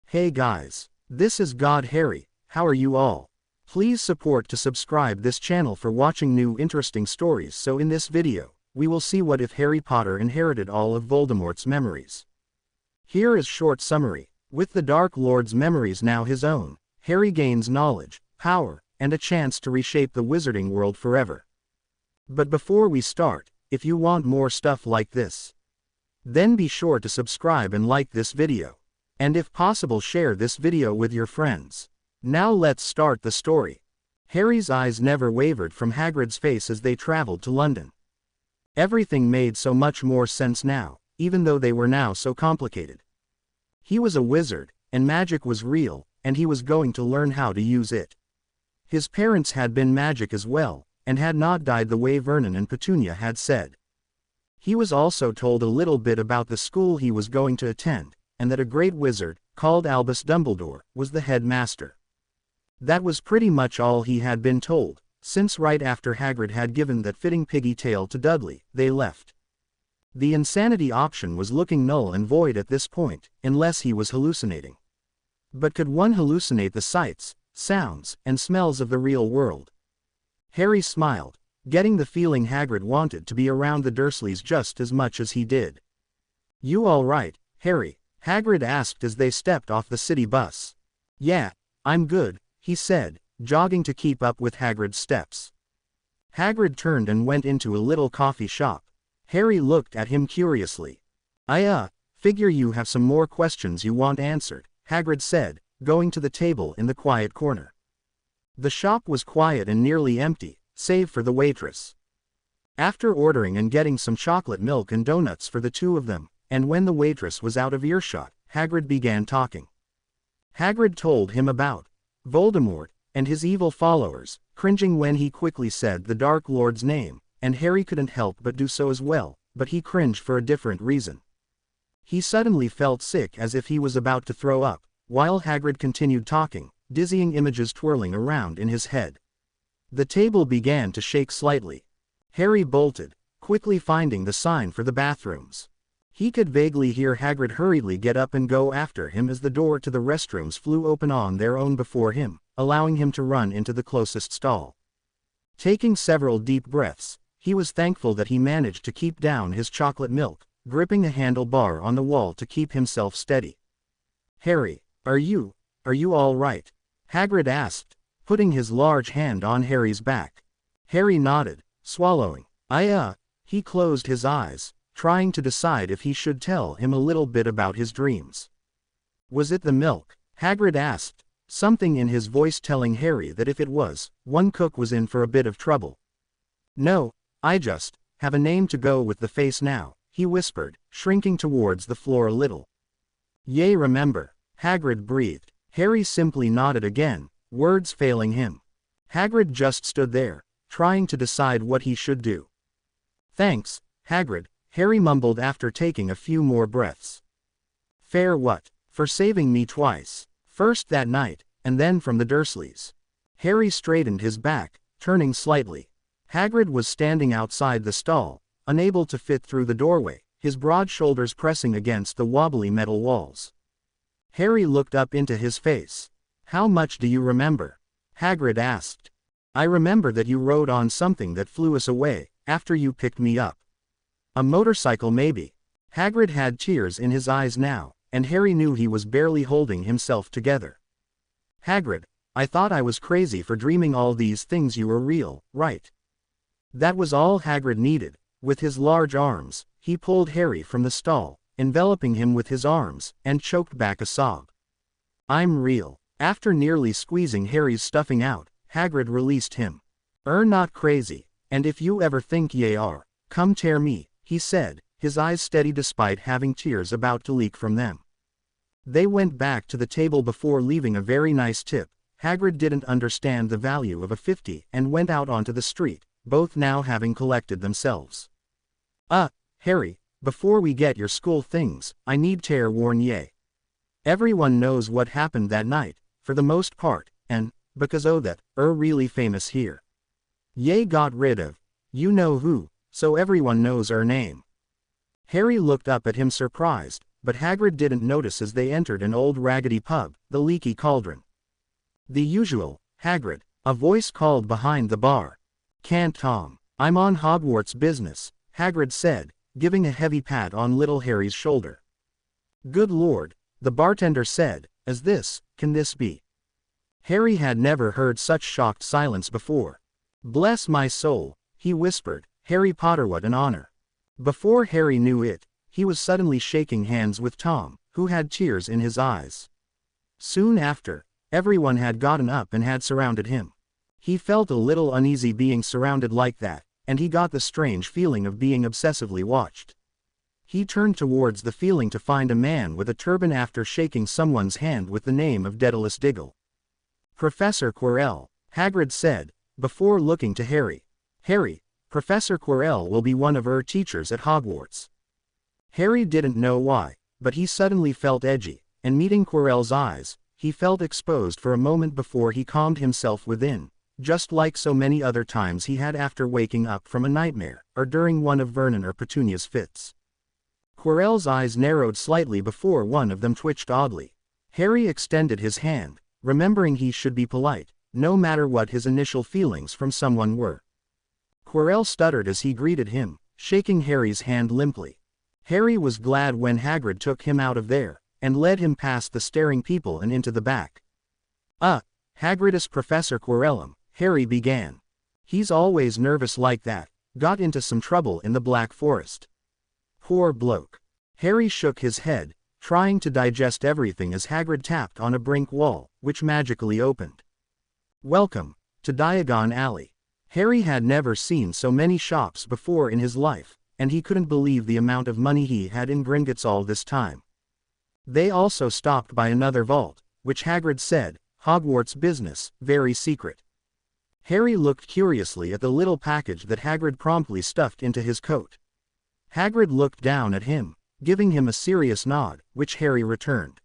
Hey guys, this is God Harry. How are you all? Please support to subscribe this channel for watching new interesting stories. So in this video, we will see what if Harry Potter inherited all of Voldemort's memories. Here is short summary. With the Dark Lord's memories now his own, Harry gains knowledge, power, and a chance to reshape the wizarding world forever. But before we start, if you want more stuff like this, then be sure to subscribe and like this video. And if possible share this video with your friends. Now let's start the story. Harry's eyes never wavered from Hagrid's face as they traveled to London. Everything made so much more sense now, even though they were now so complicated. He was a wizard, and magic was real, and he was going to learn how to use it. His parents had been magic as well, and had not died the way Vernon and Petunia had said. He was also told a little bit about the school he was going to attend, and that a great wizard, called Albus Dumbledore, was the headmaster. That was pretty much all he had been told, since right after Hagrid had given that fitting piggy tail to Dudley, they left. The insanity option was looking null and void at this point, unless he was hallucinating. But could one hallucinate the sights, sounds, and smells of the real world? Harry smiled, getting the feeling Hagrid wanted to be around the Dursleys just as much as he did. "You all right, Harry?" Hagrid asked as they stepped off the city bus. "Yeah, I'm good," he said, jogging to keep up with Hagrid's steps. Hagrid turned and went into a little coffee shop. Harry looked at him curiously. "I figure you have some more questions you want answered," Hagrid said, going to the table in the quiet corner. The shop was quiet and nearly empty, save for the waitress. After ordering and getting some chocolate milk and donuts for the two of them, and when the waitress was out of earshot, Hagrid began talking. Hagrid told him about Voldemort and his evil followers, cringing when he quickly said the Dark Lord's name, and Harry couldn't help but do so as well, but he cringed for a different reason. He suddenly felt sick as if he was about to throw up, while Hagrid continued talking, dizzying images twirling around in his head. The table began to shake slightly. Harry bolted, quickly finding the sign for the bathrooms. He could vaguely hear Hagrid hurriedly get up and go after him as the door to the restrooms flew open on their own before him, allowing him to run into the closest stall. Taking several deep breaths, he was thankful that he managed to keep down his chocolate milk, gripping a handlebar on the wall to keep himself steady. "Harry, are you all right?" Hagrid asked, putting his large hand on Harry's back. Harry nodded, swallowing. He closed his eyes, trying to decide if he should tell him a little bit about his dreams. "Was it the milk?" Hagrid asked, something in his voice telling Harry that if it was, one cook was in for a bit of trouble. "No, I just have a name to go with the face now," he whispered, shrinking towards the floor a little. "Yay, remember," Hagrid breathed. Harry simply nodded again, words failing him. Hagrid just stood there, trying to decide what he should do. "Thanks, Hagrid," Harry mumbled after taking a few more breaths. "Fair what? For saving me twice, first that night, and then from the Dursleys." Harry straightened his back, turning slightly. Hagrid was standing outside the stall, unable to fit through the doorway, his broad shoulders pressing against the wobbly metal walls. Harry looked up into his face. "How much do you remember?" Hagrid asked. "I remember that you rode on something that flew us away, after you picked me up. A motorcycle maybe." Hagrid had tears in his eyes now, and Harry knew he was barely holding himself together. "Hagrid, I thought I was crazy for dreaming all these things. You were real, right?" That was all Hagrid needed. With his large arms, he pulled Harry from the stall, enveloping him with his arms, and choked back a sob. "I'm real." After nearly squeezing Harry's stuffing out, Hagrid released him. Not crazy, and if you ever think ye are, come tear me," he said, his eyes steady despite having tears about to leak from them. They went back to the table before leaving a very nice tip. Hagrid didn't understand the value of a 50 and went out onto the street, both now having collected themselves. Harry, before we get your school things, I need to warn ye. Everyone knows what happened that night, for the most part, and, because that, really famous here. Ye got rid of, you know who, so everyone knows name." Harry looked up at him surprised, but Hagrid didn't notice as they entered an old raggedy pub, the Leaky Cauldron. "The usual, Hagrid," a voice called behind the bar. "Can't Tom. I'm on Hogwarts business," Hagrid said, giving a heavy pat on little Harry's shoulder. "Good Lord," the bartender said, can this be?" Harry had never heard such shocked silence before. "Bless my soul," he whispered, "Harry Potter, what an honor." Before Harry knew it, he was suddenly shaking hands with Tom, who had tears in his eyes. Soon after, everyone had gotten up and had surrounded him. He felt a little uneasy being surrounded like that, and he got the strange feeling of being obsessively watched. He turned towards the feeling to find a man with a turban after shaking someone's hand with the name of Daedalus Diggle. "Professor Quirrell," Hagrid said, before looking to Harry. "Harry, Professor Quirrell will be one of our teachers at Hogwarts." Harry didn't know why, but he suddenly felt edgy, and meeting Quirrell's eyes, he felt exposed for a moment before he calmed himself within, just like so many other times he had after waking up from a nightmare, or during one of Vernon or Petunia's fits. Quirrell's eyes narrowed slightly before one of them twitched oddly. Harry extended his hand, remembering he should be polite, no matter what his initial feelings from someone were. Quirrell stuttered as he greeted him, shaking Harry's hand limply. Harry was glad when Hagrid took him out of there, and led him past the staring people and into the back. Hagrid is Professor Quirrell," Harry began. "He's always nervous like that, got into some trouble in the Black Forest." "Poor bloke." Harry shook his head, trying to digest everything as Hagrid tapped on a brink wall, which magically opened. "Welcome to Diagon Alley." Harry had never seen so many shops before in his life, and he couldn't believe the amount of money he had in Gringotts all this time. They also stopped by another vault, which Hagrid said, "Hogwarts business, very secret." Harry looked curiously at the little package that Hagrid promptly stuffed into his coat. Hagrid looked down at him, giving him a serious nod, which Harry returned.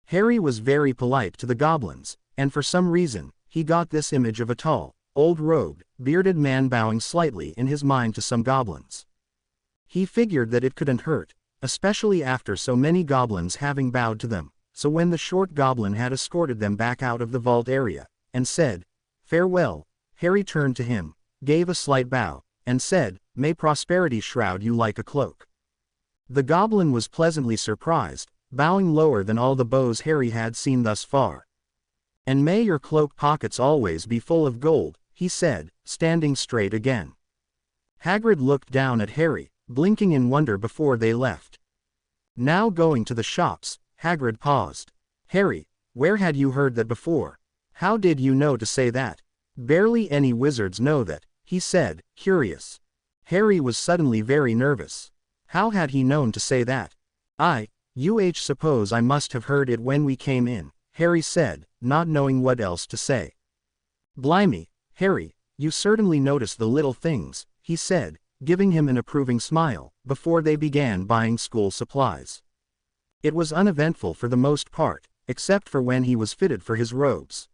Harry was very polite to the goblins, and for some reason, he got this image of a tall, old-robed, bearded man bowing slightly in his mind to some goblins. He figured that it couldn't hurt, especially after so many goblins having bowed to them, so when the short goblin had escorted them back out of the vault area, and said, "Farewell," Harry turned to him, gave a slight bow, and said, "May prosperity shroud you like a cloak." The goblin was pleasantly surprised, bowing lower than all the bows Harry had seen thus far. "And may your cloak pockets always be full of gold," he said, standing straight again. Hagrid looked down at Harry, blinking in wonder before they left. Now going to the shops, Hagrid paused. "Harry, where had you heard that before? How did you know to say that?" "Barely any wizards know that," he said, curious. Harry was suddenly very nervous. How had he known to say that? Suppose I must have heard it when we came in," Harry said, not knowing what else to say. "Blimey, Harry, you certainly notice the little things," he said, giving him an approving smile, before they began buying school supplies. It was uneventful for the most part, except for when he was fitted for his robes.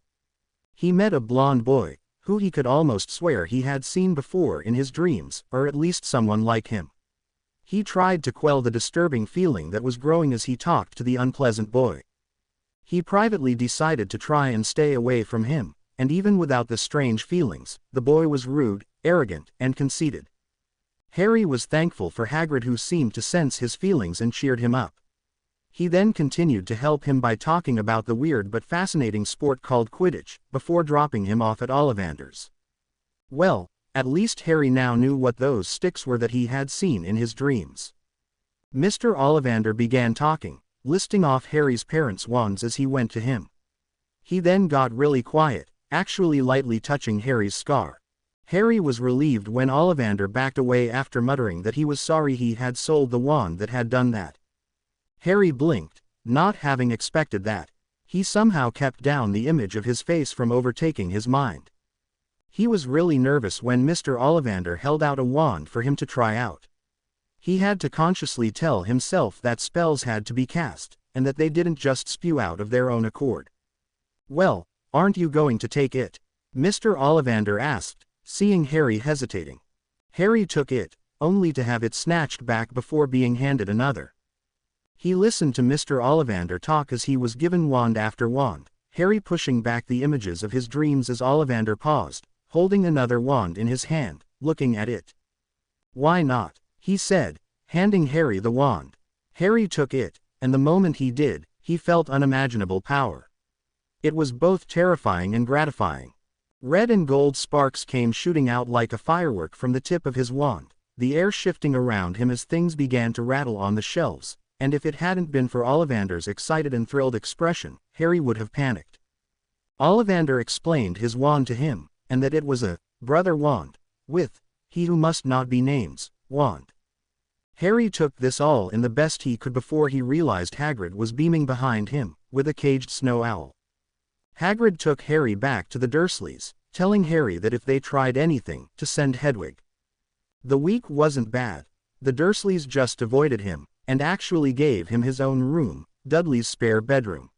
He met a blond boy, who he could almost swear he had seen before in his dreams, or at least someone like him. He tried to quell the disturbing feeling that was growing as he talked to the unpleasant boy. He privately decided to try and stay away from him, and even without the strange feelings, the boy was rude, arrogant, and conceited. Harry was thankful for Hagrid, who seemed to sense his feelings and cheered him up. He then continued to help him by talking about the weird but fascinating sport called Quidditch, before dropping him off at Ollivander's. Well, at least Harry now knew what those sticks were that he had seen in his dreams. Mr. Ollivander began talking, listing off Harry's parents' wands as he went to him. He then got really quiet, actually lightly touching Harry's scar. Harry was relieved when Ollivander backed away after muttering that he was sorry he had sold the wand that had done that. Harry blinked, not having expected that. He somehow kept down the image of his face from overtaking his mind. He was really nervous when Mr. Ollivander held out a wand for him to try out. He had to consciously tell himself that spells had to be cast, and that they didn't just spew out of their own accord. "Well, aren't you going to take it?" Mr. Ollivander asked, seeing Harry hesitating. Harry took it, only to have it snatched back before being handed another. He listened to Mr. Ollivander talk as he was given wand after wand, Harry pushing back the images of his dreams as Ollivander paused, holding another wand in his hand, looking at it. "Why not?" he said, handing Harry the wand. Harry took it, and the moment he did, he felt unimaginable power. It was both terrifying and gratifying. Red and gold sparks came shooting out like a firework from the tip of his wand, the air shifting around him as things began to rattle on the shelves, and if it hadn't been for Ollivander's excited and thrilled expression, Harry would have panicked. Ollivander explained his wand to him, and that it was a brother wand, with he who must not be named wand. Harry took this all in the best he could before he realized Hagrid was beaming behind him, with a caged snow owl. Hagrid took Harry back to the Dursleys, telling Harry that if they tried anything, to send Hedwig. The week wasn't bad. The Dursleys just avoided him, and actually gave him his own room, Dudley's spare bedroom.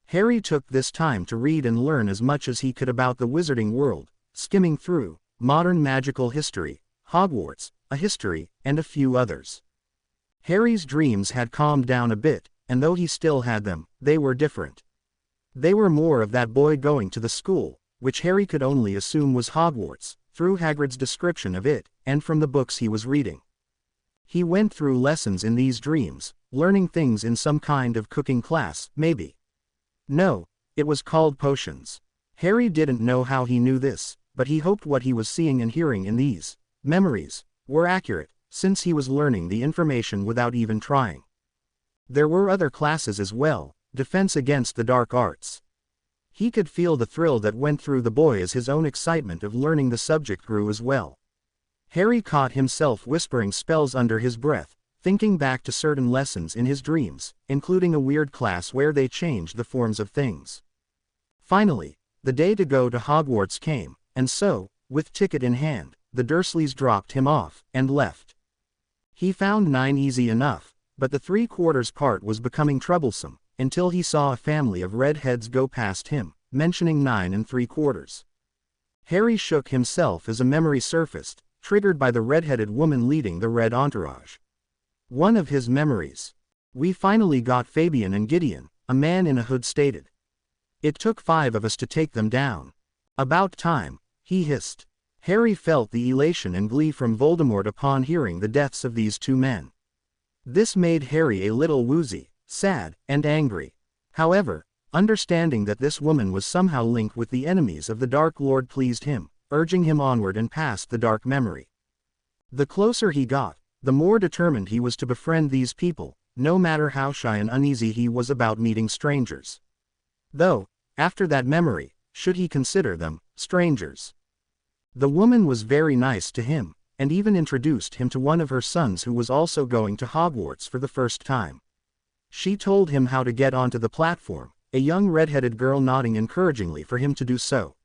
Harry took this time to read and learn as much as he could about the wizarding world, skimming through modern magical history, Hogwarts, a history, and a few others. Harry's dreams had calmed down a bit, and though he still had them, they were different. They were more of that boy going to the school, which Harry could only assume was Hogwarts, through Hagrid's description of it, and from the books he was reading. He went through lessons in these dreams, learning things in some kind of cooking class, maybe. No, it was called potions. Harry didn't know how he knew this, but he hoped what he was seeing and hearing in these memories were accurate, since he was learning the information without even trying. There were other classes as well, defense against the dark arts. He could feel the thrill that went through the boy as his own excitement of learning the subject grew as well. Harry caught himself whispering spells under his breath, thinking back to certain lessons in his dreams, including a weird class where they changed the forms of things. Finally, the day to go to Hogwarts came, and so, with ticket in hand, the Dursleys dropped him off, and left. He found 9 easy enough, but the 3/4 part was becoming troublesome, until he saw a family of redheads go past him, mentioning 9 3/4. Harry shook himself as a memory surfaced, triggered by the redheaded woman leading the red entourage. One of his memories. "We finally got Fabian and Gideon," a man in a hood stated. "It took 5 of us to take them down." "About time," he hissed. Harry felt the elation and glee from Voldemort upon hearing the deaths of these 2 men. This made Harry a little woozy, sad, and angry. However, understanding that this woman was somehow linked with the enemies of the Dark Lord pleased him, urging him onward and past the dark memory. The closer he got, the more determined he was to befriend these people, no matter how shy and uneasy he was about meeting strangers. Though, after that memory, should he consider them strangers? The woman was very nice to him, and even introduced him to one of her sons who was also going to Hogwarts for the first time. She told him how to get onto the platform, a young red-headed girl nodding encouragingly for him to do so.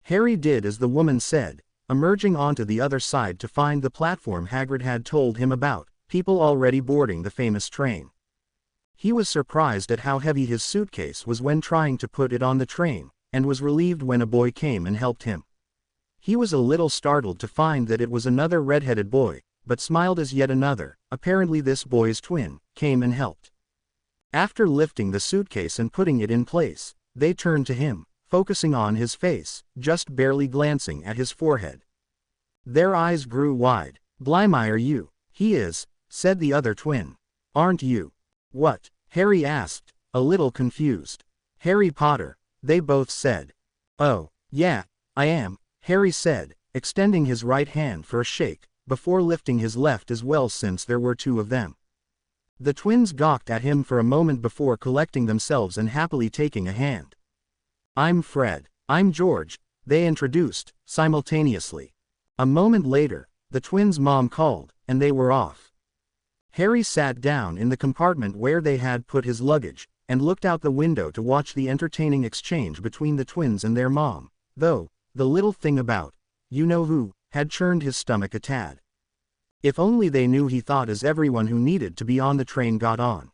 Harry did as the woman said, emerging onto the other side to find the platform Hagrid had told him about, people already boarding the famous train. He was surprised at how heavy his suitcase was when trying to put it on the train, and was relieved when a boy came and helped him. He was a little startled to find that it was another red-headed boy, but smiled as yet another, apparently this boy's twin, came and helped. After lifting the suitcase and putting it in place, they turned to him, focusing on his face, just barely glancing at his forehead. Their eyes grew wide. "Blimey, are you?" "He is," said the other twin. "Aren't you?" "What?" Harry asked, a little confused. "Harry Potter," they both said. "Oh, yeah, I am," Harry said, extending his right hand for a shake, before lifting his left as well since there were 2 of them. The twins gawked at him for a moment before collecting themselves and happily taking a hand. "I'm Fred." "I'm George," they introduced, simultaneously. A moment later, the twins' mom called, and they were off. Harry sat down in the compartment where they had put his luggage, and looked out the window to watch the entertaining exchange between the twins and their mom, though, the little thing about, you-know-who, had churned his stomach a tad. If only they knew, he thought as everyone who needed to be on the train got on.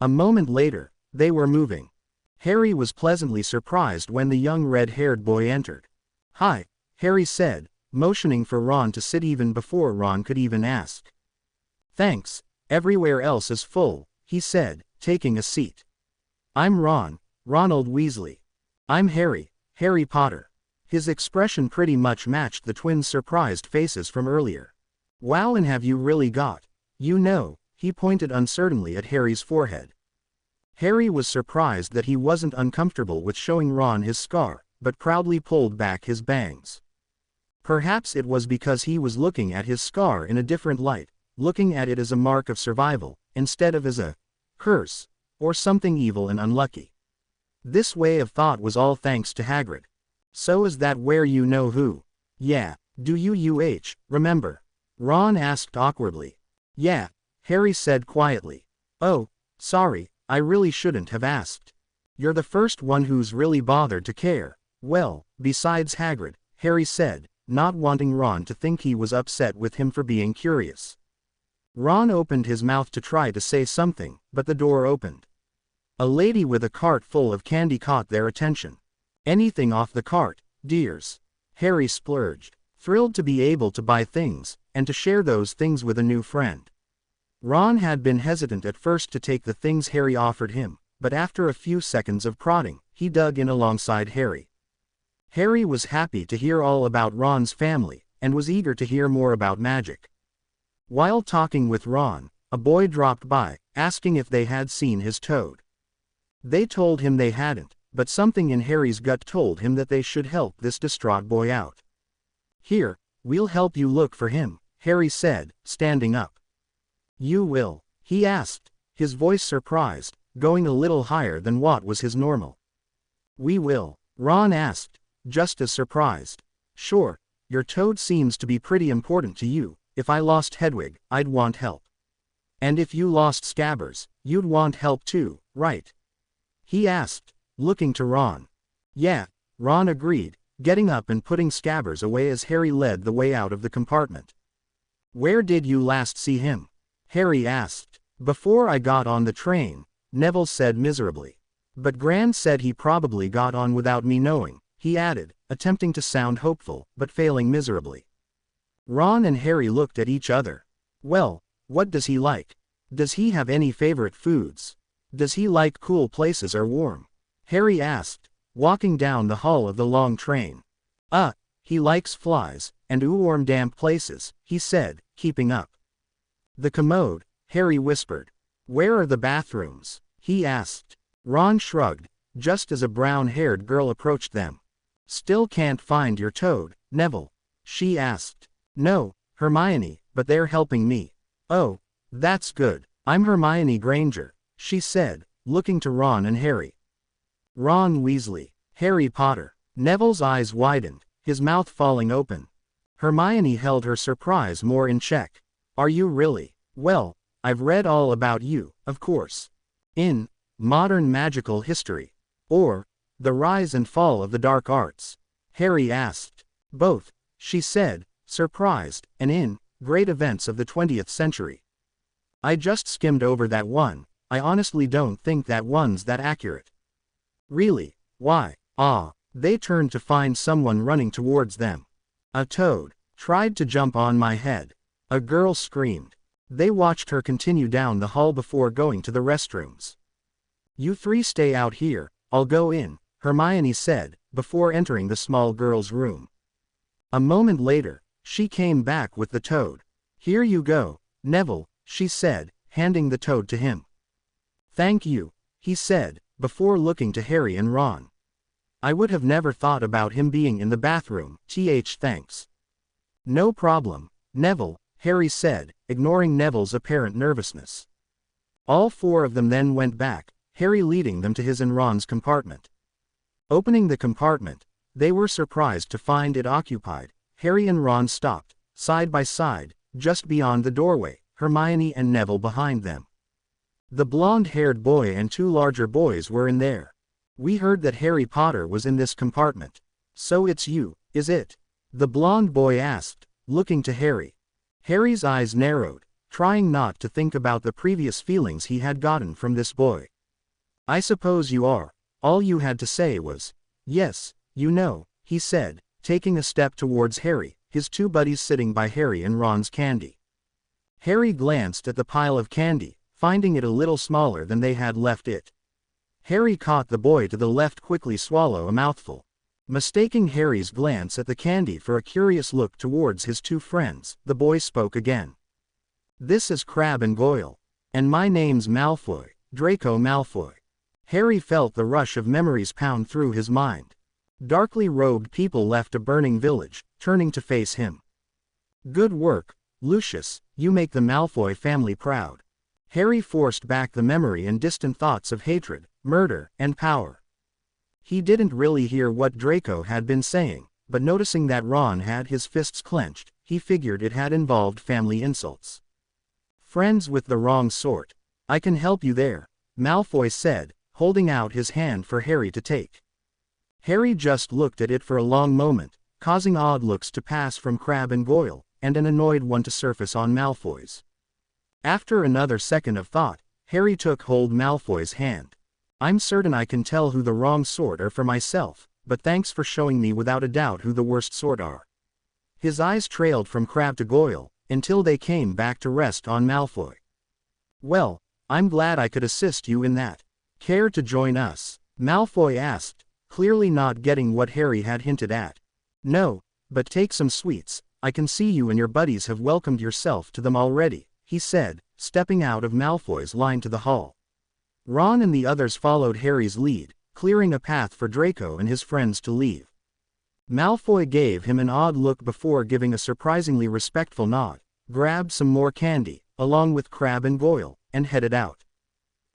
A moment later, they were moving. Harry was pleasantly surprised when the young red-haired boy entered. "Hi," Harry said, motioning for Ron to sit even before Ron could even ask. "Thanks, everywhere else is full," he said, taking a seat. I'm Ron, Ronald Weasley. I'm Harry, Harry Potter. His expression pretty much matched the twins' surprised faces from earlier. Wow, and have you really got? You know, he pointed uncertainly at Harry's forehead. Harry was surprised that he wasn't uncomfortable with showing Ron his scar, but proudly pulled back his bangs. Perhaps it was because he was looking at his scar in a different light, looking at it as a mark of survival, instead of as a curse, or something evil and unlucky. This way of thought was all thanks to Hagrid. So is that where you know who? Yeah, do you remember? Ron asked awkwardly. Yeah, Harry said quietly. Oh, sorry, I really shouldn't have asked. You're the first one who's really bothered to care. Well, besides Hagrid, Harry said, not wanting Ron to think he was upset with him for being curious. Ron opened his mouth to try to say something, but the door opened. A lady with a cart full of candy caught their attention. Anything off the cart, dears? Harry splurged, thrilled to be able to buy things, and to share those things with a new friend. Ron had been hesitant at first to take the things Harry offered him, but after a few seconds of prodding, he dug in alongside Harry. Harry was happy to hear all about Ron's family, and was eager to hear more about magic. While talking with Ron, a boy dropped by, asking if they had seen his toad. They told him they hadn't, but something in Harry's gut told him that they should help this distraught boy out. Here, we'll help you look for him, Harry said, standing up. You will? He asked, his voice surprised, going a little higher than what was his normal. We will, Ron asked, just as surprised. Sure, your toad seems to be pretty important to you. If I lost Hedwig, I'd want help. And if you lost Scabbers, you'd want help too, right? He asked, looking to Ron. Yeah, Ron agreed, getting up and putting Scabbers away as Harry led the way out of the compartment. Where did you last see him? Harry asked. Before I got on the train, Neville said miserably. But Gran said he probably got on without me knowing, he added, attempting to sound hopeful, but failing miserably. Ron and Harry looked at each other. Well, what does he like? Does he have any favorite foods? Does he like cool places or warm? Harry asked, walking down the hall of the long train. He likes flies, and warm damp places, he said, keeping up. The commode, Harry whispered. Where are the bathrooms? He asked. Ron shrugged, just as a brown-haired girl approached them. Still can't find your toad, Neville? She asked. No, Hermione, but they're helping me. Oh, that's good. I'm Hermione Granger, she said, looking to Ron and Harry. Ron Weasley, Harry Potter. Neville's eyes widened, his mouth falling open. Hermione held her surprise more in check. Are you really? Well, I've read all about you, of course. In Modern Magical History. Or The Rise and Fall of the Dark Arts. Harry asked. Both, she said, surprised, and in Great Events of the 20th Century. I just skimmed over that one. I honestly don't think that one's that accurate. Really? Why? They turned to find someone running towards them. A toad tried to jump on my head. A girl screamed. They watched her continue down the hall before going to the restrooms. You three stay out here, I'll go in, Hermione said, before entering the small girl's room. A moment later, she came back with the toad. Here you go, Neville, she said, handing the toad to him. Thank you, he said, before looking to Harry and Ron. I would have never thought about him being in the bathroom, thanks. No problem, Neville, Harry said, ignoring Neville's apparent nervousness. All four of them then went back, Harry leading them to his and Ron's compartment. Opening the compartment, they were surprised to find it occupied. Harry and Ron stopped, side by side, just beyond the doorway, Hermione and Neville behind them. The blonde-haired boy and two larger boys were in there. We heard that Harry Potter was in this compartment. So it's you, is it? The blonde boy asked, looking to Harry. Harry's eyes narrowed, trying not to think about the previous feelings he had gotten from this boy. I suppose you are. All you had to say was, yes, you know, he said, taking a step towards Harry, his two buddies sitting by Harry and Ron's candy. Harry glanced at the pile of candy, finding it a little smaller than they had left it. Harry caught the boy to the left quickly swallow a mouthful. Mistaking Harry's glance at the candy for a curious look towards his two friends, the boy spoke again. "This is Crabbe and Goyle. And my name's Malfoy, Draco Malfoy." Harry felt the rush of memories pound through his mind. Darkly robed people left a burning village, turning to face him. "Good work, Lucius, you make the Malfoy family proud." Harry forced back the memory and distant thoughts of hatred, murder, and power. He didn't really hear what Draco had been saying, but noticing that Ron had his fists clenched, he figured it had involved family insults. "Friends with the wrong sort. I can help you there," Malfoy said, holding out his hand for Harry to take. Harry just looked at it for a long moment, causing odd looks to pass from Crabbe and Goyle, and an annoyed one to surface on Malfoy's. After another second of thought, Harry took hold Malfoy's hand. "I'm certain I can tell who the wrong sort are for myself, but thanks for showing me without a doubt who the worst sort are." His eyes trailed from Crabbe to Goyle, until they came back to rest on Malfoy. "Well, I'm glad I could assist you in that. Care to join us?" Malfoy asked, clearly not getting what Harry had hinted at. "No, but take some sweets, I can see you and your buddies have welcomed yourself to them already," he said, stepping out of Malfoy's line to the hall. Ron and the others followed Harry's lead, clearing a path for Draco and his friends to leave. Malfoy gave him an odd look before giving a surprisingly respectful nod, grabbed some more candy, along with Crabbe and Goyle, and headed out.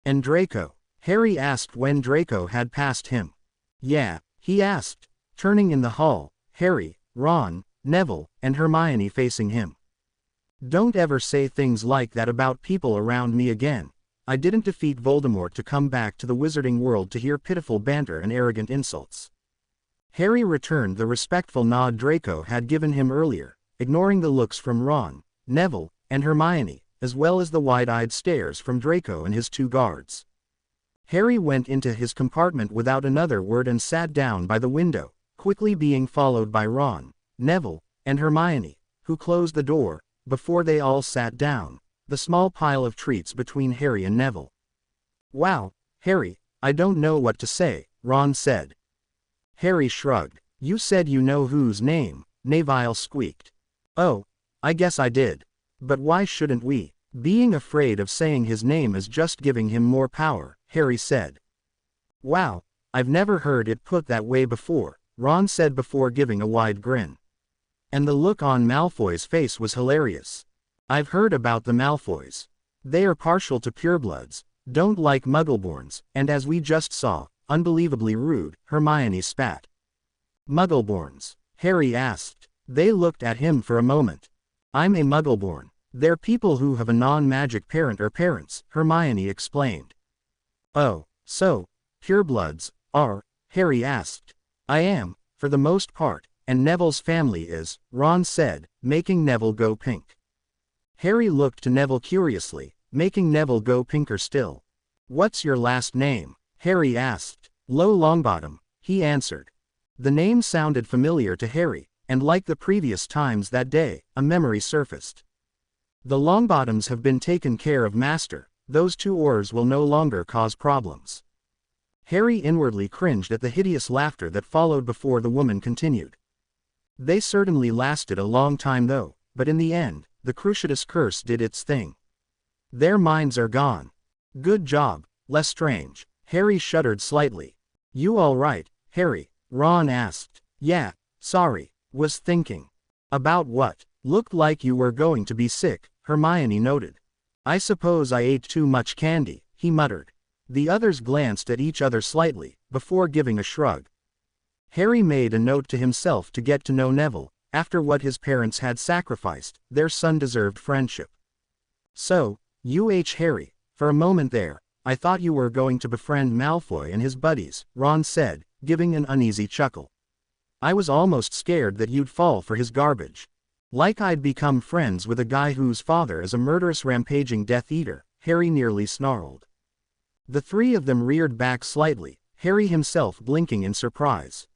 "And Draco?" Harry asked when Draco had passed him. "Yeah," he asked, turning in the hall, Harry, Ron, Neville, and Hermione facing him. "Don't ever say things like that about people around me again. I didn't defeat Voldemort to come back to the wizarding world to hear pitiful banter and arrogant insults." Harry returned the respectful nod Draco had given him earlier, ignoring the looks from Ron, Neville, and Hermione, as well as the wide-eyed stares from Draco and his two guards. Harry went into his compartment without another word and sat down by the window, quickly being followed by Ron, Neville, and Hermione, who closed the door, before they all sat down, the small pile of treats between Harry and Neville. "Wow, Harry, I don't know what to say," Ron said. Harry shrugged. "You said you know whose name," Neville squeaked. "Oh, I guess I did. But why shouldn't we? Being afraid of saying his name is just giving him more power," Harry said. "Wow, I've never heard it put that way before," Ron said before giving a wide grin. And the look on Malfoy's face was hilarious. "I've heard about the Malfoys. They are partial to purebloods, don't like Muggleborns, and as we just saw, unbelievably rude," Hermione spat. "Muggleborns?" Harry asked. They looked at him for a moment. "I'm a Muggleborn. They're people who have a non-magic parent or parents," Hermione explained. "Oh, so, purebloods are?" Harry asked. "I am, for the most part, and Neville's family is," Ron said, making Neville go pink. Harry looked to Neville curiously, making Neville go pinker still. "What's your last name?" Harry asked. "Low Longbottom," he answered. The name sounded familiar to Harry, and like the previous times that day, a memory surfaced. "The Longbottoms have been taken care of, Master. Those two oars will no longer cause problems." Harry inwardly cringed at the hideous laughter that followed before the woman continued. "They certainly lasted a long time though, but in the end, the Cruciatus curse did its thing. Their minds are gone. Good job, Lestrange." Harry shuddered slightly. "You all right, Harry?" Ron asked. "Yeah, sorry, was thinking." "About what? Looked like you were going to be sick," Hermione noted. "I suppose I ate too much candy," he muttered. The others glanced at each other slightly, before giving a shrug. Harry made a note to himself to get to know Neville. After what his parents had sacrificed, their son deserved friendship. "So, Harry, for a moment there, I thought you were going to befriend Malfoy and his buddies," Ron said, giving an uneasy chuckle. "I was almost scared that you'd fall for his garbage. Like I'd become friends with a guy whose father is a murderous rampaging Death Eater," Harry nearly snarled. The three of them reared back slightly, Harry himself blinking in surprise.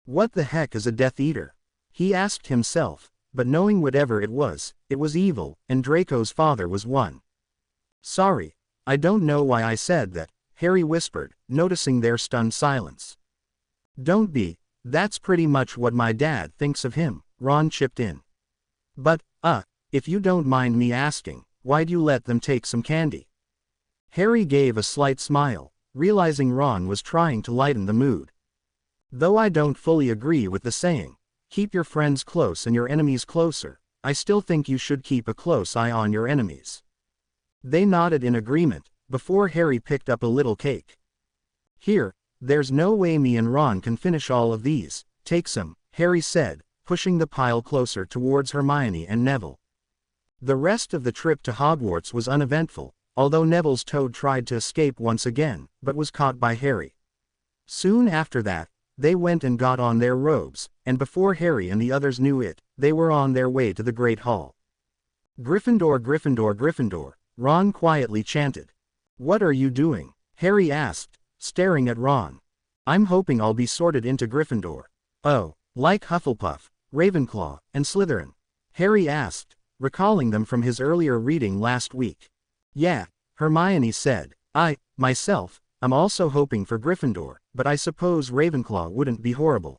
"What the heck is a Death Eater?" he asked himself, but knowing whatever it was evil, and Draco's father was one. Sorry, I don't know why I said that, Harry whispered, noticing their stunned silence. Don't be, that's pretty much what my dad thinks of him, Ron chipped in. But, if you don't mind me asking, why'd you let them take some candy? Harry gave a slight smile, realizing Ron was trying to lighten the mood. Though I don't fully agree with the saying, keep your friends close and your enemies closer, I still think you should keep a close eye on your enemies. They nodded in agreement, before Harry picked up a little cake. Here, there's no way me and Ron can finish all of these, take some, Harry said, pushing the pile closer towards Hermione and Neville. The rest of the trip to Hogwarts was uneventful, although Neville's toad tried to escape once again, but was caught by Harry. Soon after that, they went and got on their robes, and before Harry and the others knew it, they were on their way to the Great Hall. Gryffindor, Gryffindor, Gryffindor, Ron quietly chanted. What are you doing? Harry asked, staring at Ron. I'm hoping I'll be sorted into Gryffindor. Oh, like Hufflepuff, Ravenclaw, and Slytherin? Harry asked, recalling them from his earlier reading last week. Yeah, Hermione said. Myself, I'm also hoping for Gryffindor, but I suppose Ravenclaw wouldn't be horrible.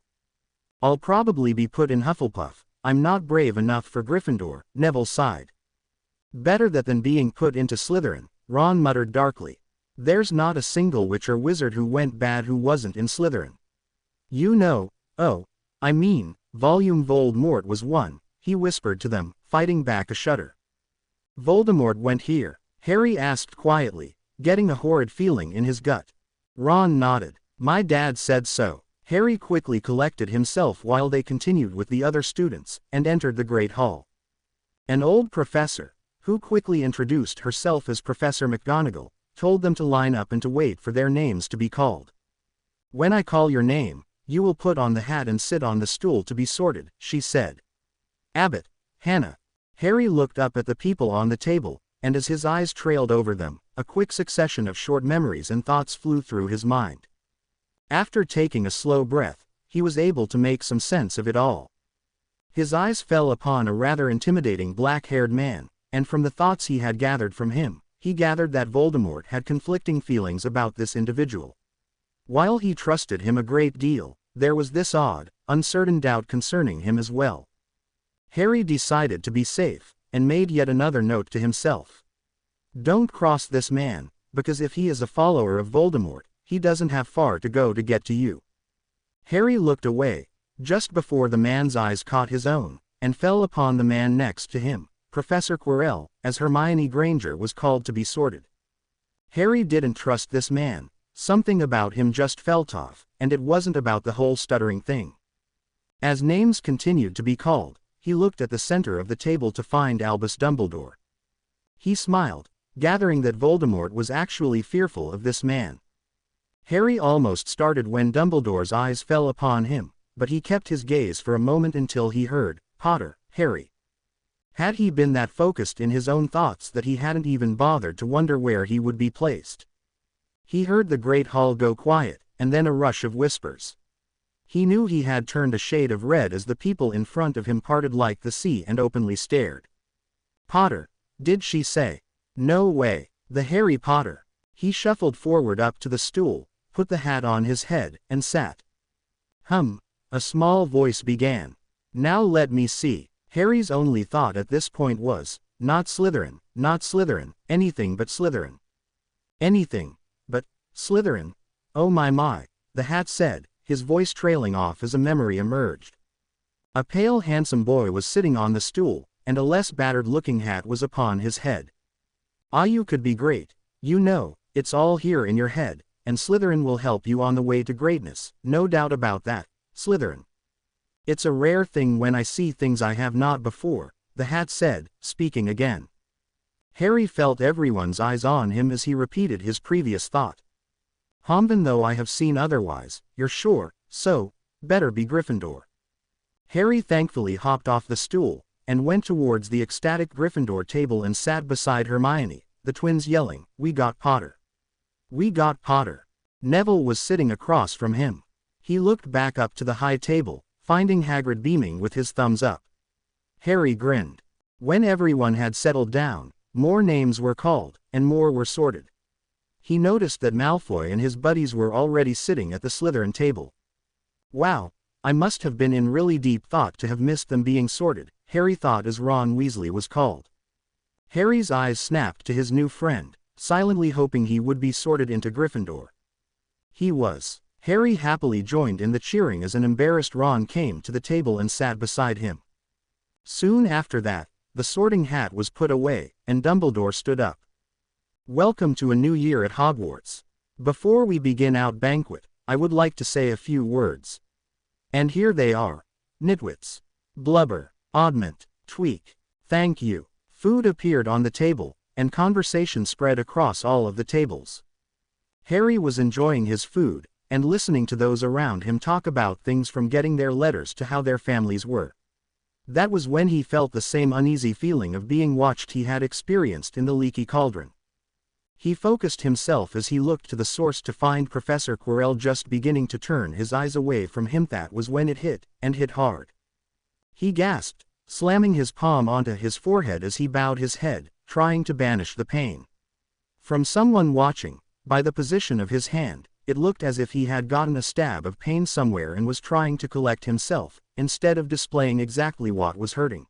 I'll probably be put in Hufflepuff, I'm not brave enough for Gryffindor, Neville sighed. Better that than being put into Slytherin, Ron muttered darkly. There's not a single witch or wizard who went bad who wasn't in Slytherin. You know, Voldemort was one, he whispered to them, fighting back a shudder. Voldemort went here, Harry asked quietly, getting a horrid feeling in his gut. Ron nodded. My dad said so. Harry quickly collected himself while they continued with the other students, and entered the Great Hall. An old professor, who quickly introduced herself as Professor McGonagall, told them to line up and to wait for their names to be called. When I call your name, you will put on the hat and sit on the stool to be sorted, she said. Abbott, Hannah. Harry looked up at the people on the table, and as his eyes trailed over them, a quick succession of short memories and thoughts flew through his mind. After taking a slow breath, he was able to make some sense of it all. His eyes fell upon a rather intimidating black-haired man, and from the thoughts he had gathered from him, he gathered that Voldemort had conflicting feelings about this individual. While he trusted him a great deal, there was this odd, uncertain doubt concerning him as well. Harry decided to be safe, and made yet another note to himself. Don't cross this man, because if he is a follower of Voldemort, he doesn't have far to go to get to you. Harry looked away, just before the man's eyes caught his own, and fell upon the man next to him, Professor Quirrell, as Hermione Granger was called to be sorted. Harry didn't trust this man, something about him just felt off, and it wasn't about the whole stuttering thing. As names continued to be called, he looked at the center of the table to find Albus Dumbledore. He smiled, gathering that Voldemort was actually fearful of this man. Harry almost started when Dumbledore's eyes fell upon him, but he kept his gaze for a moment until he heard, Potter, Harry. Had he been that focused in his own thoughts that he hadn't even bothered to wonder where he would be placed? He heard the Great Hall go quiet, and then a rush of whispers. He knew he had turned a shade of red as the people in front of him parted like the sea and openly stared. Potter, did she say? No way, the Harry Potter. He shuffled forward up to the stool, put the hat on his head, and sat. A small voice began. Now let me see. Harry's only thought at this point was, not Slytherin, not Slytherin, anything but Slytherin. Anything but Slytherin. Oh my, the hat said, his voice trailing off as a memory emerged. A pale handsome boy was sitting on the stool, and a less battered-looking hat was upon his head. You could be great. You know, it's all here in your head, and Slytherin will help you on the way to greatness, no doubt about that, Slytherin. It's a rare thing when I see things I have not before, the hat said, speaking again. Harry felt everyone's eyes on him as he repeated his previous thought. Even though I have seen otherwise, you're sure, so, better be Gryffindor. Harry thankfully hopped off the stool, and went towards the ecstatic Gryffindor table and sat beside Hermione, the twins yelling, We got Potter. We got Potter. Neville was sitting across from him. He looked back up to the high table, finding Hagrid beaming with his thumbs up. Harry grinned. When everyone had settled down, More names were called, and more were sorted. He noticed that Malfoy and his buddies were already sitting at the Slytherin table. Wow, I must have been in really deep thought to have missed them being sorted, Harry thought as Ron Weasley was called. Harry's eyes snapped to his new friend, silently hoping he would be sorted into Gryffindor. He was. Harry happily joined in the cheering as an embarrassed Ron came to the table and sat beside him. Soon after that, the sorting hat was put away, and Dumbledore stood up. Welcome to a new year at Hogwarts. Before we begin our banquet, I would like to say a few words. And here they are. Nitwits. Blubber. Oddment. Tweak. Thank you. Food appeared on the table, and conversation spread across all of the tables. Harry was enjoying his food, and listening to those around him talk about things from getting their letters to how their families were. That was when he felt the same uneasy feeling of being watched he had experienced in the leaky cauldron. He focused himself as he looked to the source to find Professor Quirrell just beginning to turn his eyes away from him. That was when it hit, and hit hard. He gasped, slamming his palm onto his forehead as he bowed his head, trying to banish the pain. From someone watching, by the position of his hand, it looked as if he had gotten a stab of pain somewhere and was trying to collect himself, instead of displaying exactly what was hurting.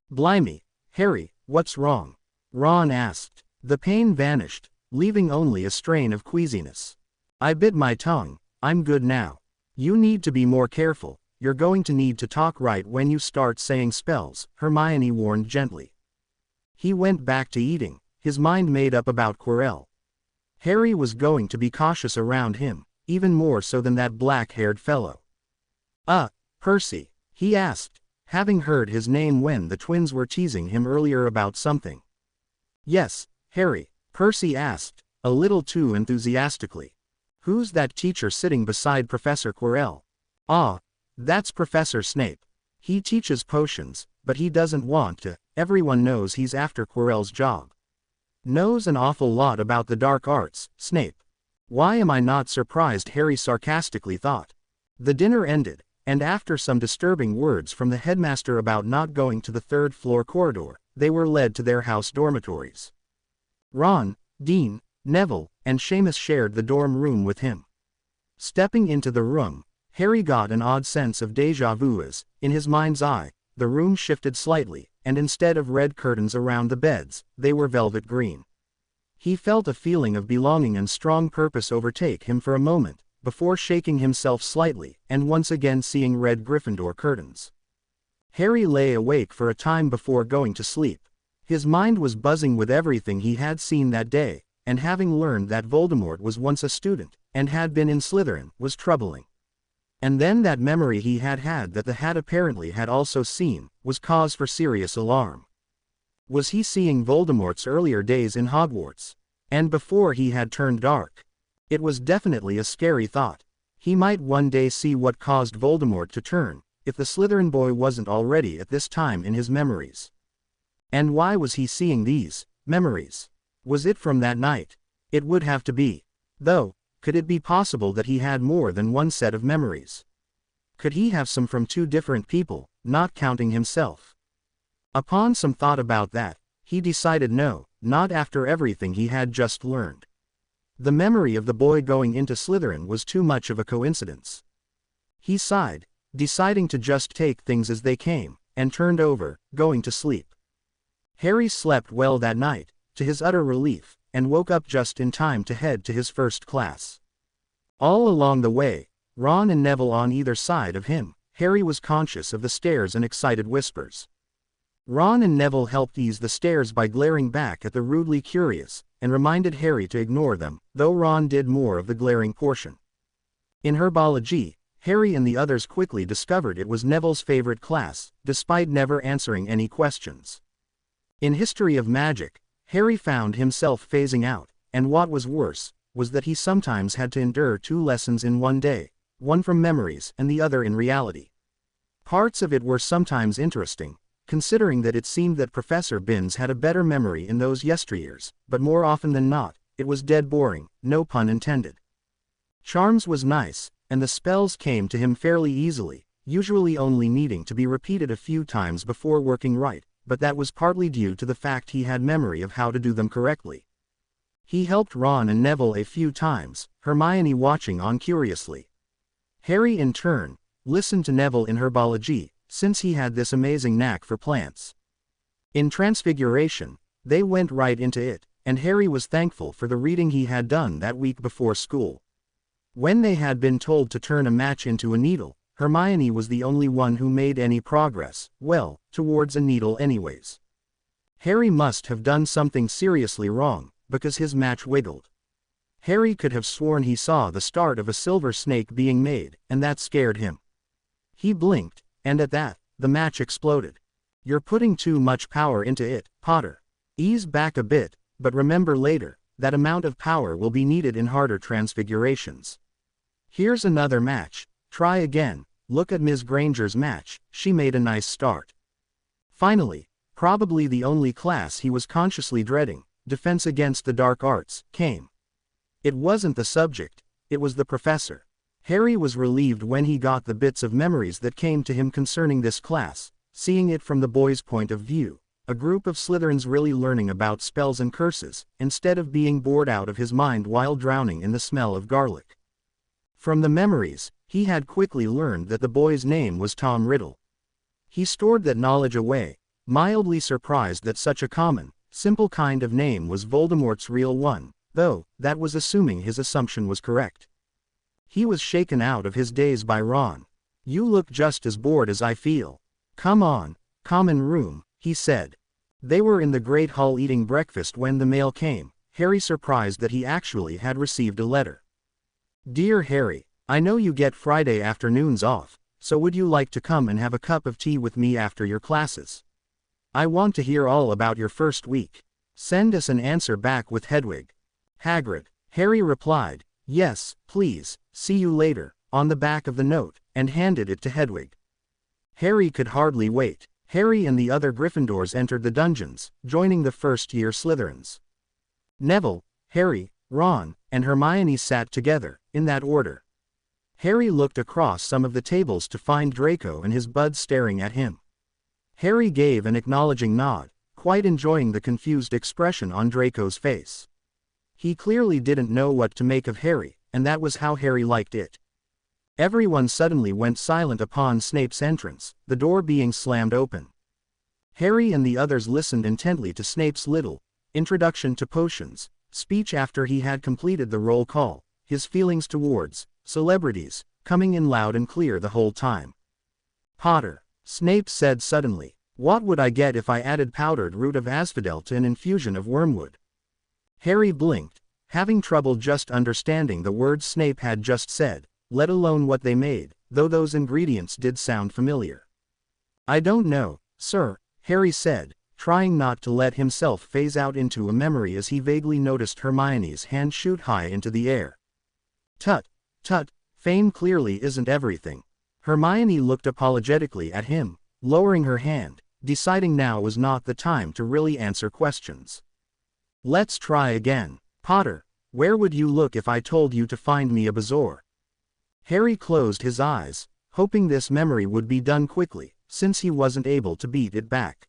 Blimey, Harry, what's wrong? Ron asked. The pain vanished, leaving only a strain of queasiness. I bit my tongue. I'm good now. You need to be more careful. You're going to need to talk right when you start saying spells, Hermione warned gently. He went back to eating, his mind made up about Quirrell. Harry was going to be cautious around him, even more so than that black-haired fellow. Percy? He asked, having heard his name when the twins were teasing him earlier about something. Yes, Harry, Percy asked, a little too enthusiastically. Who's that teacher sitting beside Professor Quirrell? Ah, that's Professor Snape. He teaches potions, but he doesn't want to. Everyone knows he's after Quirrell's job. Knows an awful lot about the dark arts, Snape. Why am I not surprised? Harry sarcastically thought. The dinner ended, and after some disturbing words from the headmaster about not going to the third-floor corridor, they were led to their house dormitories. Ron, Dean, Neville, and Seamus shared the dorm room with him. Stepping into the room, Harry got an odd sense of déjà vu as, in his mind's eye, the room shifted slightly, and instead of red curtains around the beds, they were velvet green. He felt a feeling of belonging and strong purpose overtake him for a moment, before shaking himself slightly, and once again seeing red Gryffindor curtains. Harry lay awake for a time before going to sleep. His mind was buzzing with everything he had seen that day, and having learned that Voldemort was once a student, and had been in Slytherin, was troubling. And then that memory he had had that the hat apparently had also seen, was cause for serious alarm. Was he seeing Voldemort's earlier days in Hogwarts? And before he had turned dark? It was definitely a scary thought. He might one day see what caused Voldemort to turn, if the Slytherin boy wasn't already at this time in his memories. And why was he seeing these memories? Was it from that night? It would have to be. Though, could it be possible that he had more than one set of memories? Could he have some from two different people, not counting himself? Upon some thought about that, he decided no, not after everything he had just learned. The memory of the boy going into Slytherin was too much of a coincidence. He sighed, deciding to just take things as they came, and turned over, going to sleep. Harry slept well that night, to his utter relief, and woke up just in time to head to his first class. All along the way, Ron and Neville on either side of him, Harry was conscious of the stares and excited whispers. Ron and Neville helped ease the stares by glaring back at the rudely curious, and reminded Harry to ignore them, though Ron did more of the glaring portion. In herbology, Harry and the others quickly discovered it was Neville's favorite class, despite never answering any questions. In history of magic, Harry found himself phasing out, and what was worse, was that he sometimes had to endure 2 lessons in one day, one from memories and the other in reality. Parts of it were sometimes interesting, considering that it seemed that Professor Binns had a better memory in those yesteryears, but more often than not, it was dead boring, no pun intended. Charms was nice, and the spells came to him fairly easily, usually only needing to be repeated a few times before working right, but that was partly due to the fact he had memory of how to do them correctly. He helped Ron and Neville a few times, Hermione watching on curiously. Harry in turn, listened to Neville in herbology, since he had this amazing knack for plants. In Transfiguration, they went right into it, and Harry was thankful for the reading he had done that week before school. When they had been told to turn a match into a needle, Hermione was the only one who made any progress, well, towards a needle anyways. Harry must have done something seriously wrong, because his match wiggled. Harry could have sworn he saw the start of a silver snake being made, and that scared him. He blinked, and at that, the match exploded. You're putting too much power into it, Potter. Ease back a bit, but remember later, that amount of power will be needed in harder transfigurations. Here's another match. Try again. Look at Ms. Granger's match, she made a nice start. Finally, probably the only class he was consciously dreading, Defense Against the Dark Arts, came. It wasn't the subject, it was the professor. Harry was relieved when he got the bits of memories that came to him concerning this class, seeing it from the boys' point of view, a group of Slytherins really learning about spells and curses, instead of being bored out of his mind while drowning in the smell of garlic. From the memories, he had quickly learned that the boy's name was Tom Riddle. He stored that knowledge away, mildly surprised that such a common, simple kind of name was Voldemort's real one, though, that was assuming his assumption was correct. He was shaken out of his daze by Ron. You look just as bored as I feel. Come on, common room, he said. They were in the Great Hall eating breakfast when the mail came, Harry surprised that he actually had received a letter. Dear Harry, I know you get Friday afternoons off, so would you like to come and have a cup of tea with me after your classes? I want to hear all about your first week. Send us an answer back with Hedwig. Hagrid. Harry replied, yes, please, see you later, on the back of the note, and handed it to Hedwig. Harry could hardly wait. Harry and the other Gryffindors entered the dungeons, joining the first-year Slytherins. Neville, Harry, Ron, and Hermione sat together, in that order. Harry looked across some of the tables to find Draco and his buds staring at him. Harry gave an acknowledging nod, quite enjoying the confused expression on Draco's face. He clearly didn't know what to make of Harry, and that was how Harry liked it. Everyone suddenly went silent upon Snape's entrance, the door being slammed open. Harry and the others listened intently to Snape's little introduction to potions speech after he had completed the roll call, his feelings towards celebrities coming in loud and clear the whole time. Potter, Snape said suddenly, what would I get if I added powdered root of asphodel to an infusion of wormwood? Harry blinked, having trouble just understanding the words Snape had just said, let alone what they made, though those ingredients did sound familiar. I don't know, sir, Harry said, trying not to let himself phase out into a memory as he vaguely noticed Hermione's hand shoot high into the air. Tut, tut, fame clearly isn't everything. Hermione looked apologetically at him, lowering her hand, deciding now was not the time to really answer questions. Let's try again. Potter, where would you look if I told you to find me a bazaar? Harry closed his eyes, hoping this memory would be done quickly, since he wasn't able to beat it back.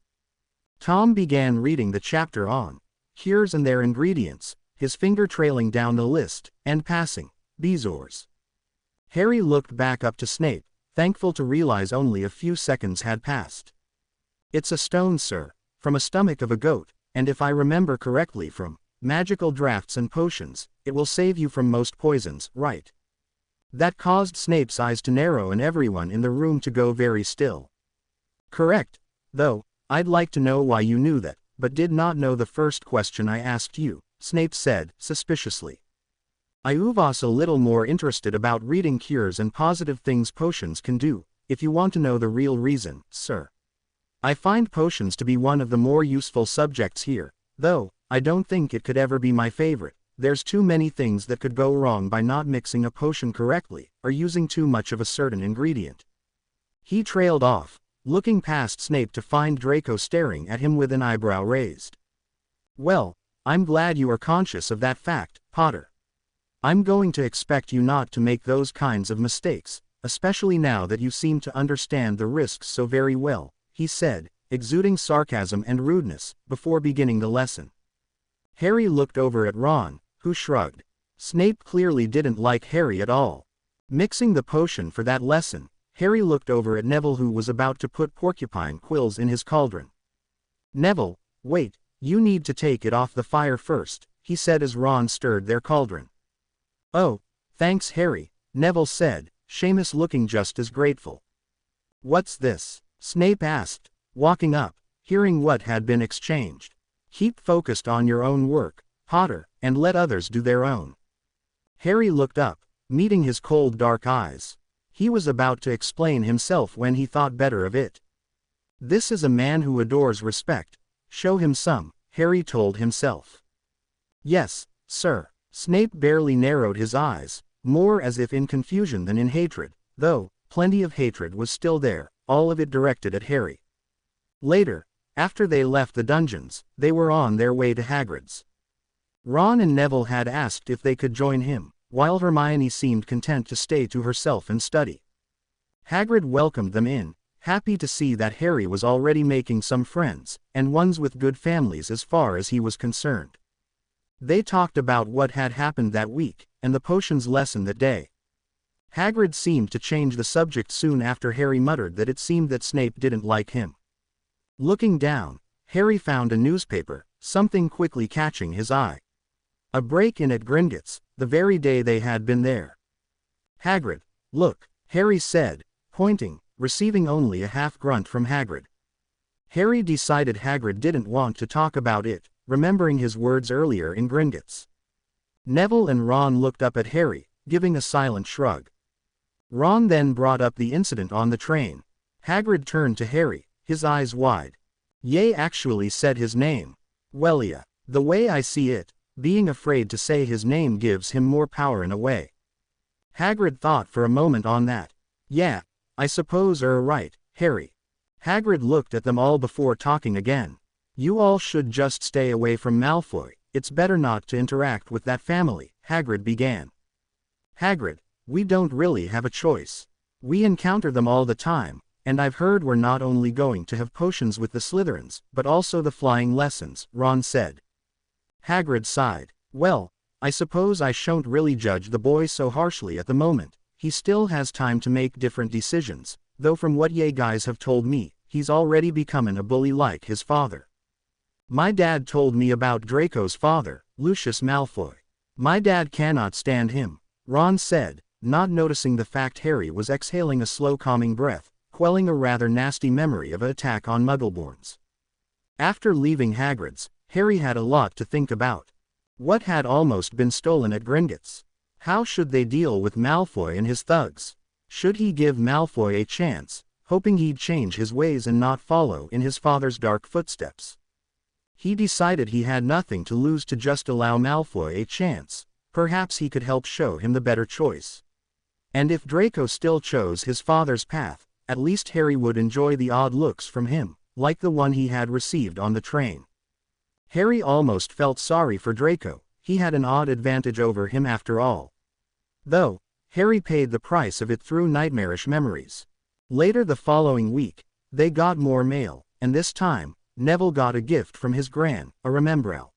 Tom began reading the chapter on cures and their ingredients, his finger trailing down the list, and passing bazaars. Harry looked back up to Snape, thankful to realize only a few seconds had passed. It's a stone, sir, from a stomach of a goat, and if I remember correctly from magical drafts and potions, it will save you from most poisons, right? That caused Snape's eyes to narrow and everyone in the room to go very still. Correct, though, I'd like to know why you knew that, but did not know the first question I asked you, Snape said, suspiciously. I was a little more interested about reading cures and positive things potions can do, if you want to know the real reason, sir. I find potions to be one of the more useful subjects here, though, I don't think it could ever be my favorite. There's too many things that could go wrong by not mixing a potion correctly, or using too much of a certain ingredient. He trailed off, looking past Snape to find Draco staring at him with an eyebrow raised. Well, I'm glad you are conscious of that fact, Potter. I'm going to expect you not to make those kinds of mistakes, especially now that you seem to understand the risks so very well, he said, exuding sarcasm and rudeness, before beginning the lesson. Harry looked over at Ron, who shrugged. Snape clearly didn't like Harry at all. Mixing the potion for that lesson, Harry looked over at Neville, who was about to put porcupine quills in his cauldron. "Neville, wait, you need to take it off the fire first," he said as Ron stirred their cauldron. "Oh, thanks Harry," Neville said, Seamus looking just as grateful. "What's this?" Snape asked, walking up, hearing what had been exchanged. "Keep focused on your own work, Potter, and let others do their own." Harry looked up, meeting his cold dark eyes. He was about to explain himself when he thought better of it. This is a man who adores respect. Show him some, Harry told himself. "Yes, sir." Snape barely narrowed his eyes, more as if in confusion than in hatred, though plenty of hatred was still there, all of it directed at Harry. Later, after they left the dungeons, they were on their way to Hagrid's. Ron and Neville had asked if they could join him, while Hermione seemed content to stay to herself and study. Hagrid welcomed them in, happy to see that Harry was already making some friends, and ones with good families as far as he was concerned. They talked about what had happened that week, and the potions lesson that day. Hagrid seemed to change the subject soon after Harry muttered that it seemed that Snape didn't like him. Looking down, Harry found a newspaper, something quickly catching his eye. A break-in at Gringotts, the very day they had been there. "Hagrid, look," Harry said, pointing, receiving only a half-grunt from Hagrid. Harry decided Hagrid didn't want to talk about it, remembering his words earlier in Gringotts. Neville and Ron looked up at Harry, giving a silent shrug. Ron then brought up the incident on the train. Hagrid turned to Harry, his eyes wide. "Ye actually said his name. Well yeah, the way I see it, being afraid to say his name gives him more power in a way." Hagrid thought for a moment on that. "Yeah, I suppose you're right, Harry." Hagrid looked at them all before talking again. "You all should just stay away from Malfoy, it's better not to interact with that family," Hagrid began. "Hagrid, we don't really have a choice. We encounter them all the time, and I've heard we're not only going to have potions with the Slytherins, but also the flying lessons," Ron said. Hagrid sighed. "Well, I suppose I shan't really judge the boy so harshly at the moment. He still has time to make different decisions, though from what ye guys have told me, he's already becoming a bully like his father. My dad told me about Draco's father, Lucius Malfoy. My dad cannot stand him," Ron said, not noticing the fact Harry was exhaling a slow calming breath, quelling a rather nasty memory of an attack on Muggleborns. After leaving Hagrid's, Harry had a lot to think about. What had almost been stolen at Gringotts? How should they deal with Malfoy and his thugs? Should he give Malfoy a chance, hoping he'd change his ways and not follow in his father's dark footsteps? He decided he had nothing to lose to just allow Malfoy a chance. Perhaps he could help show him the better choice. And if Draco still chose his father's path, at least Harry would enjoy the odd looks from him, like the one he had received on the train. Harry almost felt sorry for Draco. He had an odd advantage over him after all. Though, Harry paid the price of it through nightmarish memories. Later the following week, they got more mail, and this time, Neville got a gift from his gran, a remembrall.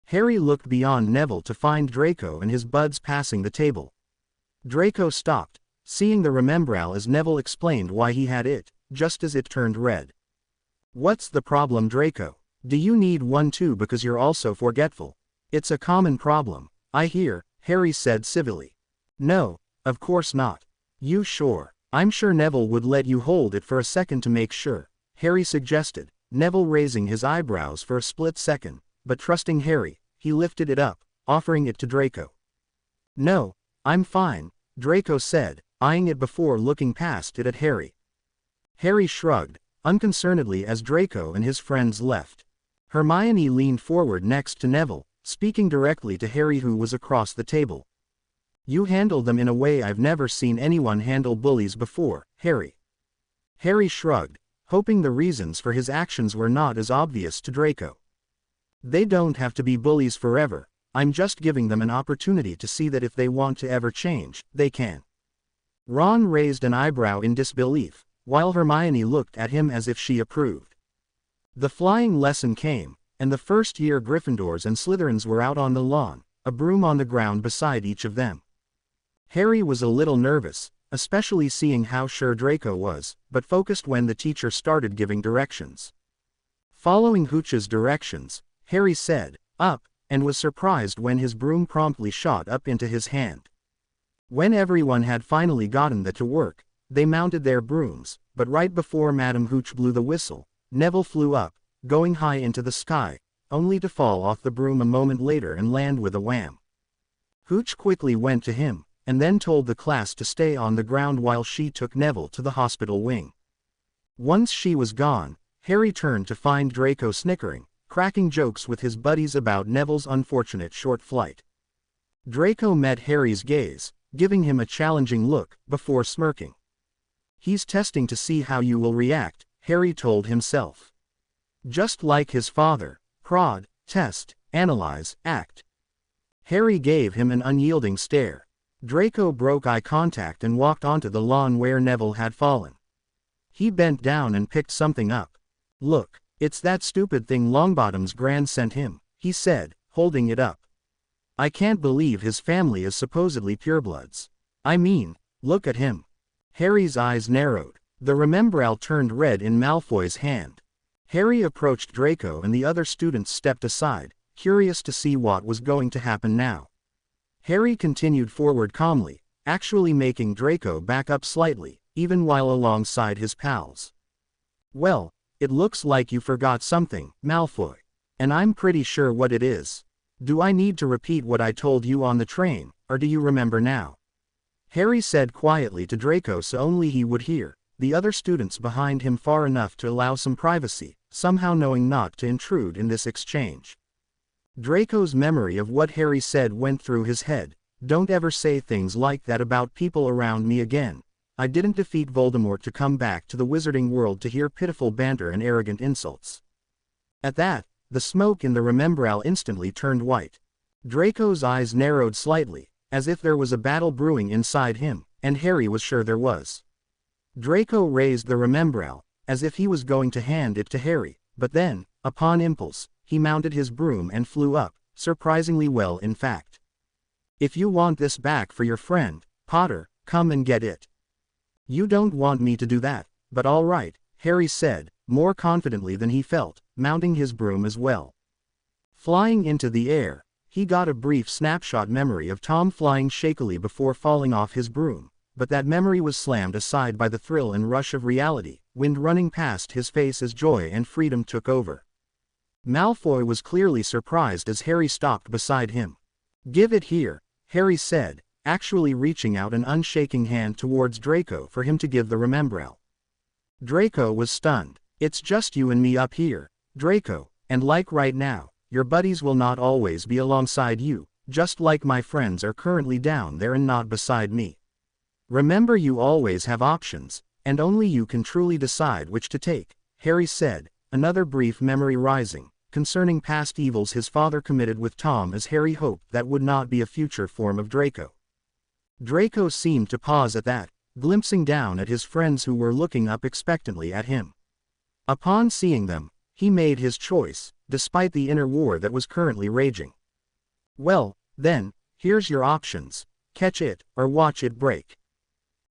Harry looked beyond Neville to find Draco and his buds passing the table. Draco stopped, seeing the remembrall as Neville explained why he had it, just as it turned red. "What's the problem, Draco? Do you need one too because you're also forgetful?" "It's a common problem, I hear," Harry said civilly. "No, of course not. You sure?" "I'm sure Neville would let you hold it for a second to make sure," Harry suggested, Neville raising his eyebrows for a split second, but trusting Harry, he lifted it up, offering it to Draco. "No, I'm fine," Draco said, eyeing it before looking past it at Harry. Harry shrugged, unconcernedly as Draco and his friends left. Hermione leaned forward next to Neville, speaking directly to Harry who was across the table. "You handle them in a way I've never seen anyone handle bullies before, Harry." Harry shrugged, hoping the reasons for his actions were not as obvious to Draco. "They don't have to be bullies forever, I'm just giving them an opportunity to see that if they want to ever change, they can." Ron raised an eyebrow in disbelief, while Hermione looked at him as if she approved. The flying lesson came, and the first-year Gryffindors and Slytherins were out on the lawn, a broom on the ground beside each of them. Harry was a little nervous, especially seeing how sure Draco was, but focused when the teacher started giving directions. Following Hooch's directions, Harry said, "Up," and was surprised when his broom promptly shot up into his hand. When everyone had finally gotten that to work, they mounted their brooms, but right before Madam Hooch blew the whistle, Neville flew up, going high into the sky, only to fall off the broom a moment later and land with a wham. Hooch quickly went to him, and then told the class to stay on the ground while she took Neville to the hospital wing. Once she was gone, Harry turned to find Draco snickering, cracking jokes with his buddies about Neville's unfortunate short flight. Draco met Harry's gaze, giving him a challenging look, before smirking. "He's testing to see how you will react," Harry told himself. Just like his father, prod, test, analyze, act. Harry gave him an unyielding stare. Draco broke eye contact and walked onto the lawn where Neville had fallen. He bent down and picked something up. "Look, it's that stupid thing Longbottom's Gran sent him," he said, holding it up. "I can't believe his family is supposedly purebloods. I mean, look at him." Harry's eyes narrowed. The Remembrall turned red in Malfoy's hand. Harry approached Draco and the other students stepped aside, curious to see what was going to happen now. Harry continued forward calmly, actually making Draco back up slightly, even while alongside his pals. "Well, it looks like you forgot something, Malfoy. And I'm pretty sure what it is. Do I need to repeat what I told you on the train, or do you remember now?" Harry said quietly to Draco so only he would hear, the other students behind him far enough to allow some privacy, somehow knowing not to intrude in this exchange. Draco's memory of what Harry said went through his head. "Don't ever say things like that about people around me again. I didn't defeat Voldemort to come back to the wizarding world to hear pitiful banter and arrogant insults." At that, the smoke in the Remembrall instantly turned white. Draco's eyes narrowed slightly, as if there was a battle brewing inside him, and Harry was sure there was. Draco raised the Remembrall, as if he was going to hand it to Harry, but then, upon impulse, he mounted his broom and flew up, surprisingly well in fact. "If you want this back for your friend, Potter, come and get it." "You don't want me to do that, but all right," Harry said, more confidently than he felt, mounting his broom as well. Flying into the air, he got a brief snapshot memory of Tom flying shakily before falling off his broom, but that memory was slammed aside by the thrill and rush of reality, wind running past his face as joy and freedom took over. Malfoy was clearly surprised as Harry stopped beside him. "Give it here," Harry said, actually reaching out an unshaking hand towards Draco for him to give the Remembrall. Draco was stunned. "It's just you and me up here, Draco, and like right now, your buddies will not always be alongside you, just like my friends are currently down there and not beside me. Remember, you always have options, and only you can truly decide which to take," Harry said, another brief memory rising, concerning past evils his father committed with Tom, as Harry hoped that would not be a future form of Draco. Draco seemed to pause at that, glimpsing down at his friends who were looking up expectantly at him. Upon seeing them, he made his choice, despite the inner war that was currently raging. "Well, then, here's your options. Catch it, or watch it break."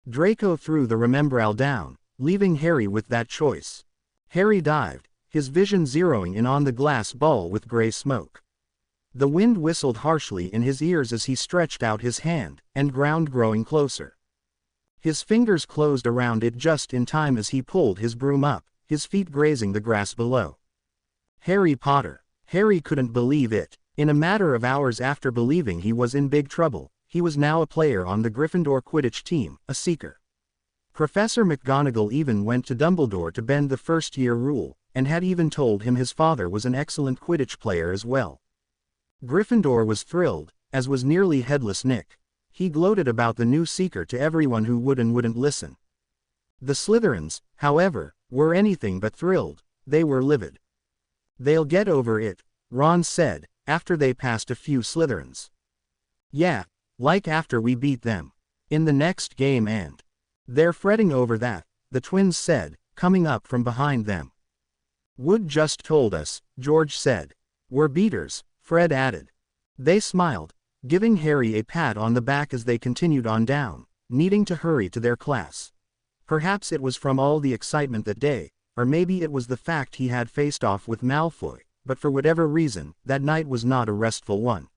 Draco threw the Remembrall down, leaving Harry with that choice. Harry dived, his vision zeroing in on the glass ball with gray smoke. The wind whistled harshly in his ears as he stretched out his hand, and ground growing closer. His fingers closed around it just in time as he pulled his broom up, his feet grazing the grass below. Harry Potter. Harry couldn't believe it. In a matter of hours after believing he was in big trouble, he was now a player on the Gryffindor Quidditch team, a seeker. Professor McGonagall even went to Dumbledore to bend the first-year rule, and had even told him his father was an excellent Quidditch player as well. Gryffindor was thrilled, as was nearly Headless Nick. He gloated about the new seeker to everyone who would and wouldn't listen. The Slytherins, however, were anything but thrilled. They were livid. "They'll get over it," Ron said, after they passed a few Slytherins. "Yeah, like after we beat them in the next game, and they're fretting over that," the twins said, coming up from behind them. Wood just told us, George said. We're beaters, Fred added. They smiled, giving Harry a pat on the back as they continued on down, needing to hurry to their class. Perhaps it was from all the excitement that day, or maybe it was the fact he had faced off with Malfoy, but for whatever reason, that night was not a restful one.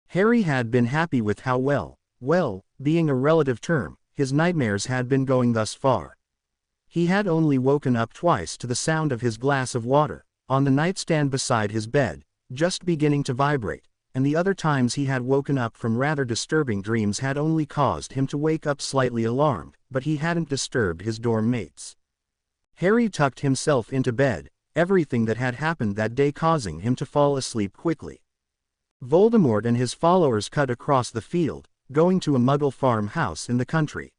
Harry had been happy with how well, being a relative term, his nightmares had been going thus far. He had only woken up twice to the sound of his glass of water, on the nightstand beside his bed, just beginning to vibrate, and the other times he had woken up from rather disturbing dreams had only caused him to wake up slightly alarmed, but he hadn't disturbed his dorm mates. Harry tucked himself into bed, everything that had happened that day causing him to fall asleep quickly. Voldemort and his followers cut across the field, going to a Muggle farmhouse in the country.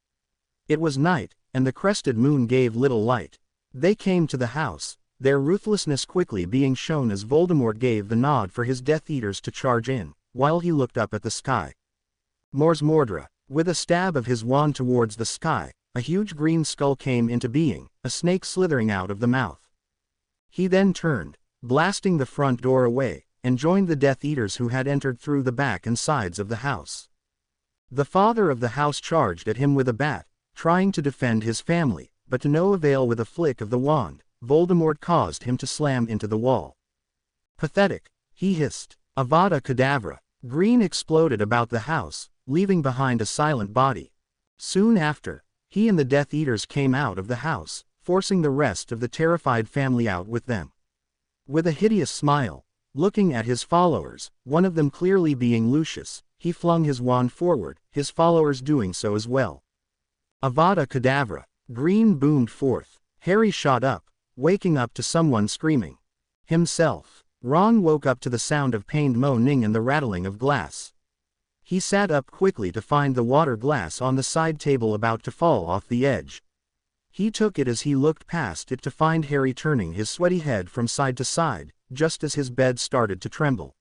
It was night, and the crested moon gave little light. They came to the house, their ruthlessness quickly being shown as Voldemort gave the nod for his Death Eaters to charge in, while he looked up at the sky. Mors Mordra, with a stab of his wand towards the sky, a huge green skull came into being, a snake slithering out of the mouth. He then turned, blasting the front door away, and joined the Death Eaters who had entered through the back and sides of the house. The father of the house charged at him with a bat, trying to defend his family, but to no avail. With a flick of the wand, Voldemort caused him to slam into the wall. Pathetic, he hissed. Avada Kedavra. Green exploded about the house, leaving behind a silent body. Soon after, he and the Death Eaters came out of the house, forcing the rest of the terrified family out with them. With a hideous smile, looking at his followers, one of them clearly being Lucius, he flung his wand forward, his followers doing so as well. Avada Kedavra. Green boomed forth. Harry shot up, waking up to someone screaming. Himself. Ron woke up to the sound of pained moaning and the rattling of glass. He sat up quickly to find the water glass on the side table about to fall off the edge. He took it as he looked past it to find Harry turning his sweaty head from side to side, just as his bed started to tremble.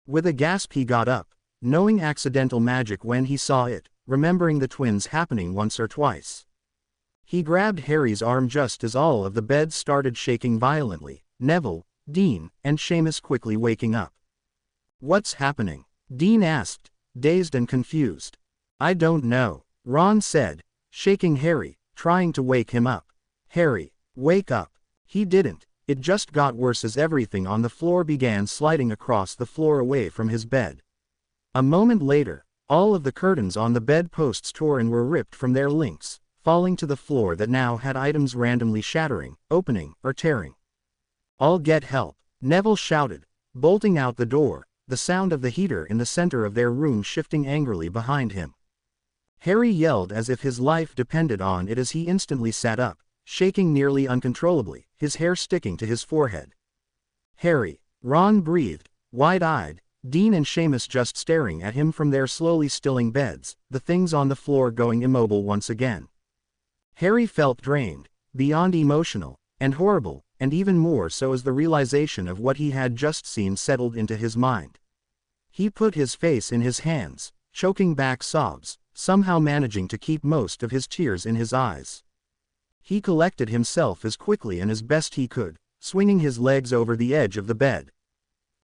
With a gasp he got up, knowing accidental magic when he saw it, remembering the twins happening once or twice. He grabbed Harry's arm just as all of the beds started shaking violently, Neville, Dean, and Seamus quickly waking up. What's happening? Dean asked, dazed and confused. I don't know, Ron said, shaking Harry, trying to wake him up. Harry, wake up. He didn't, it just got worse as everything on the floor began sliding across the floor away from his bed. A moment later, all of the curtains on the bedposts tore and were ripped from their links, falling to the floor that now had items randomly shattering, opening, or tearing. I'll get help, Neville shouted, bolting out the door, the sound of the heater in the center of their room shifting angrily behind him. Harry yelled as if his life depended on it as he instantly sat up, shaking nearly uncontrollably, his hair sticking to his forehead. Harry, Ron breathed, wide-eyed, Dean and Seamus just staring at him from their slowly stilling beds, the things on the floor going immobile once again. Harry felt drained, beyond emotional, and horrible, and even more so as the realization of what he had just seen settled into his mind. He put his face in his hands, choking back sobs, somehow managing to keep most of his tears in his eyes. He collected himself as quickly and as best he could, swinging his legs over the edge of the bed.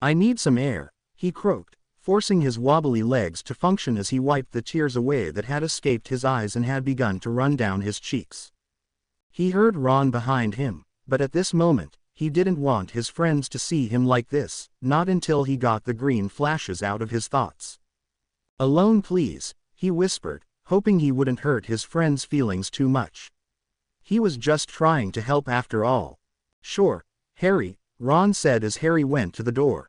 I need some air, he croaked, forcing his wobbly legs to function as he wiped the tears away that had escaped his eyes and had begun to run down his cheeks. He heard Ron behind him, but at this moment, he didn't want his friends to see him like this, not until he got the green flashes out of his thoughts. Alone please, he whispered, hoping he wouldn't hurt his friends' feelings too much. He was just trying to help after all. Sure, Harry, Ron said as Harry went to the door.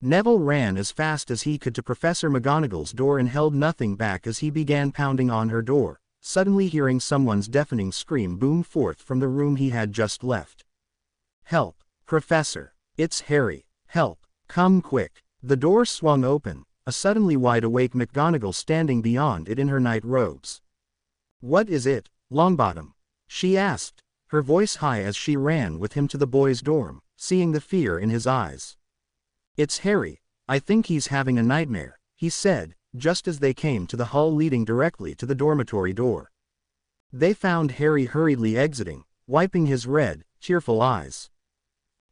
Neville ran as fast as he could to Professor McGonagall's door and held nothing back as he began pounding on her door, suddenly hearing someone's deafening scream boom forth from the room he had just left. Help, Professor, it's Harry, help, come quick. The door swung open, a suddenly wide-awake McGonagall standing beyond it in her night robes. What is it, Longbottom? She asked, her voice high as she ran with him to the boys' dorm, seeing the fear in his eyes. It's Harry, I think he's having a nightmare, he said, just as they came to the hall leading directly to the dormitory door. They found Harry hurriedly exiting, wiping his red, tearful eyes.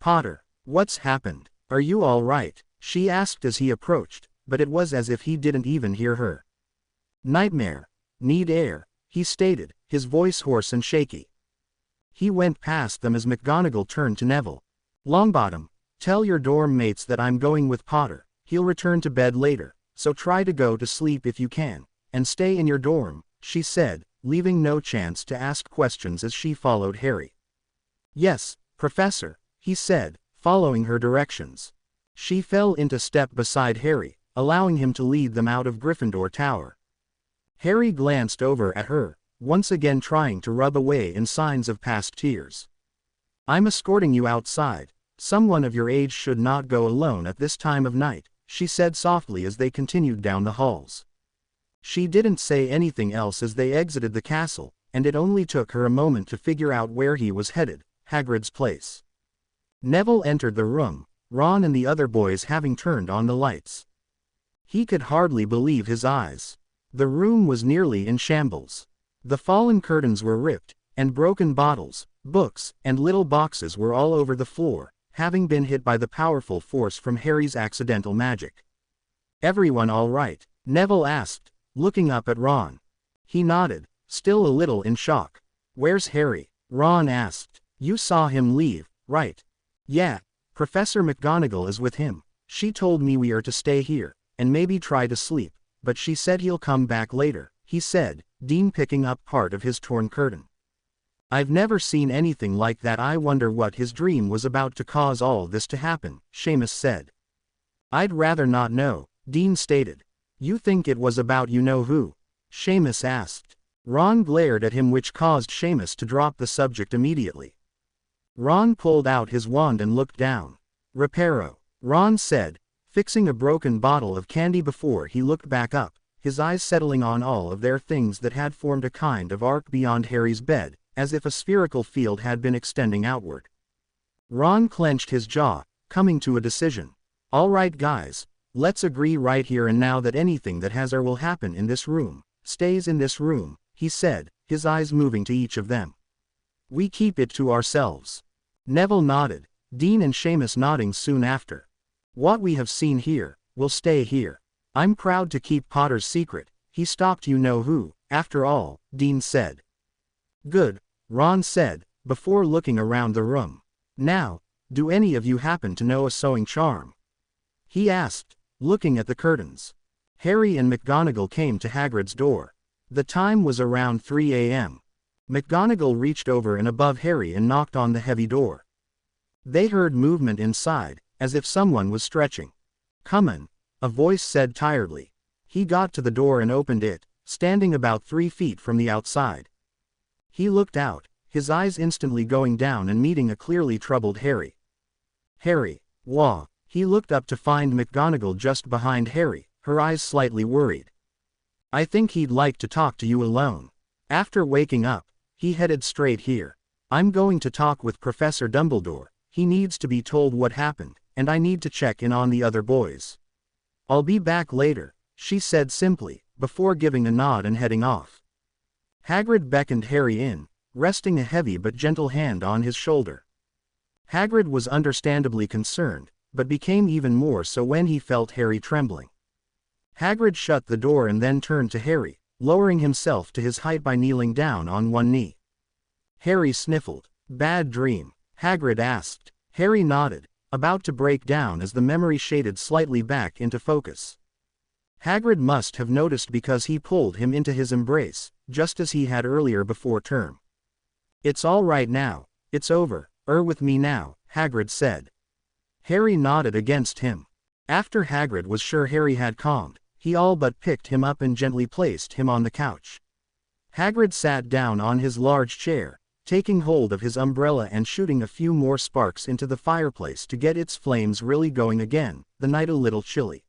Potter, what's happened? Are you all right? She asked as he approached, but it was as if he didn't even hear her. Nightmare. Need air, he stated, his voice hoarse and shaky. He went past them as McGonagall turned to Neville. Longbottom, tell your dorm mates that I'm going with Potter. He'll return to bed later, so try to go to sleep if you can, and stay in your dorm, she said, leaving no chance to ask questions as she followed Harry. Yes, Professor, he said, following her directions. She fell into step beside Harry, allowing him to lead them out of Gryffindor Tower. Harry glanced over at her, once again trying to rub away any signs of past tears. I'm escorting you outside. Someone of your age should not go alone at this time of night, she said softly as they continued down the halls. She didn't say anything else as they exited the castle, and it only took her a moment to figure out where he was headed, Hagrid's place. Neville entered the room, Ron and the other boys having turned on the lights. He could hardly believe his eyes. The room was nearly in shambles. The fallen curtains were ripped, and broken bottles, books, and little boxes were all over the floor, having been hit by the powerful force from Harry's accidental magic. Everyone all right? Neville asked, looking up at Ron. He nodded, still a little in shock. Where's Harry? Ron asked. You saw him leave, right? Yeah, Professor McGonagall is with him. She told me we are to stay here, and maybe try to sleep, but she said he'll come back later, he said, Dean picking up part of his torn curtain. I've never seen anything like that. I wonder what his dream was about to cause all this to happen, Seamus said. I'd rather not know, Dean stated. You think it was about you-know-who? Seamus asked. Ron glared at him, which caused Seamus to drop the subject immediately. Ron pulled out his wand and looked down. Reparo, Ron said, fixing a broken bottle of candy before he looked back up, his eyes settling on all of their things that had formed a kind of arc beyond Harry's bed, as if a spherical field had been extending outward. Ron clenched his jaw, coming to a decision. All right guys, let's agree right here and now that anything that has or will happen in this room, stays in this room, he said, his eyes moving to each of them. We keep it to ourselves. Neville nodded, Dean and Seamus nodding soon after. What we have seen here, will stay here. I'm proud to keep Potter's secret. He stopped you-know-who, after all, Dean said. Good, Ron said, before looking around the room. Now, do any of you happen to know a sewing charm? He asked, looking at the curtains. Harry and McGonagall came to Hagrid's door. The time was around 3 a.m. McGonagall reached over and above Harry and knocked on the heavy door. They heard movement inside, as if someone was stretching. Comin', a voice said tiredly. He got to the door and opened it, standing about 3 feet from the outside. He looked out, his eyes instantly going down and meeting a clearly troubled Harry. Harry, wah, he looked up to find McGonagall just behind Harry, her eyes slightly worried. I think he'd like to talk to you alone. After waking up, he headed straight here. I'm going to talk with Professor Dumbledore. He needs to be told what happened, and I need to check in on the other boys. I'll be back later, she said simply, before giving a nod and heading off. Hagrid beckoned Harry in, resting a heavy but gentle hand on his shoulder. Hagrid was understandably concerned, but became even more so when he felt Harry trembling. Hagrid shut the door and then turned to Harry, lowering himself to his height by kneeling down on one knee. Harry sniffled. Bad dream? Hagrid asked. Harry nodded, about to break down as the memory shaded slightly back into focus. Hagrid must have noticed because he pulled him into his embrace, just as he had earlier before term. It's all right now, it's over, with me now, Hagrid said. Harry nodded against him. After Hagrid was sure Harry had calmed, he all but picked him up and gently placed him on the couch. Hagrid sat down on his large chair, taking hold of his umbrella and shooting a few more sparks into the fireplace to get its flames really going again, the night a little chilly.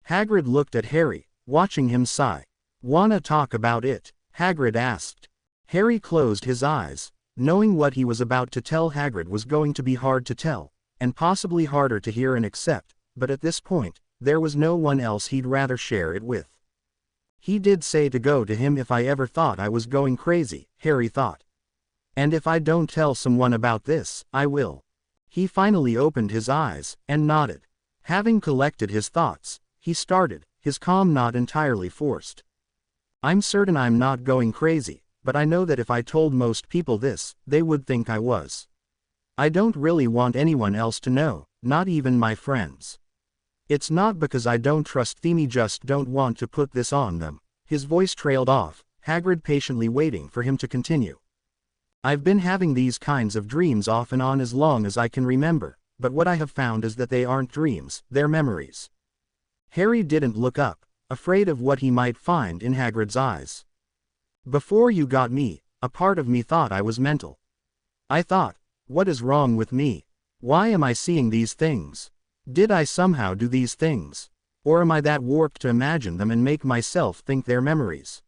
Hagrid looked at Harry, watching him sigh. Wanna talk about it? Hagrid asked. Harry closed his eyes, knowing what he was about to tell Hagrid was going to be hard to tell, and possibly harder to hear and accept, but at this point, there was no one else he'd rather share it with. He did say to go to him if I ever thought I was going crazy, Harry thought. And if I don't tell someone about this, I will. He finally opened his eyes, and nodded. Having collected his thoughts, he started, his calm not entirely forced. I'm certain I'm not going crazy, but I know that if I told most people this, they would think I was. I don't really want anyone else to know, not even my friends. It's not because I don't trust them, I just don't want to put this on them. His voice trailed off, Hagrid patiently waiting for him to continue. I've been having these kinds of dreams off and on as long as I can remember, but what I have found is that they aren't dreams, they're memories. Harry didn't look up, afraid of what he might find in Hagrid's eyes. Before you got me, a part of me thought I was mental. I thought, what is wrong with me? Why am I seeing these things? Did I somehow do these things? Or am I that warped to imagine them and make myself think they're memories?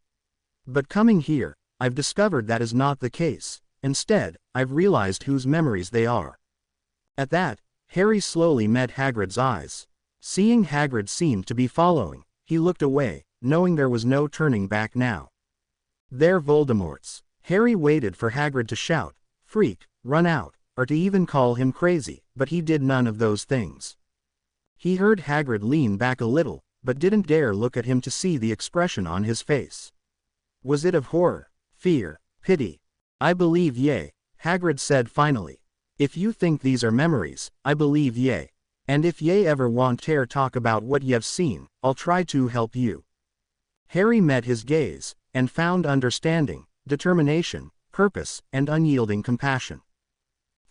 But coming here, I've discovered that is not the case. Instead, I've realized whose memories they are. At that, Harry slowly met Hagrid's eyes. Seeing Hagrid seemed to be following, he looked away, knowing there was no turning back now. They're Voldemort's. Harry waited for Hagrid to shout, freak, run out, or to even call him crazy, but he did none of those things. He heard Hagrid lean back a little, but didn't dare look at him to see the expression on his face. Was it of horror, fear, pity? I believe ye, Hagrid said finally. If you think these are memories, I believe ye. And if ye ever want to talk about what ye've seen, I'll try to help you. Harry met his gaze, and found understanding, determination, purpose, and unyielding compassion.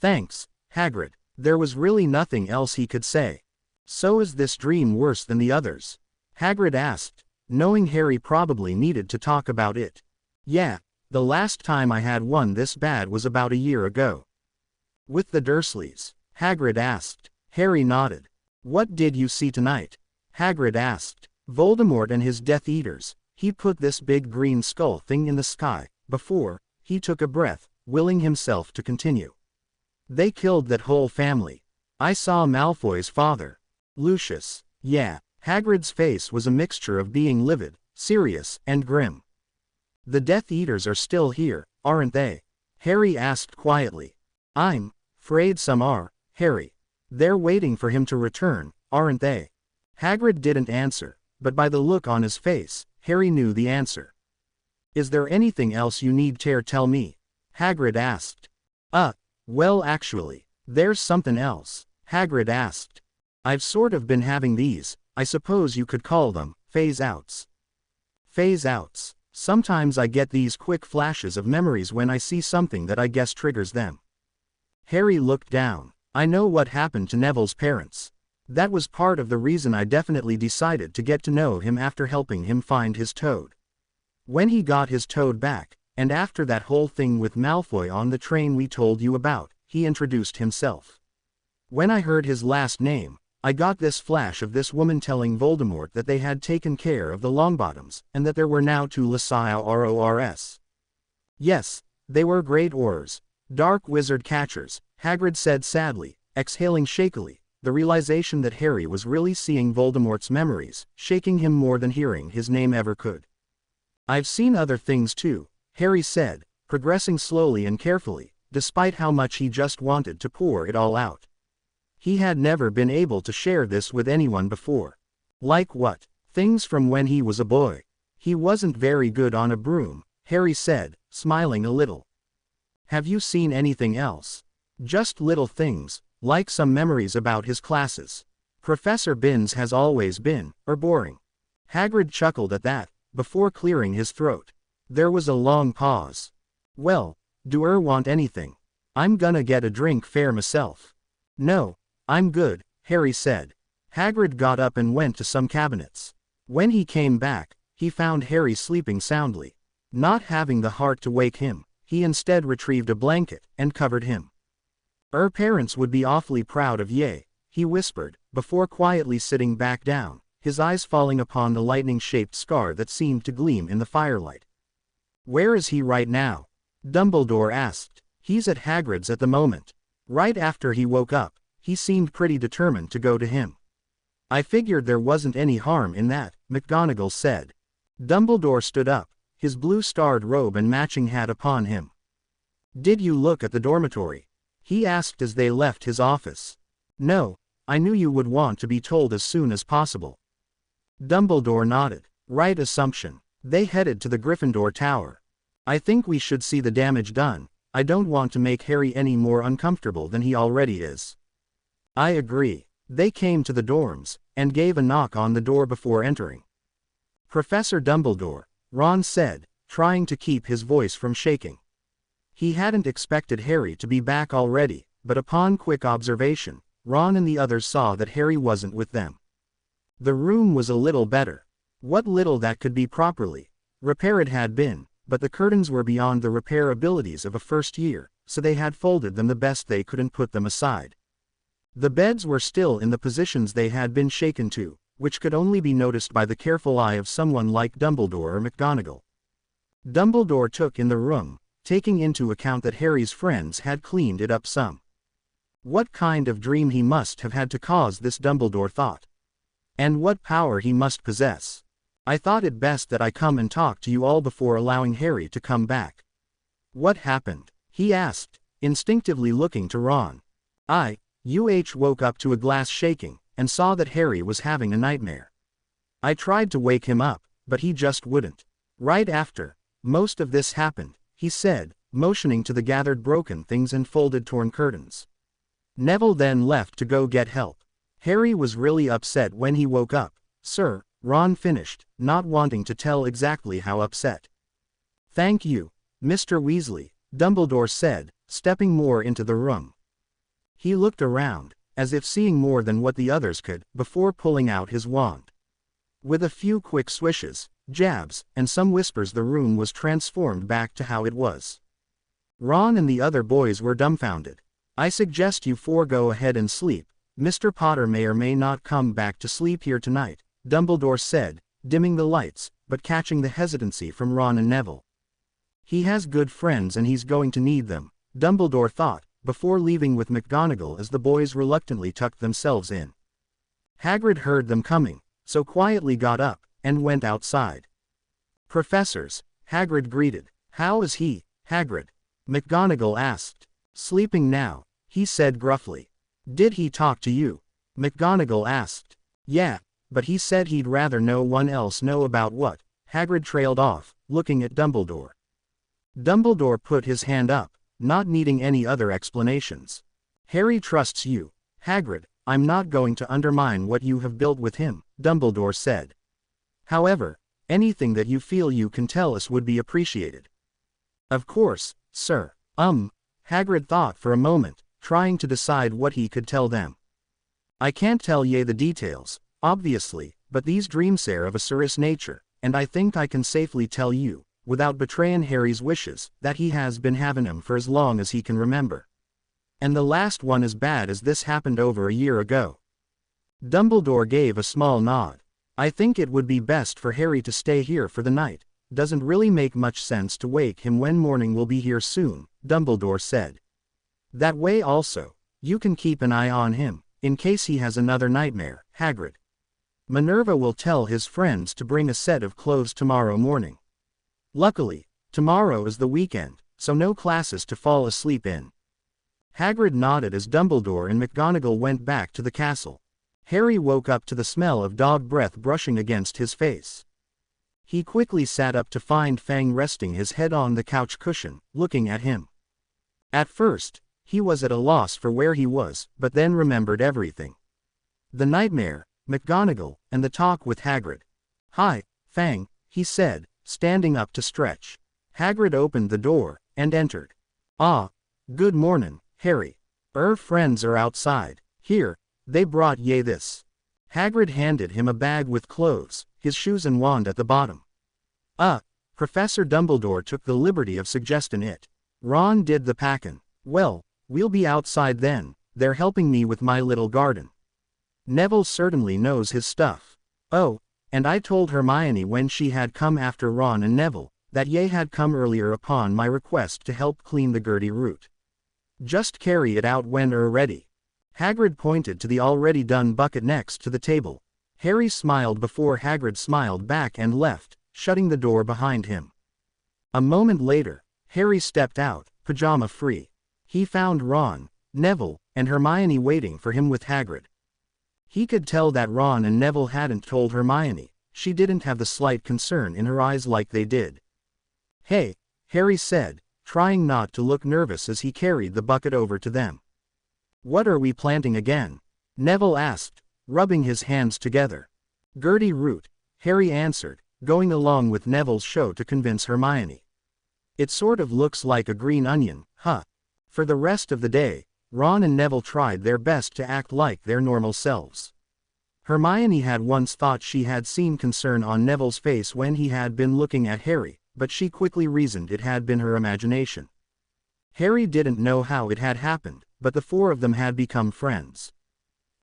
Thanks, Hagrid. There was really nothing else he could say. So is this dream worse than the others? Hagrid asked, knowing Harry probably needed to talk about it. Yeah, the last time I had one this bad was about a year ago. With the Dursleys? Hagrid asked. Harry nodded. What did you see tonight? Hagrid asked. Voldemort and his Death Eaters. He put this big green skull thing in the sky. Before, he took a breath, willing himself to continue. They killed that whole family. I saw Malfoy's father. Lucius. Yeah. Hagrid's face was a mixture of being livid, serious, and grim. The Death Eaters are still here, aren't they? Harry asked quietly. I'm afraid some are, Harry. They're waiting for him to return, aren't they? Hagrid didn't answer, but by the look on his face, Harry knew the answer. Is there anything else you need to tell me? Hagrid asked. Well actually, there's something else, Hagrid asked. I've sort of been having these, I suppose you could call them, phase-outs. Phase-outs. Sometimes I get these quick flashes of memories when I see something that I guess triggers them. Harry looked down. I know what happened to Neville's parents. That was part of the reason I definitely decided to get to know him after helping him find his toad. When he got his toad back, and after that whole thing with Malfoy on the train we told you about, he introduced himself. When I heard his last name, I got this flash of this woman telling Voldemort that they had taken care of the Longbottoms, and that there were now two Lysire-Rors. Yes, they were great Aurors, dark wizard catchers, Hagrid said sadly, exhaling shakily, the realization that Harry was really seeing Voldemort's memories, shaking him more than hearing his name ever could. I've seen other things too, Harry said, progressing slowly and carefully, despite how much he just wanted to pour it all out. He had never been able to share this with anyone before. Like what? Things from when he was a boy. He wasn't very good on a broom, Harry said, smiling a little. Have you seen anything else? Just little things, like some memories about his classes. Professor Binns has always been, boring. Hagrid chuckled at that, before clearing his throat. There was a long pause. Well, do want anything? I'm gonna get a drink fair myself. No, I'm good, Harry said. Hagrid got up and went to some cabinets. When he came back, he found Harry sleeping soundly. Not having the heart to wake him, he instead retrieved a blanket, and covered him. Parents would be awfully proud of ye, he whispered, before quietly sitting back down, his eyes falling upon the lightning-shaped scar that seemed to gleam in the firelight. Where is he right now? Dumbledore asked. He's at Hagrid's at the moment. Right after he woke up, he seemed pretty determined to go to him. I figured there wasn't any harm in that, McGonagall said. Dumbledore stood up, his blue starred robe and matching hat upon him. Did you look at the dormitory? he asked as they left his office. No, I knew you would want to be told as soon as possible. Dumbledore nodded. Right assumption. They headed to the Gryffindor Tower. I think we should see the damage done. I don't want to make Harry any more uncomfortable than he already is. I agree. They came to the dorms, and gave a knock on the door before entering. Professor Dumbledore, Ron said, trying to keep his voice from shaking. He hadn't expected Harry to be back already, but upon quick observation, Ron and the others saw that Harry wasn't with them. The room was a little better. What little that could be properly repaired had been, but the curtains were beyond the repair abilities of a first year, so they had folded them the best they could and put them aside. The beds were still in the positions they had been shaken to, which could only be noticed by the careful eye of someone like Dumbledore or McGonagall. Dumbledore took in the room, taking into account that Harry's friends had cleaned it up some. What kind of dream he must have had to cause this, Dumbledore thought. And what power he must possess. I thought it best that I come and talk to you all before allowing Harry to come back. What happened? He asked, instinctively looking to Ron. UH woke up to a glass shaking, and saw that Harry was having a nightmare. I tried to wake him up, but he just wouldn't. Right after most of this happened, he said, motioning to the gathered broken things and folded torn curtains. Neville then left to go get help. Harry was really upset when he woke up, sir, Ron finished, not wanting to tell exactly how upset. Thank you, Mr. Weasley, Dumbledore said, stepping more into the room. He looked around, as if seeing more than what the others could, before pulling out his wand. With a few quick swishes, jabs, and some whispers, the room was transformed back to how it was. Ron and the other boys were dumbfounded. I suggest you four go ahead and sleep. Mr. Potter may or may not come back to sleep here tonight, Dumbledore said, dimming the lights, but catching the hesitancy from Ron and Neville. He has good friends and he's going to need them, Dumbledore thought, before leaving with McGonagall as the boys reluctantly tucked themselves in. Hagrid heard them coming, so quietly got up, and went outside. Professors, Hagrid greeted. How is he, Hagrid? McGonagall asked. Sleeping now, he said gruffly. Did he talk to you? McGonagall asked. Yeah, but he said he'd rather no one else know about what. Hagrid trailed off, looking at Dumbledore. Dumbledore put his hand up, not needing any other explanations. Harry trusts you, Hagrid. I'm not going to undermine what you have built with him, Dumbledore said. However, anything that you feel you can tell us would be appreciated. Of course, sir. Hagrid thought for a moment, trying to decide what he could tell them. I can't tell ye the details, obviously, but these dreams are of a serious nature, and I think I can safely tell you, without betraying Harry's wishes, that he has been having them for as long as he can remember. And the last one as bad as this happened over a year ago. Dumbledore gave a small nod. I think it would be best for Harry to stay here for the night. Doesn't really make much sense to wake him when morning will be here soon, Dumbledore said. That way also, you can keep an eye on him, in case he has another nightmare, Hagrid. Minerva will tell his friends to bring a set of clothes tomorrow morning. Luckily, tomorrow is the weekend, so no classes to fall asleep in. Hagrid nodded as Dumbledore and McGonagall went back to the castle. Harry woke up to the smell of dog breath brushing against his face. He quickly sat up to find Fang resting his head on the couch cushion, looking at him. At first, he was at a loss for where he was, but then remembered everything. The nightmare, McGonagall, and the talk with Hagrid. Hi, Fang, he said, standing up to stretch. Hagrid opened the door, and entered. Ah, good mornin', Harry. Friends are outside. Here, they brought ye this. Hagrid handed him a bag with clothes, his shoes and wand at the bottom. Professor Dumbledore took the liberty of suggesting it. Ron did the packin'. Well, we'll be outside then, they're helping me with my little garden. Neville certainly knows his stuff. Oh, and I told Hermione when she had come after Ron and Neville, that ye had come earlier upon my request to help clean the Gertie root. Just carry it out when ready. Hagrid pointed to the already done bucket next to the table. Harry smiled before Hagrid smiled back and left, shutting the door behind him. A moment later, Harry stepped out, pajama-free. He found Ron, Neville, and Hermione waiting for him with Hagrid. He could tell that Ron and Neville hadn't told Hermione. She didn't have the slight concern in her eyes like they did. "Hey," Harry said, trying not to look nervous as he carried the bucket over to them. "What are we planting again?" Neville asked, rubbing his hands together. "Gertie root," Harry answered, going along with Neville's show to convince Hermione. "It sort of looks like a green onion, huh?" For the rest of the day, Ron and Neville tried their best to act like their normal selves. Hermione had once thought she had seen concern on Neville's face when he had been looking at Harry, but she quickly reasoned it had been her imagination. Harry didn't know how it had happened, but the four of them had become friends.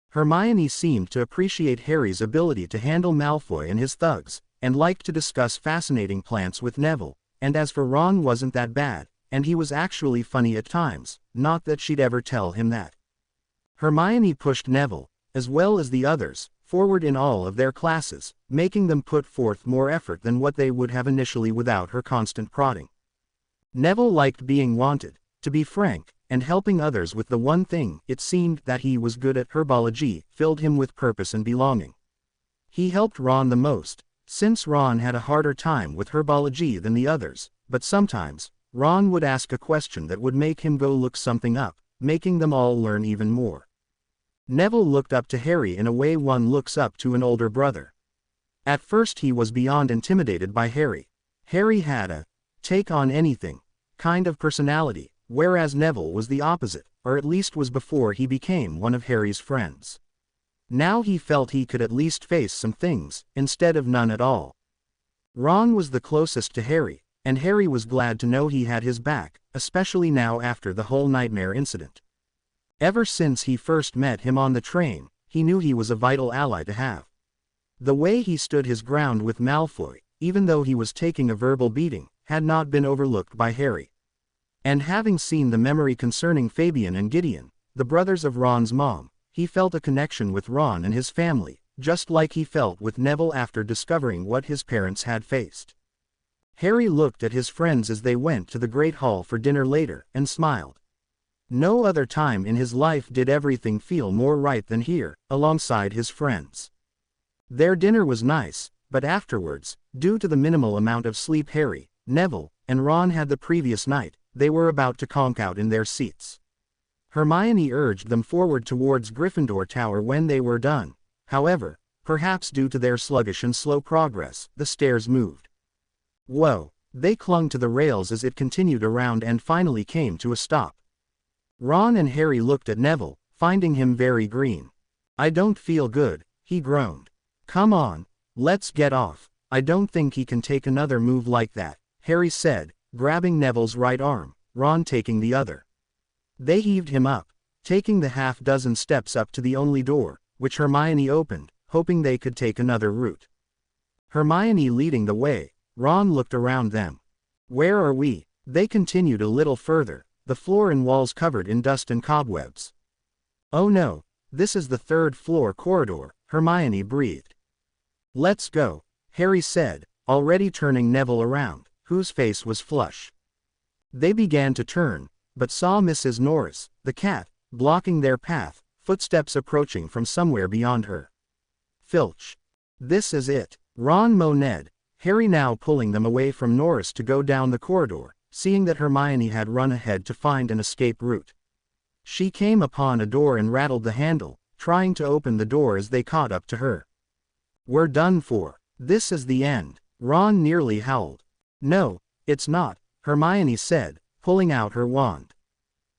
Hermione seemed to appreciate Harry's ability to handle Malfoy and his thugs, and liked to discuss fascinating plants with Neville, and as for Ron wasn't that bad, and he was actually funny at times, not that she'd ever tell him that. Hermione pushed Neville, as well as the others, forward in all of their classes, making them put forth more effort than what they would have initially without her constant prodding. Neville liked being wanted, to be frank, and helping others with the one thing it seemed that he was good at. Herbology filled him with purpose and belonging. He helped Ron the most, since Ron had a harder time with herbology than the others, but sometimes, Ron would ask a question that would make him go look something up, making them all learn even more. Neville looked up to Harry in a way one looks up to an older brother. At first he was beyond intimidated by Harry. Harry had a take on anything kind of personality, whereas Neville was the opposite, or at least was before he became one of Harry's friends. Now he felt he could at least face some things, instead of none at all. Ron was the closest to Harry, and Harry was glad to know he had his back, especially now after the whole nightmare incident. Ever since he first met him on the train, he knew he was a vital ally to have. The way he stood his ground with Malfoy, even though he was taking a verbal beating, had not been overlooked by Harry. And having seen the memory concerning Fabian and Gideon, the brothers of Ron's mom, he felt a connection with Ron and his family, just like he felt with Neville after discovering what his parents had faced. Harry looked at his friends as they went to the Great Hall for dinner later, and smiled. No other time in his life did everything feel more right than here, alongside his friends. Their dinner was nice, but afterwards, due to the minimal amount of sleep Harry, Neville, and Ron had the previous night, they were about to conk out in their seats. Hermione urged them forward towards Gryffindor Tower when they were done. However, perhaps due to their sluggish and slow progress, the stairs moved. Whoa! They clung to the rails as it continued around and finally came to a stop. Ron and Harry looked at Neville, finding him very green. "I don't feel good," he groaned. "Come on, let's get off. I don't think he can take another move like that," Harry said, grabbing Neville's right arm, Ron taking the other. They heaved him up, taking the half-dozen steps up to the only door, which Hermione opened, hoping they could take another route. Hermione leading the way, Ron looked around them. "Where are we?" They continued a little further, the floor and walls covered in dust and cobwebs. "Oh no, this is the third-floor corridor," Hermione breathed. "Let's go," Harry said, already turning Neville around, whose face was flush. They began to turn, but saw Mrs. Norris, the cat, blocking their path, footsteps approaching from somewhere beyond her. "Filch. This is it," Ron moaned, Harry now pulling them away from Norris to go down the corridor, seeing that Hermione had run ahead to find an escape route. She came upon a door and rattled the handle, trying to open the door as they caught up to her. "We're done for. This is the end," Ron nearly howled. "No, it's not," Hermione said, pulling out her wand.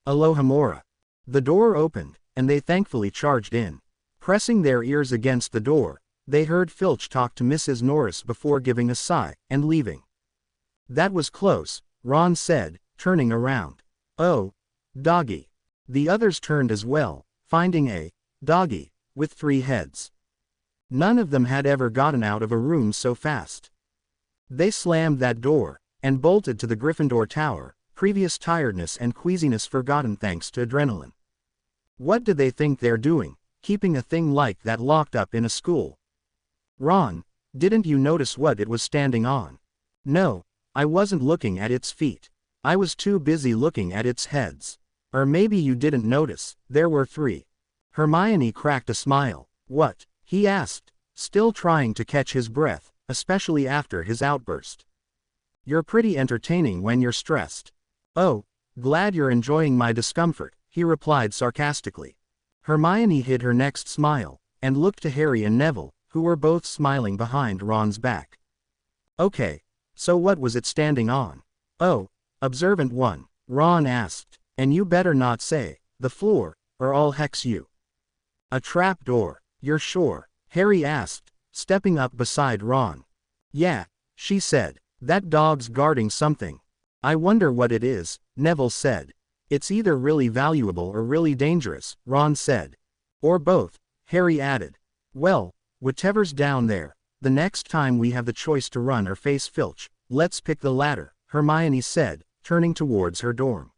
Alohomora. The door opened, and they thankfully charged in. Pressing their ears against the door, they heard Filch talk to Mrs. Norris before giving a sigh, and leaving. "That was close," Ron said, turning around. "Oh, doggy." The others turned as well, finding a doggy with 3 heads. None of them had ever gotten out of a room so fast. They slammed that door, and bolted to the Gryffindor Tower, previous tiredness and queasiness forgotten thanks to adrenaline. What do they think they're doing, keeping a thing like that locked up in a school? "Ron, didn't you notice what it was standing on?" "No, I wasn't looking at its feet. I was too busy looking at its heads." Or maybe you didn't notice, there were 3. Hermione cracked a smile. What? He asked, still trying to catch his breath, especially after his outburst. You're pretty entertaining when you're stressed. Oh, glad you're enjoying my discomfort, he replied sarcastically. Hermione hid her next smile, and looked to Harry and Neville, who were both smiling behind Ron's back. Okay, so what was it standing on? Oh, observant one, Ron asked, and you better not say, the floor, or I'll hex you. A trap door, you're sure? Harry asked, stepping up beside Ron. Yeah, she said, that dog's guarding something. I wonder what it is, Neville said. It's either really valuable or really dangerous, Ron said. Or both, Harry added. Well, whatever's down there, the next time we have the choice to run or face Filch, let's pick the latter, Hermione said, turning towards her dorm.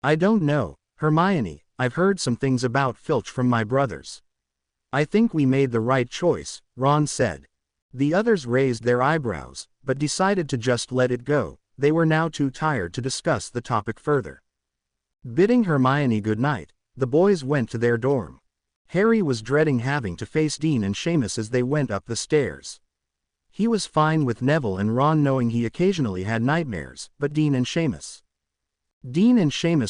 I don't know, Hermione, I've heard some things about Filch from my brothers. I think we made the right choice, Ron said. The others raised their eyebrows, but decided to just let it go. They were now too tired to discuss the topic further. Bidding Hermione goodnight, the boys went to their dorm. Harry was dreading having to face Dean and Seamus as they went up the stairs. He was fine with Neville and Ron knowing he occasionally had nightmares, but Dean and Seamus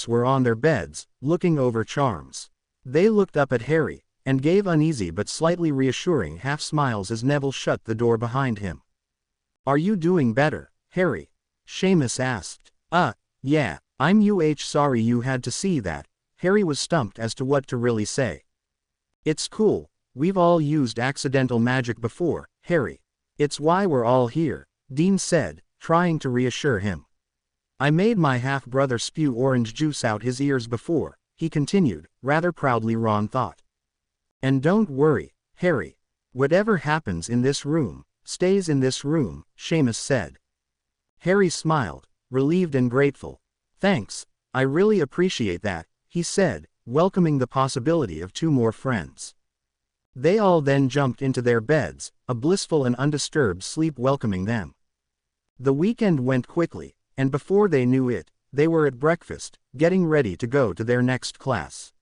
were on their beds, looking over charms. They looked up at Harry, and gave uneasy but slightly reassuring half-smiles as Neville shut the door behind him. Are you doing better, Harry? Seamus asked. Yeah, I'm sorry you had to see that. Harry was stumped as to what to really say. It's cool, we've all used accidental magic before, Harry. It's why we're all here, Dean said, trying to reassure him. I made my half-brother spew orange juice out his ears before, he continued, rather proudly Ron thought. And don't worry, Harry. Whatever happens in this room, stays in this room, Seamus said. Harry smiled, relieved and grateful. Thanks, I really appreciate that, he said, welcoming the possibility of 2 more friends. They all then jumped into their beds, a blissful and undisturbed sleep welcoming them. The weekend went quickly, and before they knew it, they were at breakfast, getting ready to go to their next class.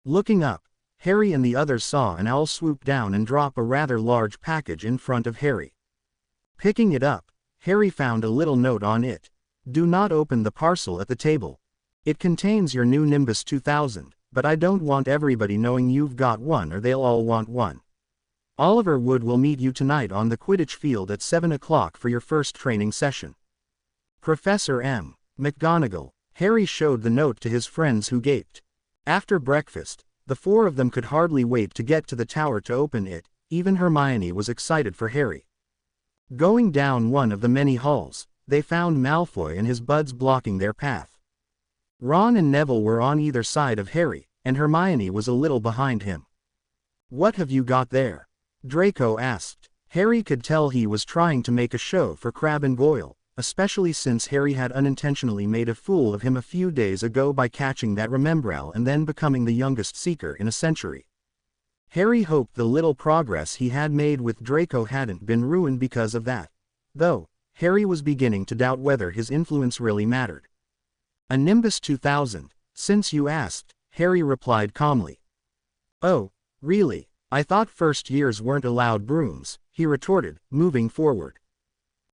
Looking up, Harry and the others saw an owl swoop down and drop a rather large package in front of Harry. Picking it up, Harry found a little note on it. Do not open the parcel at the table. It contains your new Nimbus 2000, but I don't want everybody knowing you've got one or they'll all want one. Oliver Wood will meet you tonight on the Quidditch field at 7 o'clock for your first training session. Professor M. McGonagall. Harry showed the note to his friends who gaped. After breakfast, the 4 of them could hardly wait to get to the tower to open it. Even Hermione was excited for Harry. Going down one of the many halls, they found Malfoy and his buds blocking their path. Ron and Neville were on either side of Harry, and Hermione was a little behind him. What have you got there? Draco asked. Harry could tell he was trying to make a show for Crabbe and Goyle, especially since Harry had unintentionally made a fool of him a few days ago by catching that Remembrall and then becoming the youngest Seeker in a century. Harry hoped the little progress he had made with Draco hadn't been ruined because of that. Though, Harry was beginning to doubt whether his influence really mattered. A Nimbus 2000, since you asked, Harry replied calmly. Oh, really? I thought first years weren't allowed brooms, he retorted, moving forward.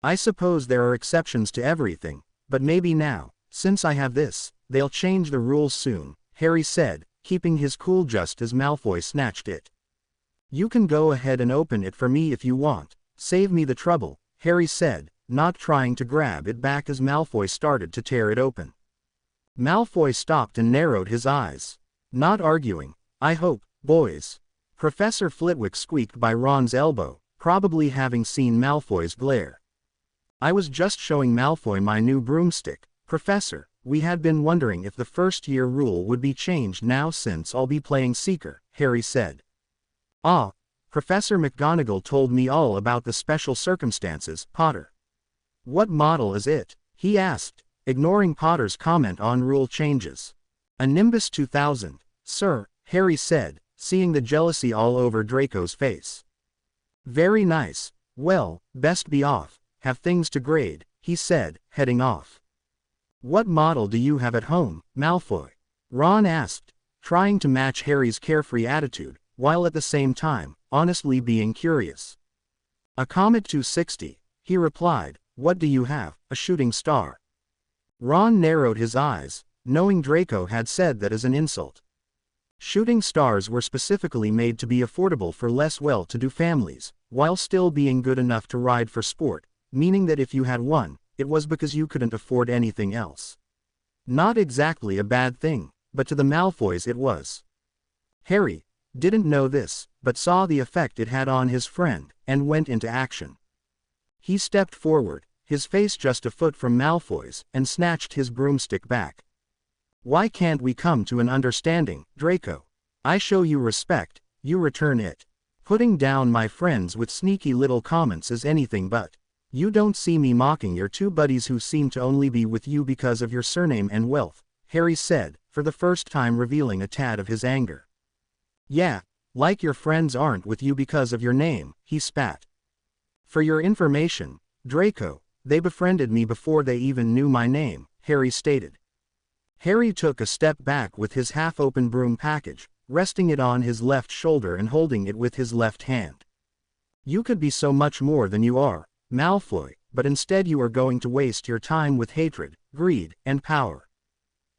I suppose there are exceptions to everything, but maybe now, since I have this, they'll change the rules soon, Harry said, keeping his cool just as Malfoy snatched it. You can go ahead and open it for me if you want, save me the trouble, Harry said, not trying to grab it back as Malfoy started to tear it open. Malfoy stopped and narrowed his eyes. Not arguing, I hope, boys. Professor Flitwick squeaked by Ron's elbow, probably having seen Malfoy's glare. I was just showing Malfoy my new broomstick, Professor. We had been wondering if the first-year rule would be changed now since I'll be playing Seeker, Harry said. Ah, Professor McGonagall told me all about the special circumstances, Potter. What model is it? He asked, ignoring Potter's comment on rule changes. A Nimbus 2000, sir, Harry said, seeing the jealousy all over Draco's face. Very nice. Well, best be off, have things to grade, he said, heading off. What model do you have at home, Malfoy? Ron asked, trying to match Harry's carefree attitude, while at the same time, honestly being curious. A Comet 260, he replied. What do you have, a shooting star? Ron narrowed his eyes, knowing Draco had said that as an insult. Shooting stars were specifically made to be affordable for less well-to-do families, while still being good enough to ride for sport, meaning that if you had one, it was because you couldn't afford anything else. Not exactly a bad thing, but to the Malfoys it was. Harry didn't know this, but saw the effect it had on his friend, and went into action. He stepped forward, his face just a foot from Malfoy's, and snatched his broomstick back. Why can't we come to an understanding, Draco? I show you respect, you return it. Putting down my friends with sneaky little comments is anything but. You don't see me mocking your two buddies who seem to only be with you because of your surname and wealth, Harry said, for the first time revealing a tad of his anger. Yeah, like your friends aren't with you because of your name, he spat. For your information, Draco, they befriended me before they even knew my name, Harry stated. Harry took a step back with his half-open broom package, resting it on his left shoulder and holding it with his left hand. You could be so much more than you are, Malfoy, but instead you are going to waste your time with hatred, greed, and power.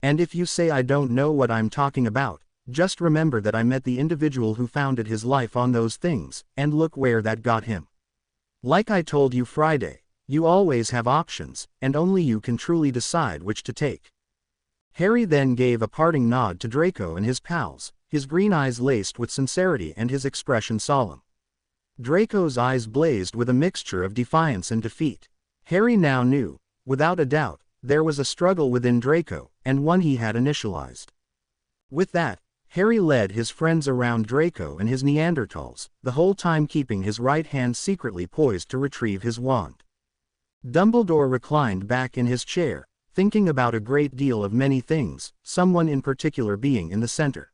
And if you say I don't know what I'm talking about, just remember that I met the individual who founded his life on those things, and look where that got him. Like I told you Friday, you always have options, and only you can truly decide which to take. Harry then gave a parting nod to Draco and his pals, his green eyes laced with sincerity and his expression solemn. Draco's eyes blazed with a mixture of defiance and defeat. Harry now knew, without a doubt, there was a struggle within Draco, and one he had initialized. With that, Harry led his friends around Draco and his Neanderthals, the whole time keeping his right hand secretly poised to retrieve his wand. Dumbledore reclined back in his chair, thinking about a great deal of many things, someone in particular being in the center.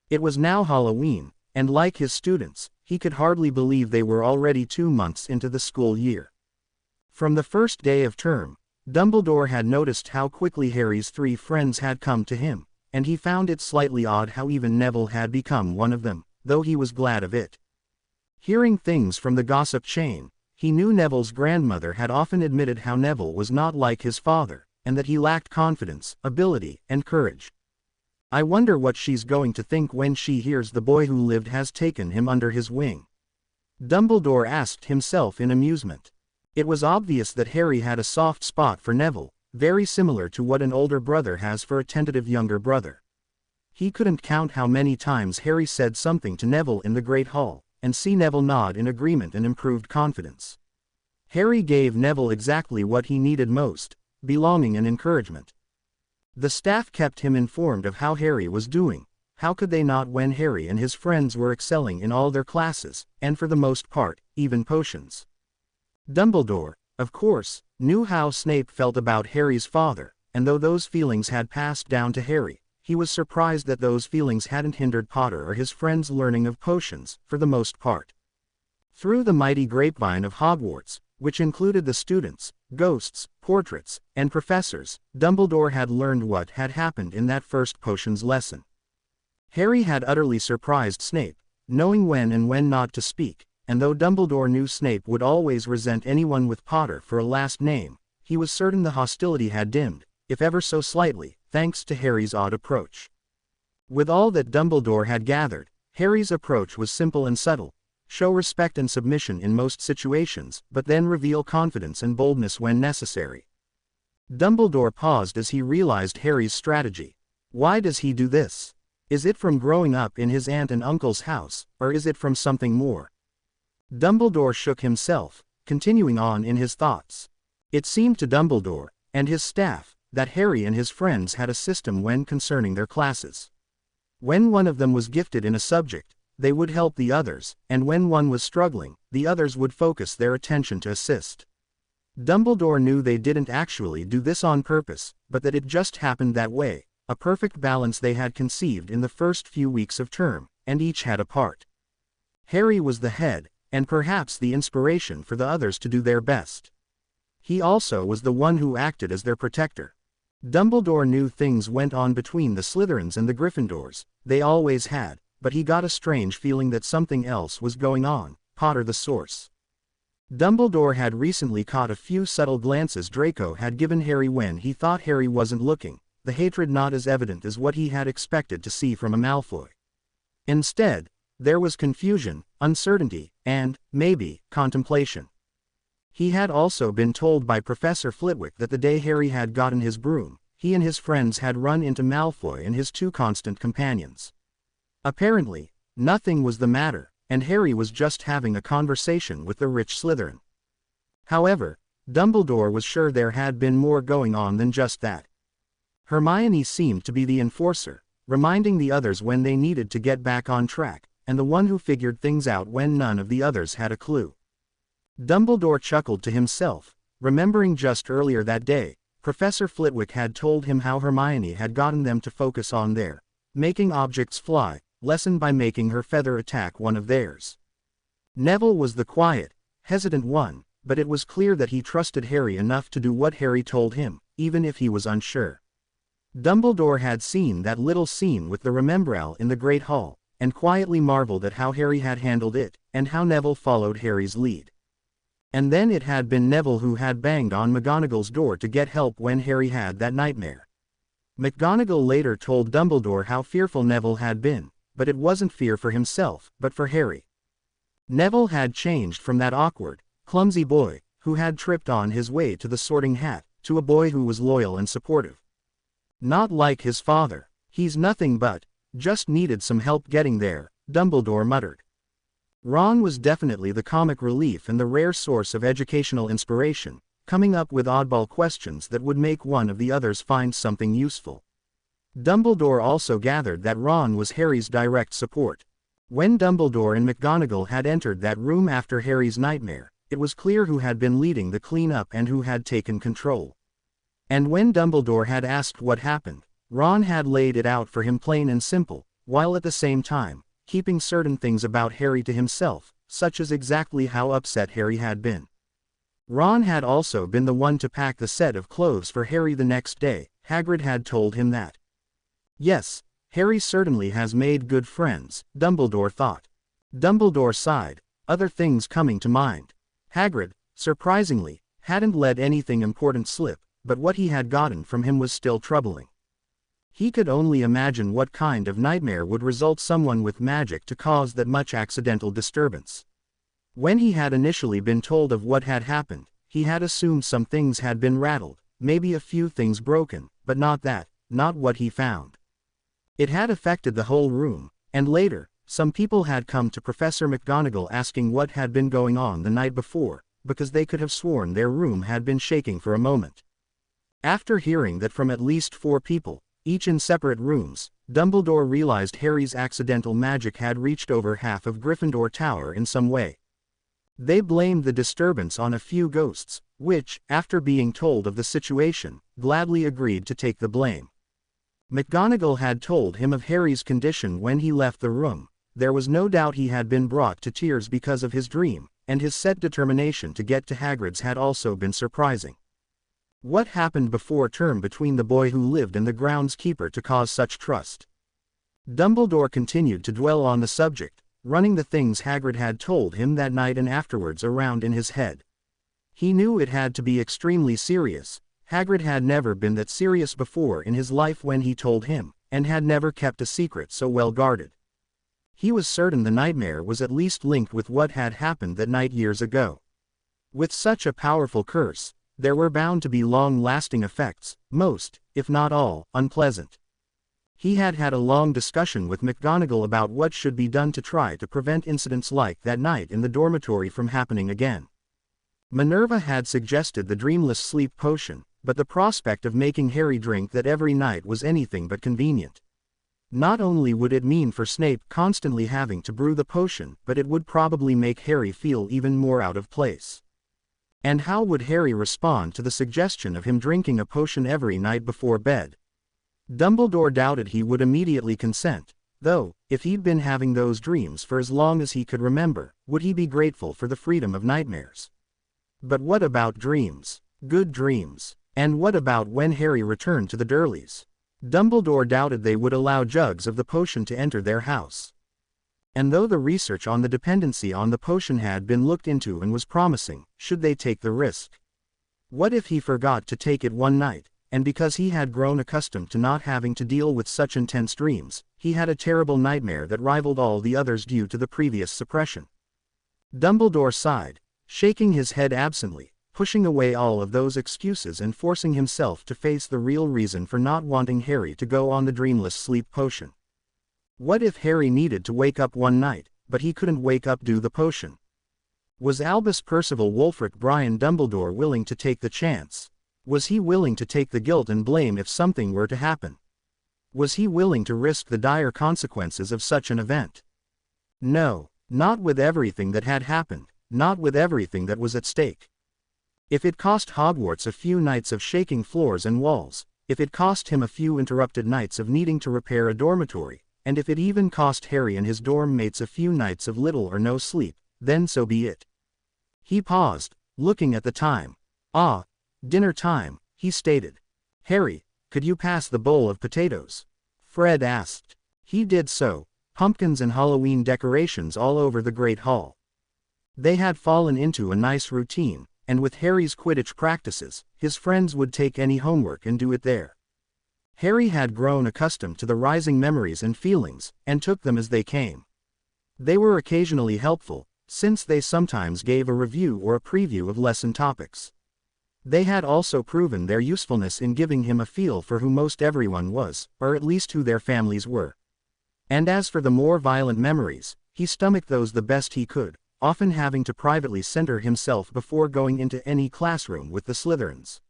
It was now Halloween, and like his students, he could hardly believe they were already 2 months into the school year. From the first day of term, Dumbledore had noticed how quickly Harry's 3 friends had come to him, and he found it slightly odd how even Neville had become one of them, though he was glad of it. Hearing things from the gossip chain, he knew Neville's grandmother had often admitted how Neville was not like his father, and that he lacked confidence, ability, and courage. I wonder what she's going to think when she hears the boy who lived has taken him under his wing. Dumbledore asked himself in amusement. It was obvious that Harry had a soft spot for Neville, very similar to what an older brother has for a tentative younger brother. He couldn't count how many times Harry said something to Neville in the Great Hall, and see Neville nod in agreement and improved confidence. Harry gave Neville exactly what he needed most, belonging and encouragement. The staff kept him informed of how Harry was doing. How could they not when Harry and his friends were excelling in all their classes, and for the most part, even potions? Dumbledore, of course, knew how Snape felt about Harry's father, and though those feelings had passed down to Harry, he was surprised that those feelings hadn't hindered Potter or his friends' learning of potions, for the most part. Through the mighty grapevine of Hogwarts, which included the students, ghosts, portraits, and professors, Dumbledore had learned what had happened in that first potions lesson. Harry had utterly surprised Snape, knowing when and when not to speak, and though Dumbledore knew Snape would always resent anyone with Potter for a last name, he was certain the hostility had dimmed, if ever so slightly, thanks to Harry's odd approach. With all that Dumbledore had gathered, Harry's approach was simple and subtle. Show respect and submission in most situations, but then reveal confidence and boldness when necessary. Dumbledore paused as he realized Harry's strategy. Why does he do this? Is it from growing up in his aunt and uncle's house, or is it from something more? Dumbledore shook himself, continuing on in his thoughts. It seemed to Dumbledore, and his staff, that Harry and his friends had a system when concerning their classes. When one of them was gifted in a subject, they would help the others, and when one was struggling, the others would focus their attention to assist. Dumbledore knew they didn't actually do this on purpose, but that it just happened that way, a perfect balance they had conceived in the first few weeks of term, and each had a part. Harry was the head, and perhaps the inspiration for the others to do their best. He also was the one who acted as their protector. Dumbledore knew things went on between the Slytherins and the Gryffindors, they always had, but he got a strange feeling that something else was going on. Potter the source. Dumbledore had recently caught a few subtle glances Draco had given Harry when he thought Harry wasn't looking, the hatred not as evident as what he had expected to see from a Malfoy. Instead, there was confusion, uncertainty, and, maybe, contemplation. He had also been told by Professor Flitwick that the day Harry had gotten his broom, he and his friends had run into Malfoy and his two constant companions. Apparently, nothing was the matter, and Harry was just having a conversation with the rich Slytherin. However, Dumbledore was sure there had been more going on than just that. Hermione seemed to be the enforcer, reminding the others when they needed to get back on track, and the one who figured things out when none of the others had a clue. Dumbledore chuckled to himself, remembering just earlier that day, Professor Flitwick had told him how Hermione had gotten them to focus on their making objects fly lesson by making her feather attack one of theirs. Neville was the quiet, hesitant one, but it was clear that he trusted Harry enough to do what Harry told him, even if he was unsure. Dumbledore had seen that little scene with the Remembrall in the Great Hall, and quietly marveled at how Harry had handled it, and how Neville followed Harry's lead. And then it had been Neville who had banged on McGonagall's door to get help when Harry had that nightmare. McGonagall later told Dumbledore how fearful Neville had been, but it wasn't fear for himself, but for Harry. Neville had changed from that awkward, clumsy boy, who had tripped on his way to the Sorting Hat, to a boy who was loyal and supportive. Not like his father, he's nothing but, just needed some help getting there, Dumbledore muttered. Ron was definitely the comic relief and the rare source of educational inspiration, coming up with oddball questions that would make one of the others find something useful. Dumbledore also gathered that Ron was Harry's direct support. When Dumbledore and McGonagall had entered that room after Harry's nightmare, it was clear who had been leading the cleanup and who had taken control. And when Dumbledore had asked what happened, Ron had laid it out for him plain and simple, while at the same time, keeping certain things about Harry to himself, such as exactly how upset Harry had been. Ron had also been the one to pack the set of clothes for Harry the next day, Hagrid had told him that. Yes, Harry certainly has made good friends, Dumbledore thought. Dumbledore sighed, other things coming to mind. Hagrid, surprisingly, hadn't let anything important slip, but what he had gotten from him was still troubling. He could only imagine what kind of nightmare would result someone with magic to cause that much accidental disturbance. When he had initially been told of what had happened, he had assumed some things had been rattled, maybe a few things broken, but not that, not what he found. It had affected the whole room, and later, some people had come to Professor McGonagall asking what had been going on the night before, because they could have sworn their room had been shaking for a moment. After hearing that from at least 4 people, each in separate rooms, Dumbledore realized Harry's accidental magic had reached over half of Gryffindor Tower in some way. They blamed the disturbance on a few ghosts, which, after being told of the situation, gladly agreed to take the blame. McGonagall had told him of Harry's condition when he left the room. There was no doubt he had been brought to tears because of his dream, and his set determination to get to Hagrid's had also been surprising. What happened before term between the boy who lived and the groundskeeper to cause such trust? Dumbledore continued to dwell on the subject, running the things Hagrid had told him that night and afterwards around in his head. He knew it had to be extremely serious. Hagrid had never been that serious before in his life when he told him, and had never kept a secret so well guarded. He was certain the nightmare was at least linked with what had happened that night years ago. With such a powerful curse, there were bound to be long-lasting effects, most, if not all, unpleasant. He had had a long discussion with McGonagall about what should be done to try to prevent incidents like that night in the dormitory from happening again. Minerva had suggested the dreamless sleep potion, but the prospect of making Harry drink that every night was anything but convenient. Not only would it mean for Snape constantly having to brew the potion, but it would probably make Harry feel even more out of place. And how would Harry respond to the suggestion of him drinking a potion every night before bed? Dumbledore doubted he would immediately consent, though, if he'd been having those dreams for as long as he could remember, would he be grateful for the freedom of nightmares? But what about dreams? Good dreams. And what about when Harry returned to the Durleys? Dumbledore doubted they would allow jugs of the potion to enter their house. And though the research on the dependency on the potion had been looked into and was promising, should they take the risk? What if he forgot to take it one night, and because he had grown accustomed to not having to deal with such intense dreams, he had a terrible nightmare that rivaled all the others due to the previous suppression? Dumbledore sighed, shaking his head absently, pushing away all of those excuses and forcing himself to face the real reason for not wanting Harry to go on the dreamless sleep potion. What if Harry needed to wake up one night, but he couldn't wake up due to the potion? Was Albus Percival Wulfric Brian Dumbledore willing to take the chance? Was he willing to take the guilt and blame if something were to happen? Was he willing to risk the dire consequences of such an event? No, not with everything that had happened, not with everything that was at stake. If it cost Hogwarts a few nights of shaking floors and walls, if it cost him a few interrupted nights of needing to repair a dormitory, and if it even cost Harry and his dorm mates a few nights of little or no sleep, then so be it. He paused, looking at the time. "Ah, dinner time," he stated. "Harry, could you pass the bowl of potatoes?" Fred asked. He did so, pumpkins and Halloween decorations all over the Great Hall. They had fallen into a nice routine, and with Harry's Quidditch practices, his friends would take any homework and do it there. Harry had grown accustomed to the rising memories and feelings, and took them as they came. They were occasionally helpful, since they sometimes gave a review or a preview of lesson topics. They had also proven their usefulness in giving him a feel for who most everyone was, or at least who their families were. And as for the more violent memories, he stomached those the best he could, often having to privately center himself before going into any classroom with the Slytherins.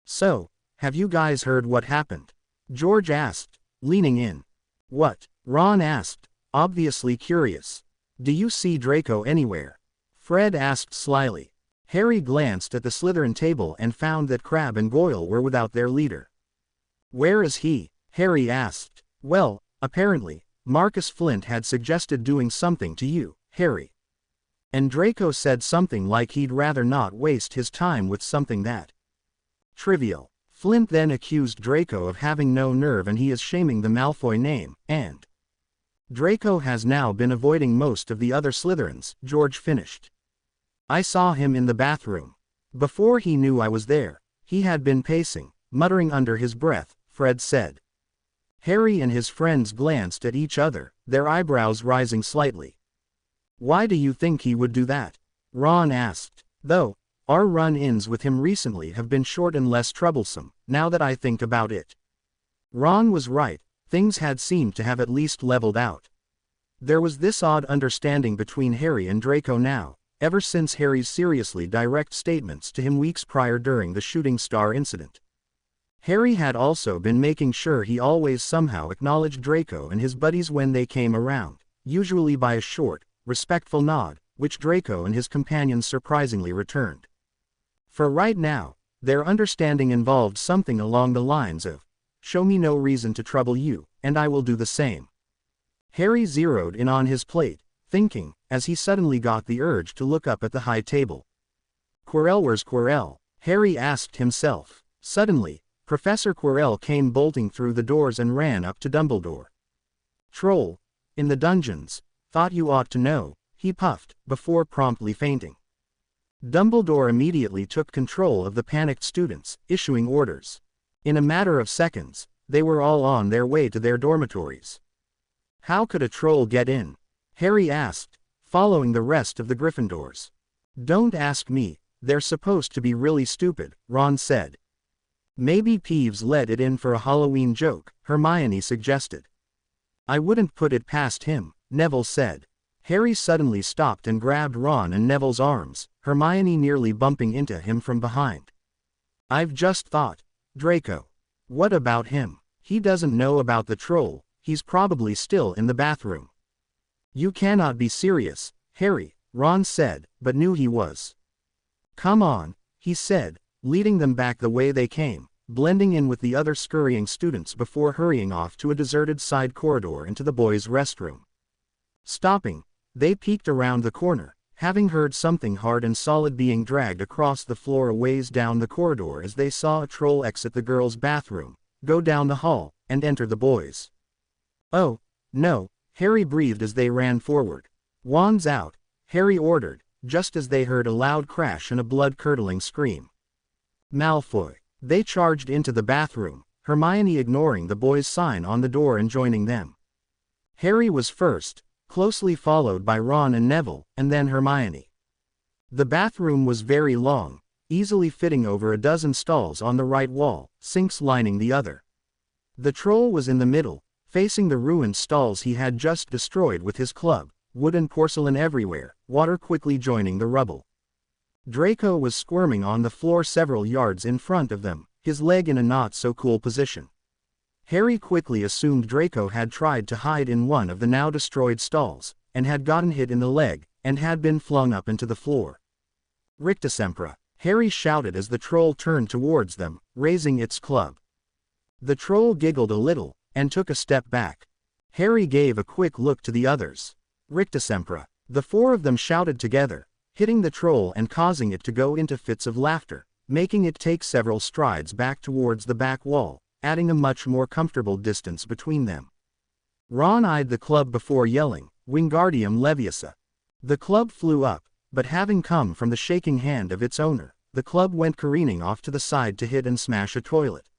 "So, have you guys heard what happened?" George asked, leaning in. "What?" Ron asked, obviously curious. "Do you see Draco anywhere?" Fred asked slyly. Harry glanced at the Slytherin table and found that Crabbe and Goyle were without their leader. "Where is he?" Harry asked. "Well, apparently, Marcus Flint had suggested doing something to you, Harry. And Draco said something like he'd rather not waste his time with something that trivial. Flint then accused Draco of having no nerve and he is shaming the Malfoy name, and Draco has now been avoiding most of the other Slytherins," George finished. "I saw him in the bathroom. Before he knew I was there, he had been pacing, muttering under his breath," Fred said. Harry and his friends glanced at each other, their eyebrows rising slightly. "Why do you think he would do that?" Ron asked. "Though, our run-ins with him recently have been short and less troublesome, now that I think about it." Ron was right, things had seemed to have at least leveled out. There was this odd understanding between Harry and Draco now, ever since Harry's seriously direct statements to him weeks prior during the shooting star incident. Harry had also been making sure he always somehow acknowledged Draco and his buddies when they came around, usually by a short, respectful nod, which Draco and his companions surprisingly returned. For right now, their understanding involved something along the lines of, "Show me no reason to trouble you, and I will do the same." Harry zeroed in on his plate, thinking, as he suddenly got the urge to look up at the high table. "Quirrell, where's Quirrell?" Harry asked himself. Suddenly, Professor Quirrell came bolting through the doors and ran up to Dumbledore. "Troll. In the dungeons. Thought you ought to know," he puffed, before promptly fainting. Dumbledore immediately took control of the panicked students, issuing orders. In a matter of seconds, they were all on their way to their dormitories. "How could a troll get in?" Harry asked, following the rest of the Gryffindors. "Don't ask me, they're supposed to be really stupid," Ron said. "Maybe Peeves let it in for a Halloween joke," Hermione suggested. "I wouldn't put it past him," Neville said. Harry suddenly stopped and grabbed Ron and Neville's arms, Hermione nearly bumping into him from behind. "I've just thought. Draco. What about him? He doesn't know about the troll, he's probably still in the bathroom." "You cannot be serious, Harry," Ron said, but knew he was. "Come on," he said, leading them back the way they came, blending in with the other scurrying students before hurrying off to a deserted side corridor into the boys' restroom. Stopping, they peeked around the corner, having heard something hard and solid being dragged across the floor a ways down the corridor as they saw a troll exit the girls' bathroom, go down the hall, and enter the boys'. "Oh, no," Harry breathed as they ran forward. "Wands out," Harry ordered, just as they heard a loud crash and a blood-curdling scream. "Malfoy." They charged into the bathroom, Hermione ignoring the boys' sign on the door and joining them. Harry was first, closely followed by Ron and Neville, and then Hermione. The bathroom was very long, easily fitting over a dozen stalls on the right wall, sinks lining the other. The troll was in the middle, facing the ruined stalls he had just destroyed with his club, wood and porcelain everywhere, water quickly joining the rubble. Draco was squirming on the floor several yards in front of them, his leg in a not-so-cool position. Harry quickly assumed Draco had tried to hide in one of the now destroyed stalls, and had gotten hit in the leg, and had been flung up into the floor. "Rictusempra," Harry shouted as the troll turned towards them, raising its club. The troll giggled a little, and took a step back. Harry gave a quick look to the others. "Rictusempra." The four of them shouted together, hitting the troll and causing it to go into fits of laughter, making it take several strides back towards the back wall, adding a much more comfortable distance between them. Ron eyed the club before yelling, "Wingardium Leviosa." The club flew up, but having come from the shaking hand of its owner, the club went careening off to the side to hit and smash a toilet.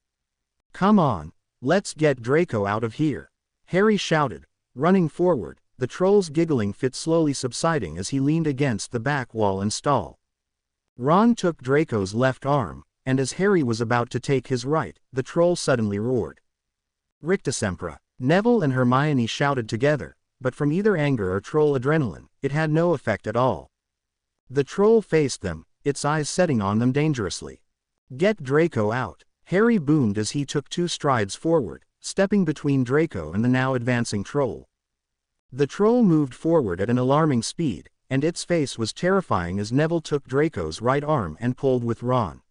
"Come on, let's get Draco out of here," Harry shouted, running forward, the troll's giggling fit slowly subsiding as he leaned against the back wall and stall. Ron took Draco's left arm, and as Harry was about to take his right, the troll suddenly roared. "Rictusempra." Neville and Hermione shouted together, but from either anger or troll adrenaline, it had no effect at all. The troll faced them, its eyes setting on them dangerously. "Get Draco out," Harry boomed as he took 2 strides forward, stepping between Draco and the now advancing troll. The troll moved forward at an alarming speed, and its face was terrifying as Neville took Draco's right arm and pulled with Ron.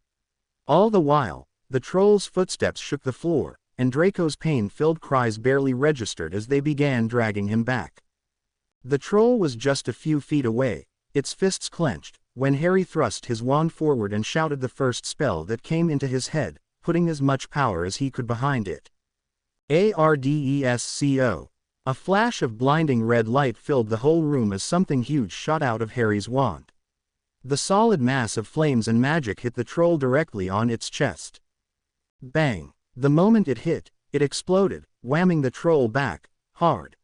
All the while, the troll's footsteps shook the floor, and Draco's pain-filled cries barely registered as they began dragging him back. The troll was just a few feet away, its fists clenched, when Harry thrust his wand forward and shouted the first spell that came into his head, putting as much power as he could behind it. Ardesco. A flash of blinding red light filled the whole room as something huge shot out of Harry's wand. The solid mass of flames and magic hit the troll directly on its chest. Bang! The moment it hit, it exploded, whamming the troll back, hard.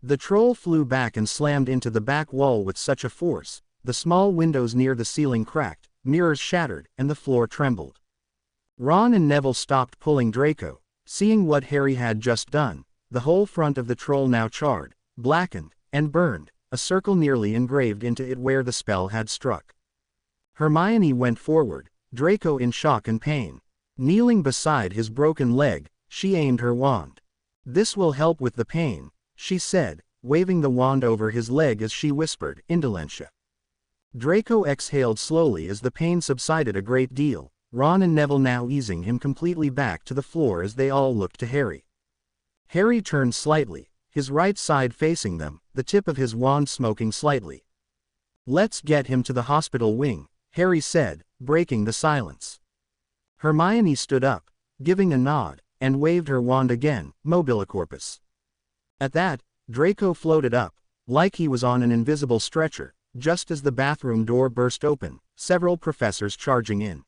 The troll flew back and slammed into the back wall with such a force, the small windows near the ceiling cracked, mirrors shattered, and the floor trembled. Ron and Neville stopped pulling Draco, seeing what Harry had just done, the whole front of the troll now charred, blackened, and burned, a circle nearly engraved into it where the spell had struck. Hermione went forward, Draco in shock and pain. Kneeling beside his broken leg, she aimed her wand. "This will help with the pain," she said, waving the wand over his leg as she whispered, "Indolentia." Draco exhaled slowly as the pain subsided a great deal, Ron and Neville now easing him completely back to the floor as they all looked to Harry. Harry turned slightly, his right side facing them, the tip of his wand smoking slightly. "Let's get him to the hospital wing," Harry said, breaking the silence. Hermione stood up, giving a nod, and waved her wand again, Mobilicorpus. At that, Draco floated up, like he was on an invisible stretcher, just as the bathroom door burst open, several professors charging in.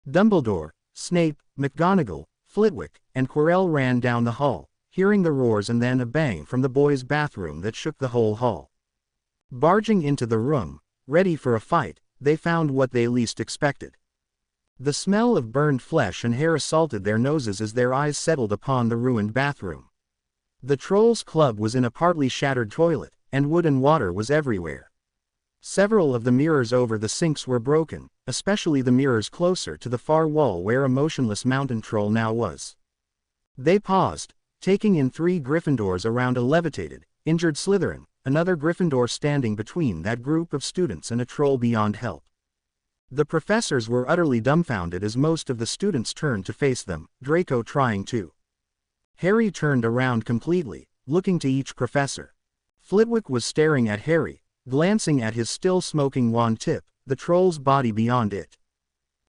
Dumbledore, Snape, McGonagall, Flitwick, and Quirrell ran down the hall, hearing the roars and then a bang from the boys' bathroom that shook the whole hall. Barging into the room, ready for a fight, they found what they least expected. The smell of burned flesh and hair assaulted their noses as their eyes settled upon the ruined bathroom. The troll's club was in a partly shattered toilet, and wood and water was everywhere. Several of the mirrors over the sinks were broken, especially the mirrors closer to the far wall where a motionless mountain troll now was. They paused, taking in 3 Gryffindors around a levitated, injured Slytherin, another Gryffindor standing between that group of students and a troll beyond help. The professors were utterly dumbfounded as most of the students turned to face them, Draco trying to. Harry turned around completely, looking to each professor. Flitwick was staring at Harry, glancing at his still smoking wand tip, the troll's body beyond it.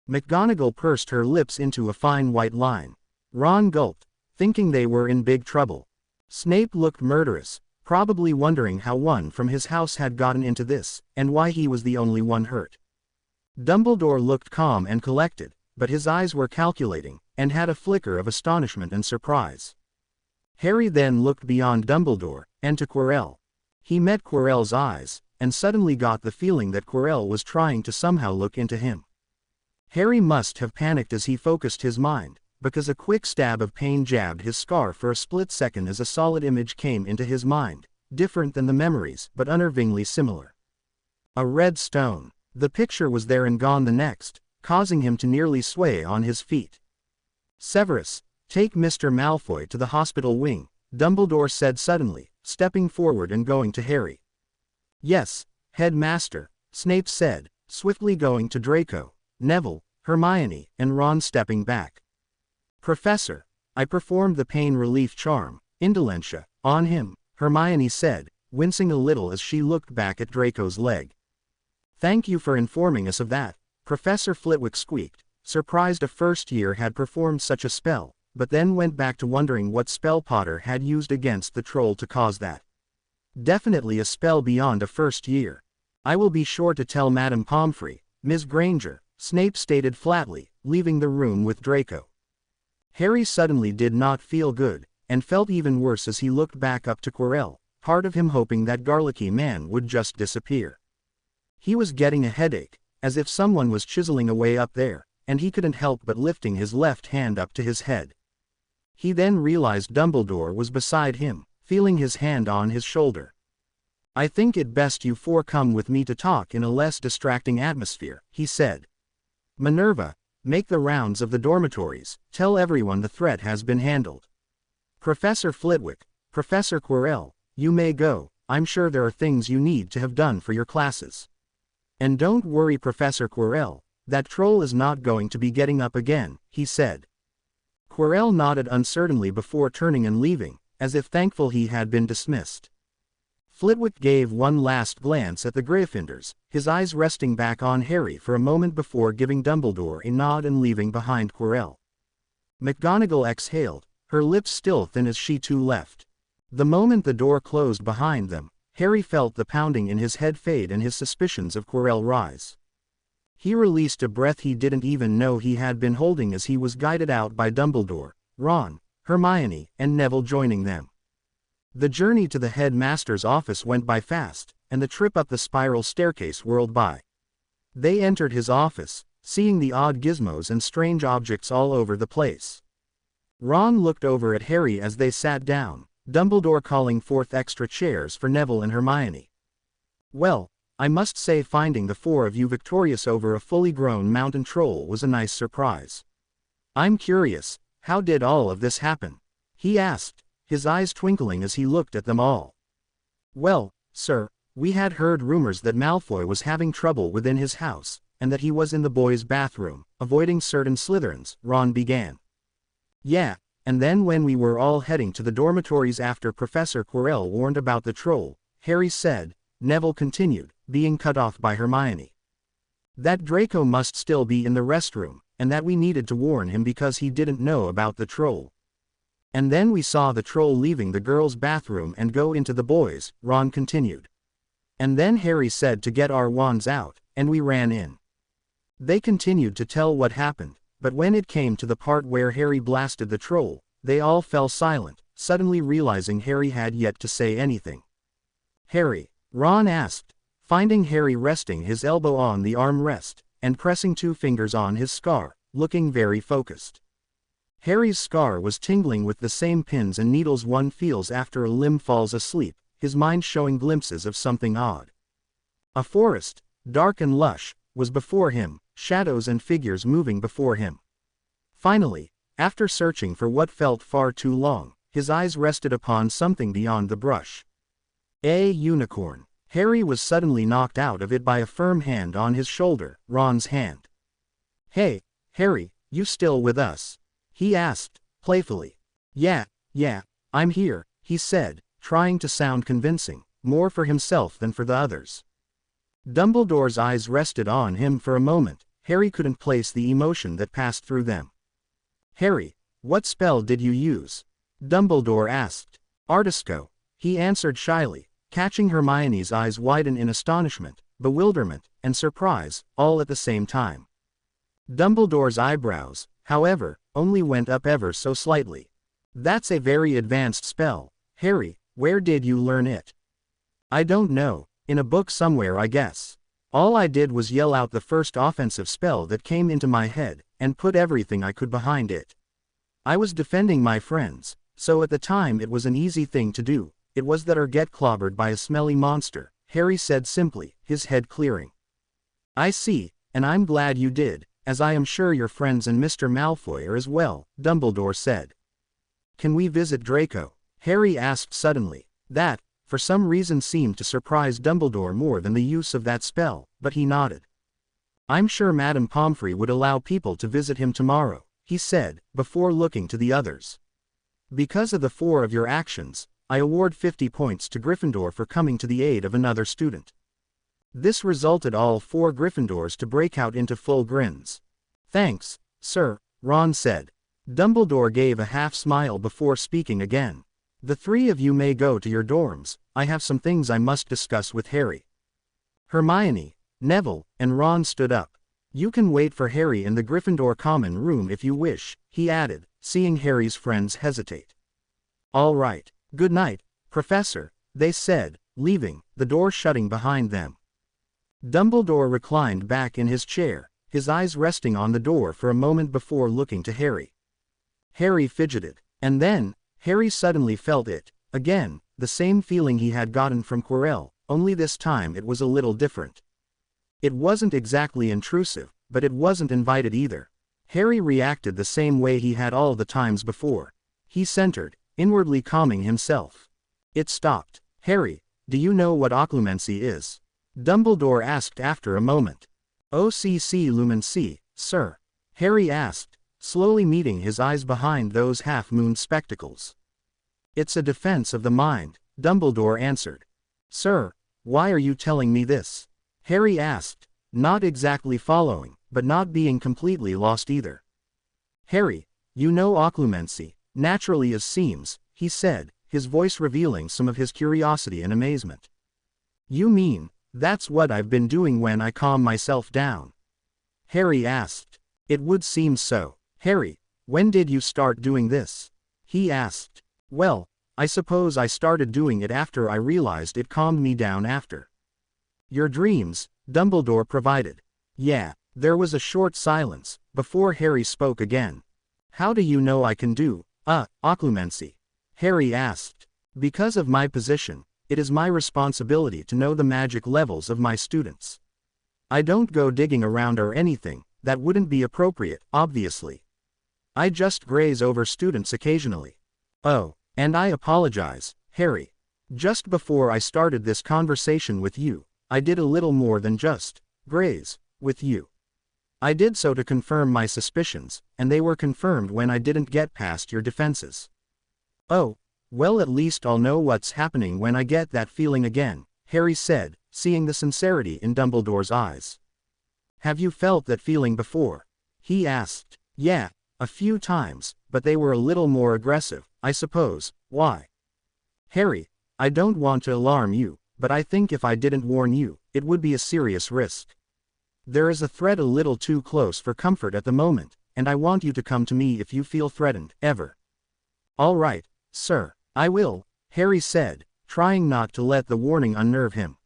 McGonagall pursed her lips into a fine white line. Ron gulped, thinking they were in big trouble. Snape looked murderous, probably wondering how one from his house had gotten into this, and why he was the only one hurt. Dumbledore looked calm and collected, but his eyes were calculating, and had a flicker of astonishment and surprise. Harry then looked beyond Dumbledore, and to Quirrell. He met Quirrell's eyes, and suddenly got the feeling that Quirrell was trying to somehow look into him. Harry must have panicked as he focused his mind, because a quick stab of pain jabbed his scar for a split second as a solid image came into his mind, different than the memories but unnervingly similar. A red stone. The picture was there and gone the next, causing him to nearly sway on his feet. "Severus, take Mr. Malfoy to the hospital wing," Dumbledore said suddenly, stepping forward and going to Harry. "Yes, Headmaster," Snape said, swiftly going to Draco, Neville, Hermione, and Ron stepping back. "Professor, I performed the pain relief charm, Indolentia, on him," Hermione said, wincing a little as she looked back at Draco's leg. "Thank you for informing us of that," Professor Flitwick squeaked, surprised a first year had performed such a spell, but then went back to wondering what spell Potter had used against the troll to cause that. "Definitely a spell beyond a first year. I will be sure to tell Madame Pomfrey, Miss Granger," Snape stated flatly, leaving the room with Draco. Harry suddenly did not feel good, and felt even worse as he looked back up to Quirrell, part of him hoping that garlicky man would just disappear. He was getting a headache, as if someone was chiseling away up there, and he couldn't help but lifting his left hand up to his head. He then realized Dumbledore was beside him, feeling his hand on his shoulder. "I think it best you four come with me to talk in a less distracting atmosphere," he said. "Minerva, make the rounds of the dormitories, tell everyone the threat has been handled. Professor Flitwick, Professor Quirrell, you may go, I'm sure there are things you need to have done for your classes. And don't worry Professor Quirrell, that troll is not going to be getting up again," he said. Quirrell nodded uncertainly before turning and leaving, as if thankful he had been dismissed. Flitwick gave one last glance at the Gryffindors, his eyes resting back on Harry for a moment before giving Dumbledore a nod and leaving behind Quirrell. McGonagall exhaled, her lips still thin as she too left. The moment the door closed behind them, Harry felt the pounding in his head fade and his suspicions of Quirrell rise. He released a breath he didn't even know he had been holding as he was guided out by Dumbledore, Ron, Hermione, and Neville joining them. The journey to the headmaster's office went by fast, and the trip up the spiral staircase whirled by. They entered his office, seeing the odd gizmos and strange objects all over the place. Ron looked over at Harry as they sat down, Dumbledore calling forth extra chairs for Neville and Hermione. "Well, I must say finding the four of you victorious over a fully grown mountain troll was a nice surprise. I'm curious, how did all of this happen?" he asked, his eyes twinkling as he looked at them all. "Well, sir, we had heard rumors that Malfoy was having trouble within his house, and that he was in the boys' bathroom, avoiding certain Slytherins," Ron began. "Yeah, and then when we were all heading to the dormitories after Professor Quirrell warned about the troll," Harry said, Neville continued, being cut off by Hermione. "That Draco must still be in the restroom, and that we needed to warn him because he didn't know about the troll. And then we saw the troll leaving the girls' bathroom and go into the boys'," Ron continued. "And then Harry said to get our wands out, and we ran in." They continued to tell what happened, but when it came to the part where Harry blasted the troll, they all fell silent, suddenly realizing Harry had yet to say anything. "Harry?" Ron asked, finding Harry resting his elbow on the armrest, and pressing 2 fingers on his scar, looking very focused. Harry's scar was tingling with the same pins and needles one feels after a limb falls asleep, his mind showing glimpses of something odd. A forest, dark and lush, was before him, shadows and figures moving before him. Finally, after searching for what felt far too long, his eyes rested upon something beyond the brush. A unicorn. Harry was suddenly knocked out of it by a firm hand on his shoulder, Ron's hand. "Hey, Harry, you still with us?" he asked, playfully. Yeah, I'm here," he said, trying to sound convincing, more for himself than for the others. Dumbledore's eyes rested on him for a moment. Harry couldn't place the emotion that passed through them. "Harry, what spell did you use?" Dumbledore asked. "Artisco," he answered shyly, catching Hermione's eyes widen in astonishment, bewilderment, and surprise, all at the same time. Dumbledore's eyebrows, however, only went up ever so slightly. "That's a very advanced spell, Harry. Where did you learn it?" "I don't know. In a book somewhere, I guess. All I did was yell out the first offensive spell that came into my head, and put everything I could behind it. I was defending my friends, so at the time it was an easy thing to do. It was that or get clobbered by a smelly monster," Harry said simply, his head clearing. "I see, and I'm glad you did, as I am sure your friends and Mr. Malfoy are as well," Dumbledore said. "Can we visit Draco?" Harry asked suddenly. That, for some reason, seemed to surprise Dumbledore more than the use of that spell, but he nodded. "I'm sure Madame Pomfrey would allow people to visit him tomorrow," he said, before looking to the others. "Because of the 4 of your actions, I award 50 points to Gryffindor for coming to the aid of another student." This resulted all 4 Gryffindors to break out into full grins. "Thanks, sir," Ron said. Dumbledore gave a half-smile before speaking again. "The 3 of you may go to your dorms. I have some things I must discuss with Harry." Hermione, Neville, and Ron stood up. "You can wait for Harry in the Gryffindor common room if you wish," he added, seeing Harry's friends hesitate. "All right. Good night, Professor," they said, leaving, the door shutting behind them. Dumbledore reclined back in his chair, his eyes resting on the door for a moment before looking to Harry. Harry fidgeted, and then, Harry suddenly felt it, again, the same feeling he had gotten from Quirrell, only this time it was a little different. It wasn't exactly intrusive, but it wasn't invited either. Harry reacted the same way he had all the times before. He centered, inwardly calming himself. It stopped. "Harry, do you know what occlumency is?" Dumbledore asked after a moment. "Occlumency, sir," Harry asked, slowly meeting his eyes behind those half-moon spectacles. "It's a defense of the mind," Dumbledore answered. "Sir, why are you telling me this?" Harry asked, not exactly following, but not being completely lost either. "Harry, you know occlumency, naturally as seems," he said, his voice revealing some of his curiosity and amazement. "You mean, that's what I've been doing when I calm myself down?" Harry asked. "It would seem so." "Harry, when did you start doing this?" he asked. "Well, I suppose I started doing it after I realized it calmed me down after." "Your dreams," Dumbledore provided. "Yeah." There was a short silence, before Harry spoke again. "How do you know I can do, occlumency?" Harry asked. "Because of my position, it is my responsibility to know the magic levels of my students. I don't go digging around or anything, that wouldn't be appropriate, obviously. I just graze over students occasionally." "Oh, and I apologize, Harry. Just before I started this conversation with you, I did a little more than just graze with you. I did so to confirm my suspicions, and they were confirmed when I didn't get past your defenses." "Oh, well, at least I'll know what's happening when I get that feeling again," Harry said, seeing the sincerity in Dumbledore's eyes. "Have you felt that feeling before?" he asked. "Yeah, a few times, but they were a little more aggressive, I suppose." "Why?" "Harry, I don't want to alarm you, but I think if I didn't warn you, it would be a serious risk. There is a threat a little too close for comfort at the moment, and I want you to come to me if you feel threatened, ever." "All right, sir, I will," Harry said, trying not to let the warning unnerve him.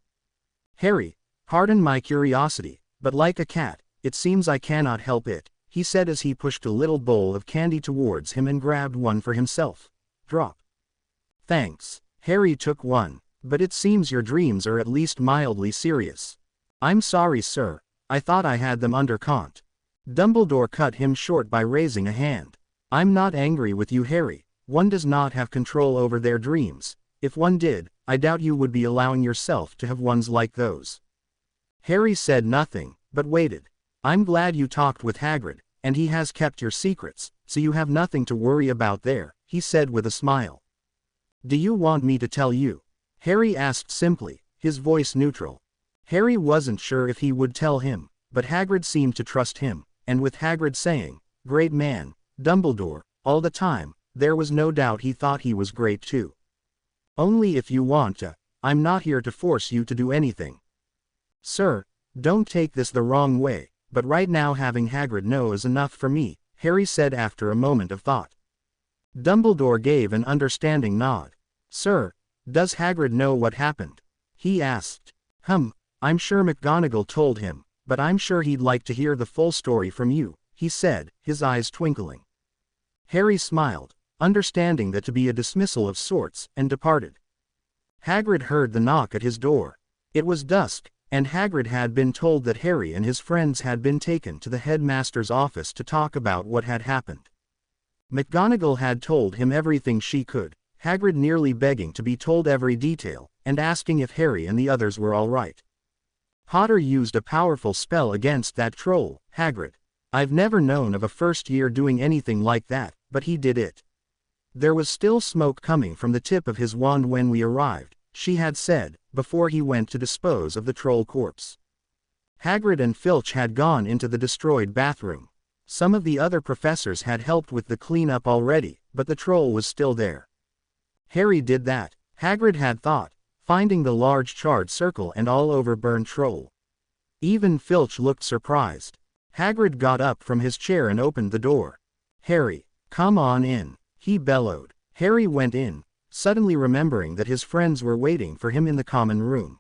"Harry, pardon my curiosity, but like a cat, it seems I cannot help it," he said as he pushed a little bowl of candy towards him and grabbed one for himself. "Drop." "Thanks." Harry took one. "But it seems your dreams are at least mildly serious." "I'm sorry, sir, I thought I had them under cont." Dumbledore cut him short by raising a hand. "I'm not angry with you, Harry. One does not have control over their dreams. If one did, I doubt you would be allowing yourself to have ones like those." Harry said nothing, but waited. "I'm glad you talked with Hagrid, and he has kept your secrets, so you have nothing to worry about there," he said with a smile. "Do you want me to tell you?" Harry asked simply, his voice neutral. Harry wasn't sure if he would tell him, but Hagrid seemed to trust him, and with Hagrid saying, "Great man, Dumbledore," all the time, there was no doubt he thought he was great too. "Only if you want to. I'm not here to force you to do anything." "Sir, don't take this the wrong way, but right now having Hagrid know is enough for me," Harry said after a moment of thought. Dumbledore gave an understanding nod. "Sir, does Hagrid know what happened?" he asked. I'm sure McGonagall told him, but I'm sure he'd like to hear the full story from you," he said, his eyes twinkling. Harry smiled, understanding that to be a dismissal of sorts, and departed. Hagrid heard the knock at his door. It was dusk, and Hagrid had been told that Harry and his friends had been taken to the headmaster's office to talk about what had happened. McGonagall had told him everything she could, Hagrid nearly begging to be told every detail, and asking if Harry and the others were all right. "Potter used a powerful spell against that troll, Hagrid. I've never known of a first year doing anything like that, but he did it. There was still smoke coming from the tip of his wand when we arrived," she had said, before he went to dispose of the troll corpse. Hagrid and Filch had gone into the destroyed bathroom. Some of the other professors had helped with the cleanup already, but the troll was still there. Harry did that, Hagrid had thought, finding the large charred circle and all over burned troll. Even Filch looked surprised. Hagrid got up from his chair and opened the door. "Harry, come on in," he bellowed. Harry went in, suddenly remembering that his friends were waiting for him in the common room.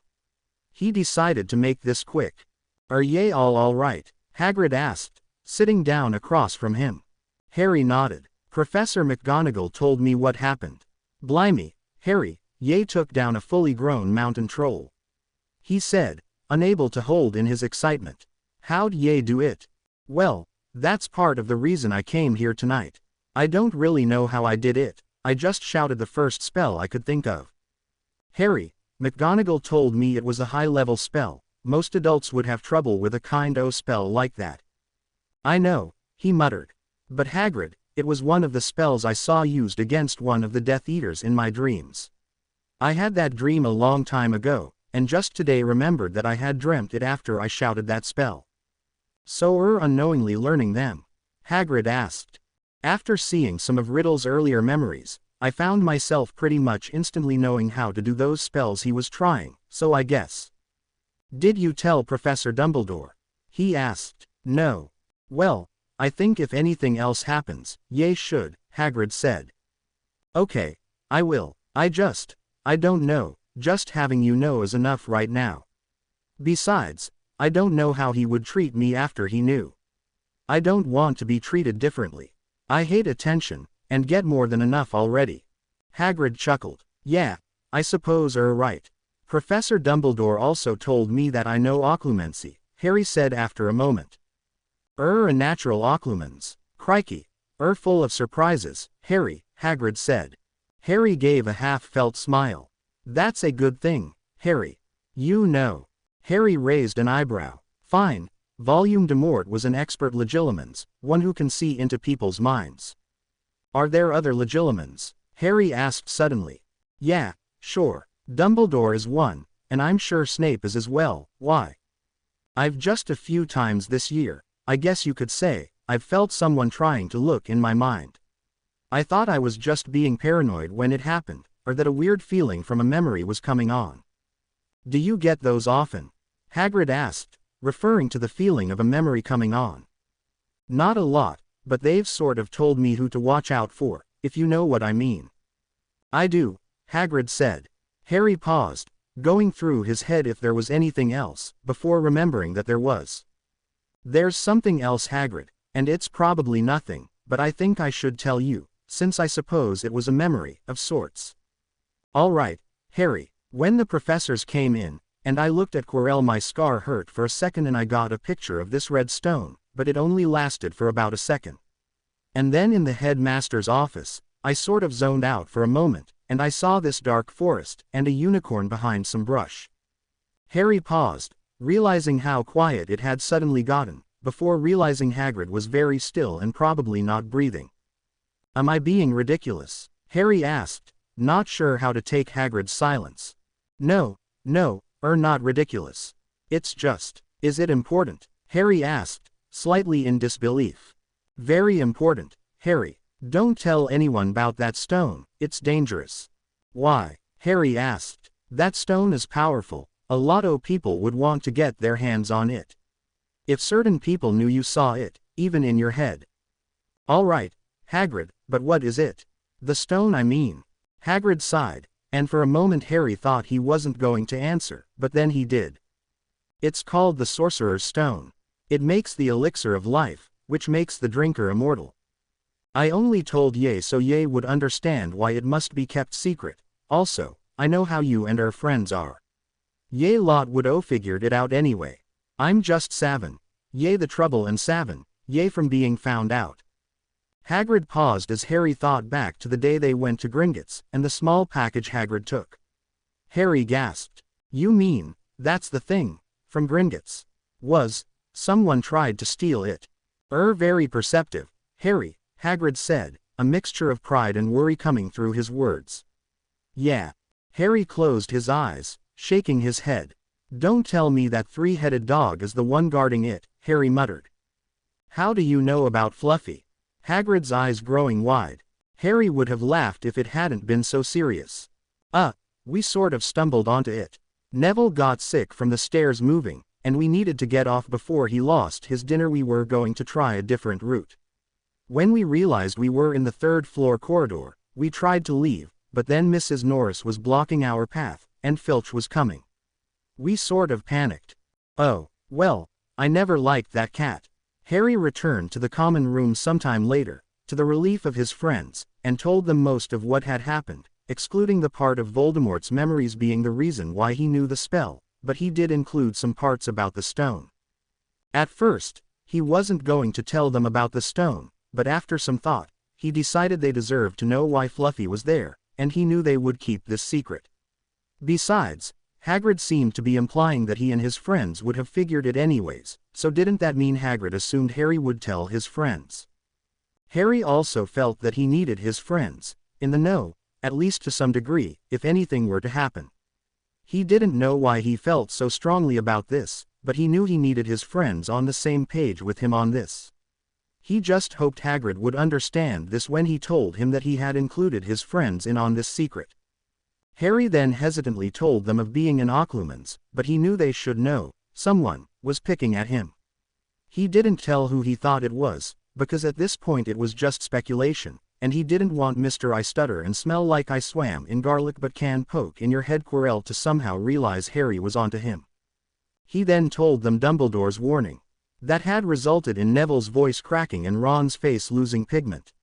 He decided to make this quick. "Are ye all right?" Hagrid asked, sitting down across from him. Harry nodded. "Professor McGonagall told me what happened. Blimey, Harry, ye took down a fully grown mountain troll," he said, unable to hold in his excitement. "How'd ye do it?" "Well, that's part of the reason I came here tonight. I don't really know how I did it, I just shouted the first spell I could think of." "Harry, McGonagall told me it was a high-level spell, most adults would have trouble with a kind-o spell like that." "I know," he muttered. "But Hagrid, it was one of the spells I saw used against one of the Death Eaters in my dreams. I had that dream a long time ago, and just today remembered that I had dreamt it after I shouted that spell." "So unknowingly learning them?" Hagrid asked. "After seeing some of Riddle's earlier memories, I found myself pretty much instantly knowing how to do those spells he was trying, so I guess." "Did you tell Professor Dumbledore?" he asked. "No." "Well, I think if anything else happens, ye should," Hagrid said. "Okay, I will. I don't know, just having you know is enough right now. Besides, I don't know how he would treat me after he knew. I don't want to be treated differently. I hate attention, and get more than enough already." Hagrid chuckled. "Yeah, I suppose right. Professor Dumbledore also told me that I know occlumency," Harry said after a moment. A natural occlumens. Crikey. Full of surprises, Harry," Hagrid said. Harry gave a half-felt smile. "That's a good thing, Harry. You know." Harry raised an eyebrow. "Fine. Voldemort was an expert legilimens, one who can see into people's minds." "Are there other legilimens?" Harry asked suddenly. "Yeah, sure. Dumbledore is one, and I'm sure Snape is as well. Why? I've just a few times this year, I guess you could say, I've felt someone trying to look in my mind. I thought I was just being paranoid when it happened, or that a weird feeling from a memory was coming on." "Do you get those often?" Hagrid asked, referring to the feeling of a memory coming on. "Not a lot, but they've sort of told me who to watch out for, if you know what I mean." "I do," Hagrid said. Harry paused, going through his head if there was anything else, before remembering that there was. "There's something else, Hagrid, and it's probably nothing, but I think I should tell you, since I suppose it was a memory, of sorts." "All right, Harry." "When the professors came in, and I looked at Quirrell, my scar hurt for a second and I got a picture of this red stone, but it only lasted for about a second. And then in the headmaster's office, I sort of zoned out for a moment, and I saw this dark forest, and a unicorn behind some brush." Harry paused, realizing how quiet it had suddenly gotten, before realizing Hagrid was very still and probably not breathing. "Am I being ridiculous?" Harry asked, not sure how to take Hagrid's silence. No, no, not ridiculous. It's just, is it important? Harry asked, slightly in disbelief. Very important, Harry. Don't tell anyone about that stone, it's dangerous. Why? Harry asked. That stone is powerful, a lot of people would want to get their hands on it. If certain people knew you saw it, even in your head. All right, Hagrid, but what is it? The stone, I mean. Hagrid sighed, and for a moment Harry thought he wasn't going to answer, but then he did. It's called the Sorcerer's Stone. It makes the elixir of life, which makes the drinker immortal. I only told Ye so Ye would understand why it must be kept secret. Also, I know how you and our friends are. Ye lot would figured it out anyway. I'm just Savin. Ye the trouble and Savin, Ye from being found out. Hagrid paused as Harry thought back to the day they went to Gringotts, and the small package Hagrid took. Harry gasped. You mean, that's the thing, from Gringotts? Someone tried to steal it. Very perceptive, Harry, Hagrid said, a mixture of pride and worry coming through his words. Yeah. Harry closed his eyes, shaking his head. Don't tell me that three-headed dog is the one guarding it, Harry muttered. How do you know about Fluffy? Hagrid's eyes growing wide. Harry would have laughed if it hadn't been so serious. We sort of stumbled onto it. Neville got sick from the stairs moving, and we needed to get off before he lost his dinner. We were going to try a different route. When we realized we were in the third-floor corridor, we tried to leave, but then Mrs. Norris was blocking our path, and Filch was coming. We sort of panicked. Oh, well, I never liked that cat. Harry returned to the common room sometime later, to the relief of his friends, and told them most of what had happened, excluding the part of Voldemort's memories being the reason why he knew the spell, but he did include some parts about the stone. At first, he wasn't going to tell them about the stone, but after some thought, he decided they deserved to know why Fluffy was there, and he knew they would keep this secret. Besides, Hagrid seemed to be implying that he and his friends would have figured it anyways, so didn't that mean Hagrid assumed Harry would tell his friends? Harry also felt that he needed his friends in the know, at least to some degree, if anything were to happen. He didn't know why he felt so strongly about this, but he knew he needed his friends on the same page with him on this. He just hoped Hagrid would understand this when he told him that he had included his friends in on this secret. Harry then hesitantly told them of being in Occlumens, but he knew they should know, someone was picking at him. He didn't tell who he thought it was, because at this point it was just speculation, and he didn't want Mr. I stutter and smell like I swam in garlic but can poke in your head Quirrell to somehow realize Harry was onto him. He then told them Dumbledore's warning. That had resulted in Neville's voice cracking and Ron's face losing pigment.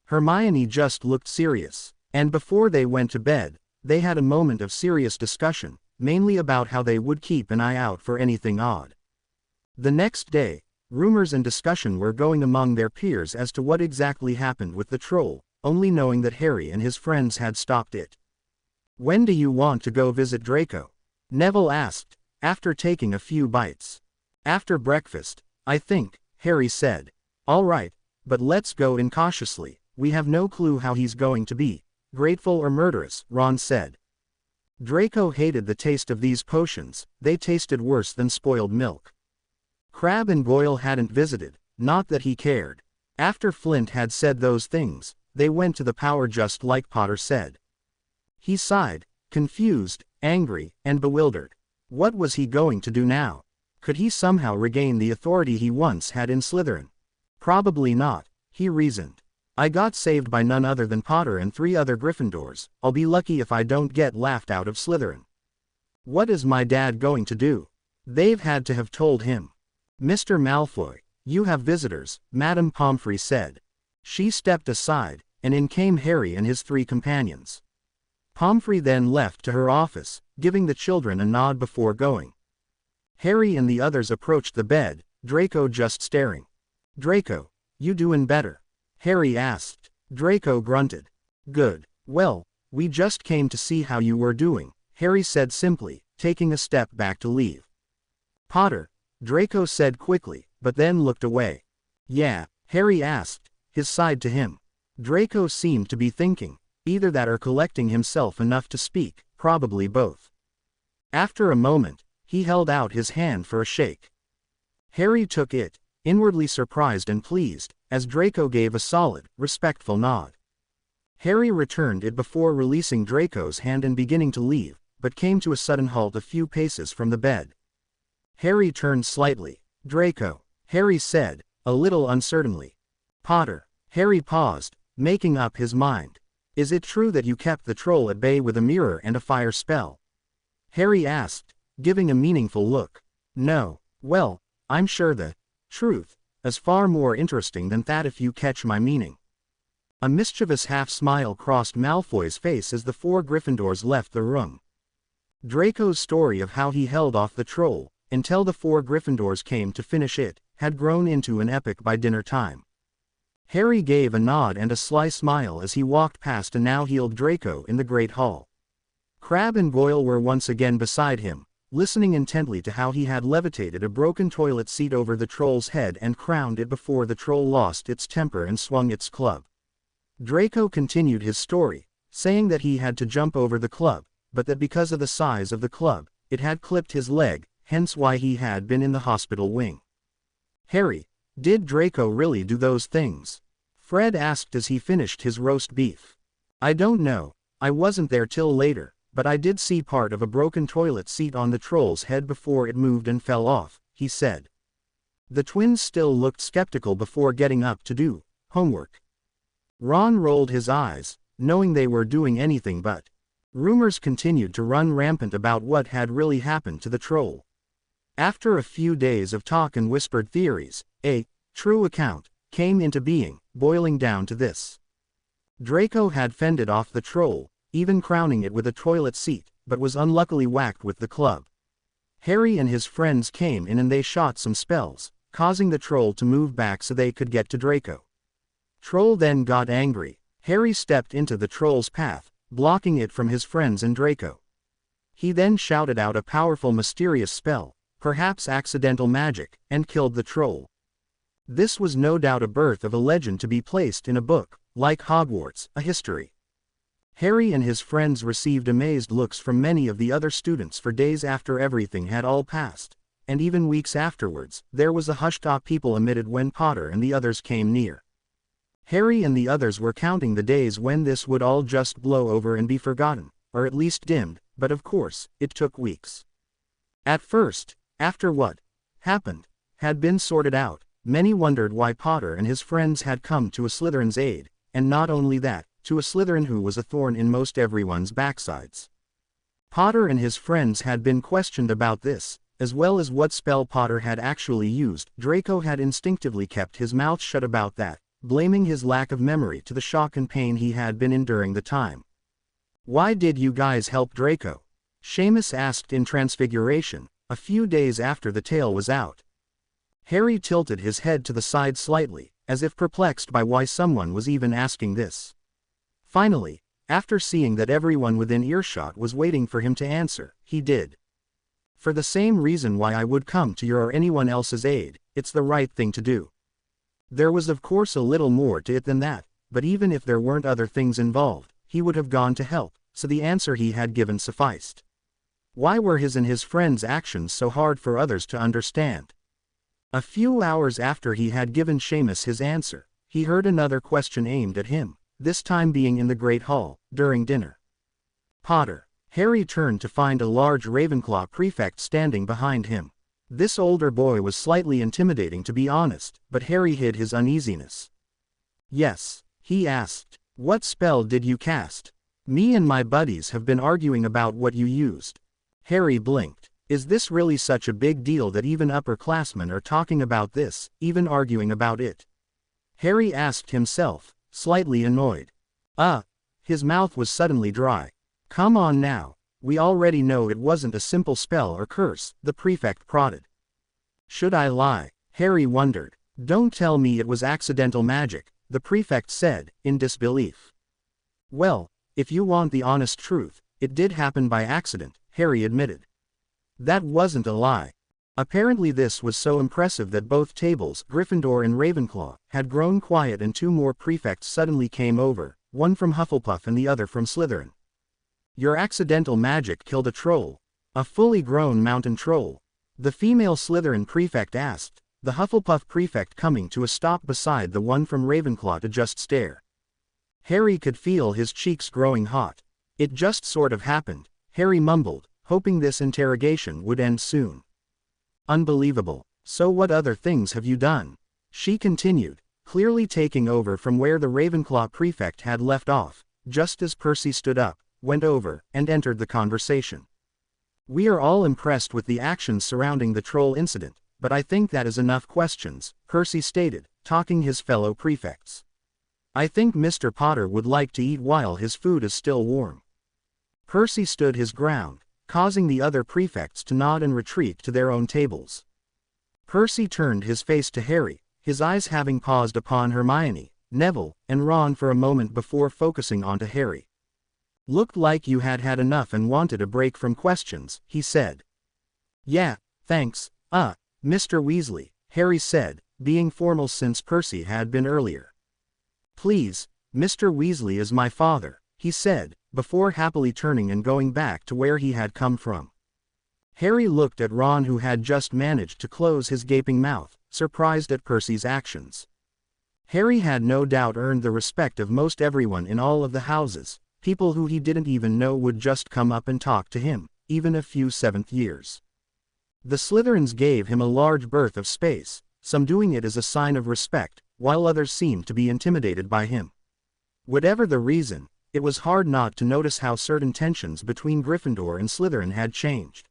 Hermione just looked serious, and before they went to bed, they had a moment of serious discussion, mainly about how they would keep an eye out for anything odd. The next day, rumors and discussion were going among their peers as to what exactly happened with the troll, only knowing that Harry and his friends had stopped it. When do you want to go visit Draco? Neville asked, after taking a few bites. After breakfast, I think, Harry said. All right, but let's go in cautiously, we have no clue how he's going to be, grateful or murderous, Ron said. Draco hated the taste of these potions, they tasted worse than spoiled milk. Crabbe and Goyle hadn't visited, not that he cared. After Flint had said those things, they went to the Power just like Potter said. He sighed, confused, angry, and bewildered. What was he going to do now? Could he somehow regain the authority he once had in Slytherin? Probably not, he reasoned. I got saved by none other than Potter and 3 other Gryffindors, I'll be lucky if I don't get laughed out of Slytherin. What is my dad going to do? They've had to have told him. Mr. Malfoy, you have visitors, Madame Pomfrey said. She stepped aside, and in came Harry and his 3 companions. Pomfrey then left to her office, giving the children a nod before going. Harry and the others approached the bed, Draco just staring. Draco, you doin' better? Harry asked. Draco grunted. Good. Well, we just came to see how you were doing, Harry said simply, taking a step back to leave. Potter, Draco said quickly, but then looked away. Yeah, Harry asked, his side to him. Draco seemed to be thinking, either that or collecting himself enough to speak, probably both. After a moment, he held out his hand for a shake. Harry took it, inwardly surprised and pleased, as Draco gave a solid, respectful nod. Harry returned it before releasing Draco's hand and beginning to leave, but came to a sudden halt a few paces from the bed. Harry turned slightly. "Draco," Harry said, a little uncertainly. "Potter." Harry paused, making up his mind. "Is it true that you kept the troll at bay with a mirror and a fire spell?" Harry asked, giving a meaningful look. "No." "Well, I'm sure the truth is far more interesting than that, if you catch my meaning." A mischievous half-smile crossed Malfoy's face as the four Gryffindors left the room. Draco's story of how he held off the troll, until the four Gryffindors came to finish it, had grown into an epic by dinner time. Harry gave a nod and a sly smile as he walked past a now-healed Draco in the Great Hall. Crabbe and Goyle were once again beside him, listening intently to how he had levitated a broken toilet seat over the troll's head and crowned it before the troll lost its temper and swung its club. Draco continued his story, saying that he had to jump over the club, but that because of the size of the club, it had clipped his leg, hence why he had been in the hospital wing. "Harry, did Draco really do those things?" Fred asked as he finished his roast beef. "I don't know, I wasn't there till later, but I did see part of a broken toilet seat on the troll's head before it moved and fell off," he said. The twins still looked skeptical before getting up to do homework. Ron rolled his eyes, knowing they were doing anything but. Rumors continued to run rampant about what had really happened to the troll. After a few days of talk and whispered theories, a true account came into being, boiling down to this. Draco had fended off the troll, even crowning it with a toilet seat, but was unluckily whacked with the club. Harry and his friends came in and they shot some spells, causing the troll to move back so they could get to Draco. Troll then got angry. Harry stepped into the troll's path, blocking it from his friends and Draco. He then shouted out a powerful mysterious spell, perhaps accidental magic, and killed the troll. This was no doubt a birth of a legend to be placed in a book, like Hogwarts, a history. Harry and his friends received amazed looks from many of the other students for days after everything had all passed, and even weeks afterwards, there was a hushed-up people emitted when Potter and the others came near. Harry and the others were counting the days when this would all just blow over and be forgotten, or at least dimmed, but of course, it took weeks. At first, after what happened had been sorted out, many wondered why Potter and his friends had come to a Slytherin's aid, and not only that, to a Slytherin who was a thorn in most everyone's backsides. Potter and his friends had been questioned about this, as well as what spell Potter had actually used. Draco had instinctively kept his mouth shut about that, blaming his lack of memory to the shock and pain he had been enduring the time. "Why did you guys help Draco?" Seamus asked in Transfiguration, a few days after the tale was out. Harry tilted his head to the side slightly, as if perplexed by why someone was even asking this. Finally, after seeing that everyone within earshot was waiting for him to answer, he did. "For the same reason why I would come to your or anyone else's aid, it's the right thing to do." There was of course a little more to it than that, but even if there weren't other things involved, he would have gone to help, so the answer he had given sufficed. Why were his and his friends' actions so hard for others to understand? A few hours after he had given Seamus his answer, he heard another question aimed at him, this time being in the Great Hall, during dinner. "Potter." Harry turned to find a large Ravenclaw prefect standing behind him. This older boy was slightly intimidating to be honest, but Harry hid his uneasiness. "Yes," he asked. "What spell did you cast? Me and my buddies have been arguing about what you used." Harry blinked. Is this really such a big deal that even upperclassmen are talking about this, even arguing about it? Harry asked himself, slightly annoyed. His mouth was suddenly dry. "Come on now. We already know it wasn't a simple spell or curse," the prefect prodded. "Should I lie?" Harry wondered. "Don't tell me it was accidental magic," the prefect said, in disbelief. "Well, if you want the honest truth, it did happen by accident," Harry admitted. That wasn't a lie. Apparently this was so impressive that both tables, Gryffindor and Ravenclaw, had grown quiet and two more prefects suddenly came over, one from Hufflepuff and the other from Slytherin. "Your accidental magic killed a troll," A fully grown mountain troll. The female Slytherin prefect asked, the Hufflepuff prefect coming to a stop beside the one from Ravenclaw to just stare. Harry could feel his cheeks growing hot. It just sort of happened, Harry mumbled, hoping this interrogation would end soon. Unbelievable. So what other things have you done? She continued, clearly taking over from where the Ravenclaw prefect had left off, just as Percy stood up, went over, and entered the conversation. We are all impressed with the actions surrounding the troll incident, but I think that is enough questions, Percy stated, talking his fellow prefects. I think Mr. Potter would like to eat while his food is still warm. Percy stood his ground, causing the other prefects to nod and retreat to their own tables. Percy turned his face to Harry, his eyes having paused upon Hermione, Neville, and Ron for a moment before focusing onto Harry. Looked like you had had enough and wanted a break from questions, he said. Yeah, thanks, Mr. Weasley, Harry said, being formal since Percy had been earlier. Please, Mr. Weasley is my father, he said, before happily turning and going back to where he had come from. Harry looked at Ron, who had just managed to close his gaping mouth, surprised at Percy's actions. Harry had no doubt earned the respect of most everyone in all of the houses. People who he didn't even know would just come up and talk to him, even a few seventh years. The Slytherins gave him a large berth of space, some doing it as a sign of respect, while others seemed to be intimidated by him. Whatever the reason, it was hard not to notice how certain tensions between Gryffindor and Slytherin had changed.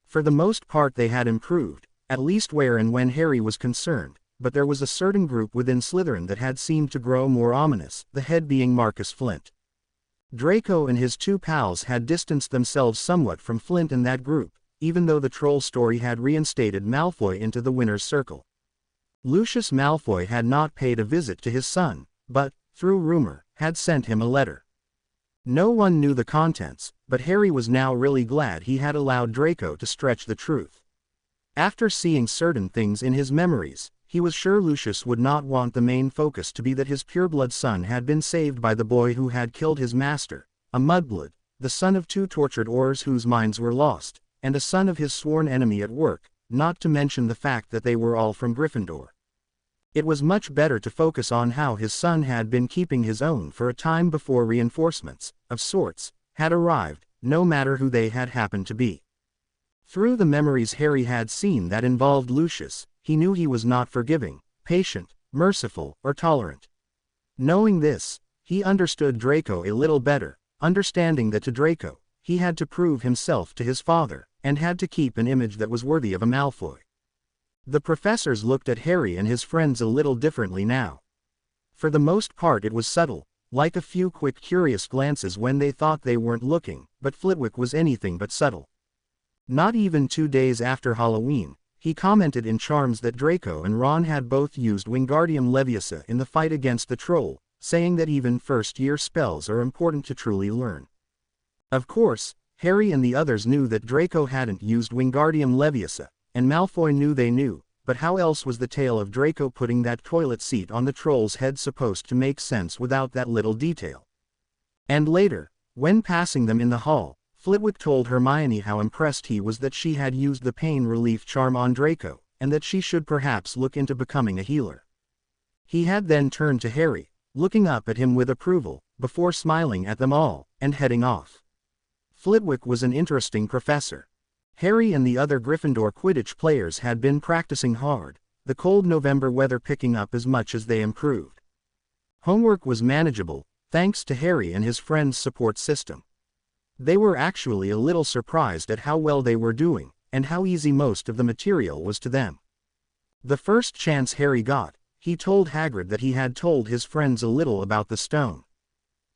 For the most part they had improved, at least where and when Harry was concerned, but there was a certain group within Slytherin that had seemed to grow more ominous, the head being Marcus Flint. Draco and his two pals had distanced themselves somewhat from Flint and that group, even though the troll story had reinstated Malfoy into the winner's circle. Lucius Malfoy had not paid a visit to his son, but, through rumor, had sent him a letter. No one knew the contents, but Harry was now really glad he had allowed Draco to stretch the truth. After seeing certain things in his memories, he was sure Lucius would not want the main focus to be that his pureblood son had been saved by the boy who had killed his master, a mudblood, the son of two tortured Aurors whose minds were lost, and a son of his sworn enemy at work, not to mention the fact that they were all from Gryffindor. It was much better to focus on how his son had been keeping his own for a time before reinforcements, of sorts, had arrived, no matter who they had happened to be. Through the memories Harry had seen that involved Lucius, he knew he was not forgiving, patient, merciful, or tolerant. Knowing this, he understood Draco a little better, understanding that to Draco, he had to prove himself to his father, and had to keep an image that was worthy of a Malfoy. The professors looked at Harry and his friends a little differently now. For the most part it was subtle, like a few quick curious glances when they thought they weren't looking, but Flitwick was anything but subtle. Not even 2 days after Halloween, he commented in charms that Draco and Ron had both used Wingardium Leviosa in the fight against the troll, saying that even first-year spells are important to truly learn. Of course, Harry and the others knew that Draco hadn't used Wingardium Leviosa, and Malfoy knew they knew, but how else was the tale of Draco putting that toilet seat on the troll's head supposed to make sense without that little detail? And later, when passing them in the hall, Flitwick told Hermione how impressed he was that she had used the pain relief charm on Draco, and that she should perhaps look into becoming a healer. He had then turned to Harry, looking up at him with approval, before smiling at them all, and heading off. Flitwick was an interesting professor. Harry and the other Gryffindor Quidditch players had been practicing hard, the cold November weather picking up as much as they improved. Homework was manageable, thanks to Harry and his friends' support system. They were actually a little surprised at how well they were doing, and how easy most of the material was to them. The first chance Harry got, he told Hagrid that he had told his friends a little about the stone.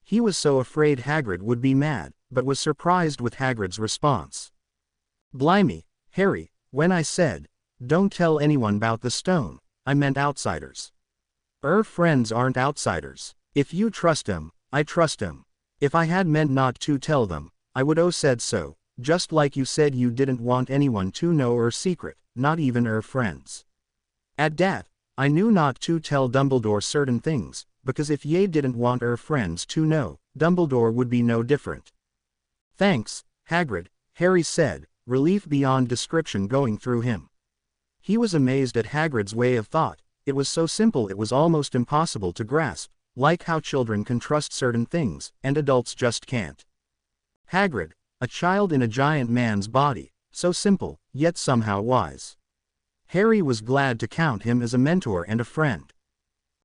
He was so afraid Hagrid would be mad, but was surprised with Hagrid's response. Blimey, Harry, when I said, "Don't tell anyone about the stone," I meant outsiders. Friends aren't outsiders. If you trust 'em, I trust 'em. If I had meant not to tell them, I would said so, just like you said you didn't want anyone to know secret, not even friends. At that, I knew not to tell Dumbledore certain things, because if ye didn't want friends to know, Dumbledore would be no different. Thanks, Hagrid, Harry said, relief beyond description going through him. He was amazed at Hagrid's way of thought. It was so simple it was almost impossible to grasp, like how children can trust certain things, and adults just can't. Hagrid, a child in a giant man's body, so simple, yet somehow wise. Harry was glad to count him as a mentor and a friend.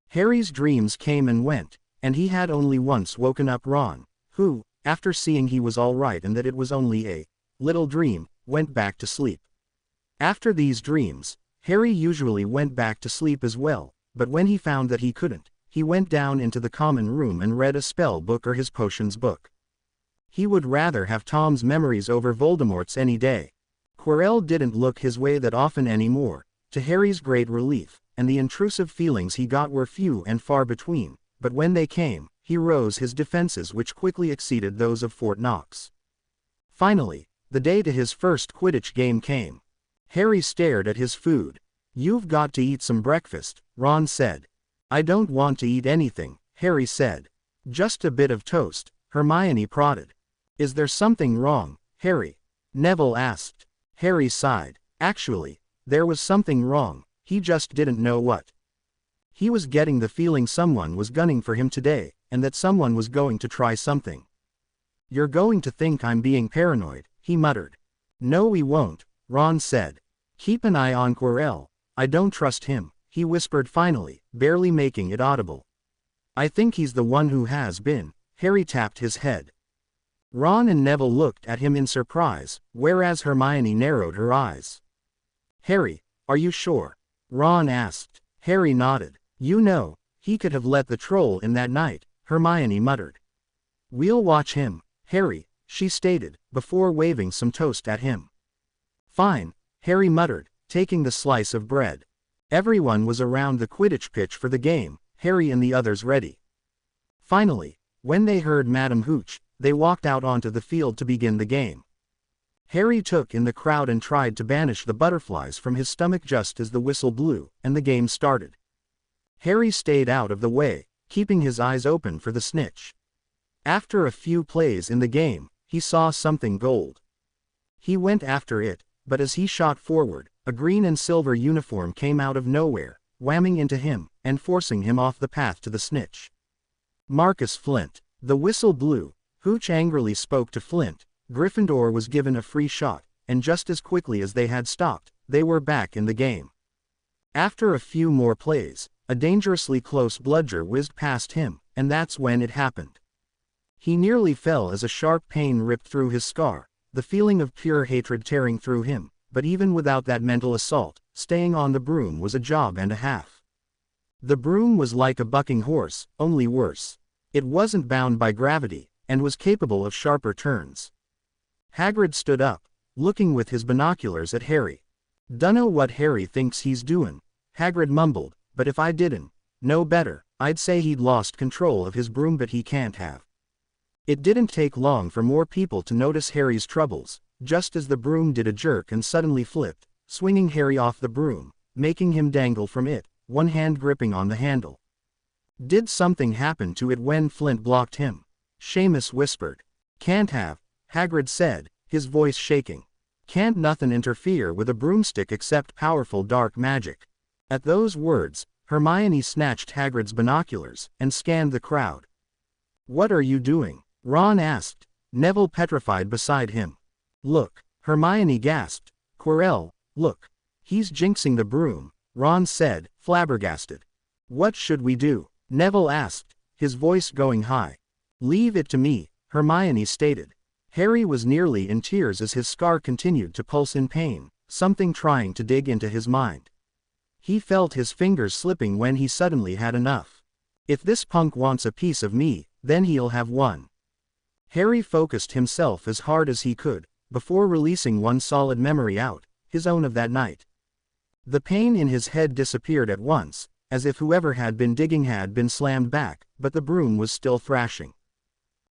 Harry's dreams came and went, and he had only once woken up Ron, who, after seeing he was all right and that it was only a little dream, went back to sleep. After these dreams, Harry usually went back to sleep as well, but when he found that he couldn't, he went down into the common room and read a spell book or his potions book. He would rather have Tom's memories over Voldemort's any day. Quirrell didn't look his way that often anymore, to Harry's great relief, and the intrusive feelings he got were few and far between, but when they came, he rose his defenses which quickly exceeded those of Fort Knox. Finally, the day to his first Quidditch game came. Harry stared at his food. "You've got to eat some breakfast," Ron said. "I don't want to eat anything," Harry said. "Just a bit of toast," Hermione prodded. "Is there something wrong, Harry?" Neville asked. Harry sighed. Actually, there was something wrong, he just didn't know what. He was getting the feeling someone was gunning for him today, and that someone was going to try something. "You're going to think I'm being paranoid," he muttered. "No, we won't," Ron said. "Keep an eye on Quirrell. I don't trust him," he whispered finally, barely making it audible. "I think he's the one who has been." Harry tapped his head. Ron and Neville looked at him in surprise, whereas Hermione narrowed her eyes. "Harry, are you sure?" Ron asked. Harry nodded. "You know, he could have let the troll in that night," Hermione muttered. "We'll watch him, Harry," she stated, before waving some toast at him. "Fine," Harry muttered, taking the slice of bread. Everyone was around the Quidditch pitch for the game, Harry and the others ready. Finally, when they heard Madam Hooch, they walked out onto the field to begin the game. Harry took in the crowd and tried to banish the butterflies from his stomach just as the whistle blew, and the game started. Harry stayed out of the way, keeping his eyes open for the snitch. After a few plays in the game, he saw something gold. He went after it, but as he shot forward, a green and silver uniform came out of nowhere, whamming into him, and forcing him off the path to the snitch. Marcus Flint. The whistle blew. Hooch angrily spoke to Flint. Gryffindor was given a free shot, and just as quickly as they had stopped, they were back in the game. After a few more plays, a dangerously close bludger whizzed past him, and that's when it happened. He nearly fell as a sharp pain ripped through his scar, the feeling of pure hatred tearing through him, but even without that mental assault, staying on the broom was a job and a half. The broom was like a bucking horse, only worse. It wasn't bound by gravity, and was capable of sharper turns. Hagrid stood up, looking with his binoculars at Harry. "Dunno what Harry thinks he's doin'," Hagrid mumbled, "but if I didn't know better, I'd say he'd lost control of his broom, but he can't have." It didn't take long for more people to notice Harry's troubles, just as the broom did a jerk and suddenly flipped, swinging Harry off the broom, making him dangle from it, one hand gripping on the handle. "Did something happen to it when Flint blocked him?" Seamus whispered. "Can't have," Hagrid said, his voice shaking. "Can't nothin' interfere with a broomstick except powerful dark magic." At those words, Hermione snatched Hagrid's binoculars, and scanned the crowd. "What are you doing?" Ron asked, Neville petrified beside him. "Look," Hermione gasped. "Quirrell, look. He's jinxing the broom," Ron said, flabbergasted. "What should we do?" Neville asked, his voice going high. "Leave it to me," Hermione stated. Harry was nearly in tears as his scar continued to pulse in pain, something trying to dig into his mind. He felt his fingers slipping when he suddenly had enough. "If this punk wants a piece of me, then he'll have one." Harry focused himself as hard as he could, before releasing one solid memory out, his own of that night. The pain in his head disappeared at once, as if whoever had been digging had been slammed back, but the broom was still thrashing.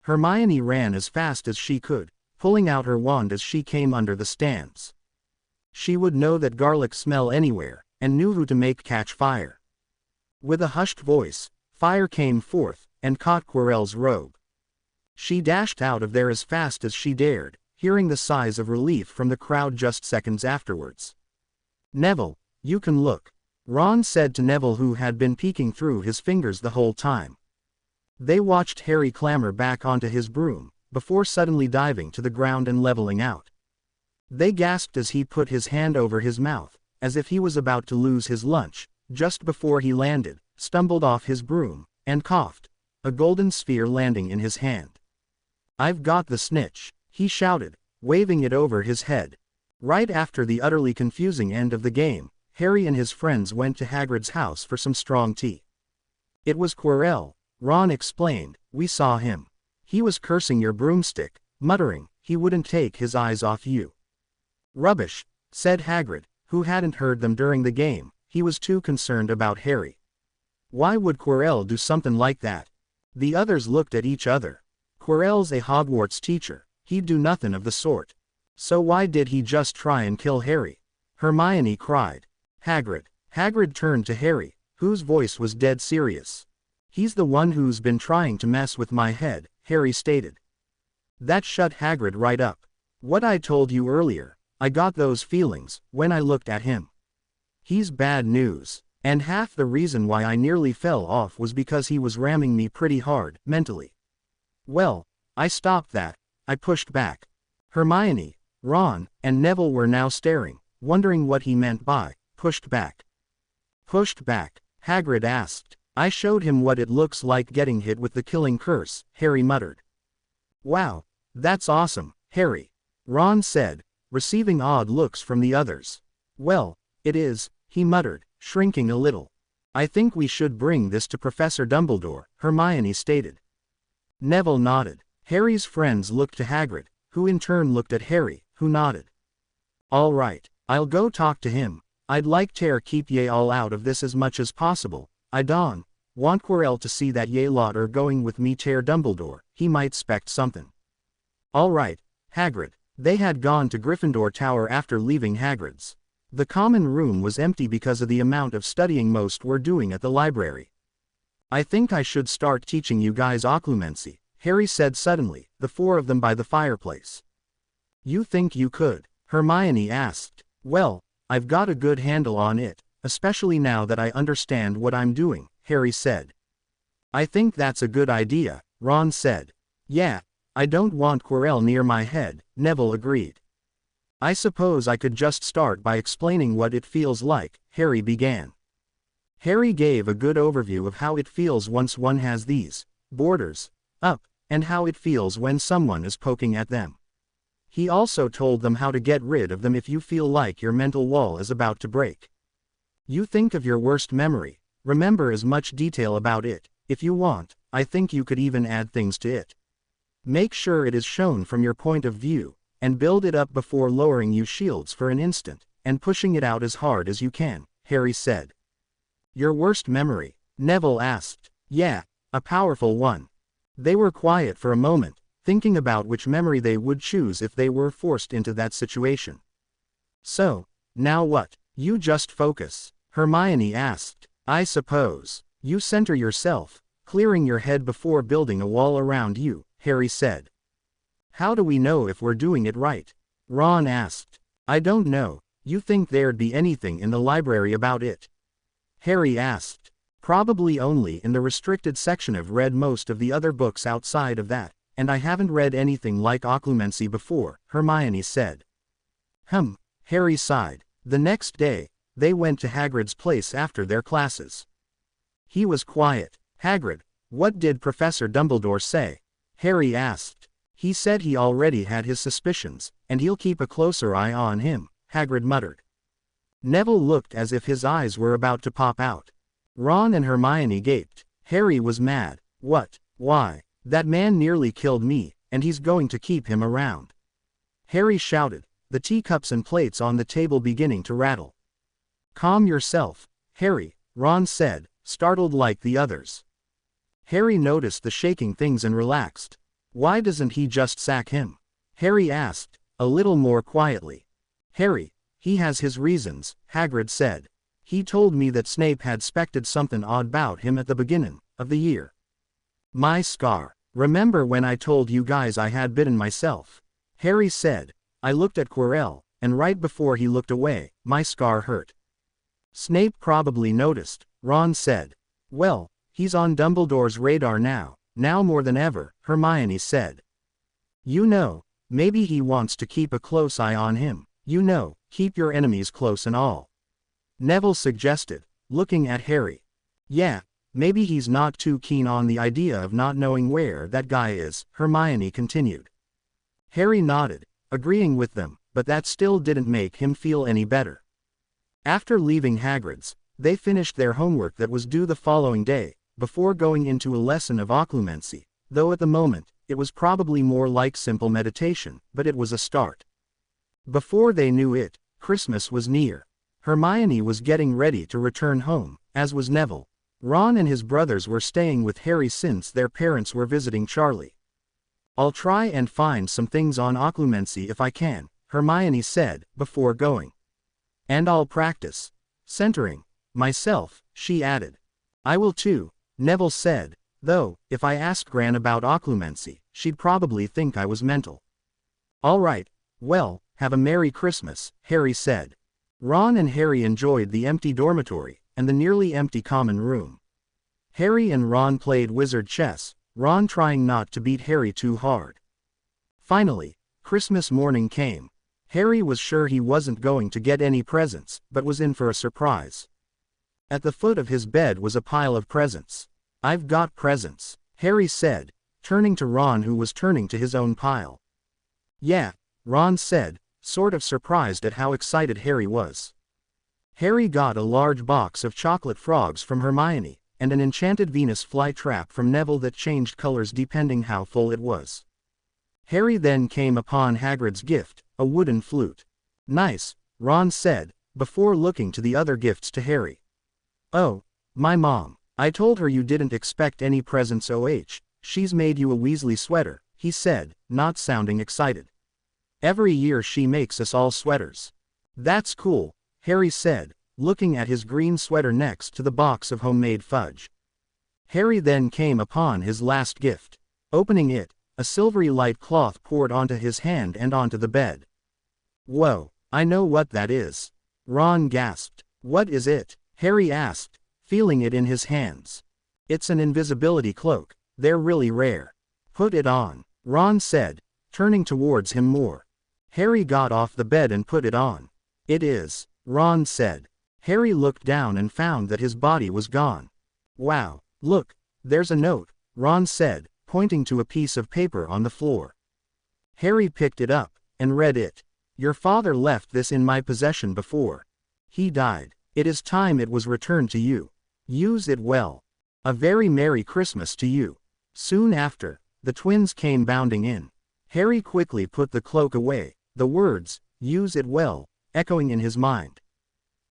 Hermione ran as fast as she could, pulling out her wand as she came under the stands. She would know that garlic smell anywhere, and knew who to make catch fire. With a hushed voice, fire came forth, and caught Quirrell's robe. She dashed out of there as fast as she dared, hearing the sighs of relief from the crowd just seconds afterwards. "Neville, you can look," Ron said to Neville, who had been peeking through his fingers the whole time. They watched Harry clamber back onto his broom, before suddenly diving to the ground and leveling out. They gasped as he put his hand over his mouth, as if he was about to lose his lunch, just before he landed, stumbled off his broom, and coughed, a golden sphere landing in his hand. "I've got the snitch," he shouted, waving it over his head. Right after the utterly confusing end of the game, Harry and his friends went to Hagrid's house for some strong tea. "It was Quirrell," Ron explained. "We saw him. He was cursing your broomstick, muttering he wouldn't take his eyes off you." "Rubbish," said Hagrid, who hadn't heard them during the game. He was too concerned about Harry. "Why would Quirrell do something like that?" The others looked at each other. "Quirrell's a Hogwarts teacher. He'd do nothing of the sort. So why did he just try and kill Harry?" Hermione cried. Hagrid turned to Harry, whose voice was dead serious. "He's the one who's been trying to mess with my head," Harry stated. That shut Hagrid right up. "What I told you earlier, I got those feelings when I looked at him. He's bad news. And half the reason why I nearly fell off was because he was ramming me pretty hard, mentally. Well, I stopped that. I pushed back." Hermione, Ron, and Neville were now staring, wondering what he meant by pushed back. "Pushed back?" Hagrid asked. "I showed him what it looks like getting hit with the killing curse," Harry muttered. "Wow, that's awesome, Harry," Ron said, receiving odd looks from the others. "Well, it is," he muttered, shrinking a little. "I think we should bring this to Professor Dumbledore," Hermione stated. Neville nodded. Harry's friends looked to Hagrid, who in turn looked at Harry, who nodded. "All right, I'll go talk to him. I'd like to keep ye all out of this as much as possible. I don't want Quirrell to see that ye lot are going with me to Dumbledore. He might spect something." "All right, Hagrid." They had gone to Gryffindor Tower after leaving Hagrid's. The common room was empty because of the amount of studying most were doing at the library. "I think I should start teaching you guys occlumency," Harry said suddenly, the four of them by the fireplace. "You think you could?" Hermione asked. "Well, I've got a good handle on it, especially now that I understand what I'm doing," Harry said. "I think that's a good idea," Ron said. "Yeah, I don't want Quirrell near my head," Neville agreed. "I suppose I could just start by explaining what it feels like," Harry began. Harry gave a good overview of how it feels once one has these borders up, and how it feels when someone is poking at them. He also told them how to get rid of them if you feel like your mental wall is about to break. You think of your worst memory, remember as much detail about it. If you want, I think you could even add things to it. Make sure it is shown from your point of view, and build it up before lowering your shields for an instant, and pushing it out as hard as you can, Harry said. Your worst memory? Neville asked. Yeah, a powerful one. They were quiet for a moment, thinking about which memory they would choose if they were forced into that situation. So, now what? You just focus, Hermione asked. I suppose. You center yourself, clearing your head before building a wall around you, Harry said. How do we know if we're doing it right? Ron asked. I don't know. You think there'd be anything in the library about it? Harry asked. Probably only in the restricted section. I've read most of the other books outside of that, and I haven't read anything like occlumency before, Hermione said. Harry sighed. The next day, they went to Hagrid's place after their classes. He was quiet. Hagrid, what did Professor Dumbledore say? Harry asked. He said he already had his suspicions, and he'll keep a closer eye on him, Hagrid muttered. Neville looked as if his eyes were about to pop out. Ron and Hermione gaped. Harry was mad. What? Why? That man nearly killed me, and he's going to keep him around. Harry shouted, the teacups and plates on the table beginning to rattle. Calm yourself, Harry, Ron said, startled like the others. Harry noticed the shaking things and relaxed. Why doesn't he just sack him? Harry asked, a little more quietly. Harry, he has his reasons, Hagrid said. He told me that Snape had suspected something odd about him at the beginning of the year. My scar. Remember when I told you guys I had bitten myself? Harry said. I looked at Quirrell, and right before he looked away, my scar hurt. Snape probably noticed, Ron said. Well, he's on Dumbledore's radar now more than ever, Hermione said. You know, maybe he wants to keep a close eye on him, keep your enemies close and all. Neville suggested, looking at Harry. Yeah, maybe he's not too keen on the idea of not knowing where that guy is, Hermione continued. Harry nodded, agreeing with them, but that still didn't make him feel any better. After leaving Hagrid's, they finished their homework that was due the following day, before going into a lesson of occlumency, though at the moment, it was probably more like simple meditation, but it was a start. Before they knew it, Christmas was near. Hermione was getting ready to return home, as was Neville. Ron and his brothers were staying with Harry since their parents were visiting Charlie. I'll try and find some things on occlumency if I can, Hermione said, before going. And I'll practice centering myself, she added. I will too, Neville said, though, if I asked Gran about occlumency, she'd probably think I was mental. All right, well, have a Merry Christmas, Harry said. Ron and Harry enjoyed the empty dormitory, and the nearly empty common room. Harry and Ron played wizard chess, Ron trying not to beat Harry too hard. Finally, Christmas morning came. Harry was sure he wasn't going to get any presents, but was in for a surprise. At the foot of his bed was a pile of presents. I've got presents, Harry said, turning to Ron who was turning to his own pile. Yeah, Ron said, sort of surprised at how excited Harry was. Harry got a large box of chocolate frogs from Hermione, and an enchanted Venus flytrap from Neville that changed colors depending how full it was. Harry then came upon Hagrid's gift, a wooden flute. Nice, Ron said, before looking to the other gifts to Harry. Oh, my mom. I told her you didn't expect any presents she's made you a Weasley sweater, he said, not sounding excited. Every year she makes us all sweaters. That's cool, Harry said, looking at his green sweater next to the box of homemade fudge. Harry then came upon his last gift. Opening it, a silvery light cloth poured onto his hand and onto the bed. Whoa, I know what that is. Ron gasped. What is it? Harry asked, feeling it in his hands. It's an invisibility cloak, they're really rare. Put it on, Ron said, turning towards him more. Harry got off the bed and put it on. It is, Ron said. Harry looked down and found that his body was gone. Wow, look, there's a note, Ron said, pointing to a piece of paper on the floor. Harry picked it up, and read it. Your father left this in my possession before he died. It is time it was returned to you. Use it well. A very Merry Christmas to you. Soon after, the twins came bounding in. Harry quickly put the cloak away, the words, use it well, echoing in his mind.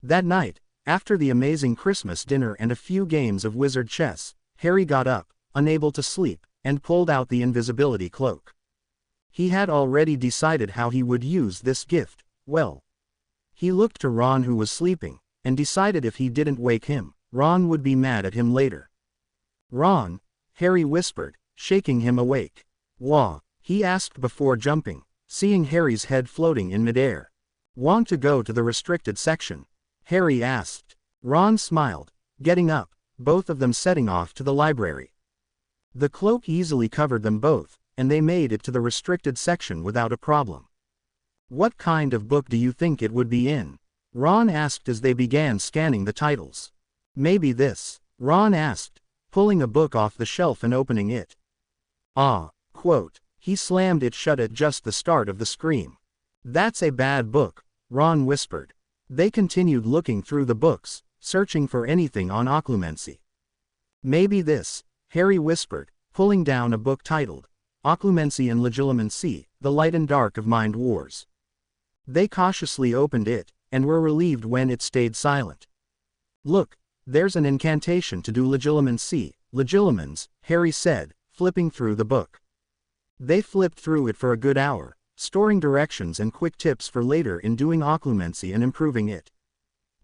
That night, after the amazing Christmas dinner and a few games of wizard chess, Harry got up, unable to sleep, and pulled out the invisibility cloak. He had already decided how he would use this gift, well. He looked to Ron who was sleeping, and decided if he didn't wake him, Ron would be mad at him later. Ron, Harry whispered, shaking him awake. Wah, he asked before jumping, seeing Harry's head floating in midair. Want to go to the restricted section? Harry asked. Ron smiled, getting up, both of them setting off to the library. The cloak easily covered them both, and they made it to the restricted section without a problem. What kind of book do you think it would be in? Ron asked as they began scanning the titles. Maybe this, Ron asked, pulling a book off the shelf and opening it. Ah, quote, he slammed it shut at just the start of the scream. That's a bad book, Ron whispered. They continued looking through the books, searching for anything on occlumency. Maybe this, Harry whispered, pulling down a book titled, Occlumency and Legilimency, The Light and Dark of Mind Wars. They cautiously opened it, and were relieved when it stayed silent. Look, there's an incantation to do legilimency, legilimens, Harry said, flipping through the book. They flipped through it for a good hour, storing directions and quick tips for later in doing occlumency and improving it.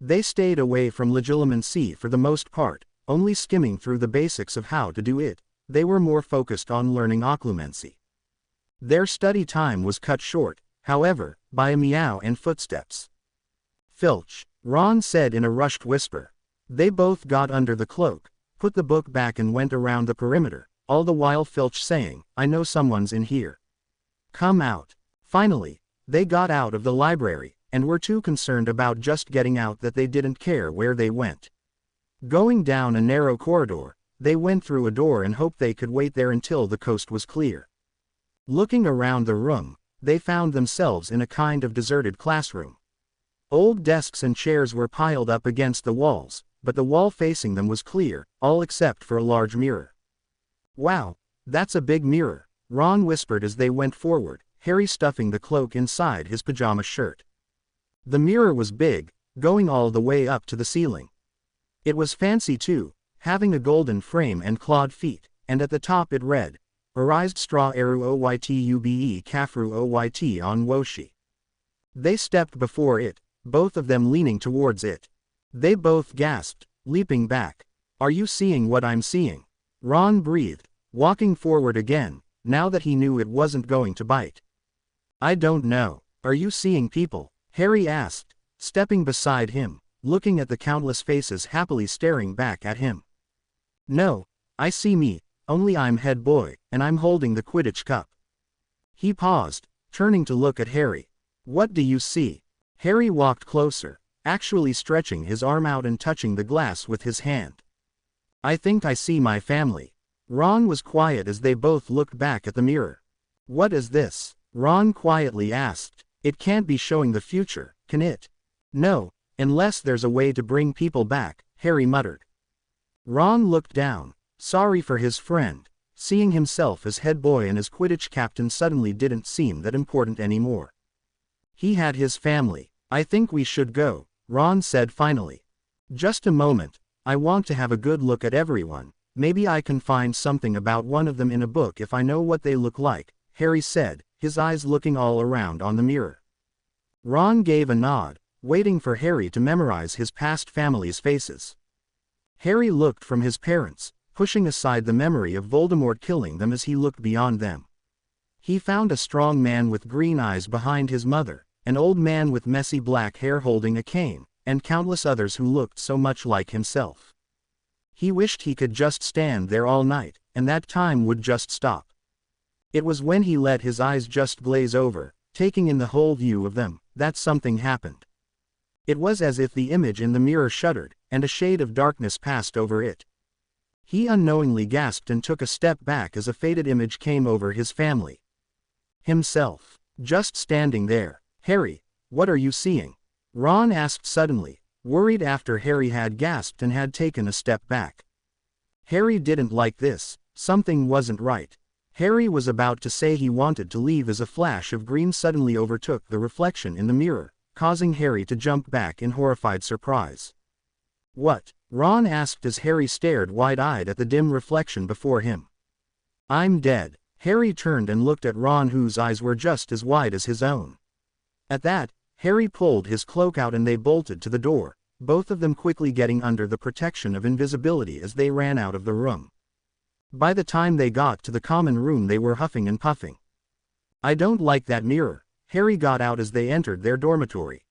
They stayed away from legilimency for the most part, only skimming through the basics of how to do it. They were more focused on learning occlumency. Their study time was cut short, however, by a meow and footsteps. "Filch," Ron said in a rushed whisper. They both got under the cloak, put the book back and went around the perimeter, all the while Filch saying, "I know someone's in here. Come out." Finally, they got out of the library, and were too concerned about just getting out that they didn't care where they went. Going down a narrow corridor, they went through a door and hoped they could wait there until the coast was clear. Looking around the room, they found themselves in a kind of deserted classroom. Old desks and chairs were piled up against the walls, but the wall facing them was clear, all except for a large mirror. "Wow, that's a big mirror," Ron whispered as they went forward, Harry stuffing the cloak inside his pajama shirt. The mirror was big, going all the way up to the ceiling. It was fancy too, having a golden frame and clawed feet, and at the top it read, "Arised straw eru oytube kafru oyt on woshi." They stepped before it, both of them leaning towards it. They both gasped, leaping back. "Are you seeing what I'm seeing?" Ron breathed, walking forward again, now that he knew it wasn't going to bite. "I don't know. Are you seeing people?" Harry asked, stepping beside him, looking at the countless faces happily staring back at him. "No, I see me, only I'm head boy, and I'm holding the Quidditch cup." He paused, turning to look at Harry. "What do you see?" Harry walked closer, actually stretching his arm out and touching the glass with his hand. "I think I see my family." Ron was quiet as they both looked back at the mirror. "What is this?" Ron quietly asked. "It can't be showing the future, can it?" "No, unless there's a way to bring people back," Harry muttered. Ron looked down, sorry for his friend. Seeing himself as head boy and as Quidditch captain suddenly didn't seem that important anymore. He had his family. "I think we should go," Ron said finally. "Just a moment, I want to have a good look at everyone. Maybe I can find something about one of them in a book if I know what they look like," Harry said, his eyes looking all around on the mirror. Ron gave a nod, waiting for Harry to memorize his past family's faces. Harry looked from his parents, pushing aside the memory of Voldemort killing them as he looked beyond them. He found a strong man with green eyes behind his mother, an old man with messy black hair holding a cane, and countless others who looked so much like himself. He wished he could just stand there all night, and that time would just stop. It was when he let his eyes just glaze over, taking in the whole view of them, that something happened. It was as if the image in the mirror shuddered, and a shade of darkness passed over it. He unknowingly gasped and took a step back as a faded image came over his family. Himself, just standing there. "Harry, what are you seeing?" Ron asked suddenly, worried after Harry had gasped and had taken a step back. Harry didn't like this, something wasn't right. Harry was about to say he wanted to leave as a flash of green suddenly overtook the reflection in the mirror, causing Harry to jump back in horrified surprise. "What?" Ron asked as Harry stared wide-eyed at the dim reflection before him. "I'm dead." Harry turned and looked at Ron, whose eyes were just as wide as his own. At that, Harry pulled his cloak out and they bolted to the door, both of them quickly getting under the protection of invisibility as they ran out of the room. By the time they got to the common room they were huffing and puffing. "I don't like that mirror," Harry got out as they entered their dormitory.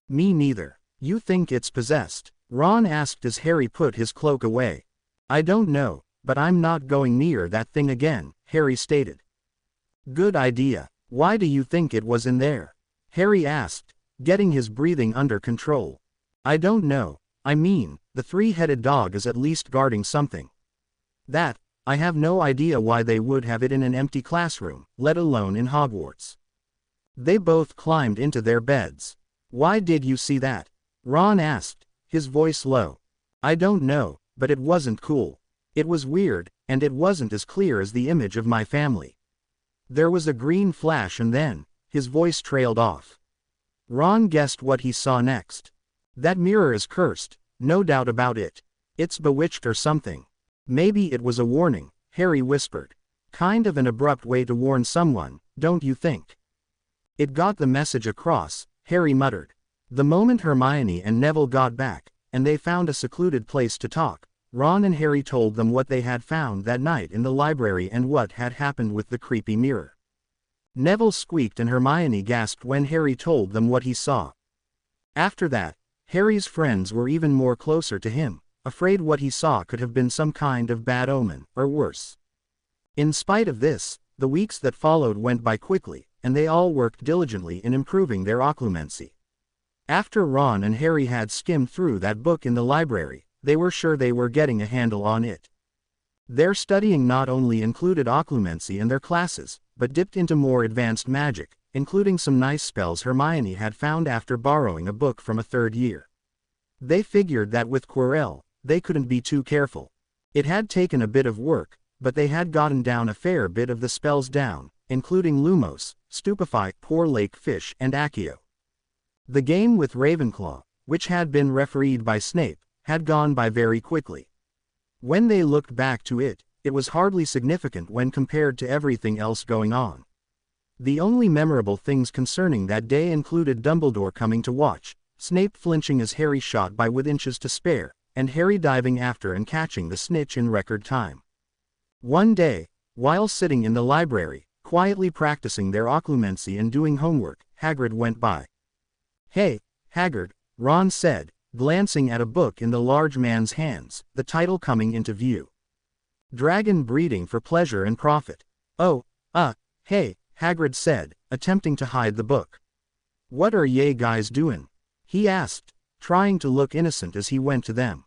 "Me neither. You think it's possessed?" Ron asked as Harry put his cloak away. "I don't know, but I'm not going near that thing again," Harry stated. "Good idea. Why do you think it was in there?" Harry asked, getting his breathing under control. "I don't know. I mean, the three-headed dog is at least guarding something. That, I have no idea why they would have it in an empty classroom, let alone in Hogwarts." They both climbed into their beds. "Why did you see that?" Ron asked, his voice low. "I don't know, but it wasn't cool. It was weird, and it wasn't as clear as the image of my family." There was a green flash and then, his voice trailed off. Ron guessed what he saw next. "That mirror is cursed, no doubt about it. It's bewitched or something." "Maybe it was a warning," Harry whispered. "Kind of an abrupt way to warn someone, don't you think?" "It got the message across," Harry muttered. The moment Hermione and Neville got back, and they found a secluded place to talk, Ron and Harry told them what they had found that night in the library and what had happened with the creepy mirror. Neville squeaked and Hermione gasped when Harry told them what he saw. After that, Harry's friends were even more closer to him, afraid what he saw could have been some kind of bad omen, or worse. In spite of this, the weeks that followed went by quickly, and they all worked diligently in improving their occlumency. After Ron and Harry had skimmed through that book in the library, they were sure they were getting a handle on it. Their studying not only included occlumency in their classes, but dipped into more advanced magic, including some nice spells Hermione had found after borrowing a book from a third year. They figured that with Quirrell, they couldn't be too careful. It had taken a bit of work, but they had gotten down a fair bit of the spells down, including Lumos, Stupefy, Poor Lake Fish and Accio. The game with Ravenclaw, which had been refereed by Snape, had gone by very quickly. When they looked back to it, it was hardly significant when compared to everything else going on. The only memorable things concerning that day included Dumbledore coming to watch, Snape flinching as Harry shot by with inches to spare, and Harry diving after and catching the snitch in record time. One day, while sitting in the library, quietly practicing their occlumency and doing homework, Hagrid went by. "Hey, Hagrid," Ron said, glancing at a book in the large man's hands, the title coming into view. "Dragon Breeding for Pleasure and Profit." "Oh, hey," Hagrid said, attempting to hide the book. "What are ye guys doing?" he asked, trying to look innocent as he went to them.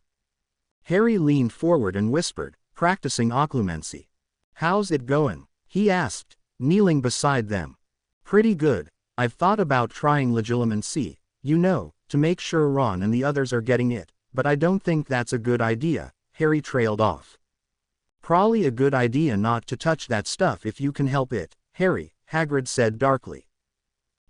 Harry leaned forward and whispered, practicing occlumency. "How's it going?" he asked, kneeling beside them. "Pretty good. I've thought about trying legilimency, to make sure Ron and the others are getting it, but I don't think that's a good idea," Harry trailed off. "Probably a good idea not to touch that stuff if you can help it, Harry," Hagrid said darkly.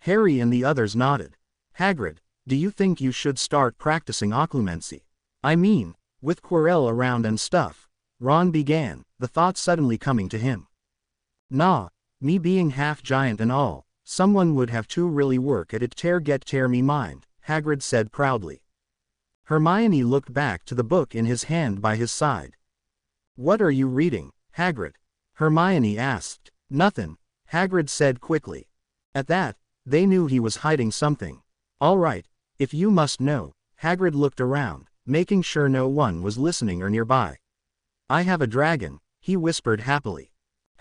Harry and the others nodded. "Hagrid, do you think you should start practicing occlumency? I mean, with Quirrell around and stuff," Ron began, the thought suddenly coming to him. "Nah, me being half giant and all, someone would have to really work at it tear me mind," Hagrid said proudly. Hermione looked back to the book in his hand by his side. "What are you reading, Hagrid?" Hermione asked. "Nothin'," Hagrid said quickly. At that, they knew he was hiding something. "All right, if you must know," Hagrid looked around, making sure no one was listening or nearby. "I have a dragon," he whispered happily.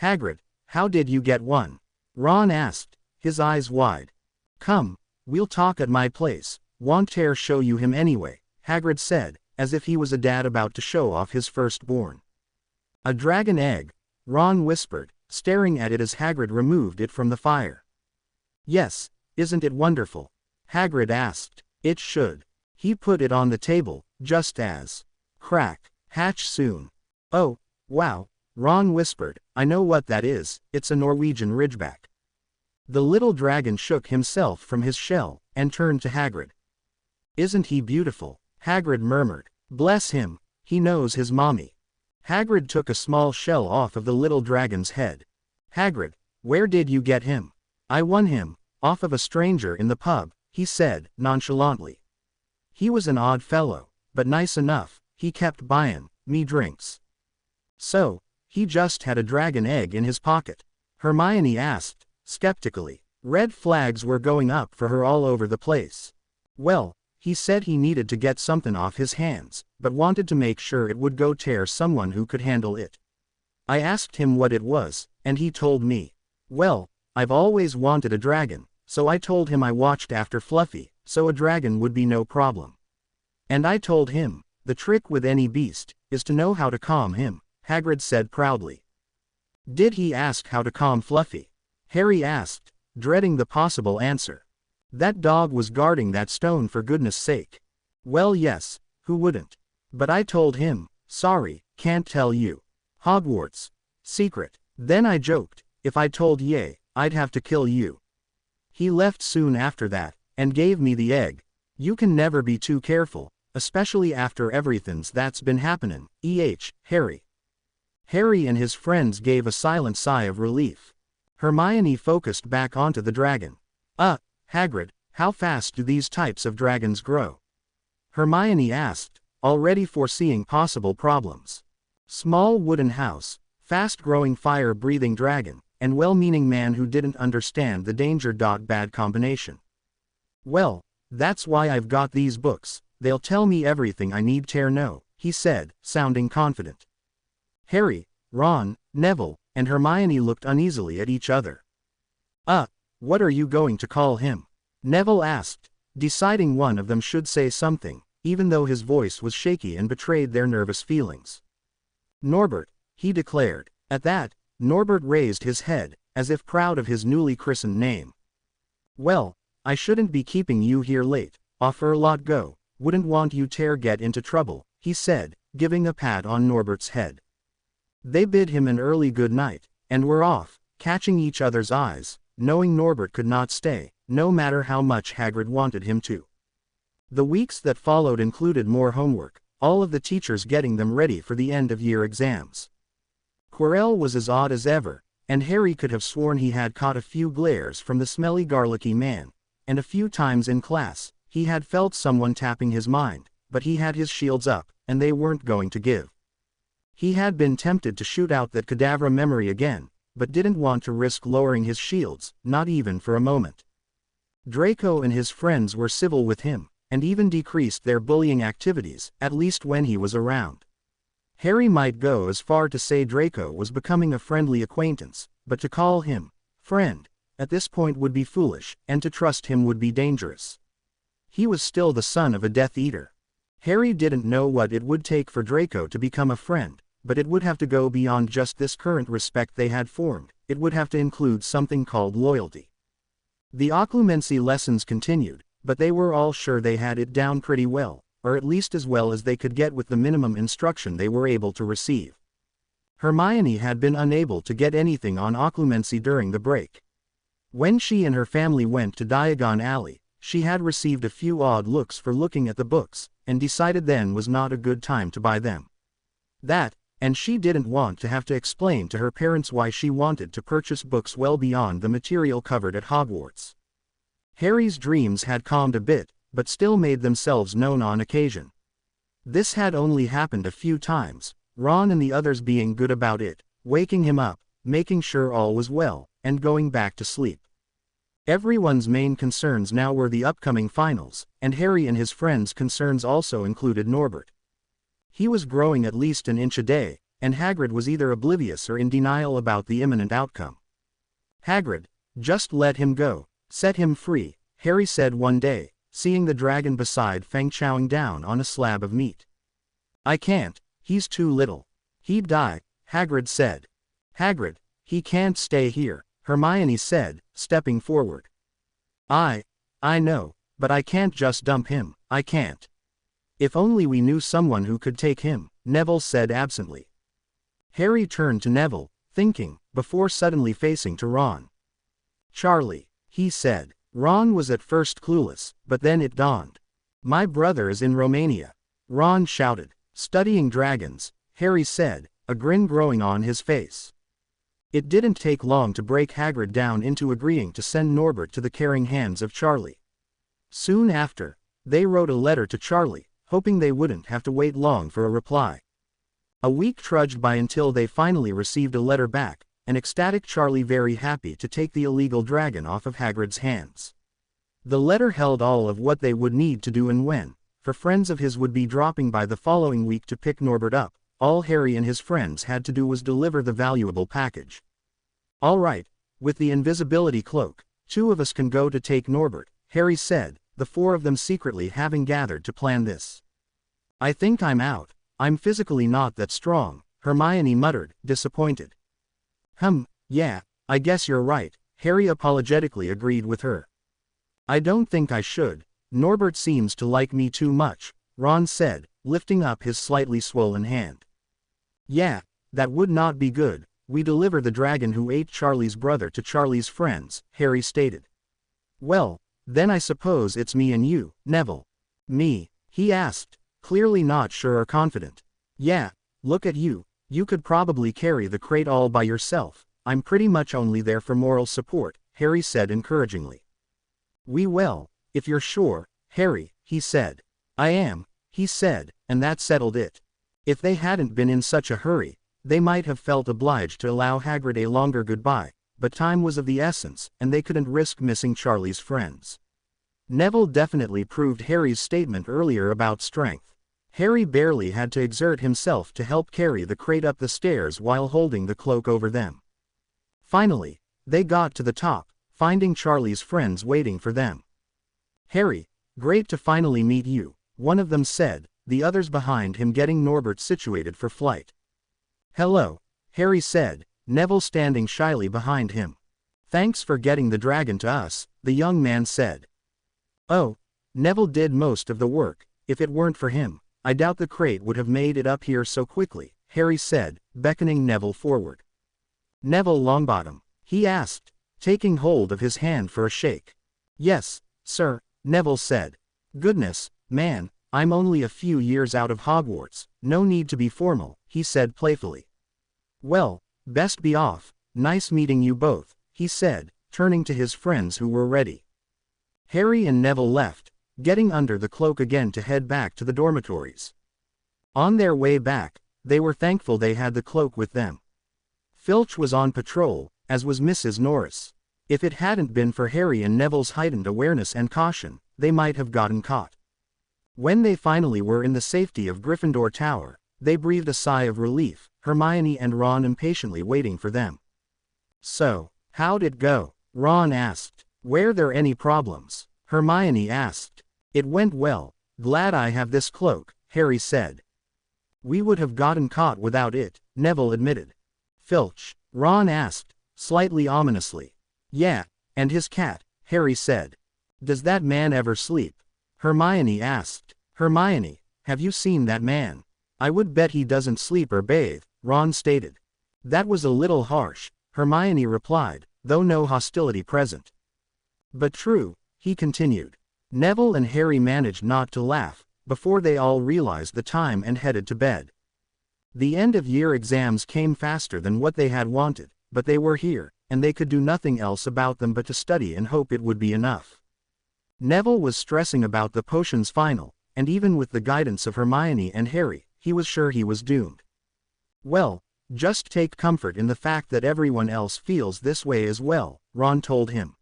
"Hagrid, how did you get one?" Ron asked, his eyes wide. "Come, we'll talk at my place, won't tear show you him anyway," Hagrid said, as if he was a dad about to show off his firstborn. "A dragon egg," Ron whispered, staring at it as Hagrid removed it from the fire. "Yes, isn't it wonderful?" Hagrid asked. "It should." He put it on the table, just as crack, hatch soon. "Oh, wow," Ron whispered, "I know what that is, it's a Norwegian ridgeback." The little dragon shook himself from his shell, and turned to Hagrid. "Isn't he beautiful?" Hagrid murmured. "Bless him, he knows his mommy." Hagrid took a small shell off of the little dragon's head. "Hagrid, where did you get him?" "I won him, off of a stranger in the pub," he said, nonchalantly. "He was an odd fellow, but nice enough, he kept buyin' me drinks." "So, he just had a dragon egg in his pocket?" Hermione asked, skeptically. Red flags were going up for her all over the place. "Well, he said he needed to get something off his hands, but wanted to make sure it would go tear someone who could handle it. I asked him what it was, and he told me. Well, I've always wanted a dragon, so I told him I watched after Fluffy, so a dragon would be no problem. And I told him, the trick with any beast, is to know how to calm him," Hagrid said proudly. "Did he ask how to calm Fluffy?" Harry asked, dreading the possible answer. "That dog was guarding that stone for goodness sake." "Well yes, who wouldn't? But I told him, sorry, can't tell you. Hogwarts. Secret. Then I joked, if I told ye, I'd have to kill you. He left soon after that, and gave me the egg. You can never be too careful, especially after everything's that's been happening, Harry." Harry and his friends gave a silent sigh of relief. Hermione focused back onto the dragon. Hagrid, how fast do these types of dragons grow?" Hermione asked, already foreseeing possible problems. "Small wooden house, fast-growing fire-breathing dragon," and well-meaning man who didn't understand the danger. Bad combination. Well, that's why I've got these books, they'll tell me everything I need to know, he said, sounding confident. Harry, Ron, Neville, and Hermione looked uneasily at each other. What are you going to call him? Neville asked, deciding one of them should say something, even though his voice was shaky and betrayed their nervous feelings. Norbert, he declared. At that, Norbert raised his head, as if proud of his newly christened name. Well, I shouldn't be keeping you here late, off a lot go, wouldn't want you to get into trouble, he said, giving a pat on Norbert's head. They bid him an early good night, and were off, catching each other's eyes, knowing Norbert could not stay, no matter how much Hagrid wanted him to. The weeks that followed included more homework, all of the teachers getting them ready for the end-of-year exams. Quirrell was as odd as ever, and Harry could have sworn he had caught a few glares from the smelly garlicky man, and a few times in class, he had felt someone tapping his mind, but he had his shields up, and they weren't going to give. He had been tempted to shoot out that Cadabra memory again, but didn't want to risk lowering his shields, not even for a moment. Draco and his friends were civil with him, and even decreased their bullying activities, at least when he was around. Harry might go as far to say Draco was becoming a friendly acquaintance, but to call him friend at this point would be foolish, and to trust him would be dangerous. He was still the son of a Death Eater. Harry didn't know what it would take for Draco to become a friend, but it would have to go beyond just this current respect they had formed. It would have to include something called loyalty. The occlumency lessons continued, but they were all sure they had it down pretty well, or at least as well as they could get with the minimum instruction they were able to receive. Hermione had been unable to get anything on occlumency during the break. When she and her family went to Diagon Alley, she had received a few odd looks for looking at the books, and decided then was not a good time to buy them. That, and she didn't want to have to explain to her parents why she wanted to purchase books well beyond the material covered at Hogwarts. Harry's dreams had calmed a bit, but still made themselves known on occasion. This had only happened a few times, Ron and the others being good about it, waking him up, making sure all was well, and going back to sleep. Everyone's main concerns now were the upcoming finals, and Harry and his friends' concerns also included Norbert. He was growing at least an inch a day, and Hagrid was either oblivious or in denial about the imminent outcome. Hagrid, just let him go, set him free, Harry said one day, seeing the dragon beside Fang chowing down on a slab of meat. I can't, he's too little. He'd die, Hagrid said. Hagrid, he can't stay here, Hermione said, stepping forward. I know, but I can't just dump him, I can't. If only we knew someone who could take him, Neville said absently. Harry turned to Neville, thinking, before suddenly facing to Ron. Charlie, he said. Ron was at first clueless, but then it dawned. My brother is in Romania. Ron shouted. Studying dragons, Harry said, a grin growing on his face. It didn't take long to break Hagrid down into agreeing to send Norbert to the caring hands of Charlie. Soon after, they wrote a letter to Charlie, hoping they wouldn't have to wait long for a reply. A week trudged by until they finally received a letter back, an ecstatic Charlie very happy to take the illegal dragon off of Hagrid's hands. The letter held all of what they would need to do and when, for friends of his would be dropping by the following week to pick Norbert up. All Harry and his friends had to do was deliver the valuable package. All right, with the invisibility cloak, 2 of us can go to take Norbert, Harry said, the 4 of them secretly having gathered to plan this. I think I'm out, I'm physically not that strong, Hermione muttered, disappointed. Yeah, I guess you're right, Harry apologetically agreed with her. I don't think I should, Norbert seems to like me too much, Ron said, lifting up his slightly swollen hand. Yeah, that would not be good, we deliver the dragon who ate Charlie's brother to Charlie's friends, Harry stated. Well, then I suppose it's me and you, Neville. Me? He asked, clearly not sure or confident. Yeah, look at you, you could probably carry the crate all by yourself, I'm pretty much only there for moral support, Harry said encouragingly. Well, if you're sure, Harry, he said. I am, he said, and that settled it. If they hadn't been in such a hurry, they might have felt obliged to allow Hagrid a longer goodbye, but time was of the essence, and they couldn't risk missing Charlie's friends. Neville definitely proved Harry's statement earlier about strength. Harry barely had to exert himself to help carry the crate up the stairs while holding the cloak over them. Finally, they got to the top, finding Charlie's friends waiting for them. "Harry, great to finally meet you," one of them said, the others behind him getting Norbert situated for flight. "Hello," Harry said, Neville standing shyly behind him. "Thanks for getting the dragon to us," the young man said. "Oh, Neville did most of the work. If it weren't for him, I doubt the crate would have made it up here so quickly," Harry said, beckoning Neville forward. "Neville Longbottom?" he asked, taking hold of his hand for a shake. "Yes, sir," Neville said. "Goodness, man, I'm only a few years out of Hogwarts, no need to be formal," he said playfully. "Well, best be off, nice meeting you both," he said, turning to his friends who were ready. Harry and Neville left, getting under the cloak again to head back to the dormitories. On their way back, they were thankful they had the cloak with them. Filch was on patrol, as was Mrs. Norris. If it hadn't been for Harry and Neville's heightened awareness and caution, they might have gotten caught. When they finally were in the safety of Gryffindor Tower, they breathed a sigh of relief, Hermione and Ron impatiently waiting for them. "So, how'd it go?" Ron asked. "Were there any problems?" Hermione asked. "It went well, glad I have this cloak," Harry said. "We would have gotten caught without it," Neville admitted. "Filch?" Ron asked, slightly ominously. "Yeah, and his cat," Harry said. "Does that man ever sleep?" Hermione asked. "Hermione, have you seen that man?" "I would bet he doesn't sleep or bathe," Ron stated. "That was a little harsh," Hermione replied, though no hostility present. "But true," he continued. Neville and Harry managed not to laugh, before they all realized the time and headed to bed. The end-of-year exams came faster than what they had wanted, but they were here, and they could do nothing else about them but to study and hope it would be enough. Neville was stressing about the potions final, and even with the guidance of Hermione and Harry, he was sure he was doomed. "Well, just take comfort in the fact that everyone else feels this way as well," Ron told him.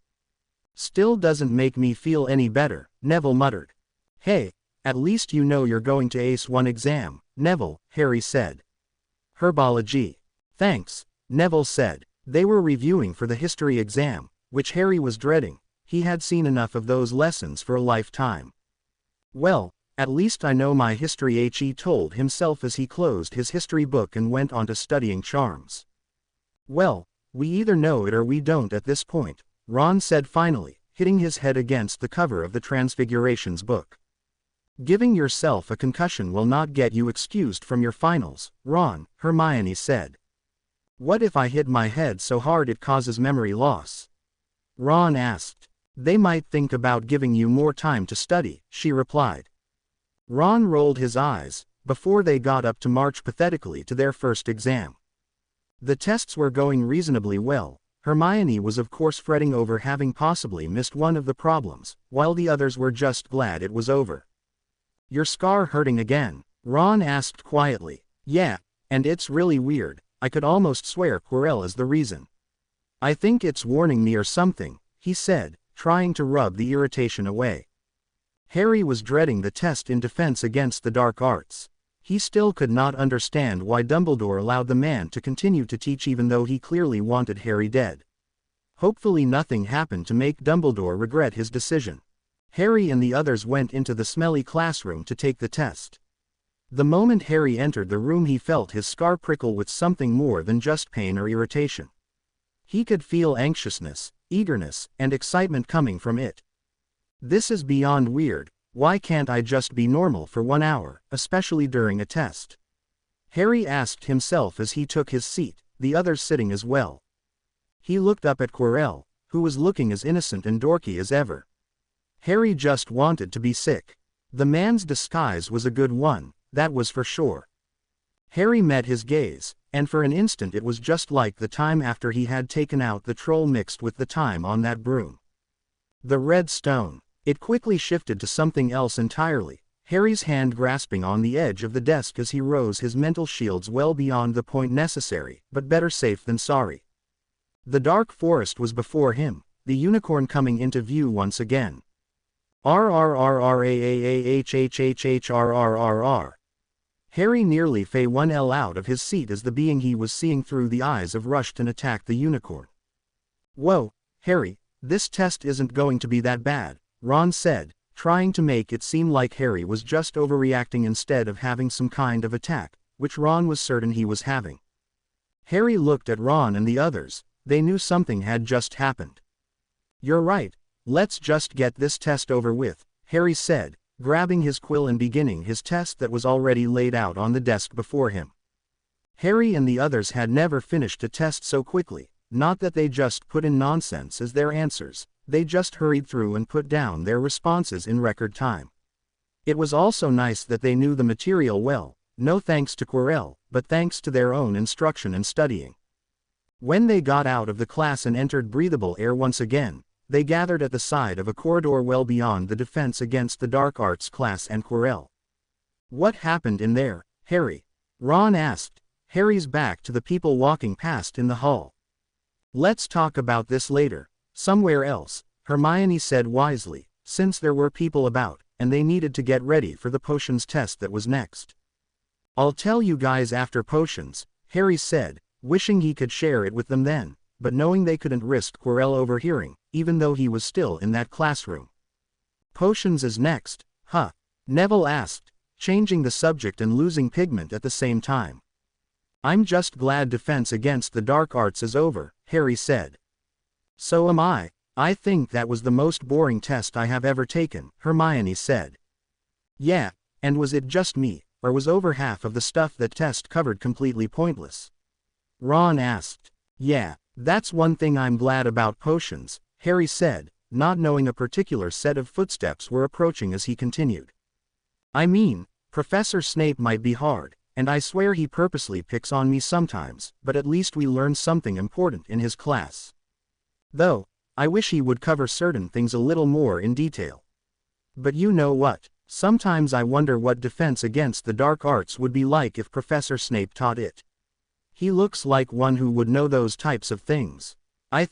"Still doesn't make me feel any better," Neville muttered. "Hey, at least you know you're going to ace one exam, Neville," Harry said. "Herbology." "Thanks," Neville said. They were reviewing for the history exam, which Harry was dreading. He had seen enough of those lessons for a lifetime. "Well, at least I know my history," he told himself as he closed his history book and went on to studying charms. "Well, we either know it or we don't at this point," Ron said finally, hitting his head against the cover of the Transfigurations book. "Giving yourself a concussion will not get you excused from your finals, Ron," Hermione said. "What if I hit my head so hard it causes memory loss?" Ron asked. "They might think about giving you more time to study," she replied. Ron rolled his eyes, before they got up to march pathetically to their first exam. The tests were going reasonably well. Hermione was of course fretting over having possibly missed one of the problems, while the others were just glad it was over. "Your scar hurting again?" Ron asked quietly. "Yeah, and it's really weird. I could almost swear Quirrell is the reason. I think it's warning me or something," he said, trying to rub the irritation away. Harry was dreading the test in defense against the dark arts. He still could not understand why Dumbledore allowed the man to continue to teach even though he clearly wanted Harry dead. Hopefully nothing happened to make Dumbledore regret his decision. Harry and the others went into the smelly classroom to take the test. The moment Harry entered the room he felt his scar prickle with something more than just pain or irritation. He could feel anxiousness, eagerness, and excitement coming from it. "This is beyond weird. Why can't I just be normal for 1 hour, especially during a test?" Harry asked himself as he took his seat, the others sitting as well. He looked up at Quirrell, who was looking as innocent and dorky as ever. Harry just wanted to be sick. The man's disguise was a good one, that was for sure. Harry met his gaze, and for an instant it was just like the time after he had taken out the troll mixed with the time on that broom. The red stone. It quickly shifted to something else entirely, Harry's hand grasping on the edge of the desk as he rose, his mental shields well beyond the point necessary, but better safe than sorry. The dark forest was before him, the unicorn coming into view once again. RRRRAAAHHHRRRR. Harry nearly fell 1L out of his seat as the being he was seeing through the eyes of rushed and attacked the unicorn. Whoa, Harry, this test isn't going to be that bad, Ron said, trying to make it seem like Harry was just overreacting instead of having some kind of attack, which Ron was certain he was having. Harry looked at Ron and the others. They knew something had just happened. You're right, let's just get this test over with, Harry said, grabbing his quill and beginning his test that was already laid out on the desk before him. Harry and the others had never finished a test so quickly, not that they just put in nonsense as their answers, they just hurried through and put down their responses in record time. It was also nice that they knew the material well, no thanks to Quirrell, but thanks to their own instruction and studying. When they got out of the class and entered breathable air once again, they gathered at the side of a corridor well beyond the Defense Against the Dark Arts class and Quirrell. What happened in there, Harry? Ron asked, Harry's back to the people walking past in the hall. Let's talk about this later, somewhere else, Hermione said wisely, since there were people about, and they needed to get ready for the potions test that was next. I'll tell you guys after potions, Harry said, wishing he could share it with them then, but knowing they couldn't risk Quirrell overhearing, even though he was still in that classroom. Potions is next, huh? Neville asked, changing the subject and losing pigment at the same time. I'm just glad Defense Against the Dark Arts is over, Harry said. So am I. I think that was the most boring test I have ever taken, Hermione said. Yeah, and was it just me, or was over half of the stuff that test covered completely pointless? Ron asked. Yeah, that's one thing I'm glad about potions, Harry said, not knowing a particular set of footsteps were approaching as he continued. I mean, Professor Snape might be hard, and I swear he purposely picks on me sometimes, but at least we learn something important in his class. Though, I wish he would cover certain things a little more in detail. But you know what, sometimes I wonder what Defense Against the Dark Arts would be like if Professor Snape taught it. He looks like one who would know those types of things. I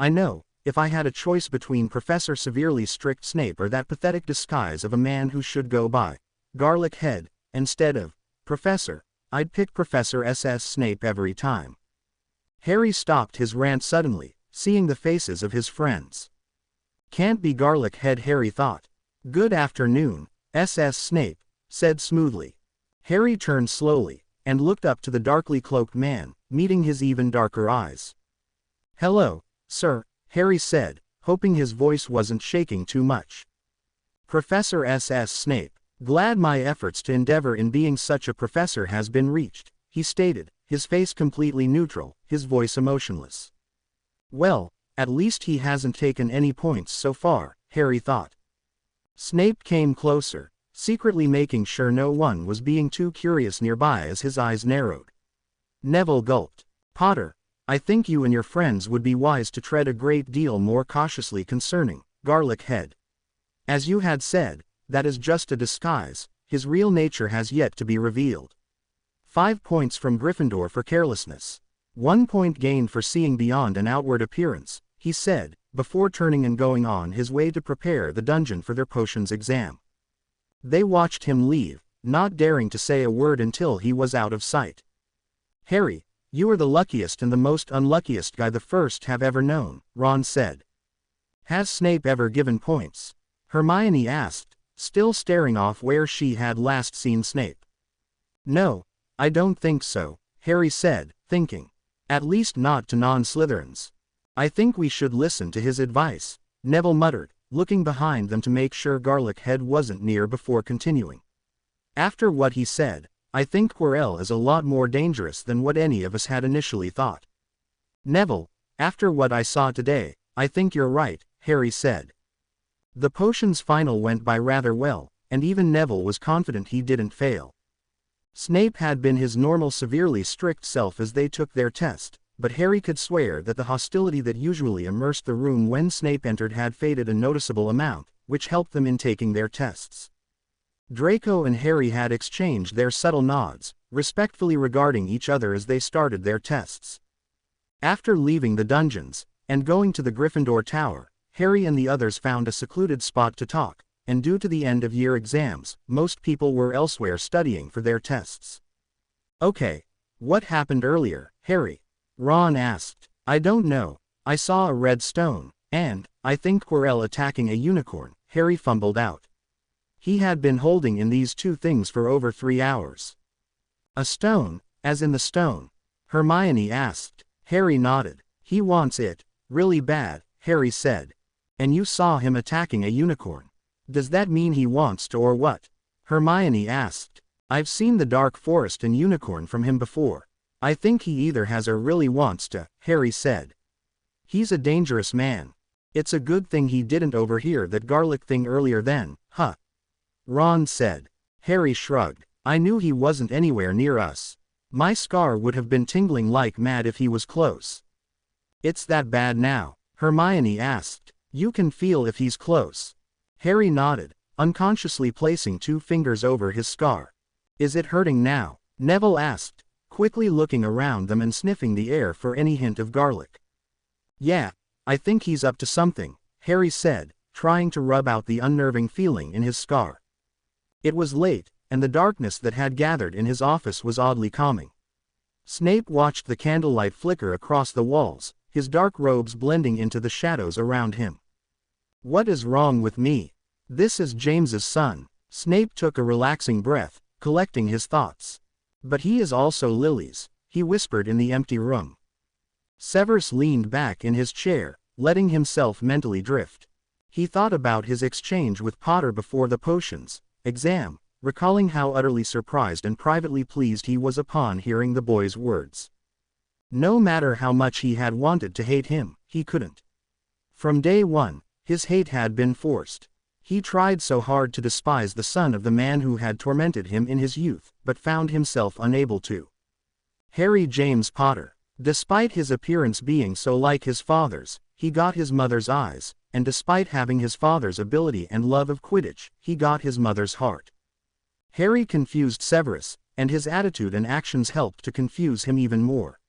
know, if I had a choice between Professor Severely Strict Snape or that pathetic disguise of a man who should go by Garlic Head, instead of Professor, I'd pick Professor S.S. Snape every time. Harry stopped his rant suddenly, seeing the faces of his friends. Can't be Garlic Head, Harry thought. Good afternoon, S.S. Snape, said smoothly. Harry turned slowly, and looked up to the darkly cloaked man, meeting his even darker eyes. Hello, sir, Harry said, hoping his voice wasn't shaking too much. Professor S.S. Snape, glad my efforts to endeavor in being such a professor has been reached, he stated, his face completely neutral, his voice emotionless. Well, at least he hasn't taken any points so far, Harry thought. Snape came closer, secretly making sure no one was being too curious nearby as his eyes narrowed. Neville gulped. Potter, I think you and your friends would be wise to tread a great deal more cautiously concerning Garlic Head. As you had said, that is just a disguise, his real nature has yet to be revealed. 5 points from Gryffindor for carelessness. 1 point gained for seeing beyond an outward appearance, he said, before turning and going on his way to prepare the dungeon for their potions exam. They watched him leave, not daring to say a word until he was out of sight. Harry, you are the luckiest and the most unluckiest guy the first have ever known, Ron said. Has Snape ever given points? Hermione asked, still staring off where she had last seen Snape. No, I don't think so, Harry said, thinking. At least not to non-Slytherins. I think we should listen to his advice, Neville muttered, looking behind them to make sure Garlic Head wasn't near before continuing. After what he said, I think Quirrell is a lot more dangerous than what any of us had initially thought. Neville, after what I saw today, I think you're right, Harry said. The potions final went by rather well, and even Neville was confident he didn't fail. Snape had been his normal severely strict self as they took their test, but Harry could swear that the hostility that usually immersed the room when Snape entered had faded a noticeable amount, which helped them in taking their tests. Draco and Harry had exchanged their subtle nods, respectfully regarding each other as they started their tests. After leaving the dungeons, and going to the Gryffindor Tower, Harry and the others found a secluded spot to talk, and due to the end-of-year exams, most people were elsewhere studying for their tests. "Okay. What happened earlier, Harry?" Ron asked. "I don't know. I saw a red stone, and I think Quirrell attacking a unicorn," Harry fumbled out. He had been holding in these two things for over 3 hours. "A stone, as in the stone?" Hermione asked. Harry nodded. "He wants it, really bad," Harry said. "And you saw him attacking a unicorn. Does that mean he wants to or what?" Hermione asked. "I've seen the dark forest and unicorn from him before. I think he either has or really wants to," Harry said. "He's a dangerous man. It's a good thing he didn't overhear that garlic thing earlier then, huh?" Ron said. Harry shrugged. "I knew he wasn't anywhere near us. My scar would have been tingling like mad if he was close." "It's that bad now?" Hermione asked. "You can feel if he's close." Harry nodded, unconsciously placing 2 fingers over his scar. "Is it hurting now?" Neville asked, quickly looking around them and sniffing the air for any hint of garlic. "Yeah, I think he's up to something," Harry said, trying to rub out the unnerving feeling in his scar. It was late, and the darkness that had gathered in his office was oddly calming. Snape watched the candlelight flicker across the walls, his dark robes blending into the shadows around him. "What is wrong with me? This is James's son." Snape took a relaxing breath, collecting his thoughts. "But he is also Lily's," he whispered in the empty room. Severus leaned back in his chair, letting himself mentally drift. He thought about his exchange with Potter before the potions exam, recalling how utterly surprised and privately pleased he was upon hearing the boy's words. No matter how much he had wanted to hate him, he couldn't. From day one, his hate had been forced. He tried so hard to despise the son of the man who had tormented him in his youth, but found himself unable to. Harry James Potter. Despite his appearance being so like his father's, he got his mother's eyes, and despite having his father's ability and love of Quidditch, he got his mother's heart. Harry confused Severus, and his attitude and actions helped to confuse him even more.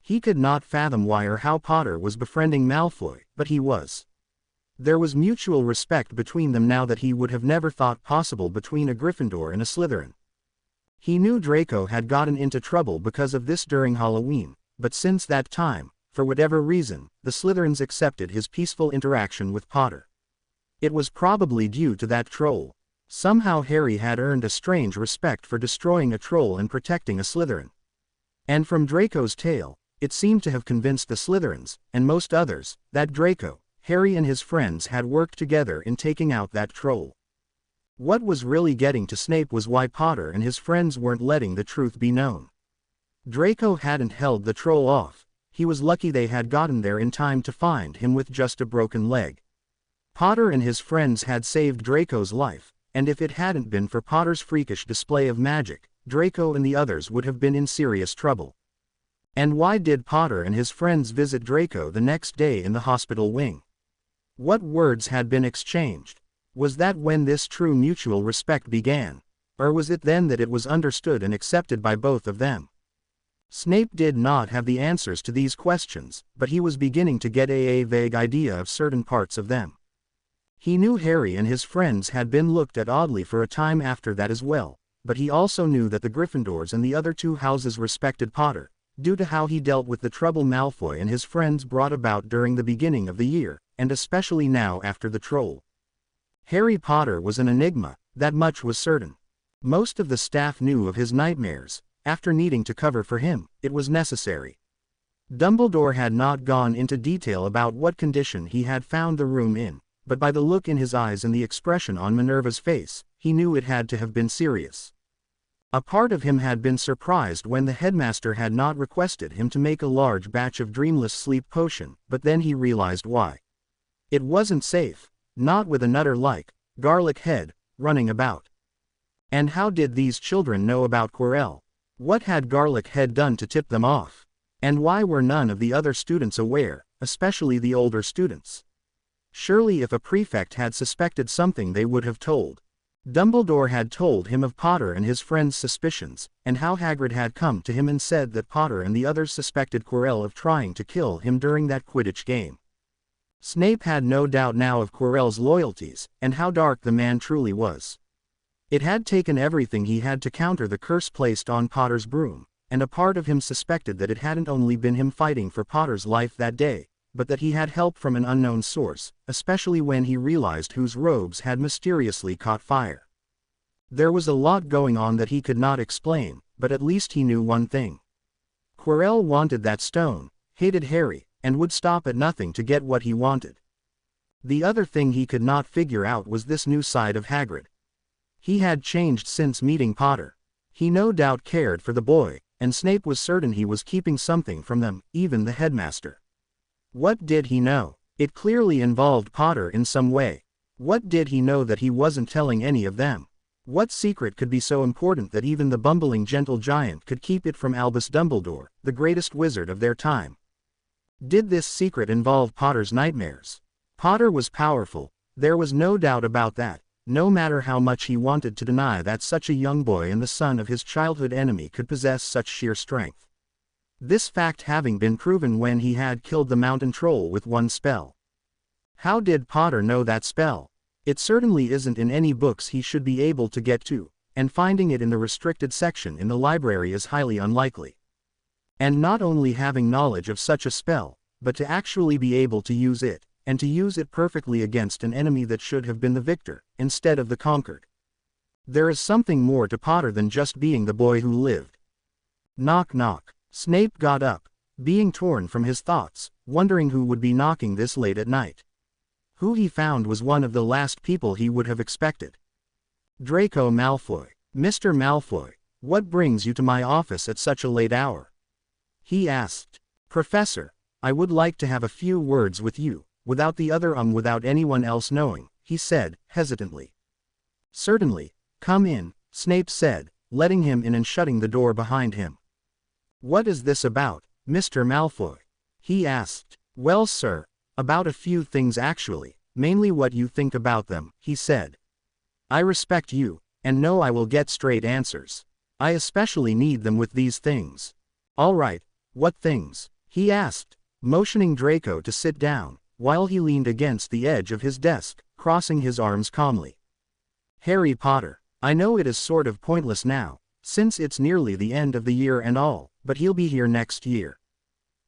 He could not fathom why or how Potter was befriending Malfoy, but he was. There was mutual respect between them now that he would have never thought possible between a Gryffindor and a Slytherin. He knew Draco had gotten into trouble because of this during Halloween, but since that time, for whatever reason, the Slytherins accepted his peaceful interaction with Potter. It was probably due to that troll. Somehow Harry had earned a strange respect for destroying a troll and protecting a Slytherin. And from Draco's tale, it seemed to have convinced the Slytherins, and most others, that Draco, Harry and his friends had worked together in taking out that troll. What was really getting to Snape was why Potter and his friends weren't letting the truth be known. Draco hadn't held the troll off. He was lucky they had gotten there in time to find him with just a broken leg. Potter and his friends had saved Draco's life, and if it hadn't been for Potter's freakish display of magic, Draco and the others would have been in serious trouble. And why did Potter and his friends visit Draco the next day in the hospital wing? What words had been exchanged? Was that when this true mutual respect began? Or was it then that it was understood and accepted by both of them? Snape did not have the answers to these questions, but he was beginning to get a vague idea of certain parts of them. He knew Harry and his friends had been looked at oddly for a time after that as well, but he also knew that the Gryffindors and the other 2 houses respected Potter, due to how he dealt with the trouble Malfoy and his friends brought about during the beginning of the year, and especially now after the troll. Harry Potter was an enigma, that much was certain. Most of the staff knew of his nightmares. After needing to cover for him, it was necessary. Dumbledore had not gone into detail about what condition he had found the room in, but by the look in his eyes and the expression on Minerva's face, he knew it had to have been serious. A part of him had been surprised when the headmaster had not requested him to make a large batch of dreamless sleep potion, but then he realized why. It wasn't safe, not with a nutter like Garlic Head running about. And how did these children know about Quirrell? What had Garlic Head done to tip them off? And why were none of the other students aware, especially the older students? Surely if a prefect had suspected something they would have told. Dumbledore had told him of Potter and his friend's suspicions, and how Hagrid had come to him and said that Potter and the others suspected Quirrell of trying to kill him during that Quidditch game. Snape had no doubt now of Quirrell's loyalties, and how dark the man truly was. It had taken everything he had to counter the curse placed on Potter's broom, and a part of him suspected that it hadn't only been him fighting for Potter's life that day, but that he had help from an unknown source, especially when he realized whose robes had mysteriously caught fire. There was a lot going on that he could not explain, but at least he knew one thing. Quirrell wanted that stone, hated Harry, and would stop at nothing to get what he wanted. The other thing he could not figure out was this new side of Hagrid. He had changed since meeting Potter. He no doubt cared for the boy, and Snape was certain he was keeping something from them, even the headmaster. What did he know? It clearly involved Potter in some way. What did he know that he wasn't telling any of them? What secret could be so important that even the bumbling gentle giant could keep it from Albus Dumbledore, the greatest wizard of their time? Did this secret involve Potter's nightmares? Potter was powerful, there was no doubt about that, no matter how much he wanted to deny that such a young boy and the son of his childhood enemy could possess such sheer strength. This fact having been proven when he had killed the mountain troll with one spell. How did Potter know that spell? It certainly isn't in any books he should be able to get to, and finding it in the restricted section in the library is highly unlikely. And not only having knowledge of such a spell, but to actually be able to use it, and to use it perfectly against an enemy that should have been the victor, instead of the conquered. There is something more to Potter than just being the boy who lived. Knock knock. Snape got up, being torn from his thoughts, wondering who would be knocking this late at night. Who he found was one of the last people he would have expected. Draco Malfoy. Mr. Malfoy, what brings you to my office at such a late hour? He asked. Professor, I would like to have a few words with you, without anyone else knowing, he said, hesitantly. Certainly, come in, Snape said, letting him in and shutting the door behind him. What is this about, Mr. Malfoy? He asked. Well, sir, about a few things actually, mainly what you think about them, he said. I respect you, and know I will get straight answers. I especially need them with these things. All right, what things? He asked, motioning Draco to sit down, while he leaned against the edge of his desk, crossing his arms calmly. Harry Potter, I know it is sort of pointless now, since it's nearly the end of the year and all, but he'll be here next year.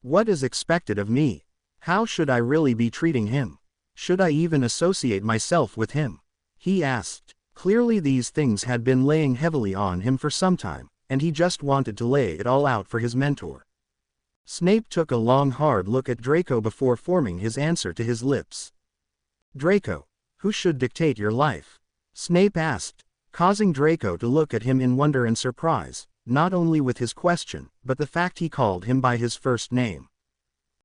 What is expected of me? How should I really be treating him? Should I even associate myself with him? He asked. Clearly these things had been weighing heavily on him for some time, and he just wanted to lay it all out for his mentor. Snape took a long hard look at Draco before forming his answer to his lips. Draco, who should dictate your life? Snape asked, causing Draco to look at him in wonder and surprise, not only with his question, but the fact he called him by his first name.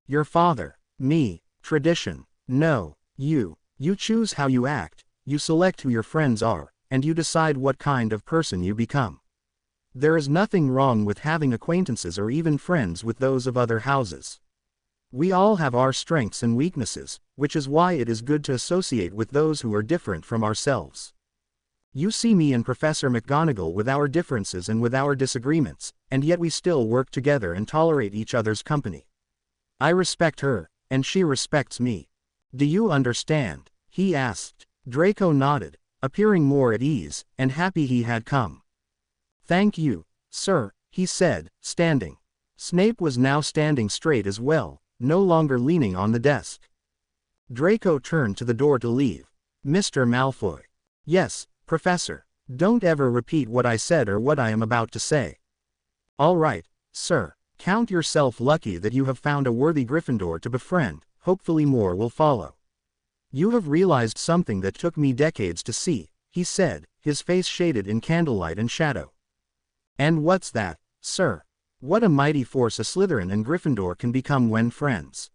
Your father. Me. Tradition. No, you. You choose how you act, you select who your friends are, and you decide what kind of person you become. There is nothing wrong with having acquaintances or even friends with those of other houses. We all have our strengths and weaknesses, which is why it is good to associate with those who are different from ourselves. You see me and Professor McGonagall with our differences and with our disagreements, and yet we still work together and tolerate each other's company. I respect her, and she respects me. Do you understand? He asked. Draco nodded, appearing more at ease, and happy he had come. Thank you, sir, he said, standing. Snape was now standing straight as well, no longer leaning on the desk. Draco turned to the door to leave. Mr. Malfoy. Yes, Professor. Don't ever repeat what I said or what I am about to say. All right, sir. Count yourself lucky that you have found a worthy Gryffindor to befriend, hopefully more will follow. You have realized something that took me decades to see, he said, his face shaded in candlelight and shadow. And what's that, sir? What a mighty force a Slytherin and Gryffindor can become when friends.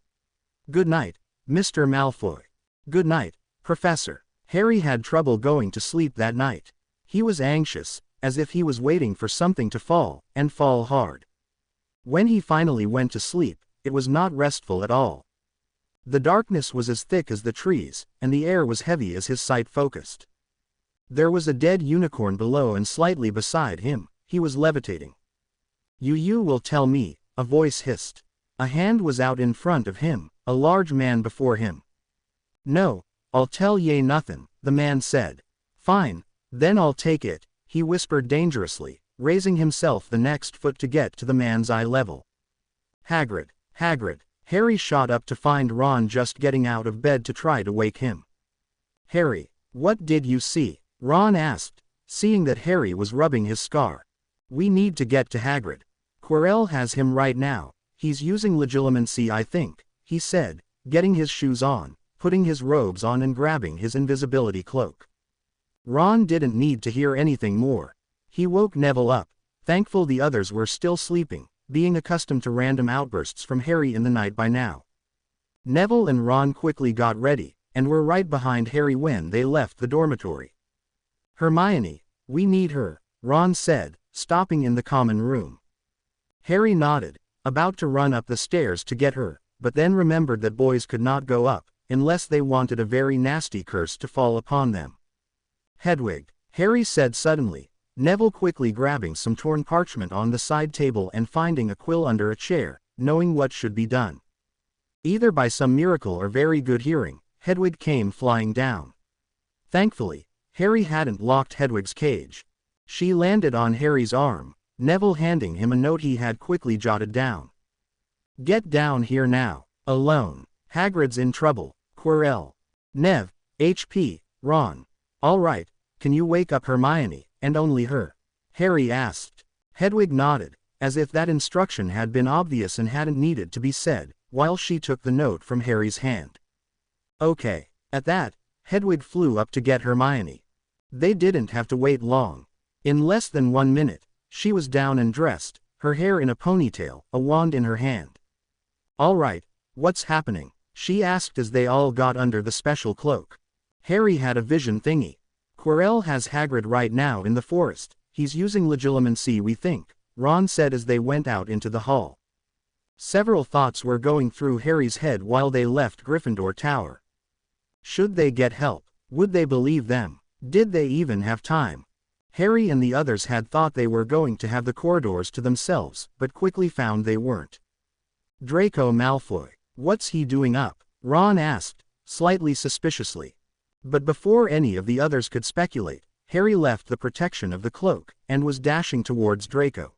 Good night, Mr. Malfoy. Good night, Professor. Harry had trouble going to sleep that night. He was anxious, as if he was waiting for something to fall, and fall hard. When he finally went to sleep, it was not restful at all. The darkness was as thick as the trees, and the air was heavy as his sight focused. There was a dead unicorn below and slightly beside him, he was levitating. You will tell me, a voice hissed. A hand was out in front of him, a large man before him. No, I'll tell ye nothing, the man said. Fine, then I'll take it, he whispered dangerously, raising himself the next foot to get to the man's eye level. Hagrid, Hagrid, Harry shot up to find Ron just getting out of bed to try to wake him. Harry, what did you see? Ron asked, seeing that Harry was rubbing his scar. We need to get to Hagrid. Quirrell has him right now, he's using legilimency I think, he said, getting his shoes on, putting his robes on and grabbing his invisibility cloak. Ron didn't need to hear anything more. He woke Neville up, thankful the others were still sleeping, being accustomed to random outbursts from Harry in the night by now. Neville and Ron quickly got ready, and were right behind Harry when they left the dormitory. Hermione, we need her, Ron said, stopping in the common room. Harry nodded, about to run up the stairs to get her, but then remembered that boys could not go up, unless they wanted a very nasty curse to fall upon them. Hedwig, Harry said suddenly, Neville quickly grabbing some torn parchment on the side table and finding a quill under a chair, knowing what should be done. Either by some miracle or very good hearing, Hedwig came flying down. Thankfully, Harry hadn't locked Hedwig's cage. She landed on Harry's arm, Neville handing him a note he had quickly jotted down. Get down here now, alone. Hagrid's in trouble, Quirrell. Nev, HP, Ron. All right, can you wake up Hermione, and only her? Harry asked. Hedwig nodded, as if that instruction had been obvious and hadn't needed to be said, while she took the note from Harry's hand. Okay. At that, Hedwig flew up to get Hermione. They didn't have to wait long. In less than 1 minute, she was down and dressed, her hair in a ponytail, a wand in her hand. All right, what's happening? She asked as they all got under the special cloak. Harry had a vision thingy. Quirrell has Hagrid right now in the forest, he's using legilimency we think, Ron said as they went out into the hall. Several thoughts were going through Harry's head while they left Gryffindor Tower. Should they get help? Would they believe them? Did they even have time? Harry and the others had thought they were going to have the corridors to themselves, but quickly found they weren't. Draco Malfoy. What's he doing up? Ron asked, slightly suspiciously. But before any of the others could speculate, Harry left the protection of the cloak, and was dashing towards Draco.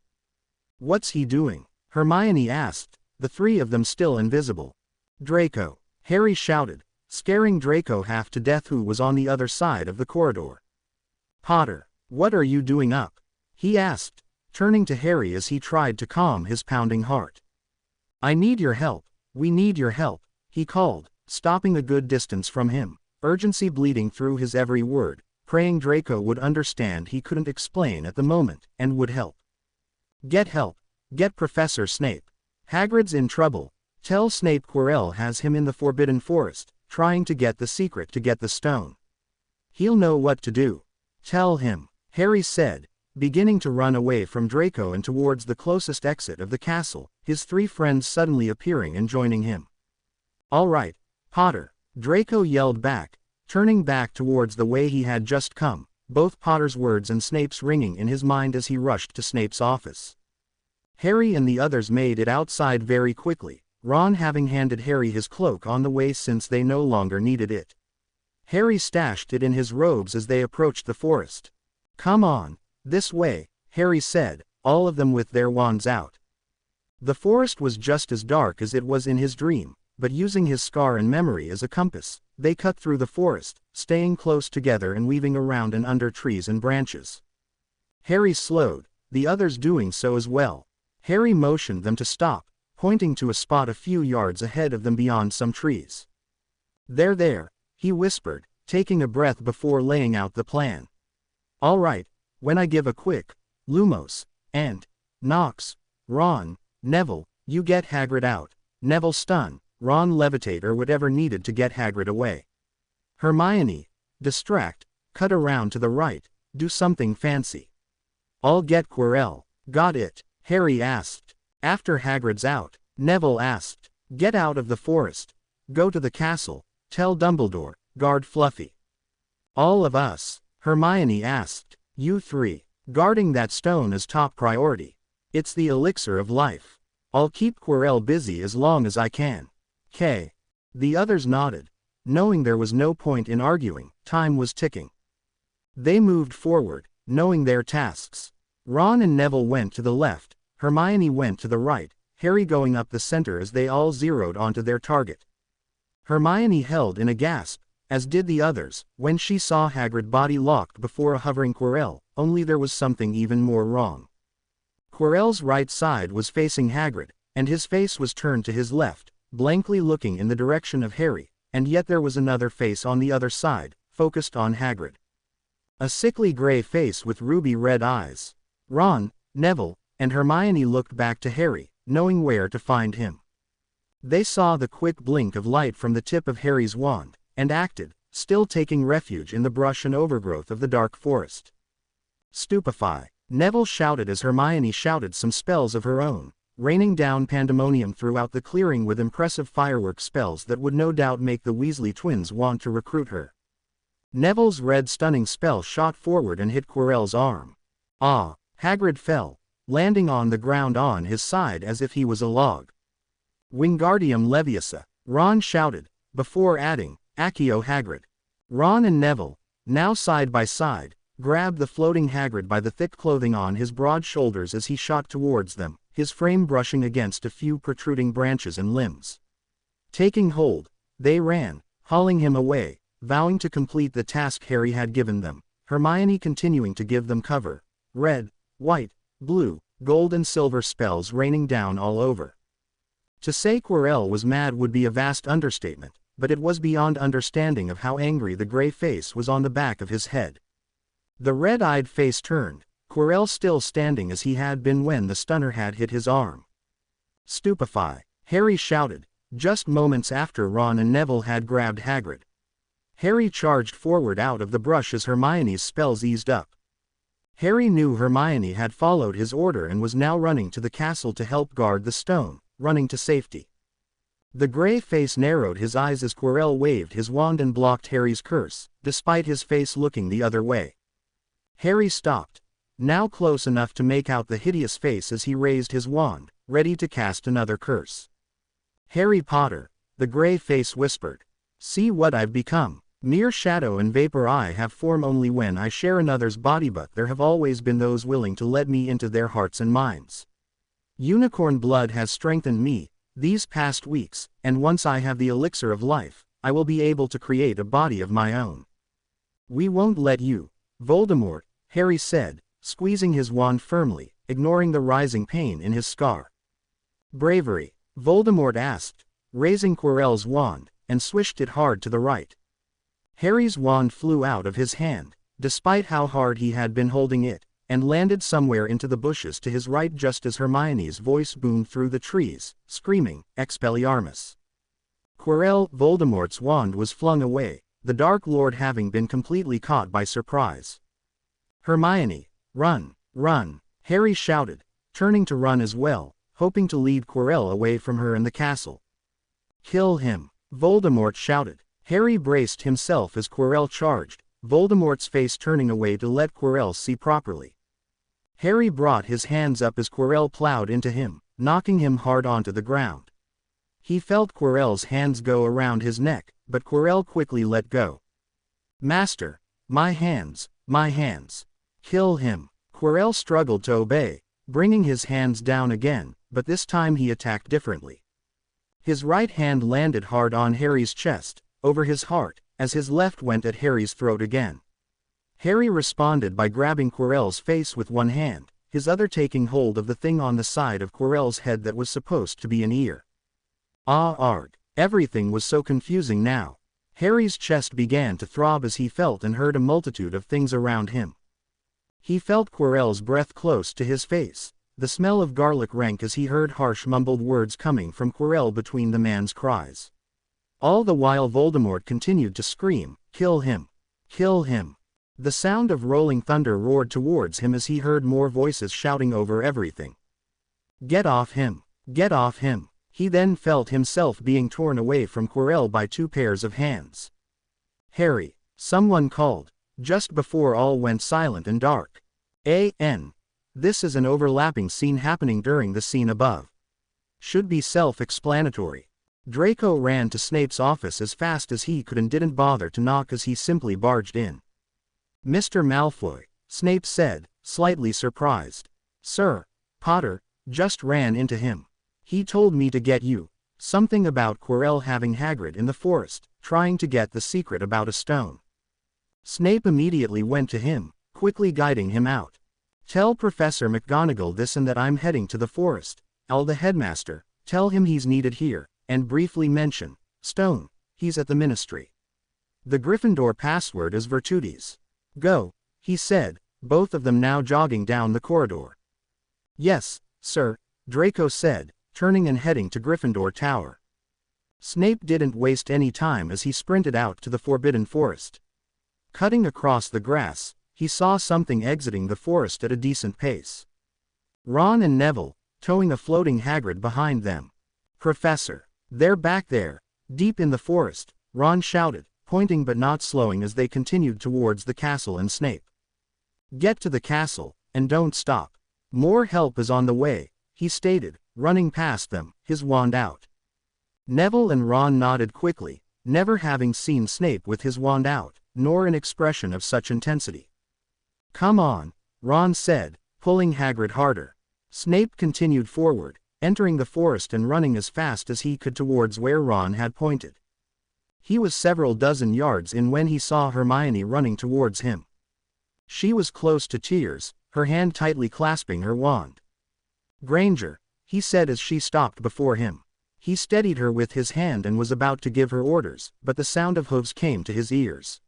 What's he doing? Hermione asked, the three of them still invisible. Draco, Harry shouted, scaring Draco half to death who was on the other side of the corridor. Potter, what are you doing up? He asked, turning to Harry as he tried to calm his pounding heart. I need your help, we need your help, he called, stopping a good distance from him, urgency bleeding through his every word, praying Draco would understand he couldn't explain at the moment, and would help. Get help, get Professor Snape. Hagrid's in trouble, tell Snape Quirrell has him in the Forbidden Forest, trying to get the secret to get the stone. He'll know what to do. Tell him, Harry said, beginning to run away from Draco and towards the closest exit of the castle, his three friends suddenly appearing and joining him. All right, Potter, Draco yelled back, turning back towards the way he had just come, both Potter's words and Snape's ringing in his mind as he rushed to Snape's office. Harry and the others made it outside very quickly, Ron having handed Harry his cloak on the way since they no longer needed it. Harry stashed it in his robes as they approached the forest. Come on, this way, Harry said, all of them with their wands out. The forest was just as dark as it was in his dream, but using his scar and memory as a compass, they cut through the forest, staying close together and weaving around and under trees and branches. Harry slowed, the others doing so as well. Harry motioned them to stop, pointing to a spot a few yards ahead of them beyond some trees. There, he whispered, taking a breath before laying out the plan. All right, when I give a quick, Lumos, and, Nox, Ron, Neville, you get Hagrid out, Neville stun, Ron levitate or whatever needed to get Hagrid away. Hermione, distract, cut around to the right, do something fancy. I'll get Quirrell. Got it? Harry asked. After Hagrid's out, Neville asked, get out of the forest. Go to the castle, tell Dumbledore, guard Fluffy. All of us. Hermione asked. You three. Guarding that stone is top priority. It's the elixir of life. I'll keep Quirrell busy as long as I can. K. The others nodded. Knowing there was no point in arguing, time was ticking. They moved forward, knowing their tasks. Ron and Neville went to the left, Hermione went to the right, Harry going up the center as they all zeroed onto their target. Hermione held in a gasp, as did the others, when she saw Hagrid body locked before a hovering Quirrell, only there was something even more wrong. Quirrell's right side was facing Hagrid, and his face was turned to his left, blankly looking in the direction of Harry, and yet there was another face on the other side, focused on Hagrid. A sickly gray face with ruby-red eyes. Ron, Neville, and Hermione looked back to Harry, knowing where to find him. They saw the quick blink of light from the tip of Harry's wand, and acted, still taking refuge in the brush and overgrowth of the dark forest. Stupefy! Neville shouted as Hermione shouted some spells of her own, raining down pandemonium throughout the clearing with impressive fireworks spells that would no doubt make the Weasley twins want to recruit her. Neville's red stunning spell shot forward and hit Quirrell's arm. Ah! Hagrid fell, landing on the ground on his side as if he was a log. Wingardium Leviosa! Ron shouted, before adding, Accio Hagrid. Ron and Neville, now side by side, grabbed the floating Hagrid by the thick clothing on his broad shoulders as he shot towards them, his frame brushing against a few protruding branches and limbs. Taking hold, they ran, hauling him away, vowing to complete the task Harry had given them, Hermione continuing to give them cover. Red, white, blue, gold and silver spells raining down all over. To say Quirrell was mad would be a vast understatement, but it was beyond understanding of how angry the gray face was on the back of his head. The red-eyed face turned, Quirrell still standing as he had been when the stunner had hit his arm. Stupefy! Harry shouted, just moments after Ron and Neville had grabbed Hagrid. Harry charged forward out of the brush as Hermione's spells eased up. Harry knew Hermione had followed his order and was now running to the castle to help guard the stone, running to safety. The gray face narrowed his eyes as Quirrell waved his wand and blocked Harry's curse, despite his face looking the other way. Harry stopped, now close enough to make out the hideous face as he raised his wand, ready to cast another curse. Harry Potter, the gray face whispered. See what I've become. Mere shadow and vapor I have form only when I share another's body, but there have always been those willing to let me into their hearts and minds. Unicorn blood has strengthened me these past weeks, and once I have the elixir of life, I will be able to create a body of my own. We won't let you, Voldemort, Harry said, squeezing his wand firmly, ignoring the rising pain in his scar. Bravery, Voldemort asked, raising Quirrell's wand, and swished it hard to the right. Harry's wand flew out of his hand, despite how hard he had been holding it, and landed somewhere into the bushes to his right just as Hermione's voice boomed through the trees, screaming, Expelliarmus. Quirrell, Voldemort's wand was flung away, the Dark Lord having been completely caught by surprise. Hermione, run, run, Harry shouted, turning to run as well, hoping to lead Quirrell away from her and the castle. Kill him, Voldemort shouted. Harry braced himself as Quirrell charged, Voldemort's face turning away to let Quirrell see properly. Harry brought his hands up as Quirrell plowed into him, knocking him hard onto the ground. He felt Quirrell's hands go around his neck, but Quirrell quickly let go. Master, my hands, my hands. Kill him. Quirrell struggled to obey, bringing his hands down again, but this time he attacked differently. His right hand landed hard on Harry's chest, over his heart, as his left went at Harry's throat again. Harry responded by grabbing Quirrell's face with one hand, his other taking hold of the thing on the side of Quirrell's head that was supposed to be an ear. Ah arg, everything was so confusing now. Harry's chest began to throb as he felt and heard a multitude of things around him. He felt Quirrell's breath close to his face, the smell of garlic rank as he heard harsh mumbled words coming from Quirrell between the man's cries. All the while Voldemort continued to scream, Kill him! Kill him! The sound of rolling thunder roared towards him as he heard more voices shouting over everything. Get off him! Get off him! He then felt himself being torn away from Quirrell by two pairs of hands. Harry! Someone called. just before all went silent and dark. This is an overlapping scene happening during the scene above. Should be self-explanatory. Draco ran to Snape's office as fast as he could and didn't bother to knock as he simply barged in. "Mr. Malfoy," Snape said, slightly surprised. "Sir, Potter just ran into him. He told me to get you. Something about Quirrell having Hagrid in the forest, trying to get the secret about a stone." Snape immediately went to him, quickly guiding him out. "Tell Professor McGonagall this and that I'm heading to the forest. The headmaster, tell him he's needed here, and briefly mention stone. He's at the ministry. The Gryffindor password is Virtudes. Go," he said, both of them now jogging down the corridor. "Yes, sir," Draco said, turning and heading to Gryffindor Tower. Snape didn't waste any time as he sprinted out to the Forbidden Forest. Cutting across the grass, he saw something exiting the forest at a decent pace. Ron and Neville, towing a floating Hagrid behind them. "Professor, they're back there, deep in the forest," Ron shouted, pointing but not slowing as they continued towards the castle and Snape. "Get to the castle, and don't stop. More help is on the way," he stated, running past them, his wand out. Neville and Ron nodded quickly, never having seen Snape with his wand out, nor an expression of such intensity. "Come on," Ron said, pulling Hagrid harder. Snape continued forward, entering the forest and running as fast as he could towards where Ron had pointed. He was several dozen yards in when he saw Hermione running towards him. She was close to tears, her hand tightly clasping her wand. "Granger," he said as she stopped before him. He steadied her with his hand and was about to give her orders, but the sound of hooves came to his ears.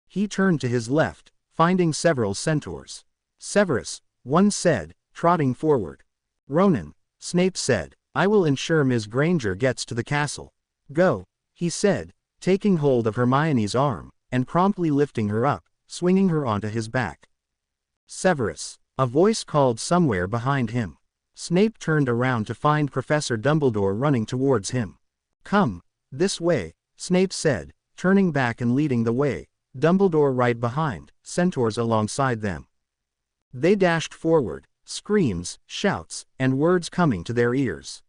He turned to his left, finding several centaurs. "Severus," one said, trotting forward. "Ronan," Snape said, "I will ensure Ms. Granger gets to the castle." "Go," he said, taking hold of Hermione's arm, and promptly lifting her up, swinging her onto his back. "Severus," a voice called somewhere behind him. Snape turned around to find Professor Dumbledore running towards him. "Come, this way," Snape said, turning back and leading the way, Dumbledore right behind, centaurs alongside them. They dashed forward, screams, shouts, and words coming to their ears.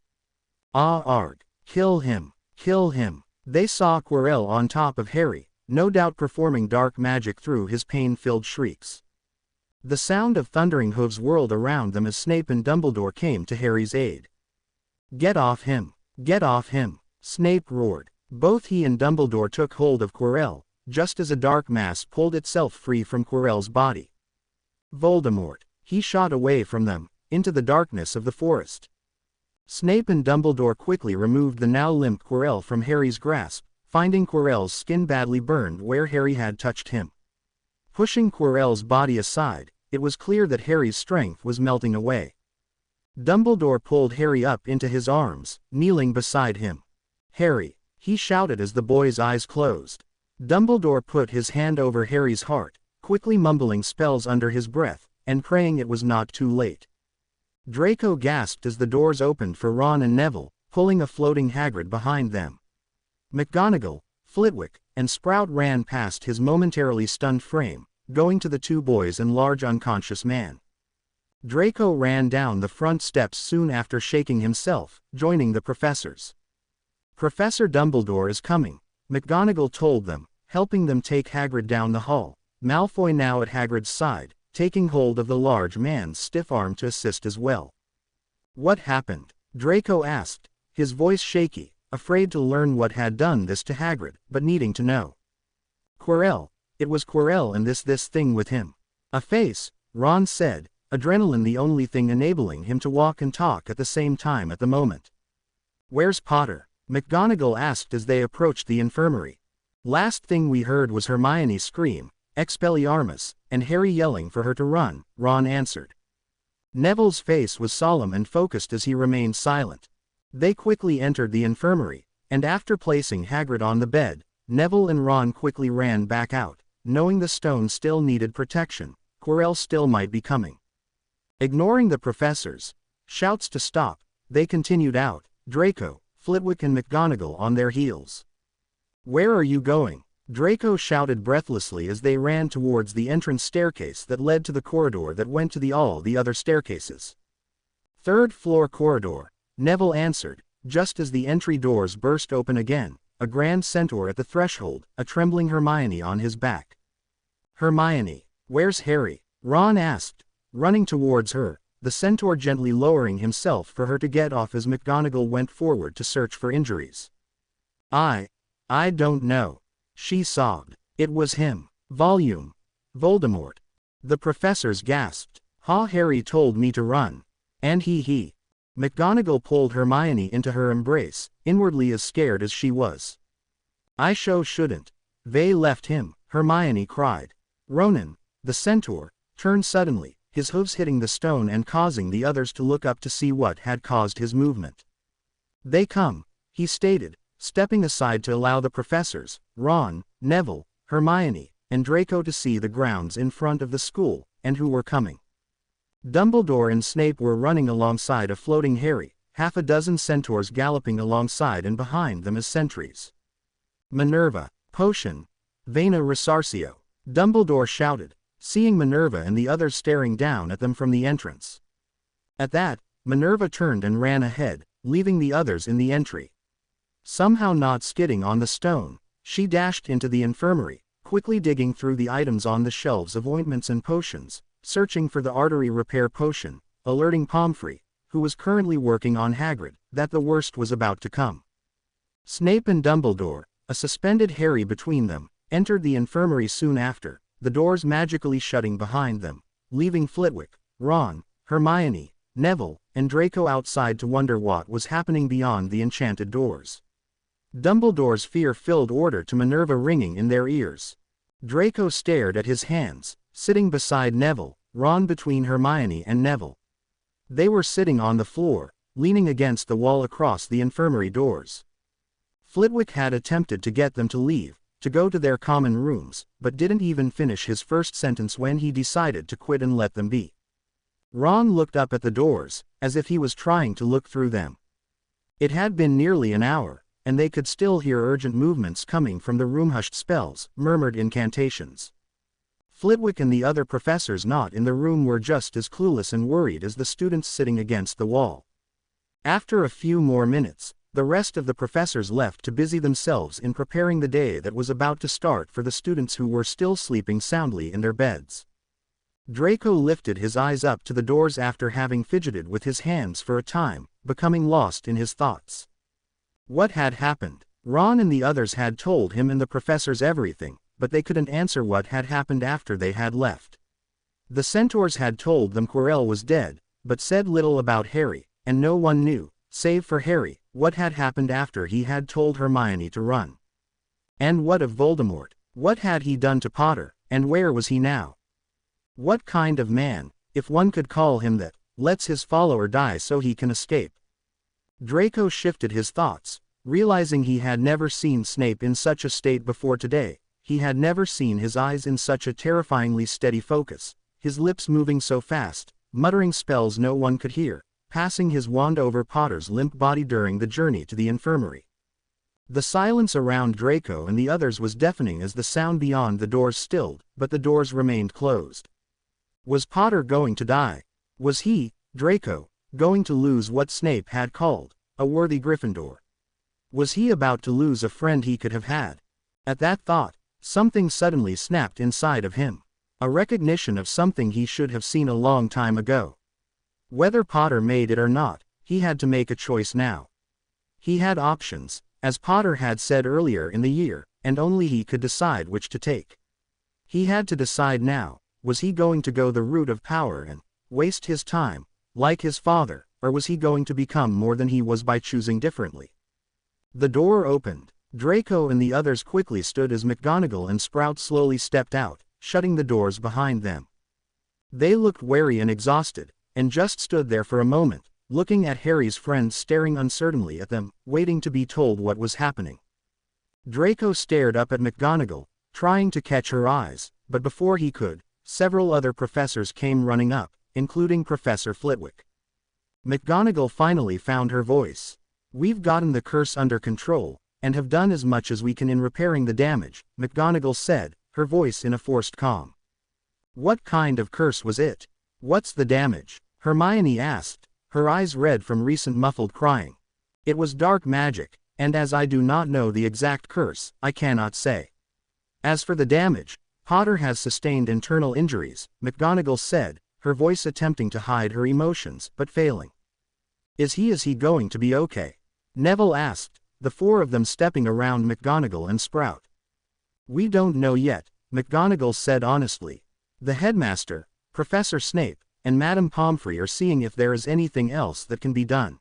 "Ah arg, kill him, kill him." They saw Quirrell on top of Harry, no doubt performing dark magic through his pain-filled shrieks. The sound of thundering hooves whirled around them as Snape and Dumbledore came to Harry's aid. "Get off him! Get off him!" Snape roared. Both he and Dumbledore took hold of Quirrell, just as a dark mass pulled itself free from Quirrell's body. "Voldemort!" He shot away from them, into the darkness of the forest. Snape and Dumbledore quickly removed the now limp Quirrell from Harry's grasp, finding Quirrell's skin badly burned where Harry had touched him. Pushing Quirrell's body aside, it was clear that Harry's strength was melting away. Dumbledore pulled Harry up into his arms, kneeling beside him. "Harry," he shouted as the boy's eyes closed. Dumbledore put his hand over Harry's heart, quickly mumbling spells under his breath, and praying it was not too late. Draco gasped as the doors opened for Ron and Neville, pulling a floating Hagrid behind them. McGonagall, Flitwick, and Sprout ran past his momentarily stunned frame, going to the two boys and large unconscious man. Draco ran down the front steps soon after shaking himself, joining the professors. "Professor Dumbledore is coming," McGonagall told them, helping them take Hagrid down the hall, Malfoy now at Hagrid's side, taking hold of the large man's stiff arm to assist as well. "What happened?" Draco asked, his voice shaky, afraid to learn what had done this to Hagrid, but needing to know. "Quirrell. It was Quirrell and this thing with him." "A face," Ron said, adrenaline the only thing enabling him to walk and talk at the same time at the moment. "Where's Potter?" McGonagall asked as they approached the infirmary. "Last thing we heard was Hermione scream, Expelliarmus, and Harry yelling for her to run," Ron answered. Neville's face was solemn and focused as he remained silent. They quickly entered the infirmary, and after placing Hagrid on the bed, Neville and Ron quickly ran back out, knowing the stone still needed protection. Quirrell still might be coming. Ignoring the professors' shouts to stop, they continued out, Draco, Flitwick and McGonagall on their heels. "Where are you going?" Draco shouted breathlessly as they ran towards the entrance staircase that led to the corridor that went to all the other staircases. "Third floor corridor," Neville answered, just as the entry doors burst open again, a grand centaur at the threshold, a trembling Hermione on his back. "Hermione, where's Harry?" Ron asked, running towards her, the centaur gently lowering himself for her to get off as McGonagall went forward to search for injuries. I don't know," she sobbed. "It was him. Voldemort." The professors gasped. Harry told me to run. And he. McGonagall pulled Hermione into her embrace, inwardly as scared as she was. "I shouldn't. They left him," Hermione cried. Ronan, the centaur, turned suddenly, his hooves hitting the stone and causing the others to look up to see what had caused his movement. "They come," he stated, stepping aside to allow the professors, Ron, Neville, Hermione, and Draco to see the grounds in front of the school, and who were coming. Dumbledore and Snape were running alongside a floating Harry, half a dozen centaurs galloping alongside and behind them as sentries. "Minerva, potion! Vena Resarcio!" Dumbledore shouted, seeing Minerva and the others staring down at them from the entrance. At that, Minerva turned and ran ahead, leaving the others in the entry. Somehow not skidding on the stone, she dashed into the infirmary, quickly digging through the items on the shelves of ointments and potions, searching for the artery repair potion, alerting Pomfrey, who was currently working on Hagrid, that the worst was about to come. Snape and Dumbledore, a suspended Harry between them, entered the infirmary soon after, the doors magically shutting behind them, leaving Flitwick, Ron, Hermione, Neville, and Draco outside to wonder what was happening beyond the enchanted doors. Dumbledore's fear-filled order to Minerva ringing in their ears. Draco stared at his hands, sitting beside Neville, Ron between Hermione and Neville. They were sitting on the floor, leaning against the wall across the infirmary doors. Flitwick had attempted to get them to leave, to go to their common rooms, but didn't even finish his first sentence when he decided to quit and let them be. Ron looked up at the doors, as if he was trying to look through them. It had been nearly an hour, and they could still hear urgent movements coming from the room. Hushed spells, murmured incantations. Flitwick and the other professors not in the room were just as clueless and worried as the students sitting against the wall. After a few more minutes, the rest of the professors left to busy themselves in preparing the day that was about to start for the students who were still sleeping soundly in their beds. Draco lifted his eyes up to the doors after having fidgeted with his hands for a time, becoming lost in his thoughts. What had happened? Ron and the others had told him and the professors everything, but they couldn't answer what had happened after they had left. The centaurs had told them Quirrell was dead, but said little about Harry, and no one knew, save for Harry, what had happened after he had told Hermione to run. And what of Voldemort? What had he done to Potter, and where was he now? What kind of man, if one could call him that, lets his follower die so he can escape? Draco shifted his thoughts, realizing he had never seen Snape in such a state before today. He had never seen his eyes in such a terrifyingly steady focus, his lips moving so fast, muttering spells no one could hear, passing his wand over Potter's limp body during the journey to the infirmary. The silence around Draco and the others was deafening as the sound beyond the doors stilled, but the doors remained closed. Was Potter going to die? Was he, Draco, going to lose what Snape had called a worthy Gryffindor? Was he about to lose a friend he could have had? At that thought, something suddenly snapped inside of him. A recognition of something he should have seen a long time ago. Whether Potter made it or not, he had to make a choice now. He had options, as Potter had said earlier in the year, and only he could decide which to take. He had to decide now, was he going to go the route of power and waste his time, like his father, or was he going to become more than he was by choosing differently? The door opened. Draco and the others quickly stood as McGonagall and Sprout slowly stepped out, shutting the doors behind them. They looked weary and exhausted, and just stood there for a moment, looking at Harry's friends staring uncertainly at them, waiting to be told what was happening. Draco stared up at McGonagall, trying to catch her eyes, but before he could, several other professors came running up, including Professor Flitwick. McGonagall finally found her voice. "We've gotten the curse under control, and have done as much as we can in repairing the damage," McGonagall said, her voice in a forced calm. "What kind of curse was it? What's the damage?" Hermione asked, her eyes red from recent muffled crying. "It was dark magic, and as I do not know the exact curse, I cannot say. As for the damage, Potter has sustained internal injuries," McGonagall said, her voice attempting to hide her emotions, but failing. Is he going to be okay?" Neville asked, the four of them stepping around McGonagall and Sprout. "We don't know yet," McGonagall said honestly. "The headmaster, Professor Snape, and Madame Pomfrey are seeing if there is anything else that can be done.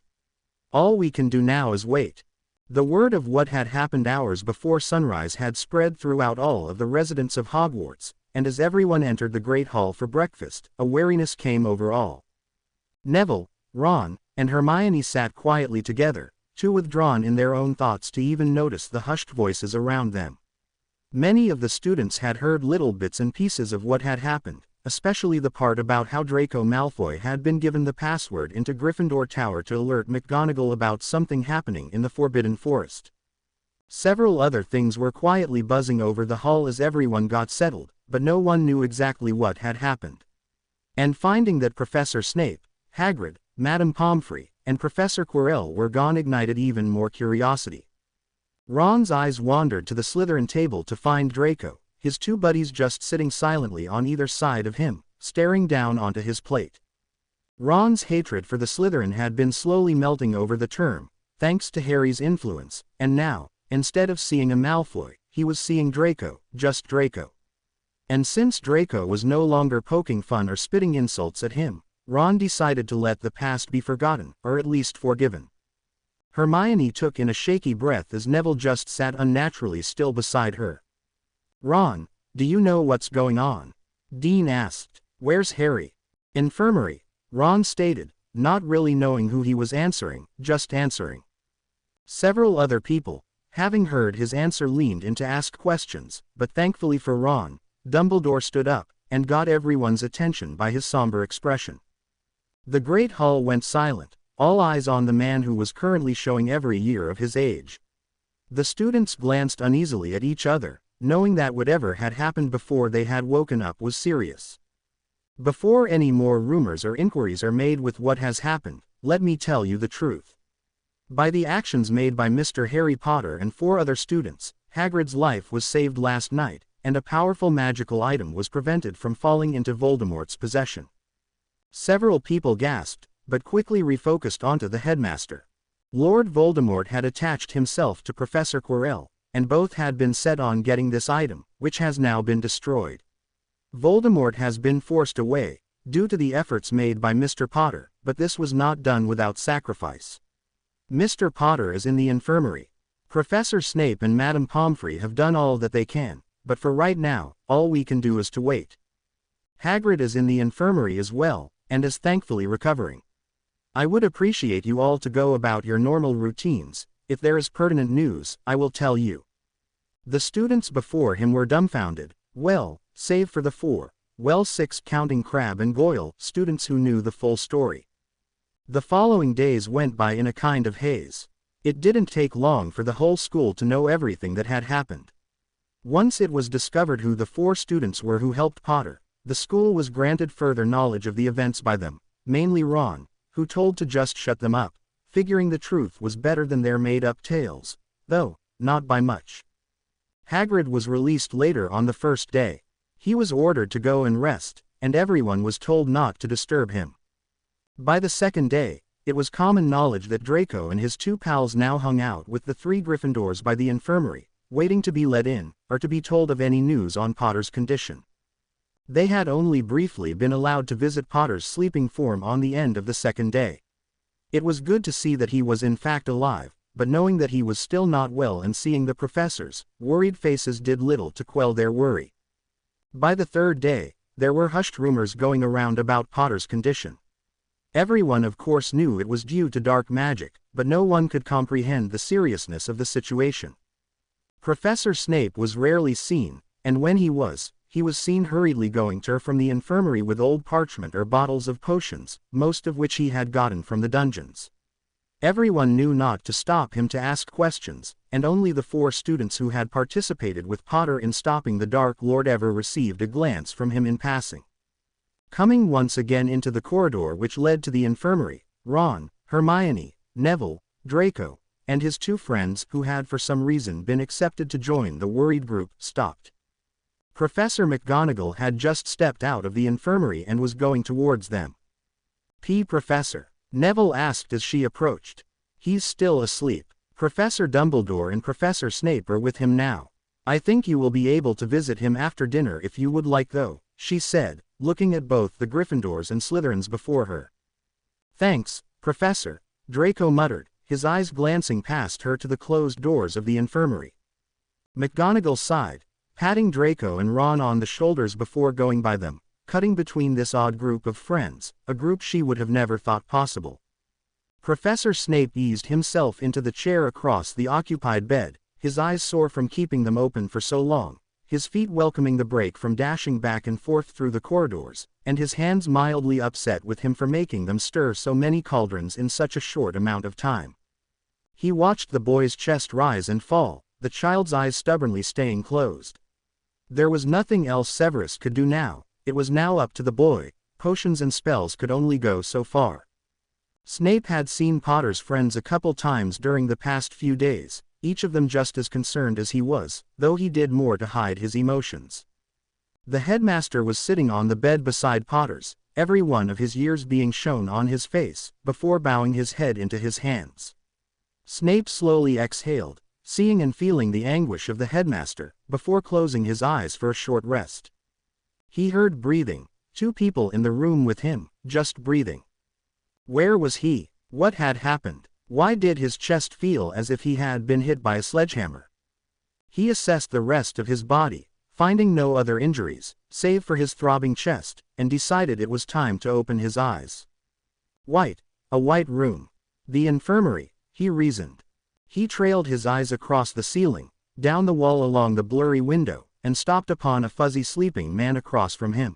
All we can do now is wait." The word of what had happened hours before sunrise had spread throughout all of the residents of Hogwarts, and as everyone entered the Great Hall for breakfast, a wariness came over all. Neville, Ron, and Hermione sat quietly together, too withdrawn in their own thoughts to even notice the hushed voices around them. Many of the students had heard little bits and pieces of what had happened, especially the part about how Draco Malfoy had been given the password into Gryffindor Tower to alert McGonagall about something happening in the Forbidden Forest. Several other things were quietly buzzing over the hall as everyone got settled, but no one knew exactly what had happened. And finding that Professor Snape, Hagrid, Madame Pomfrey, and Professor Quirrell were gone ignited even more curiosity. Ron's eyes wandered to the Slytherin table to find Draco, his two buddies just sitting silently on either side of him, staring down onto his plate. Ron's hatred for the Slytherin had been slowly melting over the term, thanks to Harry's influence, and now, instead of seeing a Malfoy, he was seeing Draco, just Draco. And since Draco was no longer poking fun or spitting insults at him, Ron decided to let the past be forgotten, or at least forgiven. Hermione took in a shaky breath as Neville just sat unnaturally still beside her. "Ron, do you know what's going on?" Dean asked. "Where's Harry?" "Infirmary," Ron stated, not really knowing who he was answering, just answering. Several other people, having heard his answer, leaned in to ask questions, but thankfully for Ron, Dumbledore stood up, and got everyone's attention by his somber expression. The Great Hall went silent, all eyes on the man who was currently showing every year of his age. The students glanced uneasily at each other, knowing that whatever had happened before they had woken up was serious. "Before any more rumors or inquiries are made with what has happened, let me tell you the truth. By the actions made by Mr. Harry Potter and 4 other students, Hagrid's life was saved last night, and a powerful magical item was prevented from falling into Voldemort's possession." Several people gasped, but quickly refocused onto the headmaster. Lord Voldemort had attached himself to Professor Quirrell, and both had been set on getting this item, which has now been destroyed. Voldemort has been forced away, due to the efforts made by Mr. Potter, but this was not done without sacrifice. Mr. Potter is in the infirmary. Professor Snape and Madame Pomfrey have done all that they can, but for right now, all we can do is to wait. Hagrid is in the infirmary as well, and is thankfully recovering. I would appreciate you all to go about your normal routines. If there is pertinent news, I will tell you. The students before him were dumbfounded, well, save for the 6 counting Crabbe and Goyle students who knew the full story. The following days went by in a kind of haze. It didn't take long for the whole school to know everything that had happened. Once it was discovered who the 4 students were who helped Potter, the school was granted further knowledge of the events by them, mainly Ron, who told to just shut them up, figuring the truth was better than their made-up tales, though, not by much. Hagrid was released later on the first day. He was ordered to go and rest, and everyone was told not to disturb him. By the second day, it was common knowledge that Draco and his 2 pals now hung out with the 3 Gryffindors by the infirmary, waiting to be let in, or to be told of any news on Potter's condition. They had only briefly been allowed to visit Potter's sleeping form on the end of the second day. It was good to see that he was in fact alive, but knowing that he was still not well and seeing the professors' worried faces did little to quell their worry. By the third day, there were hushed rumors going around about Potter's condition. Everyone of course knew it was due to dark magic, but no one could comprehend the seriousness of the situation. Professor Snape was rarely seen, and when he was seen hurriedly going to from the infirmary with old parchment or bottles of potions, most of which he had gotten from the dungeons. Everyone knew not to stop him to ask questions, and only the 4 students who had participated with Potter in stopping the Dark Lord ever received a glance from him in passing. Coming once again into the corridor which led to the infirmary, Ron, Hermione, Neville, Draco, and his 2 friends who had for some reason been accepted to join the worried group, stopped. Professor McGonagall had just stepped out of the infirmary and was going towards them. Professor," Neville asked as she approached. "He's still asleep. Professor Dumbledore and Professor Snape are with him now. I think you will be able to visit him after dinner if you would like though," she said, looking at both the Gryffindors and Slytherins before her. "Thanks, Professor," Draco muttered, his eyes glancing past her to the closed doors of the infirmary. McGonagall sighed, patting Draco and Ron on the shoulders before going by them, cutting between this odd group of friends, a group she would have never thought possible. Professor Snape eased himself into the chair across the occupied bed, his eyes sore from keeping them open for so long, his feet welcoming the break from dashing back and forth through the corridors, and his hands mildly upset with him for making them stir so many cauldrons in such a short amount of time. He watched the boy's chest rise and fall, the child's eyes stubbornly staying closed. There was nothing else Severus could do now. It was now up to the boy. Potions and spells could only go so far. Snape had seen Potter's friends a couple times during the past few days, each of them just as concerned as he was, though he did more to hide his emotions. The headmaster was sitting on the bed beside Potter's, every one of his years being shown on his face, before bowing his head into his hands. Snape slowly exhaled, seeing and feeling the anguish of the headmaster, before closing his eyes for a short rest. He heard breathing, 2 people in the room with him, just breathing. Where was he? What had happened? Why did his chest feel as if he had been hit by a sledgehammer? He assessed the rest of his body, finding no other injuries, save for his throbbing chest, and decided it was time to open his eyes. A white room. The infirmary, he reasoned. He trailed his eyes across the ceiling, down the wall along the blurry window, and stopped upon a fuzzy sleeping man across from him.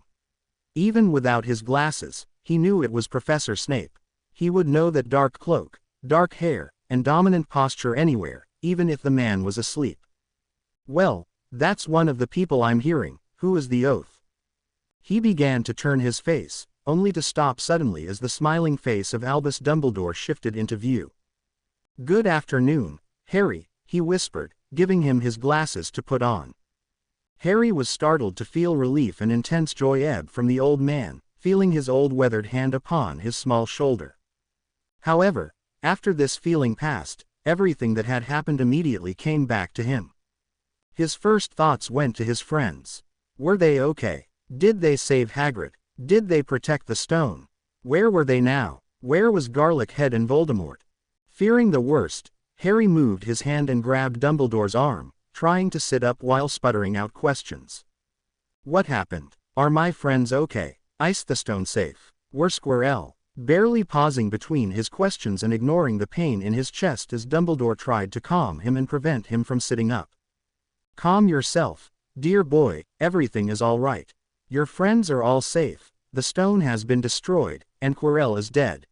Even without his glasses, he knew it was Professor Snape. He would know that dark cloak, dark hair, and dominant posture anywhere, even if the man was asleep. "Well, that's one of the people I'm hearing. Who is the oath?" He began to turn his face, only to stop suddenly as the smiling face of Albus Dumbledore shifted into view. "Good afternoon, Harry," he whispered, giving him his glasses to put on. Harry was startled to feel relief and intense joy ebb from the old man, feeling his old weathered hand upon his small shoulder. However, after this feeling passed, everything that had happened immediately came back to him. His first thoughts went to his friends. Were they okay? Did they save Hagrid? Did they protect the stone? Where were they now? Where was Garlic Head and Voldemort? Fearing the worst, Harry moved his hand and grabbed Dumbledore's arm, trying to sit up while sputtering out questions. "What happened? Are my friends okay? Is the stone safe? Were Squirrel?" Barely pausing between his questions and ignoring the pain in his chest as Dumbledore tried to calm him and prevent him from sitting up. "Calm yourself, dear boy, everything is all right. Your friends are all safe, the stone has been destroyed, and Quirrell is dead."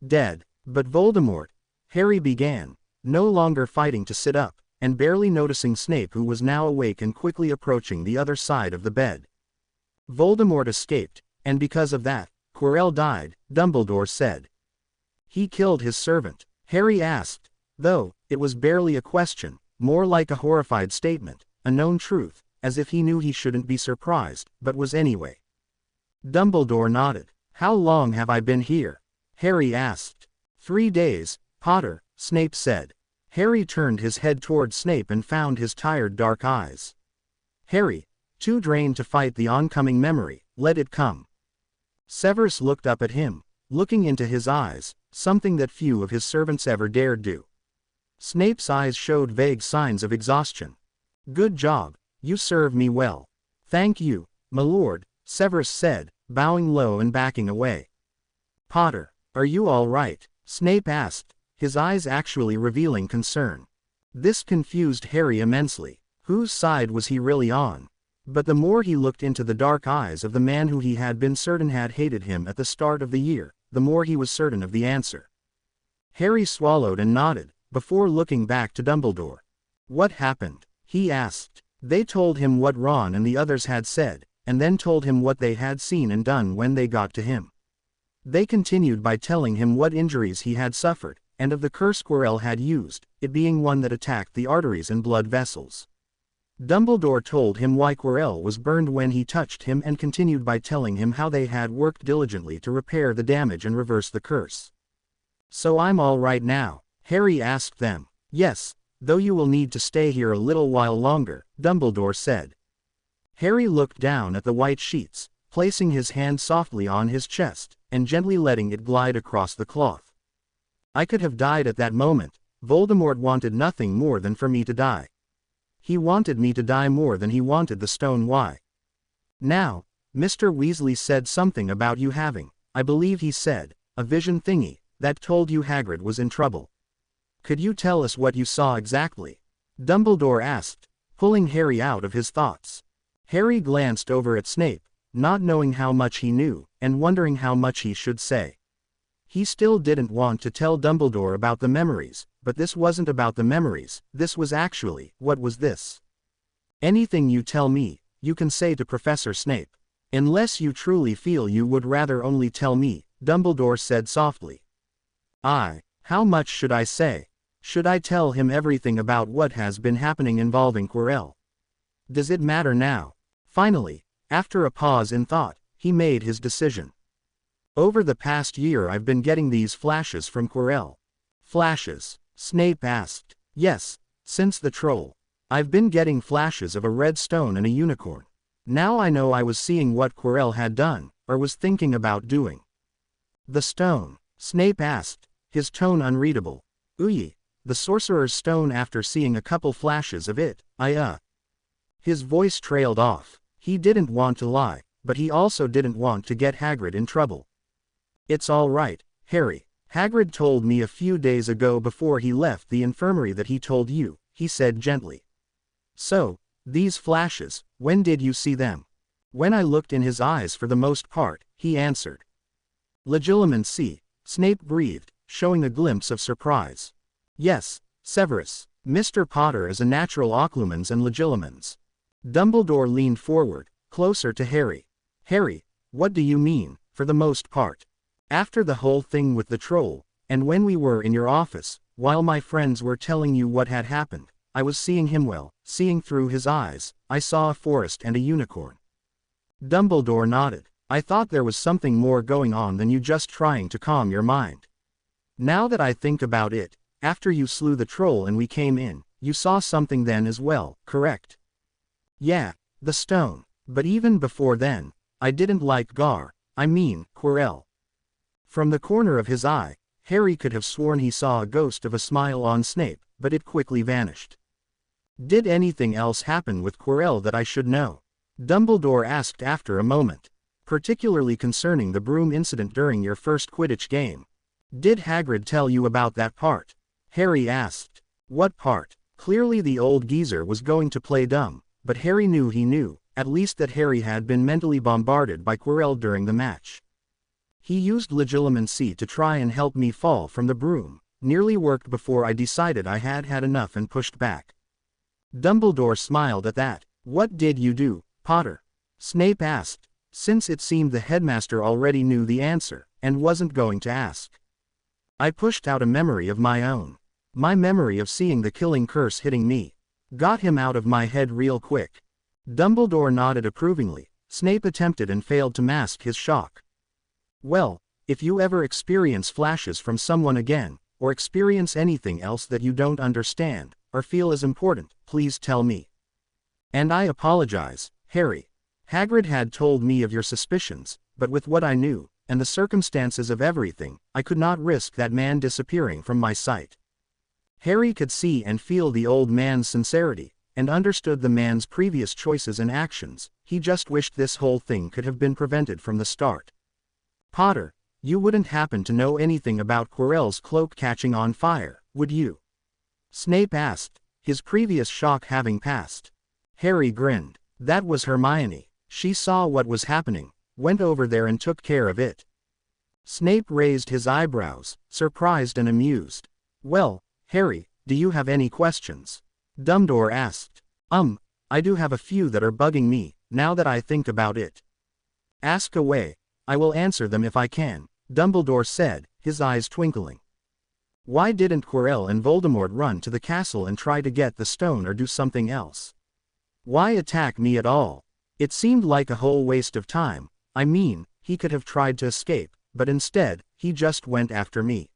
"Dead? But Voldemort," Harry began, no longer fighting to sit up, and barely noticing Snape, who was now awake and quickly approaching the other side of the bed. "Voldemort escaped, and because of that, Quirrell died," Dumbledore said. "He killed his servant?" Harry asked, though it was barely a question, more like a horrified statement, a known truth, as if he knew he shouldn't be surprised, but was anyway. Dumbledore nodded. "How long have I been here?" Harry asked. 3 days, Potter," Snape said. Harry turned his head toward Snape and found his tired dark eyes. Harry, too drained to fight the oncoming memory, let it come. Severus looked up at him, looking into his eyes, something that few of his servants ever dared do. Snape's eyes showed vague signs of exhaustion. "Good job, you serve me well." "Thank you, my lord," Severus said, bowing low and backing away. "Potter, are you all right?" Snape asked, his eyes actually revealing concern. This confused Harry immensely. Whose side was he really on? But the more he looked into the dark eyes of the man who he had been certain had hated him at the start of the year, the more he was certain of the answer. Harry swallowed and nodded, before looking back to Dumbledore. What happened? He asked. They told him what Ron and the others had said, and then told him what they had seen and done when they got to him. They continued by telling him what injuries he had suffered, and of the curse Quirrell had used, it being one that attacked the arteries and blood vessels. Dumbledore told him why Quirrell was burned when he touched him and continued by telling him how they had worked diligently to repair the damage and reverse the curse. So I'm all right now? Harry asked them. Yes, though you will need to stay here a little while longer, Dumbledore said. Harry looked down at the white sheets, placing his hand softly on his chest, and gently letting it glide across the cloth. I could have died at that moment. Voldemort wanted nothing more than for me to die. He wanted me to die more than he wanted the stone. Why? Now, Mr. Weasley said something about you having, I believe he said, a vision thingy, that told you Hagrid was in trouble. Could you tell us what you saw exactly? Dumbledore asked, pulling Harry out of his thoughts. Harry glanced over at Snape, not knowing how much he knew, and wondering how much he should say. He still didn't want to tell Dumbledore about the memories, but this wasn't about the memories, this was actually, what was this? Anything you tell me, you can say to Professor Snape. Unless you truly feel you would rather only tell me, Dumbledore said softly. How much should I say? Should I tell him everything about what has been happening involving Quirrell? Does it matter now? Finally, after a pause in thought, he made his decision. Over the past year I've been getting these flashes from Quirrell. Flashes? Snape asked. Yes, since the troll. I've been getting flashes of a red stone and a unicorn. Now I know I was seeing what Quirrell had done, or was thinking about doing. The stone? Snape asked, his tone unreadable. Ooh, the Sorcerer's Stone. After seeing a couple flashes of it, His voice trailed off. He didn't want to lie, but he also didn't want to get Hagrid in trouble. It's all right, Harry. Hagrid told me a few days ago before he left the infirmary that he told you, he said gently. So, these flashes, when did you see them? When I looked in his eyes for the most part, he answered. Legilimency, Snape breathed, showing a glimpse of surprise. Yes, Severus, Mr. Potter is a natural occlumens and legilimens. Dumbledore leaned forward, closer to Harry. Harry, what do you mean, for the most part? After the whole thing with the troll, and when we were in your office, while my friends were telling you what had happened, I was seeing him seeing through his eyes, I saw a forest and a unicorn. Dumbledore nodded. I thought there was something more going on than you just trying to calm your mind. Now that I think about it, after you slew the troll and we came in, you saw something then as well, correct? Yeah, the stone. But even before then, I didn't like Quirrell. From the corner of his eye, Harry could have sworn he saw a ghost of a smile on Snape, but it quickly vanished. Did anything else happen with Quirrell that I should know? Dumbledore asked after a moment. Particularly concerning the broom incident during your first Quidditch game. Did Hagrid tell you about that part? Harry asked. What part? Clearly the old geezer was going to play dumb, but Harry knew he knew, at least that Harry had been mentally bombarded by Quirrell during the match. He used legilimency to try and help me fall from the broom, nearly worked before I decided I had had enough and pushed back. Dumbledore smiled at that. What did you do, Potter? Snape asked, since it seemed the headmaster already knew the answer, and wasn't going to ask. I pushed out a memory of my own. My memory of seeing the killing curse hitting me. Got him out of my head real quick. Dumbledore nodded approvingly. Snape attempted and failed to mask his shock. Well, if you ever experience flashes from someone again, or experience anything else that you don't understand, or feel is important, please tell me. And I apologize, Harry. Hagrid had told me of your suspicions, but with what I knew, and the circumstances of everything, I could not risk that man disappearing from my sight. Harry could see and feel the old man's sincerity, and understood the man's previous choices and actions. He just wished this whole thing could have been prevented from the start. Potter, you wouldn't happen to know anything about Quirrell's cloak catching on fire, would you? Snape asked, his previous shock having passed. Harry grinned. That was Hermione. She saw what was happening, went over there and took care of it. Snape raised his eyebrows, surprised and amused. Well, Harry, do you have any questions? Dumbledore asked. I do have a few that are bugging me, now that I think about it. Ask away. I will answer them if I can, Dumbledore said, his eyes twinkling. Why didn't Quirrell and Voldemort run to the castle and try to get the stone or do something else? Why attack me at all? It seemed like a whole waste of time. I mean, he could have tried to escape, but instead, he just went after me.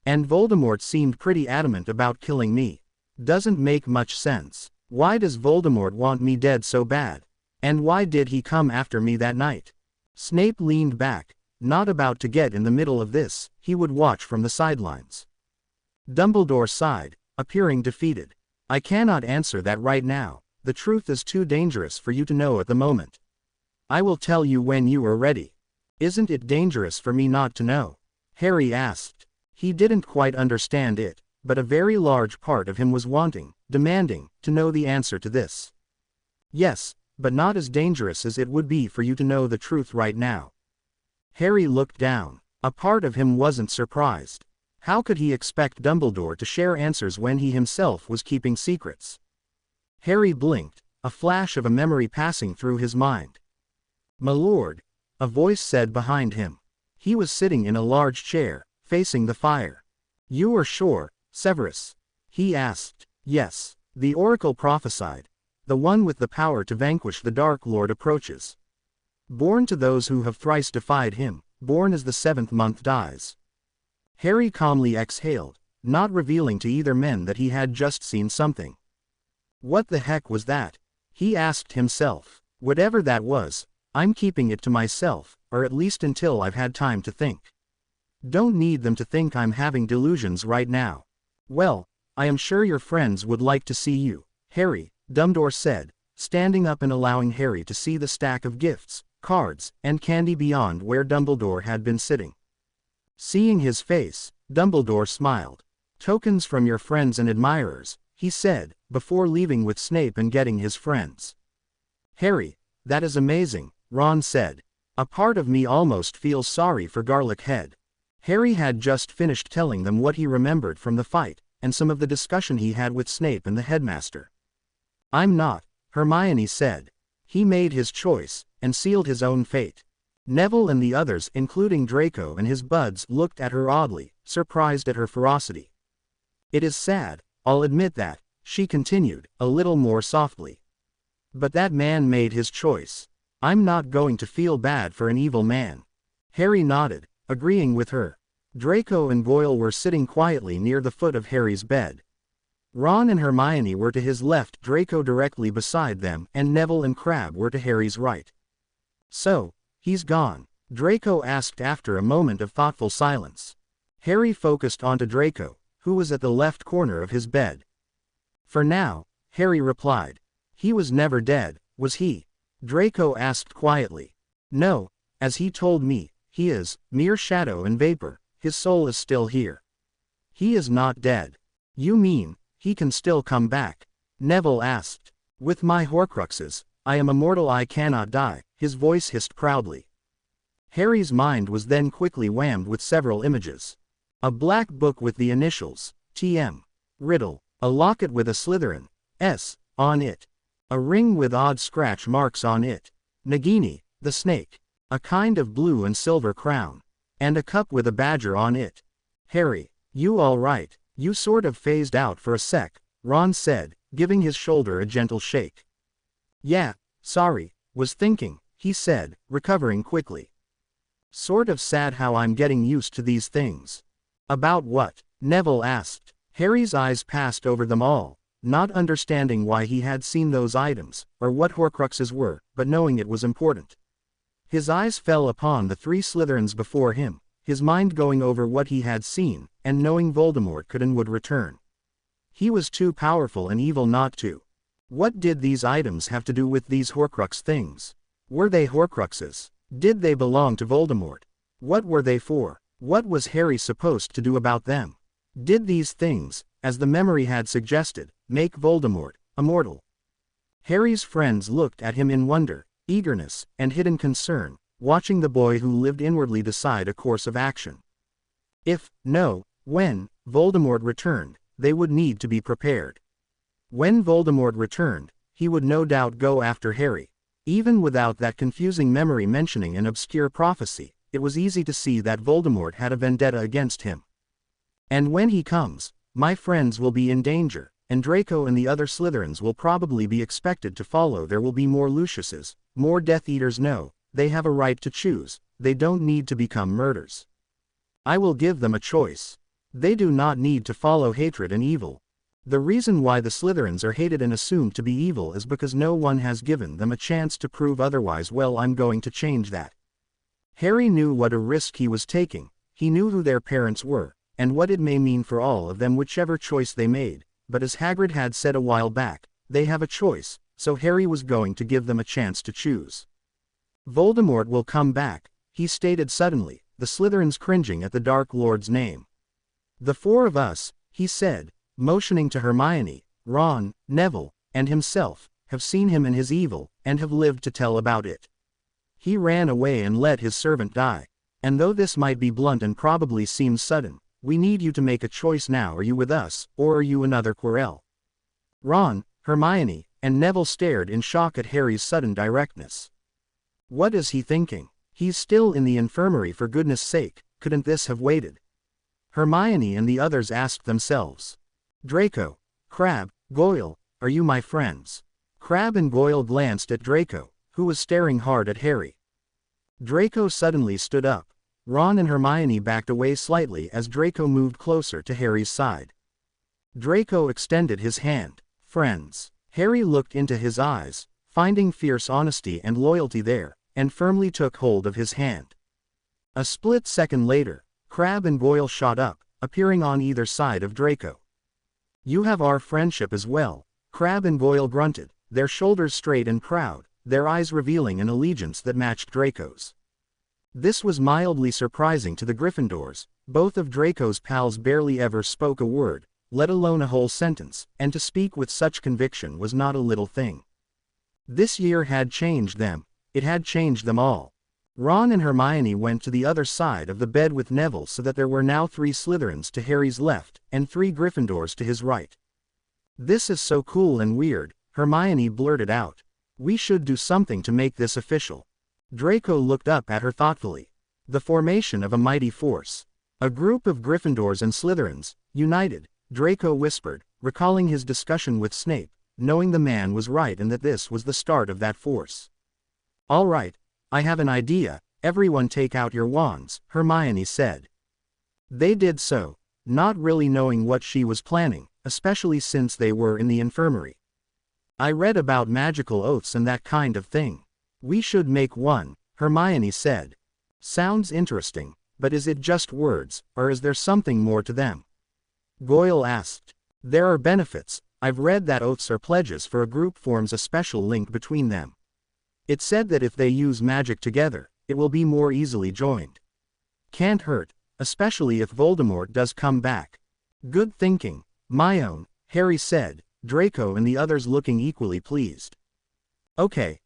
And Voldemort seemed pretty adamant about killing me. Doesn't make much sense. Why does Voldemort want me dead so bad? And why did he come after me that night? Snape leaned back, not about to get in the middle of this, he would watch from the sidelines. Dumbledore sighed, appearing defeated. I cannot answer that right now, the truth is too dangerous for you to know at the moment. I will tell you when you are ready. Isn't it dangerous for me not to know? Harry asked. He didn't quite understand it, but a very large part of him was wanting, demanding, to know the answer to this. Yes, but not as dangerous as it would be for you to know the truth right now. Harry looked down. A part of him wasn't surprised. How could he expect Dumbledore to share answers when he himself was keeping secrets? Harry blinked, a flash of a memory passing through his mind. "My lord," a voice said behind him. He was sitting in a large chair, facing the fire. "You are sure, Severus?" he asked. "Yes, the oracle prophesied. The one with the power to vanquish the Dark Lord approaches. Born to those who have thrice defied him, born as the 7th month dies." Harry calmly exhaled, not revealing to either men that he had just seen something. What the heck was that? He asked himself. Whatever that was, I'm keeping it to myself, or at least until I've had time to think. Don't need them to think I'm having delusions right now. Well, I am sure your friends would like to see you, Harry, Dumbledore said, standing up and allowing Harry to see the stack of gifts, cards, and candy beyond where Dumbledore had been sitting. Seeing his face, Dumbledore smiled. Tokens from your friends and admirers, he said, before leaving with Snape and getting his friends. Harry, that is amazing, Ron said. A part of me almost feels sorry for Garlic Head. Harry had just finished telling them what he remembered from the fight, and some of the discussion he had with Snape and the headmaster. I'm not, Hermione said. He made his choice, and sealed his own fate. Neville and the others, including Draco and his buds, looked at her oddly, surprised at her ferocity. It is sad, I'll admit that, she continued, a little more softly. But that man made his choice. I'm not going to feel bad for an evil man. Harry nodded, agreeing with her. Draco and Goyle were sitting quietly near the foot of Harry's bed. Ron and Hermione were to his left, Draco directly beside them, and Neville and Crabbe were to Harry's right. So, he's gone? Draco asked after a moment of thoughtful silence. Harry focused onto Draco, who was at the left corner of his bed. For now, Harry replied. He was never dead, was he? Draco asked quietly. No, as he told me, he is, mere shadow and vapor, his soul is still here. He is not dead. You mean, he can still come back? Neville asked. With my Horcruxes, I am immortal, I cannot die, his voice hissed proudly. Harry's mind was then quickly whammed with several images. A black book with the initials, TM. Riddle. A locket with a Slytherin, S, on it. A ring with odd scratch marks on it. Nagini, the snake. A kind of blue and silver crown. And a cup with a badger on it. Harry, you all right? You sort of phased out for a sec, Ron said, giving his shoulder a gentle shake. Yeah, sorry, was thinking, he said, recovering quickly. Sort of sad how I'm getting used to these things. About what? Neville asked. Harry's eyes passed over them all, not understanding why he had seen those items, or what Horcruxes were, but knowing it was important. His eyes fell upon the 3 Slytherins before him, his mind going over what he had seen, and knowing Voldemort could and would return. He was too powerful and evil not to. What did these items have to do with these Horcrux things? Were they Horcruxes? Did they belong to Voldemort? What were they for? What was Harry supposed to do about them? Did these things, as the memory had suggested, make Voldemort immortal? Harry's friends looked at him in wonder, eagerness, and hidden concern, watching the boy who lived inwardly decide a course of action. If, no, when, Voldemort returned, they would need to be prepared. When Voldemort returned, he would no doubt go after Harry. Even without that confusing memory mentioning an obscure prophecy, it was easy to see that Voldemort had a vendetta against him. And when he comes, my friends will be in danger, and Draco and the other Slytherins will probably be expected to follow. There will be more Luciuses, more Death Eaters. No, they have a right to choose, they don't need to become murderers. I will give them a choice. They do not need to follow hatred and evil. The reason why the Slytherins are hated and assumed to be evil is because no one has given them a chance to prove otherwise. Well, I'm going to change that. Harry knew what a risk he was taking, he knew who their parents were, and what it may mean for all of them whichever choice they made, but as Hagrid had said a while back, they have a choice, so Harry was going to give them a chance to choose. Voldemort will come back, he stated suddenly, the Slytherins cringing at the Dark Lord's name. The four of us, he said, motioning to Hermione, Ron, Neville, and himself, have seen him and his evil, and have lived to tell about it. He ran away and let his servant die. And though this might be blunt and probably seems sudden, we need you to make a choice now. Are you with us, or are you another Quirrell? Ron, Hermione, and Neville stared in shock at Harry's sudden directness. What is he thinking? He's still in the infirmary, for goodness sake, couldn't this have waited? Hermione and the others asked themselves. Draco, Crabbe, Goyle, are you my friends? Crabbe and Goyle glanced at Draco, who was staring hard at Harry. Draco suddenly stood up. Ron and Hermione backed away slightly as Draco moved closer to Harry's side. Draco extended his hand. Friends. Harry looked into his eyes, finding fierce honesty and loyalty there, and firmly took hold of his hand. A split second later, Crabbe and Goyle shot up, appearing on either side of Draco. You have our friendship as well, Crabbe and Goyle grunted, their shoulders straight and proud, their eyes revealing an allegiance that matched Draco's. This was mildly surprising to the Gryffindors. Both of Draco's pals barely ever spoke a word, let alone a whole sentence, and to speak with such conviction was not a little thing. This year had changed them, it had changed them all. Ron and Hermione went to the other side of the bed with Neville so that there were now 3 Slytherins to Harry's left, and 3 Gryffindors to his right. This is so cool and weird, Hermione blurted out. We should do something to make this official. Draco looked up at her thoughtfully. The formation of a mighty force. A group of Gryffindors and Slytherins, united, Draco whispered, recalling his discussion with Snape, knowing the man was right and that this was the start of that force. All right, I have an idea, everyone take out your wands, Hermione said. They did so, not really knowing what she was planning, especially since they were in the infirmary. I read about magical oaths and that kind of thing. We should make one, Hermione said. Sounds interesting, but is it just words, or is there something more to them? Goyle asked. There are benefits. I've read that oaths are pledges for a group forms a special link between them. It said that if they use magic together, it will be more easily joined. Can't hurt, especially if Voldemort does come back. Good thinking, my own, Harry said, Draco and the others looking equally pleased. Okay,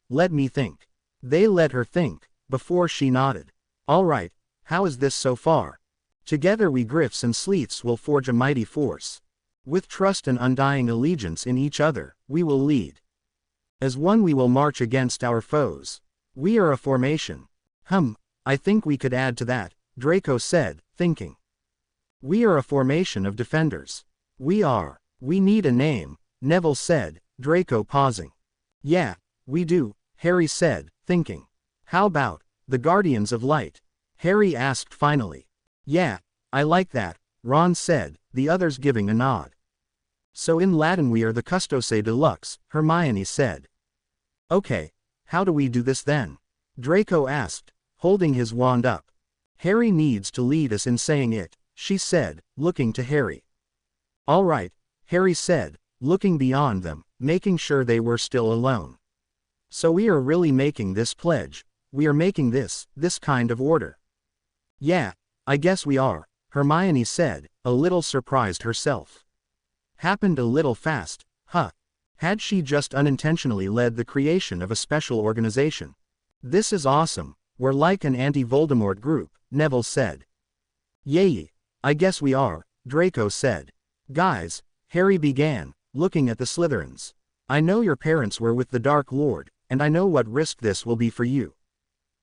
let me think. They let her think, before she nodded. All right, how is this so far? Together we Griffs and Sleeths will forge a mighty force. With trust and undying allegiance in each other, we will lead. As one we will march against our foes. We are a formation. I think we could add to that, Draco said, thinking. We are a formation of defenders. We need a name, Neville said, Draco pausing. Yeah, we do, Harry said, thinking. How about, the Guardians of Light? Harry asked finally. Yeah, I like that, Ron said, the others giving a nod. So in Latin we are the Custose Deluxe, Hermione said. Okay, how do we do this then? Draco asked, holding his wand up. Harry needs to lead us in saying it, she said, looking to Harry. All right, Harry said, looking beyond them, making sure they were still alone. So we are really making this pledge, we are making this kind of order. Yeah, I guess we are, Hermione said, a little surprised herself. Happened a little fast, huh? Had she just unintentionally led the creation of a special organization? This is awesome, we're like an anti-Voldemort group, Neville said. Yay, I guess we are, Draco said. Guys, Harry began, looking at the Slytherins. I know your parents were with the Dark Lord, and I know what risk this will be for you.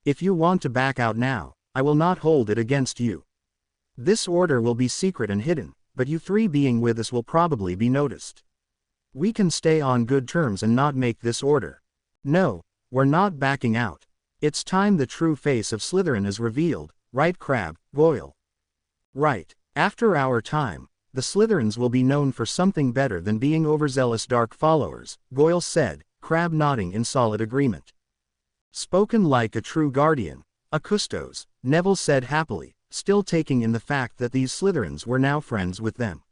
If you want to back out now, I will not hold it against you. This order will be secret and hidden, but you three being with us will probably be noticed. We can stay on good terms and not make this order. No, we're not backing out. It's time the true face of Slytherin is revealed, right Crabbe, Goyle? Right. After our time, the Slytherins will be known for something better than being overzealous dark followers, Goyle said, Crabbe nodding in solid agreement. Spoken like a true guardian, a custos, Neville said happily, still taking in the fact that these Slytherins were now friends with them.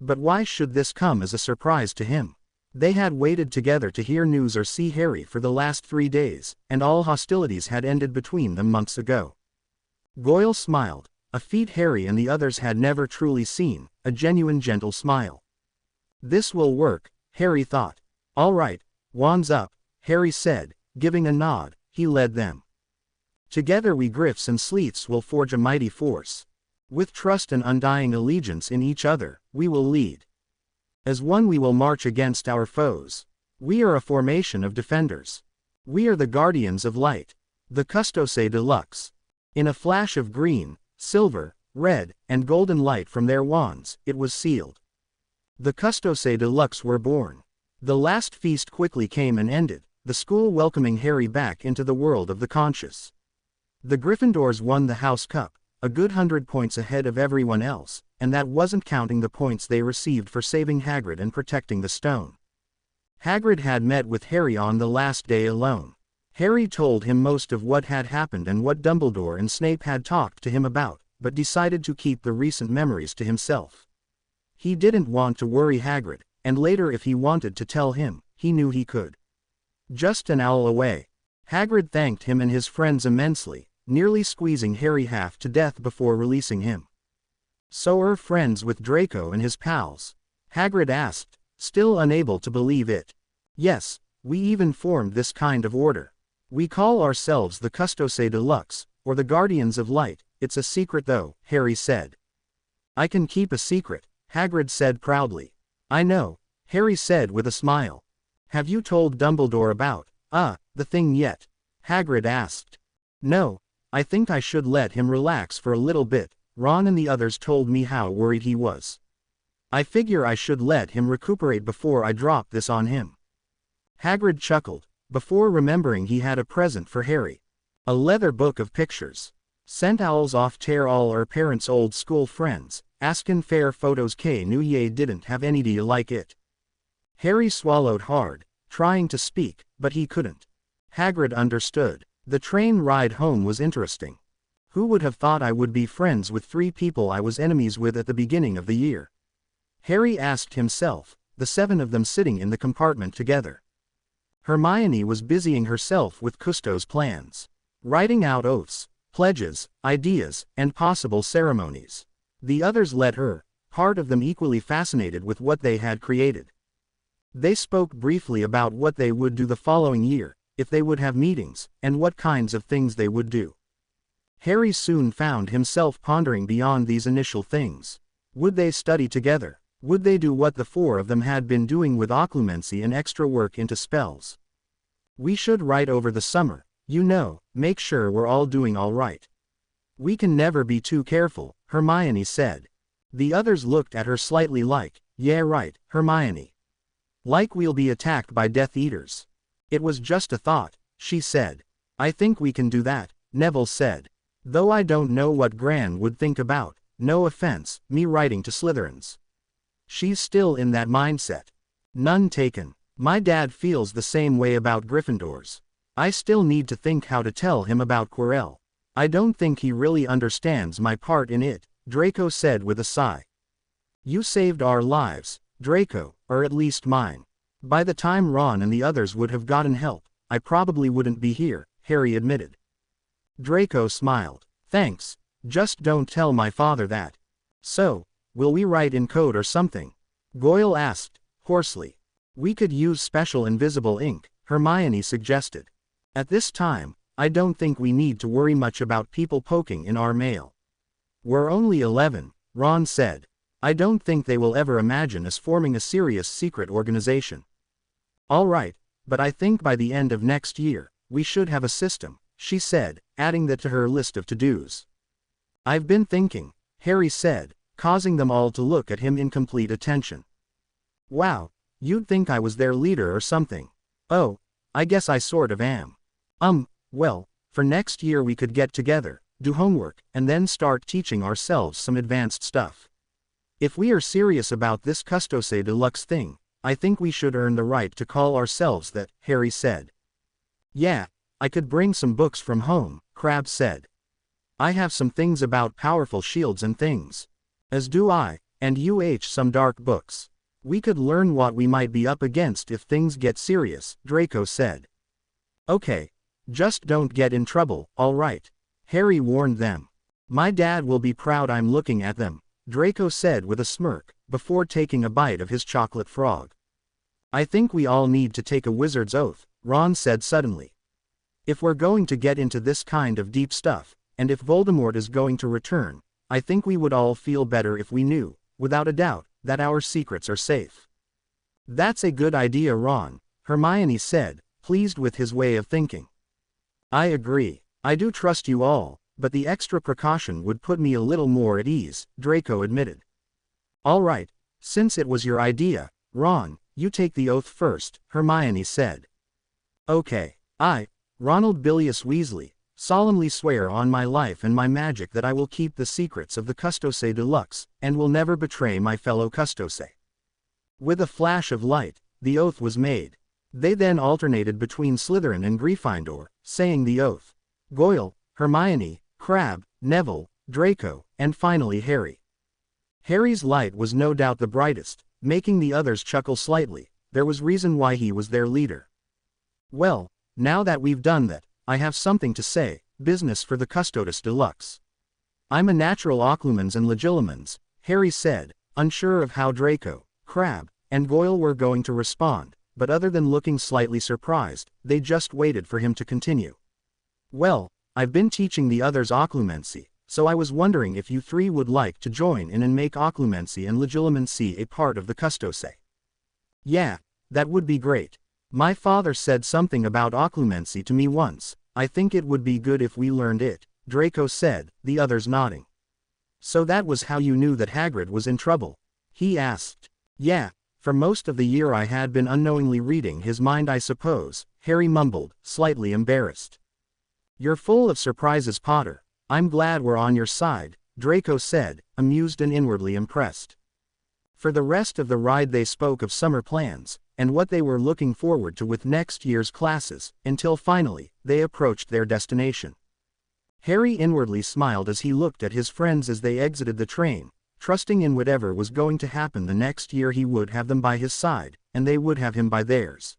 But why should this come as a surprise to him? They had waited together to hear news or see Harry for the last 3 days, and all hostilities had ended between them months ago. Goyle smiled, a feat Harry and the others had never truly seen, a genuine gentle smile. This will work, Harry thought. All right, wands up, Harry said, giving a nod. He led them. Together we Griffs and Sleeths will forge a mighty force. With trust and undying allegiance in each other, we will lead. As one we will march against our foes. We are a formation of defenders. We are the guardians of light. The Custose Deluxe. In a flash of green, silver, red, and golden light from their wands, it was sealed. The Custose Deluxe were born. The last feast quickly came and ended, the school welcoming Harry back into the world of the conscious. The Gryffindors won the House Cup, a good 100 points ahead of everyone else, and that wasn't counting the points they received for saving Hagrid and protecting the stone. Hagrid had met with Harry on the last day alone. Harry told him most of what had happened and what Dumbledore and Snape had talked to him about, but decided to keep the recent memories to himself. He didn't want to worry Hagrid, and later if he wanted to tell him, he knew he could. Just an owl away. Hagrid thanked him and his friends immensely, nearly squeezing Harry half to death before releasing him. So are friends with Draco and his pals? Hagrid asked, still unable to believe it. Yes, we even formed this kind of order. We call ourselves the Custose Deluxe, or the Guardians of Light. It's a secret though, Harry said. I can keep a secret, Hagrid said proudly. I know, Harry said with a smile. Have you told Dumbledore about, the thing yet? Hagrid asked. No, I think I should let him relax for a little bit. Ron and the others told me how worried he was. I figure I should let him recuperate before I drop this on him. Hagrid chuckled, before remembering he had a present for Harry. A leather book of pictures. Sent owls off tear all our parents' old school friends, askin' fair photos K knew ye didn't have any do you like it. Harry swallowed hard, trying to speak, but he couldn't. Hagrid understood. The train ride home was interesting. Who would have thought I would be friends with 3 people I was enemies with at the beginning of the year? Harry asked himself, the 7 of them sitting in the compartment together. Hermione was busying herself with Cousteau's plans. Writing out oaths, pledges, ideas, and possible ceremonies. The others let her, part of them equally fascinated with what they had created. They spoke briefly about what they would do the following year, if they would have meetings, and what kinds of things they would do. Harry soon found himself pondering beyond these initial things. Would they study together? Would they do what the 4 of them had been doing with occlumency and extra work into spells? We should write over the summer, make sure we're all doing all right. We can never be too careful, Hermione said. The others looked at her slightly like, yeah right, Hermione. Like we'll be attacked by Death Eaters. It was just a thought, she said. I think we can do that, Neville said. Though I don't know what Gran would think about, no offense, me writing to Slytherins. She's still in that mindset. None taken. My dad feels the same way about Gryffindors. I still need to think how to tell him about Quirrell. I don't think he really understands my part in it, Draco said with a sigh. You saved our lives, Draco, or at least mine. By the time Ron and the others would have gotten help, I probably wouldn't be here, Harry admitted. Draco smiled. Thanks, just don't tell my father that. So, will we write in code or something? Goyle asked, hoarsely. We could use special invisible ink, Hermione suggested. At this time, I don't think we need to worry much about people poking in our mail. We're only 11, Ron said. I don't think they will ever imagine us forming a serious secret organization. All right, but I think by the end of next year, we should have a system, she said, adding that to her list of to-dos. I've been thinking, Harry said, causing them all to look at him in complete attention. Wow, you'd think I was their leader or something. Oh, I guess I sort of am. Well, for next year we could get together, do homework, and then start teaching ourselves some advanced stuff. If we are serious about this Custose Deluxe thing, I think we should earn the right to call ourselves that, Harry said. Yeah, I could bring some books from home, Crabbe said. I have some things about powerful shields and things. As do I, and some dark books. We could learn what we might be up against if things get serious, Draco said. Okay. Just don't get in trouble, all right? Harry warned them. My dad will be proud I'm looking at them, Draco said with a smirk, before taking a bite of his chocolate frog. I think we all need to take a wizard's oath, Ron said suddenly. If we're going to get into this kind of deep stuff, and if Voldemort is going to return, I think we would all feel better if we knew, without a doubt, that our secrets are safe. That's a good idea, Ron, Hermione said, pleased with his way of thinking. I agree. I do trust you all, but the extra precaution would put me a little more at ease, Draco admitted. All right, since it was your idea, Ron, you take the oath first, Hermione said. Okay. I, Ronald Bilious Weasley, solemnly swear on my life and my magic that I will keep the secrets of the Custose Deluxe, and will never betray my fellow Custose. With a flash of light, the oath was made. They then alternated between Slytherin and Gryffindor, saying the oath. Goyle, Hermione, Crabbe, Neville, Draco, and finally Harry. Harry's light was no doubt the brightest, making the others chuckle slightly. There was reason why he was their leader. Well, now that we've done that, I have something to say, business for the Custodes Deluxe. I'm a natural Occlumens and Legilimens, Harry said, unsure of how Draco, Crabbe, and Goyle were going to respond. But other than looking slightly surprised, they just waited for him to continue. Well, I've been teaching the others Occlumency, so I was wondering if you three would like to join in and make Occlumency and Legilimency a part of the Custose. Yeah, that would be great. My father said something about Occlumency to me once. I think it would be good if we learned it, Draco said, the others nodding. So that was how you knew that Hagrid was in trouble? He asked. Yeah. For most of the year I had been unknowingly reading his mind, I suppose, Harry mumbled, slightly embarrassed. You're full of surprises, Potter. I'm glad we're on your side, Draco said, amused and inwardly impressed. For the rest of the ride they spoke of summer plans, and what they were looking forward to with next year's classes, until finally, they approached their destination. Harry inwardly smiled as he looked at his friends as they exited the train. Trusting in whatever was going to happen the next year he would have them by his side, and they would have him by theirs.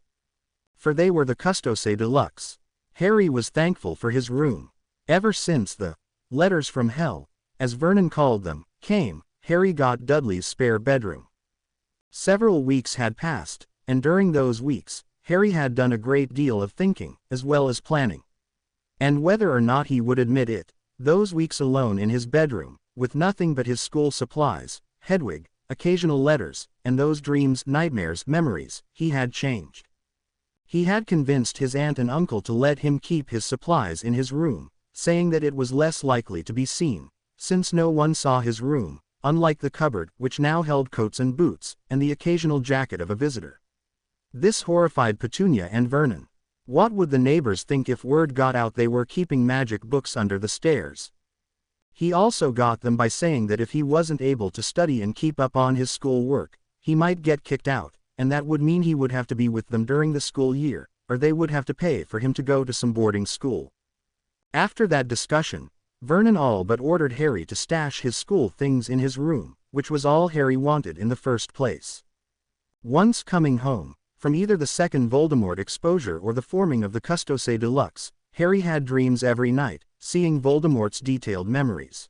For they were the Custose Deluxe. Harry was thankful for his room. Ever since the letters from hell, as Vernon called them, came, Harry got Dudley's spare bedroom. Several weeks had passed, and during those weeks, Harry had done a great deal of thinking, as well as planning. And whether or not he would admit it, those weeks alone in his bedroom, with nothing but his school supplies, Hedwig, occasional letters, and those dreams, nightmares, memories, he had changed. He had convinced his aunt and uncle to let him keep his supplies in his room, saying that it was less likely to be seen, since no one saw his room, unlike the cupboard, which now held coats and boots, and the occasional jacket of a visitor. This horrified Petunia and Vernon. What would the neighbors think if word got out they were keeping magic books under the stairs? He also got them by saying that if he wasn't able to study and keep up on his school work, he might get kicked out, and that would mean he would have to be with them during the school year, or they would have to pay for him to go to some boarding school. After that discussion, Vernon all but ordered Harry to stash his school things in his room, which was all Harry wanted in the first place. Once coming home, from either the second Voldemort exposure or the forming of the Custose Deluxe, Harry had dreams every night, seeing Voldemort's detailed memories.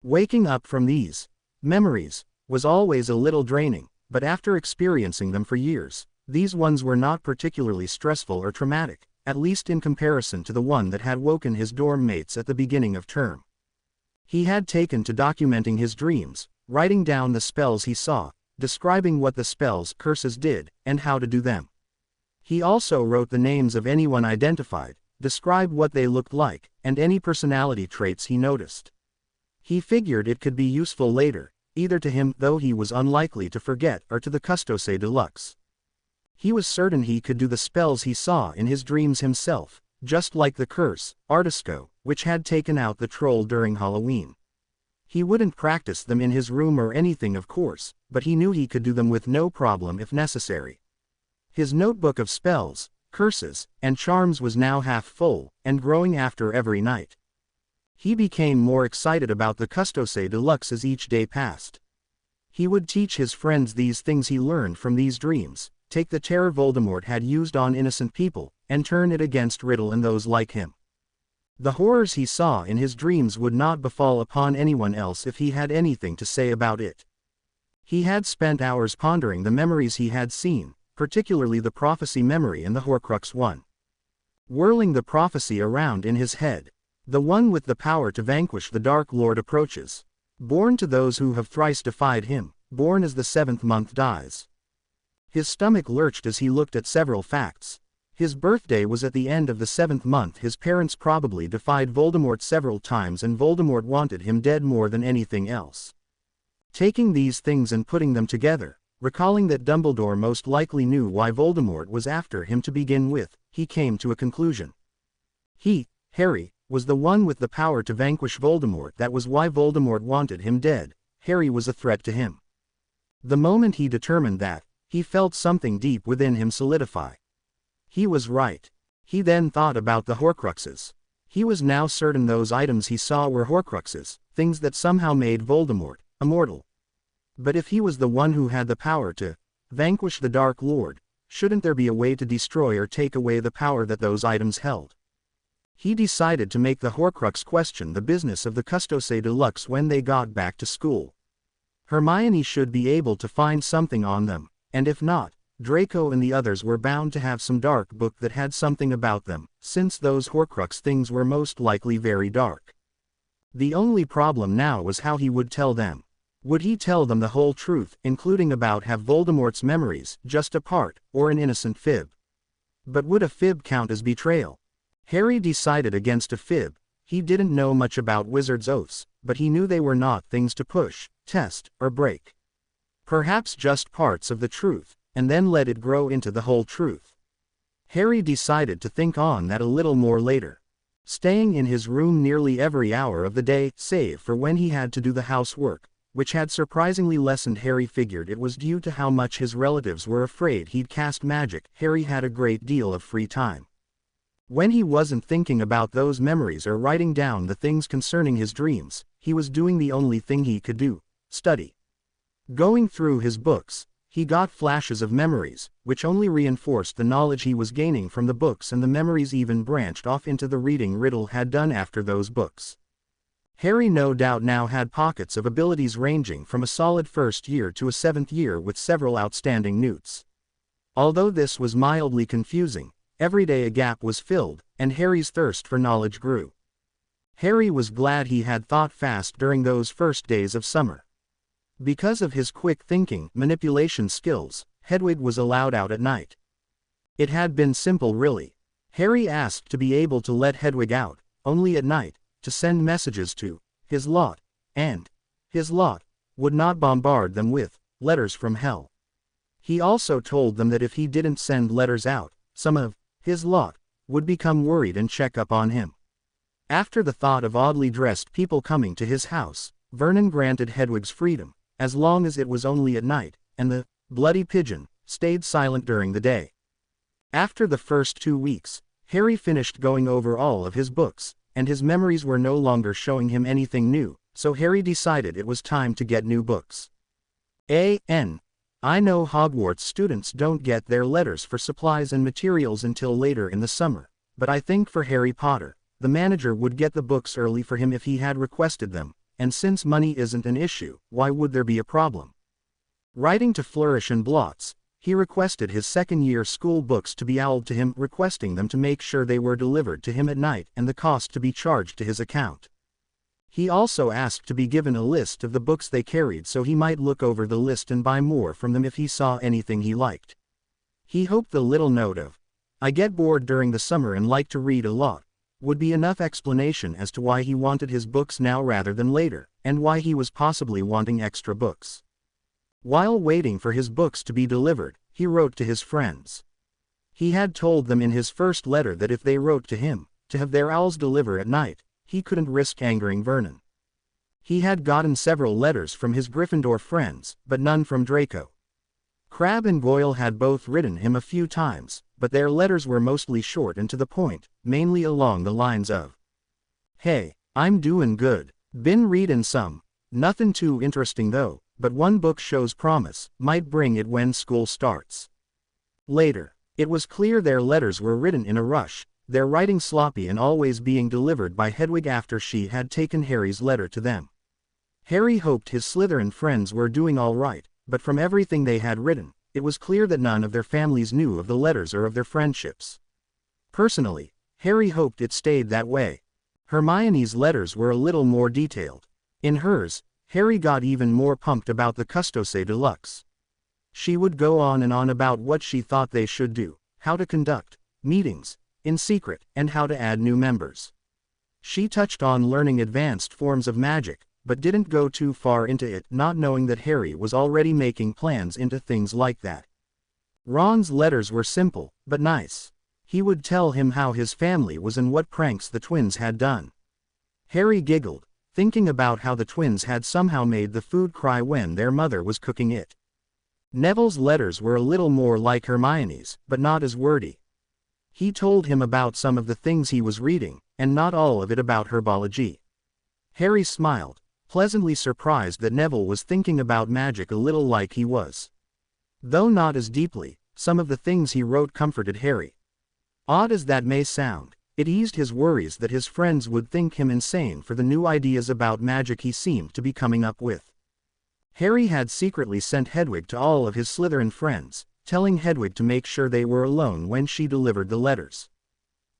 Waking up from these memories was always a little draining, but after experiencing them for years, these ones were not particularly stressful or traumatic, at least in comparison to the one that had woken his dorm mates at the beginning of term. He had taken to documenting his dreams, writing down the spells he saw, describing what the spells, curses did, and how to do them. He also wrote the names of anyone identified, described what they looked like, and any personality traits he noticed. He figured it could be useful later, either to him, though he was unlikely to forget, or to the Custose Deluxe. He was certain he could do the spells he saw in his dreams himself, just like the curse, Artisco, which had taken out the troll during Halloween. He wouldn't practice them in his room or anything, of course, but he knew he could do them with no problem if necessary. His notebook of spells, curses, and charms was now half full, and growing after every night. He became more excited about the Custose Deluxe as each day passed. He would teach his friends these things he learned from these dreams, take the terror Voldemort had used on innocent people, and turn it against Riddle and those like him. The horrors he saw in his dreams would not befall upon anyone else if he had anything to say about it. He had spent hours pondering the memories he had seen, particularly the prophecy memory and the Horcrux one. Whirling the prophecy around in his head, the one with the power to vanquish the Dark Lord approaches. Born to those who have thrice defied him, born as the 7th month dies. His stomach lurched as he looked at several facts. His birthday was at the end of the 7th month. His parents probably defied Voldemort several times, and Voldemort wanted him dead more than anything else. Taking these things and putting them together, recalling that Dumbledore most likely knew why Voldemort was after him to begin with, he came to a conclusion. He, Harry, was the one with the power to vanquish Voldemort. That was why Voldemort wanted him dead. Harry was a threat to him. The moment he determined that, he felt something deep within him solidify. He was right. He then thought about the Horcruxes. He was now certain those items he saw were Horcruxes, things that somehow made Voldemort immortal. But if he was the one who had the power to vanquish the Dark Lord, shouldn't there be a way to destroy or take away the power that those items held? He decided to make the Horcrux question the business of the Custose Deluxe when they got back to school. Hermione should be able to find something on them, and if not, Draco and the others were bound to have some dark book that had something about them, since those Horcrux things were most likely very dark. The only problem now was how he would tell them. Would he tell them the whole truth, including about have Voldemort's memories, just a part, or an innocent fib? But would a fib count as betrayal? Harry decided against a fib. He didn't know much about wizards' oaths, but he knew they were not things to push, test, or break. Perhaps just parts of the truth, and then let it grow into the whole truth. Harry decided to think on that a little more later. Staying in his room nearly every hour of the day, save for when he had to do the housework, which had surprisingly lessened. Harry figured it was due to how much his relatives were afraid he'd cast magic. Harry had a great deal of free time. When he wasn't thinking about those memories or writing down the things concerning his dreams, he was doing the only thing he could do: study. Going through his books, he got flashes of memories, which only reinforced the knowledge he was gaining from the books, and the memories even branched off into the reading Riddle had done after those books. Harry no doubt now had pockets of abilities ranging from a solid first year to a 7th year with several outstanding newts. Although this was mildly confusing, every day a gap was filled, and Harry's thirst for knowledge grew. Harry was glad he had thought fast during those first days of summer. Because of his quick thinking, manipulation skills, Hedwig was allowed out at night. It had been simple, really. Harry asked to be able to let Hedwig out, only at night, to send messages to his lot, and his lot would not bombard them with letters from hell. He also told them that if he didn't send letters out, some of his lot would become worried and check up on him. After the thought of oddly dressed people coming to his house, Vernon granted Hedwig's freedom, as long as it was only at night, and the bloody pigeon stayed silent during the day. After the first 2 weeks, Harry finished going over all of his books, and his memories were no longer showing him anything new, so Harry decided it was time to get new books. I know Hogwarts students don't get their letters for supplies and materials until later in the summer, but I think for Harry Potter, the manager would get the books early for him if he had requested them, and since money isn't an issue, why would there be a problem? Writing to Flourish and Blots, he requested his second-year school books to be owled to him, requesting them to make sure they were delivered to him at night and the cost to be charged to his account. He also asked to be given a list of the books they carried so he might look over the list and buy more from them if he saw anything he liked. He hoped the little note of, "I get bored during the summer and like to read a lot," would be enough explanation as to why he wanted his books now rather than later, and why he was possibly wanting extra books. While waiting for his books to be delivered, he wrote to his friends. He had told them in his first letter that if they wrote to him, to have their owls deliver at night, he couldn't risk angering Vernon. He had gotten several letters from his Gryffindor friends, but none from Draco. Crabbe and Goyle had both written him a few times, but their letters were mostly short and to the point, mainly along the lines of, "Hey, I'm doin' good, been readin' some, nothing too interesting though, but one book shows promise, might bring it when school starts." Later, it was clear their letters were written in a rush, their writing sloppy and always being delivered by Hedwig after she had taken Harry's letter to them. Harry hoped his Slytherin friends were doing all right, but from everything they had written, it was clear that none of their families knew of the letters or of their friendships. Personally, Harry hoped it stayed that way. Hermione's letters were a little more detailed. In hers, Harry got even more pumped about the Custose Deluxe. She would go on and on about what she thought they should do, how to conduct meetings in secret, and how to add new members. She touched on learning advanced forms of magic, but didn't go too far into it, not knowing that Harry was already making plans into things like that. Ron's letters were simple, but nice. He would tell him how his family was and what pranks the twins had done. Harry giggled, thinking about how the twins had somehow made the food cry when their mother was cooking it. Neville's letters were a little more like Hermione's, but not as wordy. He told him about some of the things he was reading, and not all of it about herbology. Harry smiled, pleasantly surprised that Neville was thinking about magic a little like he was. Though not as deeply, some of the things he wrote comforted Harry. Odd as that may sound, it eased his worries that his friends would think him insane for the new ideas about magic he seemed to be coming up with. Harry had secretly sent Hedwig to all of his Slytherin friends, telling Hedwig to make sure they were alone when she delivered the letters.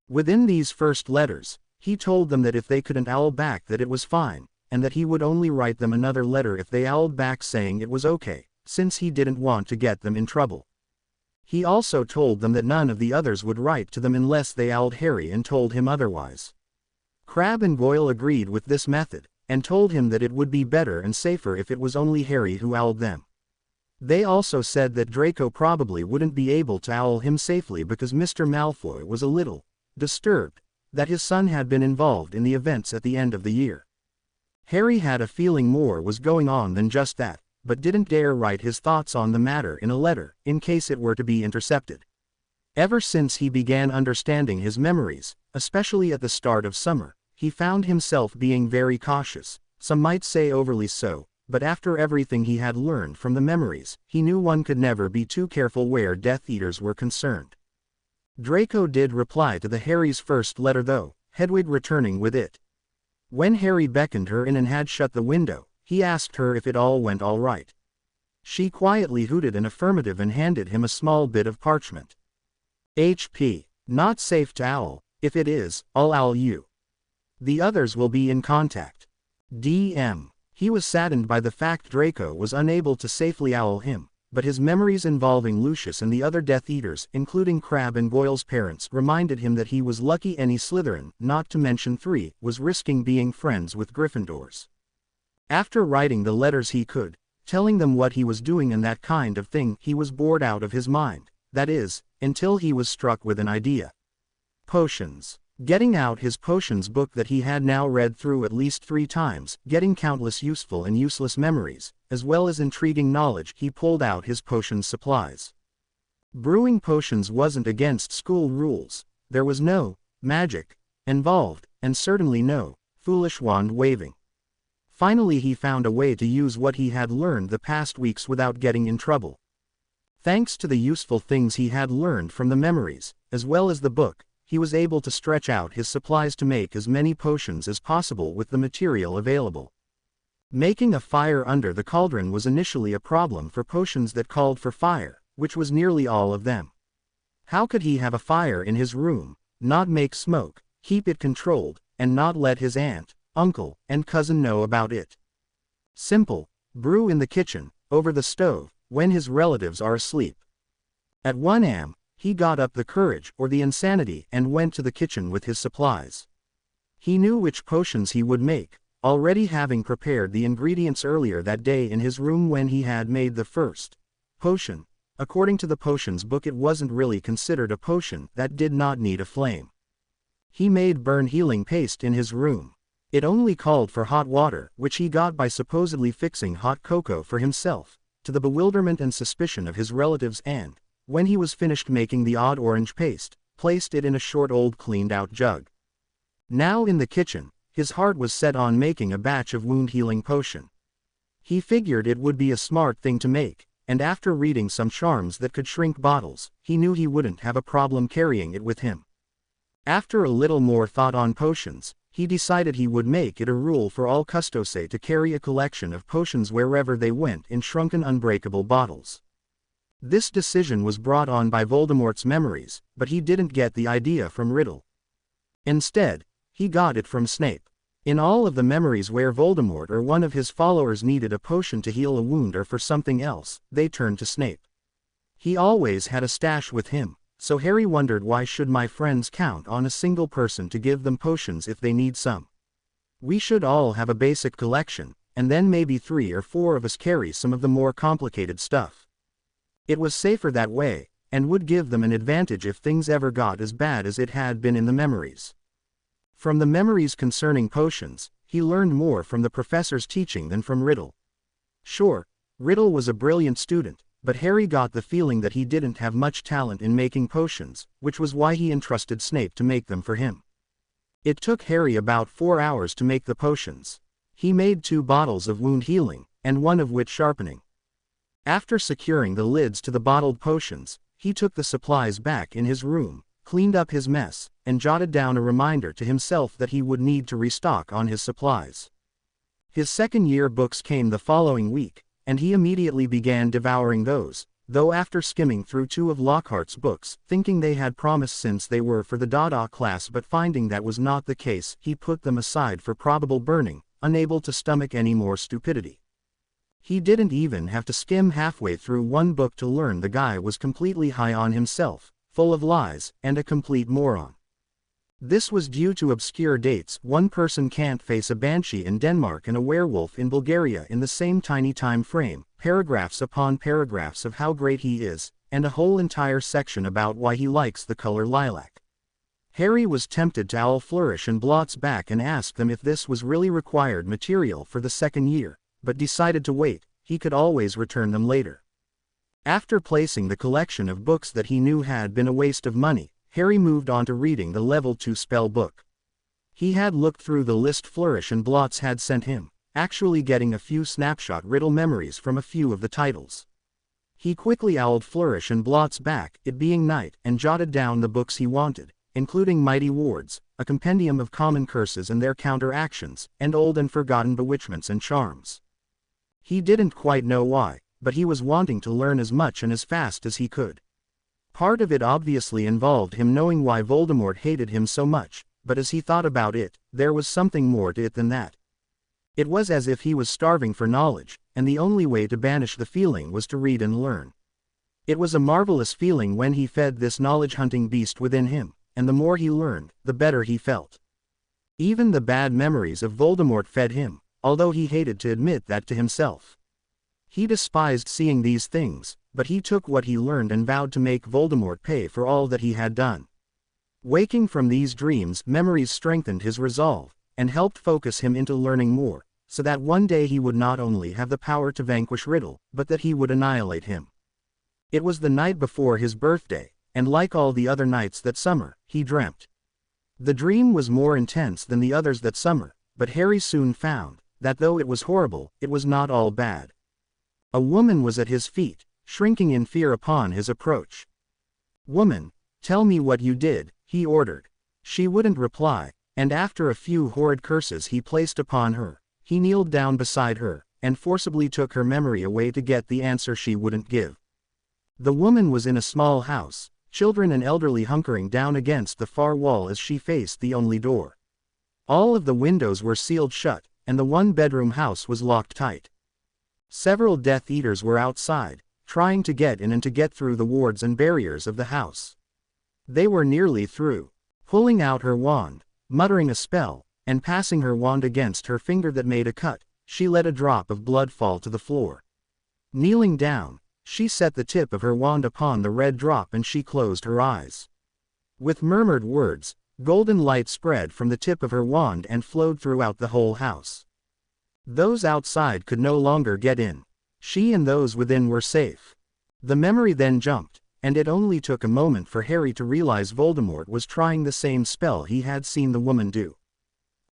Within these first letters, he told them that if they couldn't owl back that it was fine, and that he would only write them another letter if they owled back saying it was okay, since he didn't want to get them in trouble. He also told them that none of the others would write to them unless they owled Harry and told him otherwise. Crabbe and Goyle agreed with this method, and told him that it would be better and safer if it was only Harry who owled them. They also said that Draco probably wouldn't be able to owl him safely because Mr. Malfoy was a little disturbed that his son had been involved in the events at the end of the year. Harry had a feeling more was going on than just that, but didn't dare write his thoughts on the matter in a letter, in case it were to be intercepted. Ever since he began understanding his memories, especially at the start of summer, he found himself being very cautious, some might say overly so, but after everything he had learned from the memories, he knew one could never be too careful where Death Eaters were concerned. Draco did reply to Harry's first letter though, Hedwig returning with it. When Harry beckoned her in and had shut the window, he asked her if it all went all right. She quietly hooted an affirmative and handed him a small bit of parchment. HP. Not safe to owl. If it is, I'll owl you. The others will be in contact. DM. He was saddened by the fact Draco was unable to safely owl him, but his memories involving Lucius and the other Death Eaters, including Crabbe and Goyle's parents, reminded him that he was lucky any Slytherin, not to mention 3, was risking being friends with Gryffindors. After writing the letters he could, telling them what he was doing and that kind of thing, he was bored out of his mind, that is, until he was struck with an idea. Potions. Getting out his potions book that he had now read through at least 3 times, getting countless useful and useless memories, as well as intriguing knowledge, he pulled out his potion supplies. Brewing potions wasn't against school rules, there was no magic involved, and certainly no foolish wand waving. Finally he found a way to use what he had learned the past weeks without getting in trouble. Thanks to the useful things he had learned from the memories, as well as the book, he was able to stretch out his supplies to make as many potions as possible with the material available. Making a fire under the cauldron was initially a problem for potions that called for fire, which was nearly all of them. How could he have a fire in his room, not make smoke, keep it controlled, and not let his aunt, uncle, and cousin know about it? Simple: brew in the kitchen, over the stove, when his relatives are asleep. At 1 a.m., he got up the courage or the insanity and went to the kitchen with his supplies. He knew which potions he would make, already having prepared the ingredients earlier that day in his room when he had made the first potion. According to the potions book, it wasn't really considered a potion that did not need a flame. He made burn healing paste in his room. It only called for hot water, which he got by supposedly fixing hot cocoa for himself, to the bewilderment and suspicion of his relatives, and, when he was finished making the odd orange paste, placed it in a short old cleaned-out jug. Now in the kitchen, his heart was set on making a batch of wound-healing potion. He figured it would be a smart thing to make, and after reading some charms that could shrink bottles, he knew he wouldn't have a problem carrying it with him. After a little more thought on potions, he decided he would make it a rule for all custose to carry a collection of potions wherever they went in shrunken unbreakable bottles. This decision was brought on by Voldemort's memories, but he didn't get the idea from Riddle. Instead, he got it from Snape. In all of the memories where Voldemort or one of his followers needed a potion to heal a wound or for something else, they turned to Snape. He always had a stash with him, so Harry wondered, why should my friends count on a single person to give them potions if they need some? We should all have a basic collection, and then maybe 3 or 4 of us carry some of the more complicated stuff. It was safer that way, and would give them an advantage if things ever got as bad as it had been in the memories. From the memories concerning potions, he learned more from the professor's teaching than from Riddle. Sure, Riddle was a brilliant student, but Harry got the feeling that he didn't have much talent in making potions, which was why he entrusted Snape to make them for him. It took Harry about 4 hours to make the potions. He made 2 bottles of wound healing, and 1 of wit sharpening. After securing the lids to the bottled potions, he took the supplies back in his room, cleaned up his mess, and jotted down a reminder to himself that he would need to restock on his supplies. His second-year books came the following week, and he immediately began devouring those, though after skimming through 2 of Lockhart's books, thinking they had promise since they were for the Dada class, but finding that was not the case, he put them aside for probable burning, unable to stomach any more stupidity. He didn't even have to skim halfway through 1 book to learn the guy was completely high on himself, full of lies, and a complete moron. This was due to obscure dates. 1 person can't face a banshee in Denmark and a werewolf in Bulgaria in the same tiny time frame, paragraphs upon paragraphs of how great he is, and a whole entire section about why he likes the color lilac. Harry was tempted to owl Flourish and Blot's back and ask them if this was really required material for the second year, but decided to wait. He could always return them later. After placing the collection of books that he knew had been a waste of money, Harry moved on to reading the Level 2 spell book. He had looked through the list Flourish and Blots had sent him, actually getting a few snapshot riddle memories from a few of the titles. He quickly owled Flourish and Blots back, it being night, and jotted down the books he wanted, including Mighty Wards, a compendium of common curses and their counteractions, and old and forgotten bewitchments and charms. He didn't quite know why, but he was wanting to learn as much and as fast as he could. Part of it obviously involved him knowing why Voldemort hated him so much, but as he thought about it, there was something more to it than that. It was as if he was starving for knowledge, and the only way to banish the feeling was to read and learn. It was a marvelous feeling when he fed this knowledge-hunting beast within him, and the more he learned, the better he felt. Even the bad memories of Voldemort fed him, although he hated to admit that to himself. He despised seeing these things, but he took what he learned and vowed to make Voldemort pay for all that he had done. Waking from these dreams, memories strengthened his resolve, and helped focus him into learning more, so that one day he would not only have the power to vanquish Riddle, but that he would annihilate him. It was the night before his birthday, and like all the other nights that summer, he dreamt. The dream was more intense than the others that summer, but Harry soon found that though it was horrible, it was not all bad. A woman was at his feet, shrinking in fear upon his approach. "Woman, tell me what you did," he ordered. She wouldn't reply, and after a few horrid curses he placed upon her, he kneeled down beside her, and forcibly took her memory away to get the answer she wouldn't give. The woman was in a small house, children and elderly hunkering down against the far wall as she faced the only door. All of the windows were sealed shut, and the one-bedroom house was locked tight. Several Death Eaters were outside, trying to get in and to get through the wards and barriers of the house. They were nearly through. Pulling out her wand, muttering a spell, and passing her wand against her finger that made a cut, she let a drop of blood fall to the floor. Kneeling down, she set the tip of her wand upon the red drop and she closed her eyes. With murmured words, golden light spread from the tip of her wand and flowed throughout the whole house. Those outside could no longer get in. She and those within were safe. The memory then jumped, and it only took a moment for Harry to realize Voldemort was trying the same spell he had seen the woman do.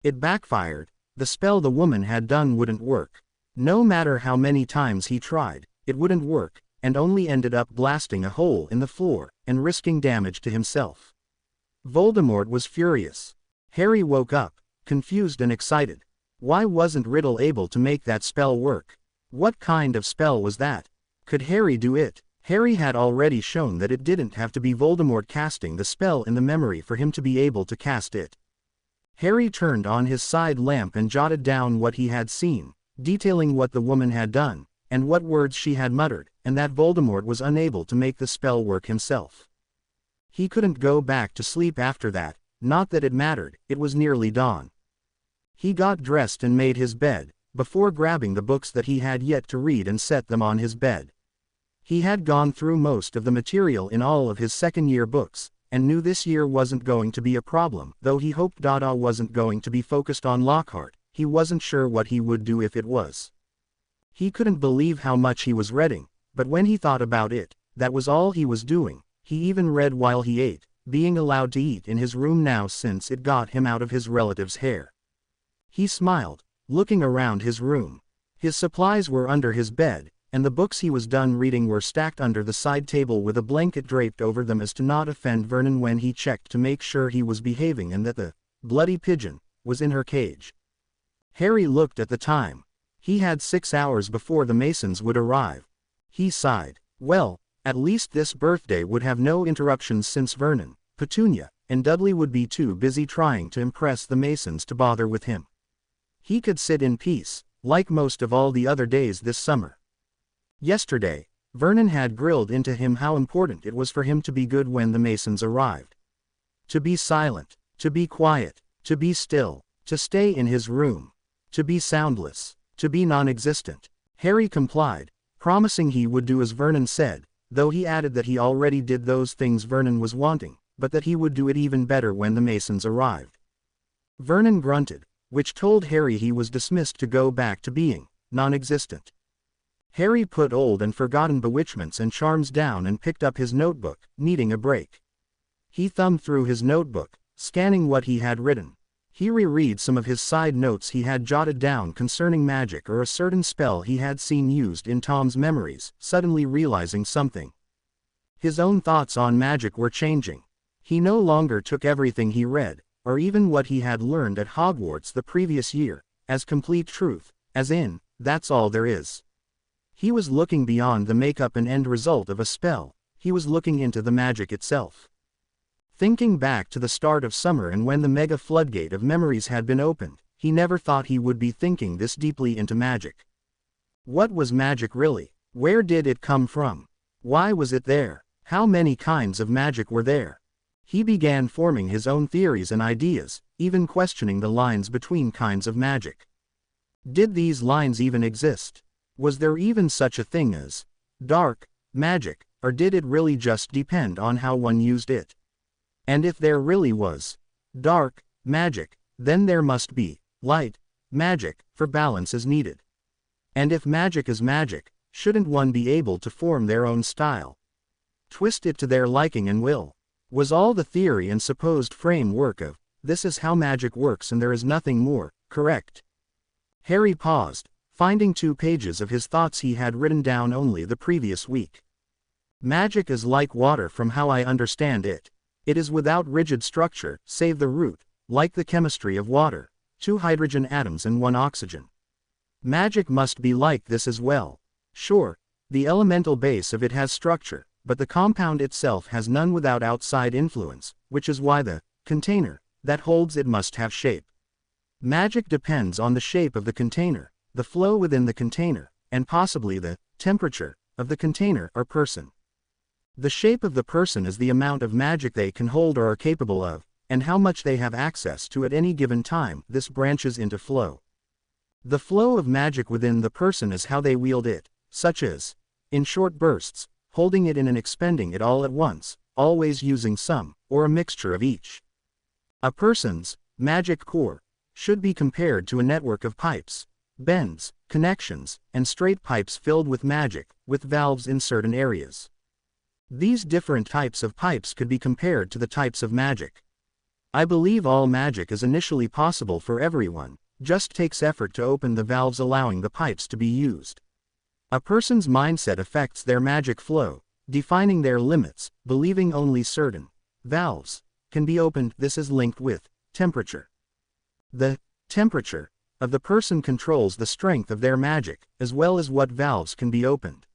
It backfired. The spell the woman had done wouldn't work. No matter how many times he tried, it wouldn't work, and only ended up blasting a hole in the floor, and risking damage to himself. Voldemort was furious. Harry woke up, confused and excited. Why wasn't Riddle able to make that spell work? What kind of spell was that? Could Harry do it? Harry had already shown that it didn't have to be Voldemort casting the spell in the memory for him to be able to cast it. Harry turned on his side lamp and jotted down what he had seen, detailing what the woman had done, and what words she had muttered, and that Voldemort was unable to make the spell work himself. He couldn't go back to sleep after that, not that it mattered, it was nearly dawn. He got dressed and made his bed, before grabbing the books that he had yet to read and set them on his bed. He had gone through most of the material in all of his second-year books, and knew this year wasn't going to be a problem, though he hoped Dada wasn't going to be focused on Lockhart. He wasn't sure what he would do if it was. He couldn't believe how much he was reading, but when he thought about it, that was all he was doing. He even read while he ate, being allowed to eat in his room now since it got him out of his relative's hair. He smiled, looking around his room. His supplies were under his bed, and the books he was done reading were stacked under the side table with a blanket draped over them as to not offend Vernon when he checked to make sure he was behaving and that the bloody pigeon was in her cage. Harry looked at the time. He had 6 hours before the Masons would arrive. He sighed. Well, at least this birthday would have no interruptions since Vernon, Petunia, and Dudley would be too busy trying to impress the Masons to bother with him. He could sit in peace, like most of all the other days this summer. Yesterday, Vernon had grilled into him how important it was for him to be good when the Masons arrived. To be silent, to be quiet, to be still, to stay in his room, to be soundless, to be non-existent. Harry complied, promising he would do as Vernon said, though he added that he already did those things Vernon was wanting, but that he would do it even better when the Masons arrived. Vernon grunted, which told Harry he was dismissed to go back to being non-existent. Harry put old and forgotten bewitchments and charms down and picked up his notebook, needing a break. He thumbed through his notebook, scanning what he had written. He reread some of his side notes he had jotted down concerning magic or a certain spell he had seen used in Tom's memories, suddenly realizing something. His own thoughts on magic were changing. He no longer took everything he read, or even what he had learned at Hogwarts the previous year, as complete truth, as in, that's all there is. He was looking beyond the makeup and end result of a spell. He was looking into the magic itself. Thinking back to the start of summer and when the mega floodgate of memories had been opened, he never thought he would be thinking this deeply into magic. What was magic really? Where did it come from? Why was it there? How many kinds of magic were there? He began forming his own theories and ideas, even questioning the lines between kinds of magic. Did these lines even exist? Was there even such a thing as dark magic, or did it really just depend on how one used it? And if there really was dark magic, then there must be light magic, for balance is needed. And if magic is magic, shouldn't one be able to form their own style? Twist it to their liking and will. Was all the theory and supposed framework of, this is how magic works and there is nothing more, correct? Harry paused, finding 2 pages of his thoughts he had written down only the previous week. Magic is like water from how I understand it. It is without rigid structure, save the root, like the chemistry of water, 2 hydrogen atoms and 1 oxygen. Magic must be like this as well. Sure, The elemental base of it has structure, but the compound itself has none without outside influence, which is why the container that holds it must have shape. Magic depends on the shape of the container, the flow within the container, and possibly the temperature of the container or person. The shape of the person is the amount of magic they can hold or are capable of, and how much they have access to at any given time. This branches into flow. The flow of magic within the person is how they wield it, such as, in short bursts, holding it in and expending it all at once, always using some, or a mixture of each. A person's magic core should be compared to a network of pipes, bends, connections, and straight pipes filled with magic, with valves in certain areas. These different types of pipes could be compared to the types of magic. I believe all magic is initially possible for everyone, just takes effort to open the valves allowing the pipes to be used. A person's mindset affects their magic flow, defining their limits, believing only certain valves can be opened. This is linked with temperature. The temperature of the person controls the strength of their magic, as well as what valves can be opened.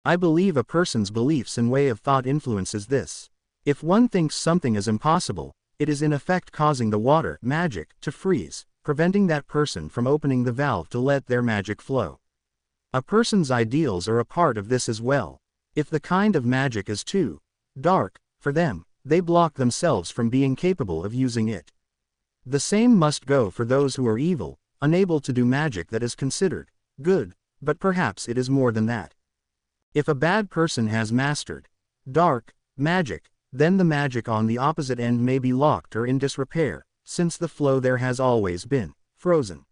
I believe a person's beliefs and way of thought influences this. If one thinks something is impossible, it is in effect causing the water magic to freeze, preventing that person from opening the valve to let their magic flow. A person's ideals are a part of this as well. If the kind of magic is too dark for them, they block themselves from being capable of using it. The same must go for those who are evil, unable to do magic that is considered good, but perhaps it is more than that. If a bad person has mastered dark magic, then the magic on the opposite end may be locked or in disrepair, since the flow there has always been frozen.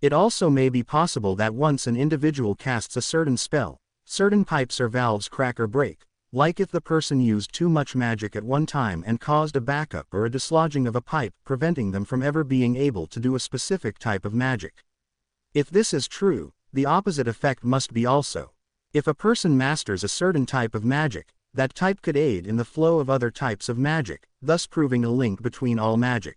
It also may be possible that once an individual casts a certain spell, certain pipes or valves crack or break, like if the person used too much magic at one time and caused a backup or a dislodging of a pipe, preventing them from ever being able to do a specific type of magic. If this is true, the opposite effect must be also. If a person masters a certain type of magic, that type could aid in the flow of other types of magic, thus proving a link between all magic.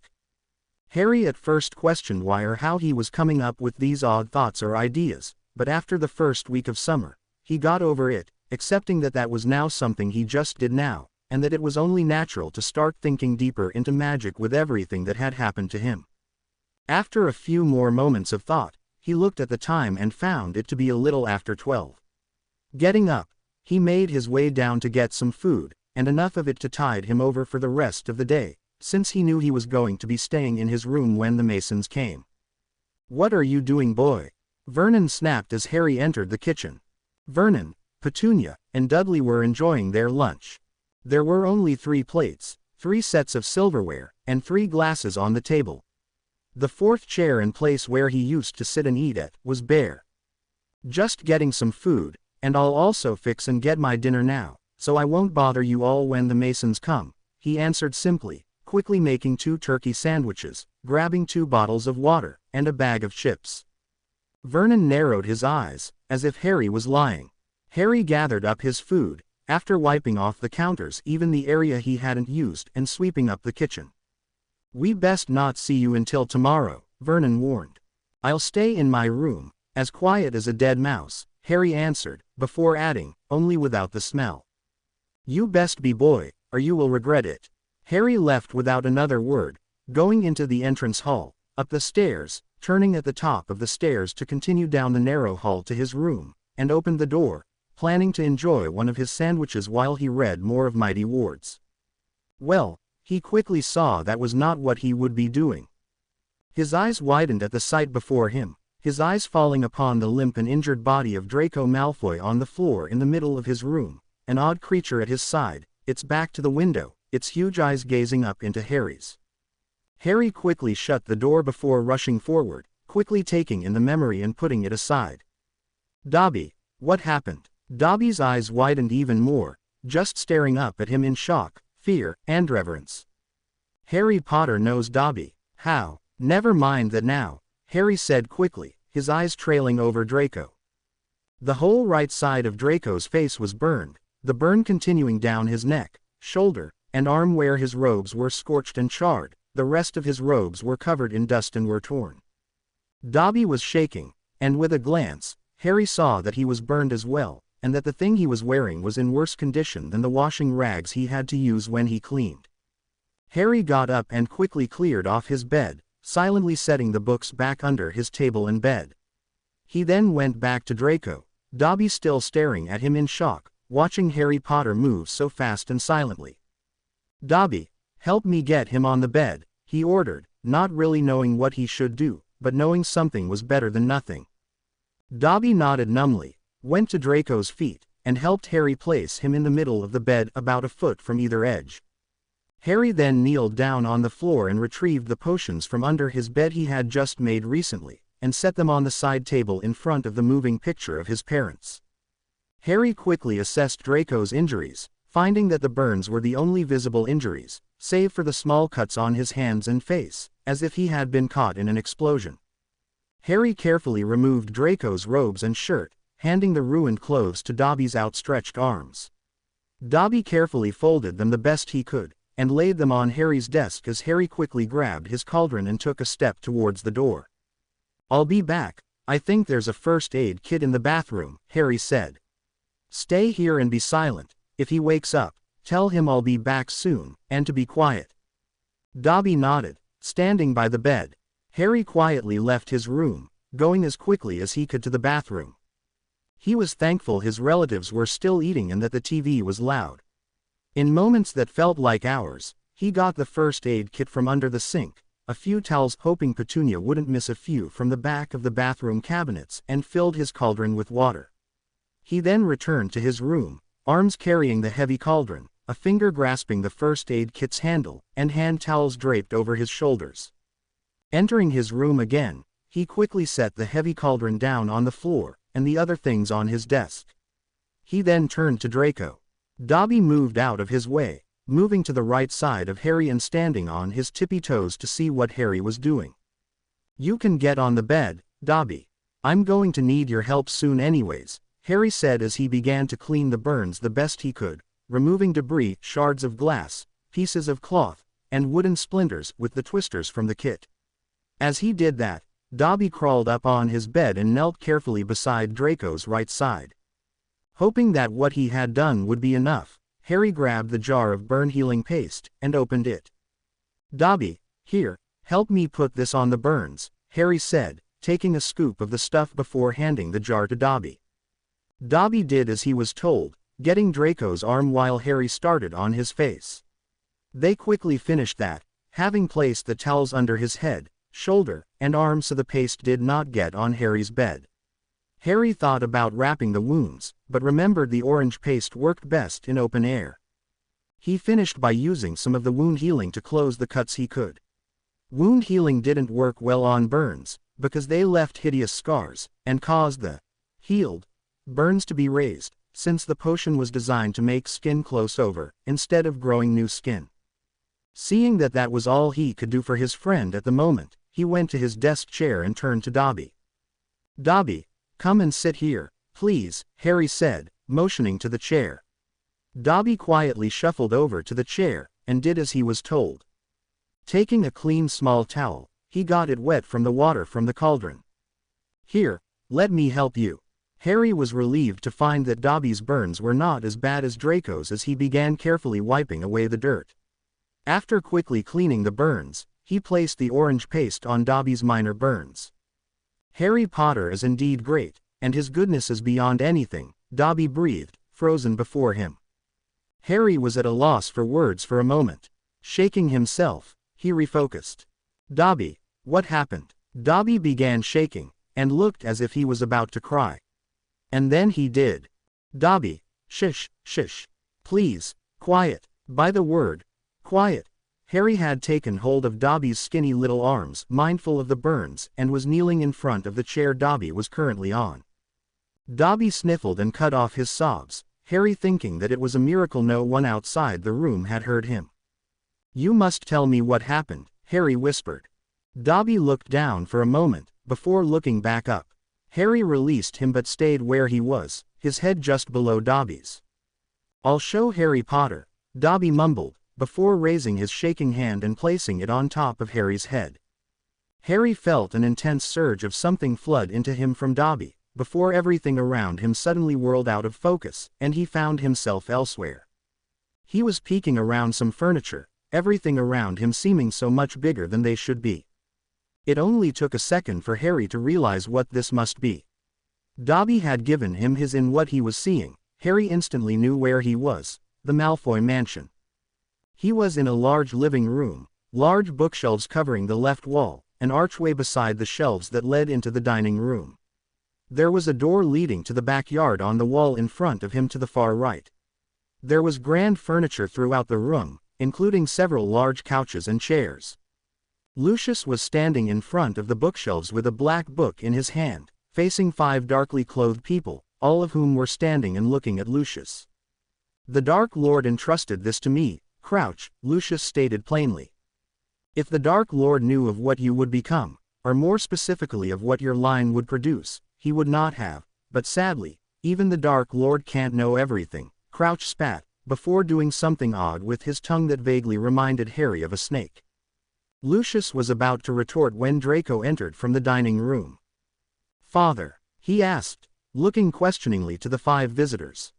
Harry at first questioned why or how he was coming up with these odd thoughts or ideas, but after the first week of summer, he got over it, accepting that that was now something he just did now, and that it was only natural to start thinking deeper into magic with everything that had happened to him. After a few more moments of thought, he looked at the time and found it to be a little after 12. Getting up, he made his way down to get some food, and enough of it to tide him over for the rest of the day, since he knew he was going to be staying in his room when the Masons came. "What are you doing, boy?" Vernon snapped as Harry entered the kitchen. Vernon, Petunia, and Dudley were enjoying their lunch. There were only 3 plates, 3 sets of silverware, and 3 glasses on the table. The 4th chair and place where he used to sit and eat at was bare. "Just getting some food, and I'll also fix and get my dinner now, so I won't bother you all when the Masons come," he answered simply, quickly making 2 turkey sandwiches, grabbing 2 bottles of water, and a bag of chips. Vernon narrowed his eyes, as if Harry was lying. Harry gathered up his food, after wiping off the counters, even the area he hadn't used, and sweeping up the kitchen. "We best not see you until tomorrow," Vernon warned. "I'll stay in my room, as quiet as a dead mouse," Harry answered, before adding, "only without the smell." "You best be, boy, or you will regret it." Harry left without another word, going into the entrance hall, up the stairs, turning at the top of the stairs to continue down the narrow hall to his room, and opened the door, planning to enjoy one of his sandwiches while he read more of Mighty Ward's. Well, he quickly saw that was not what he would be doing. His eyes widened at the sight before him, his eyes falling upon the limp and injured body of Draco Malfoy on the floor in the middle of his room, an odd creature at his side, its back to the window, its huge eyes gazing up into Harry's. Harry quickly shut the door before rushing forward, quickly taking in the memory and putting it aside. "Dobby, what happened?" Dobby's eyes widened even more, just staring up at him in shock, fear, and reverence. "Harry Potter knows Dobby. How?" "Never mind that now," Harry said quickly, his eyes trailing over Draco. The whole right side of Draco's face was burned, the burn continuing down his neck, shoulder, and arm where his robes were scorched and charred. The rest of his robes were covered in dust and were torn. Dobby was shaking, and with a glance, Harry saw that he was burned as well, and that the thing he was wearing was in worse condition than the washing rags he had to use when he cleaned. Harry got up and quickly cleared off his bed, silently setting the books back under his table and bed. He then went back to Draco, Dobby still staring at him in shock, watching Harry Potter move so fast and silently. "Dobby, help me get him on the bed," he ordered, not really knowing what he should do, but knowing something was better than nothing. Dobby nodded numbly, went to Draco's feet, and helped Harry place him in the middle of the bed about a foot from either edge. Harry then kneeled down on the floor and retrieved the potions from under his bed he had just made recently, and set them on the side table in front of the moving picture of his parents. Harry quickly assessed Draco's injuries, finding that the burns were the only visible injuries, save for the small cuts on his hands and face, as if he had been caught in an explosion. Harry carefully removed Draco's robes and shirt, handing the ruined clothes to Dobby's outstretched arms. Dobby carefully folded them the best he could, and laid them on Harry's desk as Harry quickly grabbed his cauldron and took a step towards the door. "I'll be back, I think there's a first aid kit in the bathroom," Harry said. "Stay here and be silent. If he wakes up, tell him I'll be back soon, and to be quiet." Dobby nodded, standing by the bed. Harry quietly left his room, going as quickly as he could to the bathroom. He was thankful his relatives were still eating and that the TV was loud. In moments that felt like hours, he got the first aid kit from under the sink, a few towels hoping Petunia wouldn't miss a few from the back of the bathroom cabinets, and filled his cauldron with water. He then returned to his room, arms carrying the heavy cauldron, a finger grasping the first aid kit's handle, and hand towels draped over his shoulders. Entering his room again, he quickly set the heavy cauldron down on the floor, and the other things on his desk. He then turned to Draco. Dobby moved out of his way, moving to the right side of Harry and standing on his tippy toes to see what Harry was doing. "You can get on the bed, Dobby. I'm going to need your help soon anyways," Harry said as he began to clean the burns the best he could, removing debris, shards of glass, pieces of cloth, and wooden splinters with the twisters from the kit. As he did that, Dobby crawled up on his bed and knelt carefully beside Draco's right side. Hoping that what he had done would be enough, Harry grabbed the jar of burn-healing paste, and opened it. "Dobby, here, help me put this on the burns," Harry said, taking a scoop of the stuff before handing the jar to Dobby. Dobby did as he was told, getting Draco's arm while Harry started on his face. They quickly finished that, having placed the towels under his head, shoulder, and arm so the paste did not get on Harry's bed. Harry thought about wrapping the wounds, but remembered the orange paste worked best in open air. He finished by using some of the wound healing to close the cuts he could. Wound healing didn't work well on burns, because they left hideous scars, and caused the healed burns to be raised, since the potion was designed to make skin close over, instead of growing new skin. Seeing that that was all he could do for his friend at the moment, he went to his desk chair and turned to Dobby. "Dobby, come and sit here, please," Harry said, motioning to the chair. Dobby quietly shuffled over to the chair, and did as he was told. Taking a clean small towel, he got it wet from the water from the cauldron. "Here, let me help you." Harry was relieved to find that Dobby's burns were not as bad as Draco's as he began carefully wiping away the dirt. After quickly cleaning the burns, he placed the orange paste on Dobby's minor burns. "Harry Potter is indeed great, and his goodness is beyond anything," Dobby breathed, frozen before him. Harry was at a loss for words for a moment. Shaking himself, he refocused. "Dobby, what happened?" Dobby began shaking, and looked as if he was about to cry. And then he did. "Dobby, shush, shush. Please, quiet." By the word, quiet, Harry had taken hold of Dobby's skinny little arms, mindful of the burns, and was kneeling in front of the chair Dobby was currently on. Dobby sniffled and cut off his sobs, Harry thinking that it was a miracle no one outside the room had heard him. "You must tell me what happened," Harry whispered. Dobby looked down for a moment, before looking back up. Harry released him but stayed where he was, his head just below Dobby's. "I'll show Harry Potter," Dobby mumbled, before raising his shaking hand and placing it on top of Harry's head. Harry felt an intense surge of something flood into him from Dobby, before everything around him suddenly whirled out of focus, and he found himself elsewhere. He was peeking around some furniture, everything around him seeming so much bigger than they should be. It only took a second for Harry to realize what this must be. Dobby had given him his in what he was seeing. Harry instantly knew where he was, the Malfoy mansion. He was in a large living room, large bookshelves covering the left wall, an archway beside the shelves that led into the dining room. There was a door leading to the backyard on the wall in front of him to the far right. There was grand furniture throughout the room, including several large couches and chairs. Lucius was standing in front of the bookshelves with a black book in his hand, facing 5 darkly clothed people, all of whom were standing and looking at Lucius. "The Dark Lord entrusted this to me, Crouch," Lucius stated plainly. "If the Dark Lord knew of what you would become, or more specifically of what your line would produce, he would not have, but sadly, even the Dark Lord can't know everything." Crouch spat, before doing something odd with his tongue that vaguely reminded Harry of a snake. Lucius was about to retort when Draco entered from the dining room. "Father?" he asked, looking questioningly to the 5 visitors.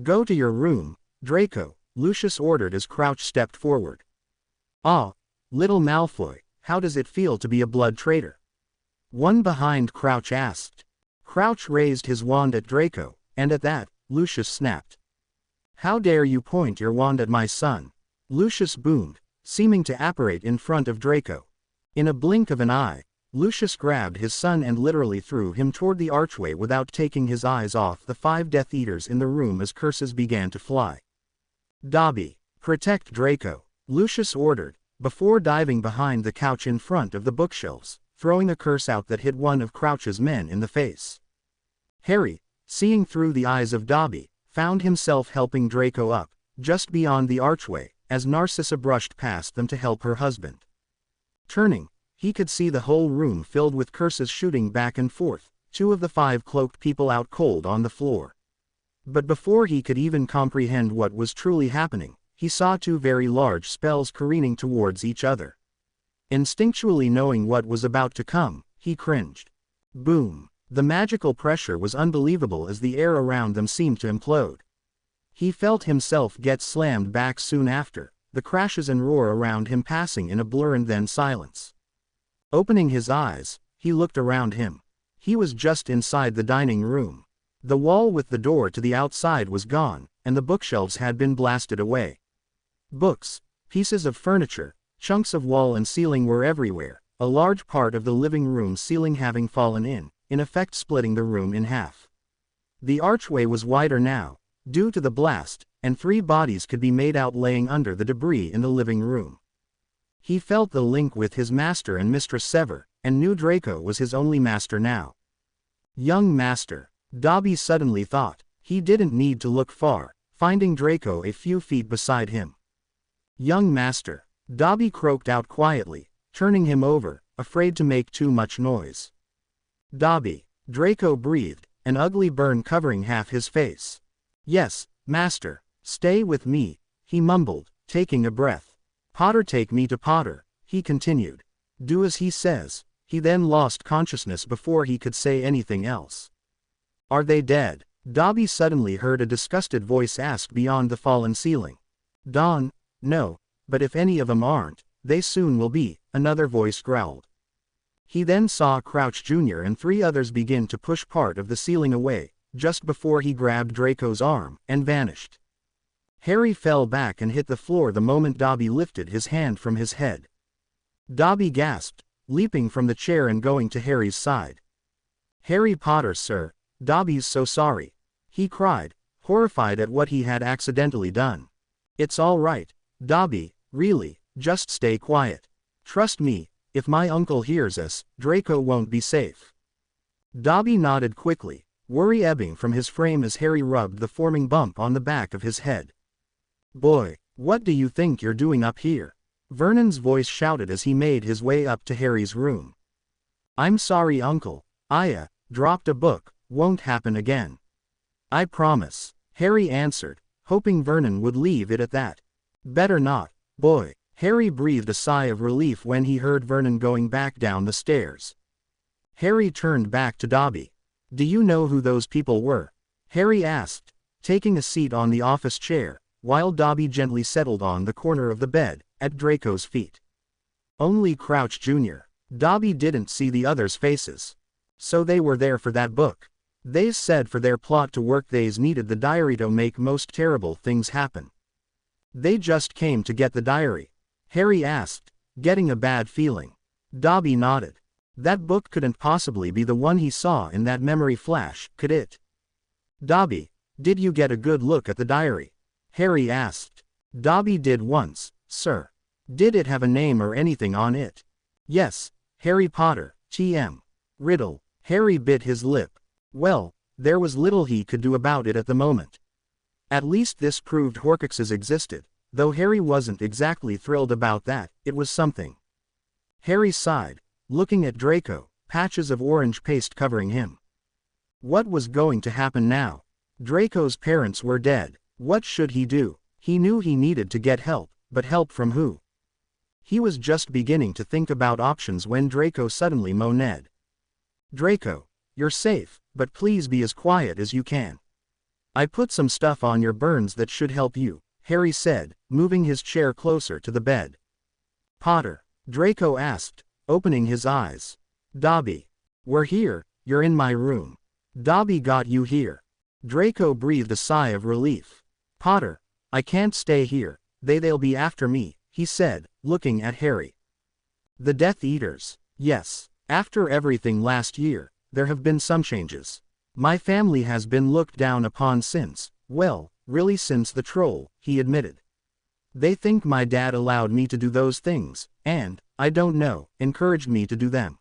"Go to your room, Draco," Lucius ordered as Crouch stepped forward. "Ah, little Malfoy, how does it feel to be a blood traitor?" One behind Crouch asked. Crouch raised his wand at Draco, and at that, Lucius snapped. "How dare you point your wand at my son?" Lucius boomed, seeming to apparate in front of Draco. In a blink of an eye, Lucius grabbed his son and literally threw him toward the archway without taking his eyes off the 5 Death Eaters in the room as curses began to fly. "Dobby, protect Draco," Lucius ordered, before diving behind the couch in front of the bookshelves, throwing a curse out that hit one of Crouch's men in the face. Harry, seeing through the eyes of Dobby, found himself helping Draco up, just beyond the archway, as Narcissa brushed past them to help her husband. Turning, he could see the whole room filled with curses shooting back and forth, 2 of the 5 cloaked people out cold on the floor. But before he could even comprehend what was truly happening, he saw 2 very large spells careening towards each other. Instinctually knowing what was about to come, he cringed. Boom! The magical pressure was unbelievable as the air around them seemed to implode. He felt himself get slammed back soon after, the crashes and roar around him passing in a blur and then silence. Opening his eyes, he looked around him. He was just inside the dining room. The wall with the door to the outside was gone, and the bookshelves had been blasted away. Books, pieces of furniture, chunks of wall and ceiling were everywhere, a large part of the living room ceiling having fallen in effect splitting the room in half. The archway was wider now, due to the blast, and 3 bodies could be made out laying under the debris in the living room. He felt the link with his master and mistress sever, and knew Draco was his only master now. Young master, Dobby suddenly thought. He didn't need to look far, finding Draco a few feet beside him. "Young master," Dobby croaked out quietly, turning him over, afraid to make too much noise. "Dobby," Draco breathed, an ugly burn covering half his face. "Yes, master, stay with me," he mumbled, taking a breath. "Potter, take me to Potter," he continued. "Do as he says." He then lost consciousness before he could say anything else. "Are they dead?" Dobby suddenly heard a disgusted voice ask beyond the fallen ceiling. "Dawn, no, but if any of them aren't, they soon will be," another voice growled. He then saw Crouch Jr. and 3 others begin to push part of the ceiling away, just before he grabbed Draco's arm, and vanished. Harry fell back and hit the floor the moment Dobby lifted his hand from his head. Dobby gasped, leaping from the chair and going to Harry's side. "Harry Potter, sir, Dobby's so sorry," he cried, horrified at what he had accidentally done. "It's all right, Dobby, really, just stay quiet. Trust me, if my uncle hears us, Draco won't be safe." Dobby nodded quickly, worry ebbing from his frame as Harry rubbed the forming bump on the back of his head. "Boy, what do you think you're doing up here?" Vernon's voice shouted as he made his way up to Harry's room. "I'm sorry, uncle, I dropped a book, won't happen again. I promise," Harry answered, hoping Vernon would leave it at that. "Better not, boy." Harry breathed a sigh of relief when he heard Vernon going back down the stairs. Harry turned back to Dobby. Do you know who those people were? Harry asked, taking a seat on the office chair, while Dobby gently settled on the corner of the bed, at Draco's feet. Only Crouch Jr. Dobby didn't see the others' faces. So they were there for that book. They said for their plot to work they's needed the diary to make most terrible things happen. They just came to get the diary? Harry asked, getting a bad feeling. Dobby nodded. That book couldn't possibly be the one he saw in that memory flash, could it? Dobby, did you get a good look at the diary? Harry asked. Dobby did once, sir. Did it have a name or anything on it? Yes, Harry Potter, TM. Riddle. Harry bit his lip. Well, there was little he could do about it at the moment. At least this proved Horcruxes existed, though Harry wasn't exactly thrilled about that. It was something. Harry sighed, looking at Draco, patches of orange paste covering him. What was going to happen now? Draco's parents were dead. What should he do? He knew he needed to get help, but help from who? He was just beginning to think about options when Draco suddenly moaned. Draco, you're safe, but please be as quiet as you can. I put some stuff on your burns that should help you, Harry said, moving his chair closer to the bed. Potter? Draco asked, opening his eyes. Dobby. We're here, you're in my room. Dobby got you here. Draco breathed a sigh of relief. Potter, I can't stay here, they'll be after me, he said, looking at Harry. The Death Eaters? Yes. After everything last year, there have been some changes. My family has been looked down upon since, well, really since the troll, he admitted. They think my dad allowed me to do those things, and, I don't know, encouraged me to do them.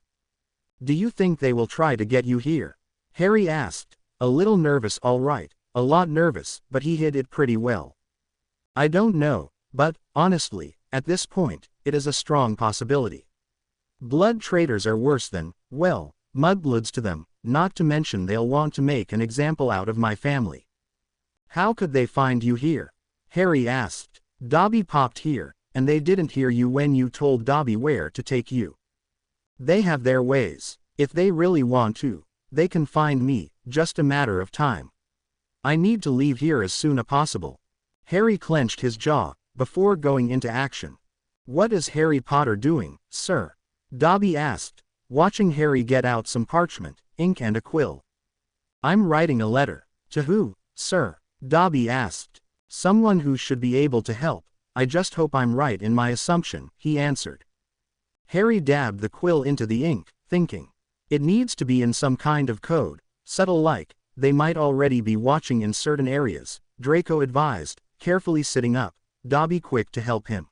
Do you think they will try to get you here? Harry asked, a little nervous. All right, a lot nervous, but he hid it pretty well. I don't know, but, honestly, at this point, it is a strong possibility. Blood traitors are worse than, well, mudbloods to them, not to mention they'll want to make an example out of my family. How could they find you here? Harry asked. Dobby popped here, and they didn't hear you when you told Dobby where to take you. They have their ways. If they really want to, they can find me, just a matter of time. I need to leave here as soon as possible. Harry clenched his jaw, before going into action. What is Harry Potter doing, sir? Dobby asked, watching Harry get out some parchment, ink and a quill. I'm writing a letter. To who, sir? Dobby asked. Someone who should be able to help. I just hope I'm right in my assumption, he answered. Harry dabbed the quill into the ink, thinking. It needs to be in some kind of code, subtle like, they might already be watching in certain areas, Draco advised, carefully sitting up, Dobby quick to help him.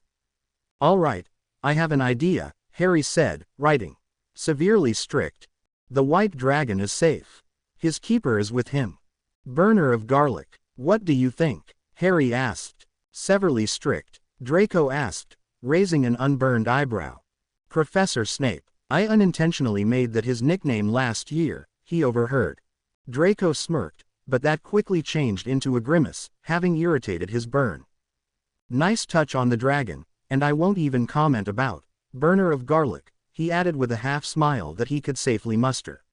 All right, I have an idea, Harry said, writing. Severely strict. The white dragon is safe. His keeper is with him. Burner of garlic. What do you think? Harry asked. Severely strict. Draco asked, raising an unburned eyebrow. Professor Snape. I unintentionally made that his nickname last year, he overheard. Draco smirked, but that quickly changed into a grimace, having irritated his burn. Nice touch on the dragon, and I won't even comment about burner of garlic, he added with a half smile that he could safely muster.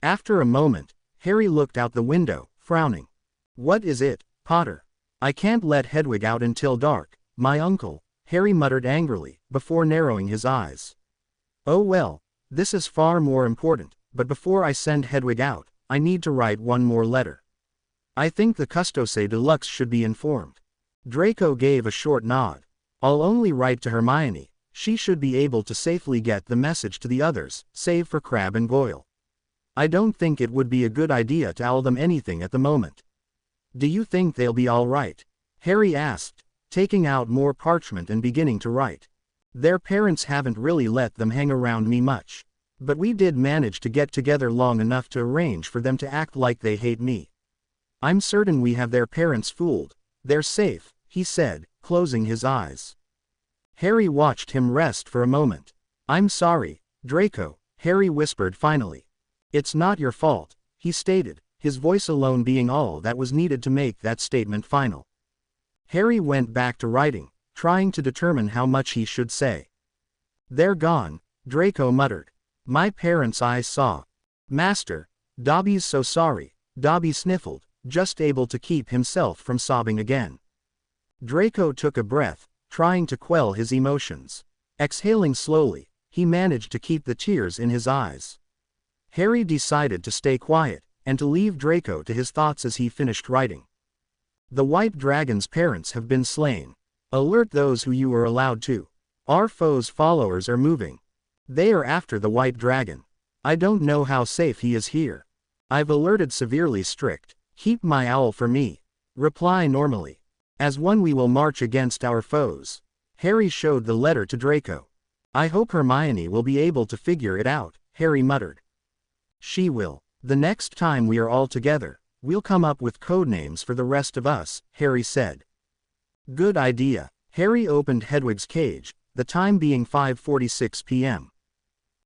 After a moment, Harry looked out the window, frowning. What is it, Potter? I can't let Hedwig out until dark, my uncle, Harry muttered angrily, before narrowing his eyes. Oh well, this is far more important, but before I send Hedwig out, I need to write one more letter. I think the Custose Deluxe should be informed. Draco gave a short nod. I'll only write to Hermione. She should be able to safely get the message to the others, save for Crabbe and Goyle. I don't think it would be a good idea to tell them anything at the moment. Do you think they'll be all right? Harry asked, taking out more parchment and beginning to write. Their parents haven't really let them hang around me much. But we did manage to get together long enough to arrange for them to act like they hate me. I'm certain we have their parents fooled. They're safe, he said, closing his eyes. Harry watched him rest for a moment. I'm sorry, Draco, Harry whispered finally. It's not your fault, he stated, his voice alone being all that was needed to make that statement final. Harry went back to writing, trying to determine how much he should say. They're gone, Draco muttered. My parents I saw. Master, Dobby's so sorry, Dobby sniffled, just able to keep himself from sobbing again. Draco took a breath, trying to quell his emotions. Exhaling slowly, he managed to keep the tears in his eyes. Harry decided to stay quiet, and to leave Draco to his thoughts as he finished writing. The White Dragon's parents have been slain. Alert those who you are allowed to. Our foe's followers are moving. They are after the White Dragon. I don't know how safe he is here. I've alerted severely strict. Keep my owl for me. Reply normally. As one we will march against our foes. Harry showed the letter to Draco. I hope Hermione will be able to figure it out, Harry muttered. She will. The next time we are all together, we'll come up with codenames for the rest of us, Harry said. Good idea. Harry opened Hedwig's cage, the time being 5:46 p.m.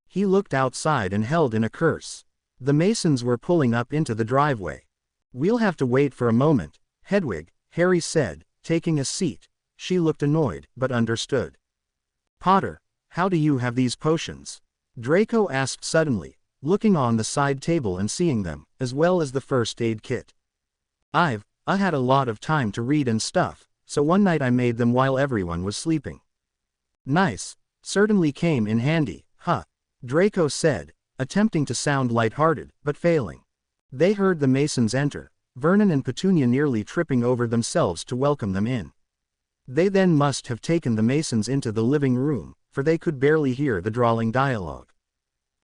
He looked outside and held in a curse. The Masons were pulling up into the driveway. We'll have to wait for a moment, Hedwig, Harry said, taking a seat. She looked annoyed, but understood. Potter, how do you have these potions? Draco asked suddenly, looking on the side table and seeing them, as well as the first aid kit. I had a lot of time to read and stuff, so one night I made them while everyone was sleeping. Nice. Certainly came in handy, huh? Draco said, attempting to sound lighthearted, but failing. They heard the Masons enter, Vernon and Petunia nearly tripping over themselves to welcome them in. They then must have taken the Masons into the living room, for they could barely hear the drawling dialogue.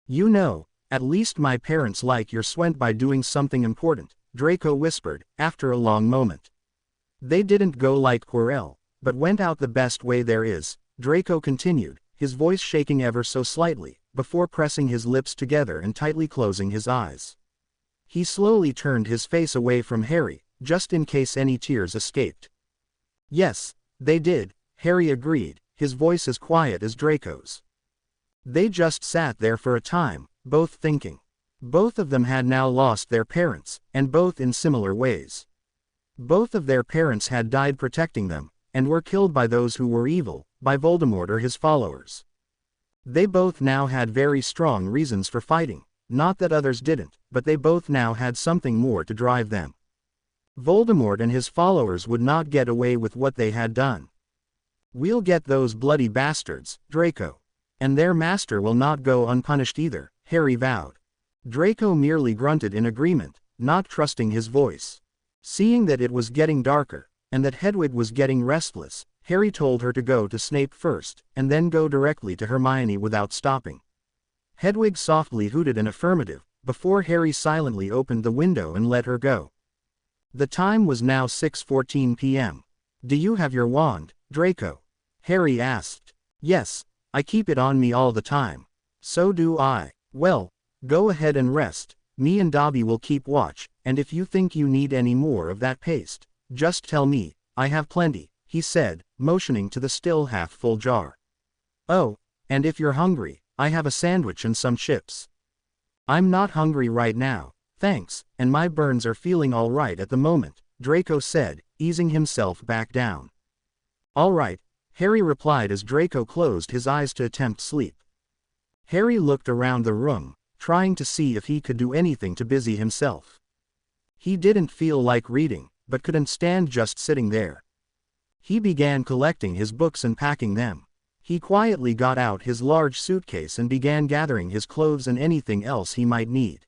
You know, at least my parents like your went by doing something important, Draco whispered, after a long moment. They didn't go like Quirrell, but went out the best way there is, Draco continued, his voice shaking ever so slightly, before pressing his lips together and tightly closing his eyes. He slowly turned his face away from Harry, just in case any tears escaped. Yes, they did, Harry agreed, his voice as quiet as Draco's. They just sat there for a time, both thinking. Both of them had now lost their parents, and both in similar ways. Both of their parents had died protecting them, and were killed by those who were evil, by Voldemort or his followers. They both now had very strong reasons for fighting, not that others didn't, but they both now had something more to drive them. Voldemort and his followers would not get away with what they had done. We'll get those bloody bastards, Draco. And their master will not go unpunished either, Harry vowed. Draco merely grunted in agreement, not trusting his voice. Seeing that it was getting darker, and that Hedwig was getting restless, Harry told her to go to Snape first, and then go directly to Hermione without stopping. Hedwig softly hooted an affirmative, before Harry silently opened the window and let her go. The time was now 6:14 p.m. Do you have your wand, Draco? Harry asked. Yes, I keep it on me all the time. So do I. Well, go ahead and rest, me and Dobby will keep watch, and if you think you need any more of that paste, just tell me, I have plenty, he said, motioning to the still half-full jar. Oh, and if you're hungry, I have a sandwich and some chips. I'm not hungry right now, thanks, and my burns are feeling all right at the moment, Draco said, easing himself back down. All right, Harry replied as Draco closed his eyes to attempt sleep. Harry looked around the room, trying to see if he could do anything to busy himself. He didn't feel like reading, but couldn't stand just sitting there. He began collecting his books and packing them. He quietly got out his large suitcase and began gathering his clothes and anything else he might need.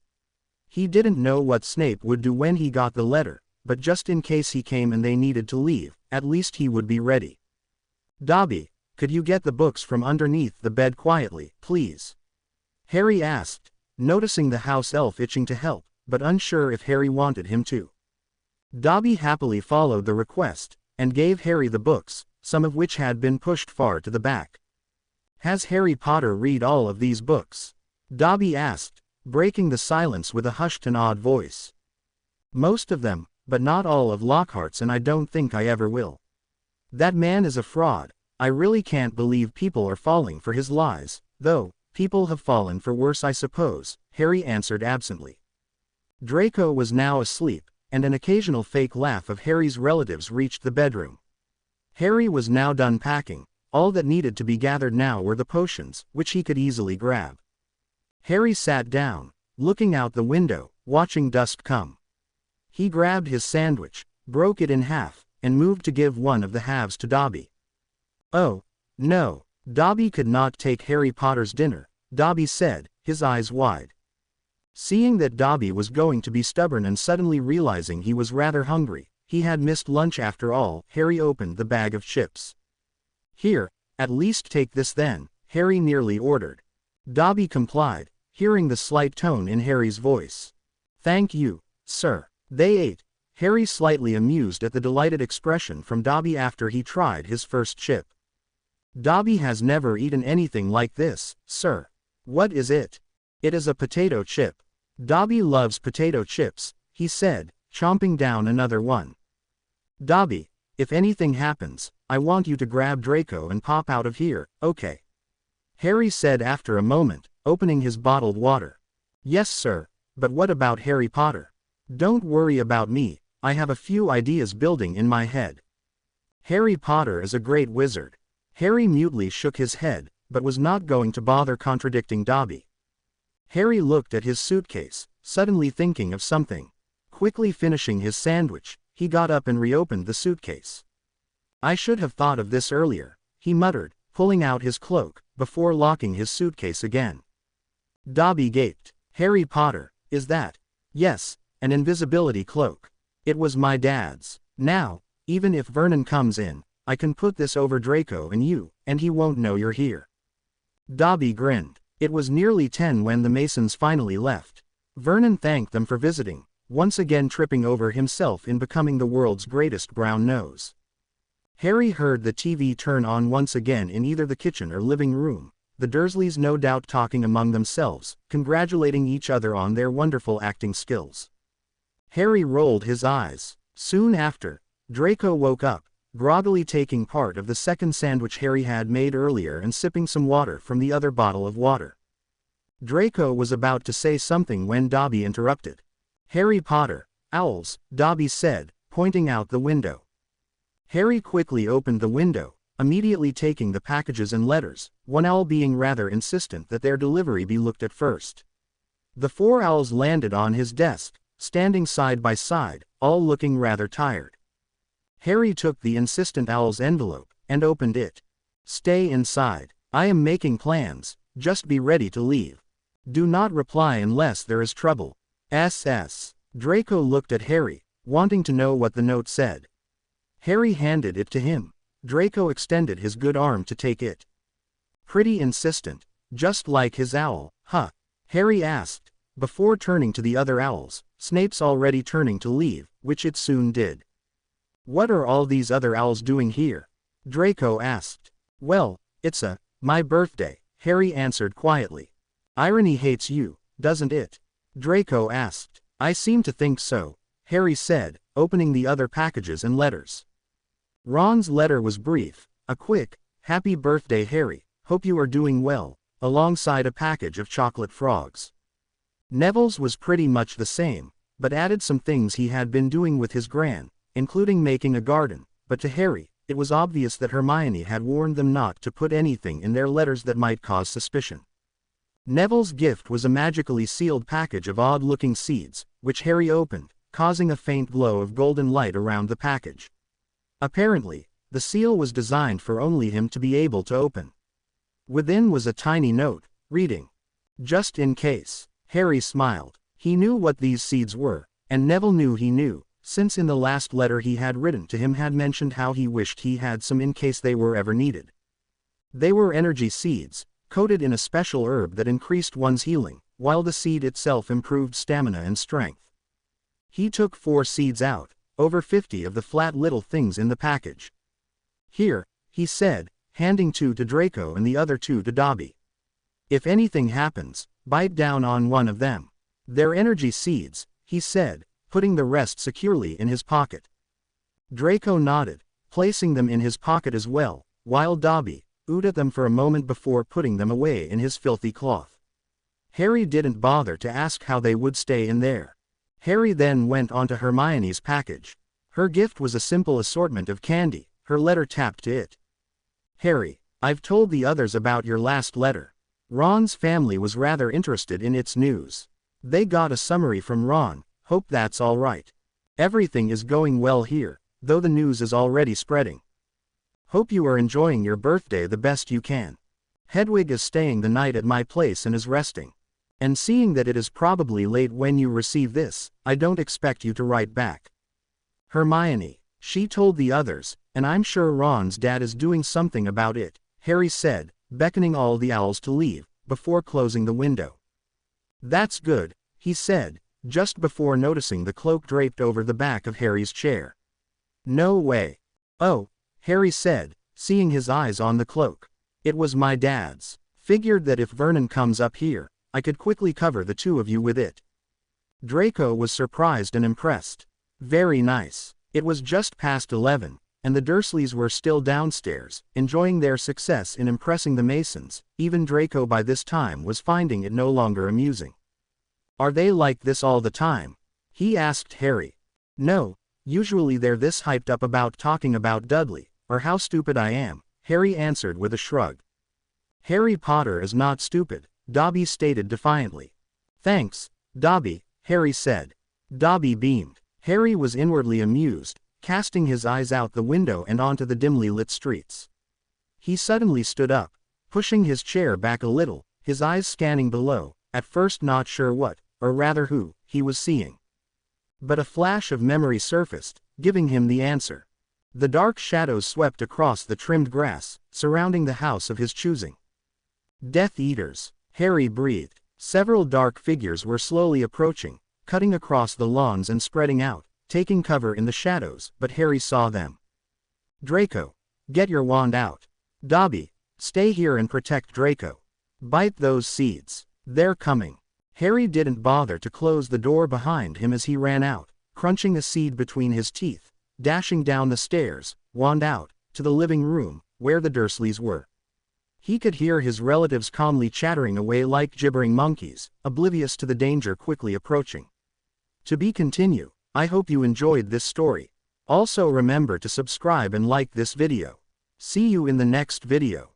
He didn't know what Snape would do when he got the letter, but just in case he came and they needed to leave, at least he would be ready. Dobby, could you get the books from underneath the bed quietly, please? Harry asked, noticing the house elf itching to help, but unsure if Harry wanted him to. Dobby happily followed the request, and gave Harry the books, some of which had been pushed far to the back. Has Harry Potter read all of these books? Dobby asked, breaking the silence with a hushed and odd voice. Most of them, but not all of Lockhart's, and I don't think I ever will. That man is a fraud. I really can't believe people are falling for his lies, though, people have fallen for worse I suppose, Harry answered absently. Draco was now asleep, and an occasional fake laugh of Harry's relatives reached the bedroom. Harry was now done packing, all that needed to be gathered now were the potions, which he could easily grab. Harry sat down, looking out the window, watching dusk come. He grabbed his sandwich, broke it in half, and moved to give one of the halves to Dobby. Oh, no, Dobby could not take Harry Potter's dinner, Dobby said, his eyes wide. Seeing that Dobby was going to be stubborn and suddenly realizing he was rather hungry, he had missed lunch after all, Harry opened the bag of chips. Here, at least take this then, Harry nearly ordered. Dobby complied, hearing the slight tone in Harry's voice. Thank you, sir. They ate, Harry slightly amused at the delighted expression from Dobby after he tried his first chip. Dobby has never eaten anything like this, sir. What is it? It is a potato chip. Dobby loves potato chips, he said, chomping down another one. Dobby, if anything happens, I want you to grab Draco and pop out of here, okay? Harry said after a moment, opening his bottled water. Yes, sir, but what about Harry Potter? Don't worry about me, I have a few ideas building in my head. Harry Potter is a great wizard. Harry mutely shook his head, but was not going to bother contradicting Dobby. Harry looked at his suitcase, suddenly thinking of something. Quickly finishing his sandwich, he got up and reopened the suitcase. I should have thought of this earlier, he muttered, pulling out his cloak, before locking his suitcase again. Dobby gaped. Harry Potter, is that? Yes, an invisibility cloak. It was my dad's. Now, even if Vernon comes in, I can put this over Draco and you, and he won't know you're here. Dobby grinned. It was nearly 10 when the Masons finally left. Vernon thanked them for visiting, once again tripping over himself in becoming the world's greatest brown nose. Harry heard the TV turn on once again in either the kitchen or living room, the Dursleys no doubt talking among themselves, congratulating each other on their wonderful acting skills. Harry rolled his eyes. Soon after, Draco woke up, groggily taking part of the second sandwich Harry had made earlier and sipping some water from the other bottle of water. Draco was about to say something when Dobby interrupted. Harry Potter, owls, Dobby said, pointing out the window. Harry quickly opened the window, immediately taking the packages and letters, one owl being rather insistent that their delivery be looked at first. The 4 owls landed on his desk, standing side by side, all looking rather tired. Harry took the insistent owl's envelope, and opened it. Stay inside. I am making plans, just be ready to leave. Do not reply unless there is trouble. SS. Draco looked at Harry, wanting to know what the note said. Harry handed it to him. Draco extended his good arm to take it. Pretty insistent, just like his owl, huh? Harry asked, before turning to the other owls, Snape's already turning to leave, which it soon did. What are all these other owls doing here? Draco asked. Well, it's my birthday, Harry answered quietly. Irony hates you, doesn't it? Draco asked. I seem to think so, Harry said, opening the other packages and letters. Ron's letter was brief, a quick, happy birthday Harry, hope you are doing well, alongside a package of chocolate frogs. Neville's was pretty much the same, but added some things he had been doing with his gran, including making a garden, but to Harry, it was obvious that Hermione had warned them not to put anything in their letters that might cause suspicion. Neville's gift was a magically sealed package of odd-looking seeds, which Harry opened, causing a faint glow of golden light around the package. Apparently, the seal was designed for only him to be able to open. Within was a tiny note, reading, "Just in case." Harry smiled. He knew what these seeds were, and Neville knew he knew, since in the last letter he had written to him had mentioned how he wished he had some in case they were ever needed. They were energy seeds, coated in a special herb that increased one's healing, while the seed itself improved stamina and strength. He took 4 seeds out, over 50 of the flat little things in the package. Here, he said, handing 2 to Draco and the other 2 to Dobby. If anything happens, bite down on one of them. They're energy seeds, he said, putting the rest securely in his pocket. Draco nodded, placing them in his pocket as well, while Dobby oohed at them for a moment before putting them away in his filthy cloth. Harry didn't bother to ask how they would stay in there. Harry then went on to Hermione's package. Her gift was a simple assortment of candy, her letter tapped to it. Harry, I've told the others about your last letter. Ron's family was rather interested in its news. They got a summary from Ron, hope that's alright. Everything is going well here, though the news is already spreading. Hope you are enjoying your birthday the best you can. Hedwig is staying the night at my place and is resting. And seeing that it is probably late when you receive this, I don't expect you to write back. Hermione, she told the others, and I'm sure Ron's dad is doing something about it, Harry said, beckoning all the owls to leave, before closing the window. That's good, he said, just before noticing the cloak draped over the back of Harry's chair. No way. Oh, Harry said, seeing his eyes on the cloak. It was my dad's. Figured that if Vernon comes up here, I could quickly cover the two of you with it. Draco was surprised and impressed. Very nice. It was just past 11, and the Dursleys were still downstairs, enjoying their success in impressing the Masons. Even Draco by this time was finding it no longer amusing. Are they like this all the time? He asked Harry. No, usually they're this hyped up about talking about Dudley, or how stupid I am, Harry answered with a shrug. Harry Potter is not stupid, Dobby stated defiantly. Thanks, Dobby, Harry said. Dobby beamed. Harry was inwardly amused, casting his eyes out the window and onto the dimly lit streets. He suddenly stood up, pushing his chair back a little, his eyes scanning below, at first not sure what, or rather who, he was seeing. But a flash of memory surfaced, giving him the answer. The dark shadows swept across the trimmed grass, surrounding the house of his choosing. Death Eaters, Harry breathed. Several dark figures were slowly approaching, cutting across the lawns and spreading out, taking cover in the shadows, but Harry saw them. Draco, get your wand out. Dobby, stay here and protect Draco. Bite those seeds. They're coming. Harry didn't bother to close the door behind him as he ran out, crunching a seed between his teeth, dashing down the stairs, wand out, to the living room, where the Dursleys were. He could hear his relatives calmly chattering away like gibbering monkeys, oblivious to the danger quickly approaching. To be continued. I hope you enjoyed this story. Also remember to subscribe and like this video. See you in the next video.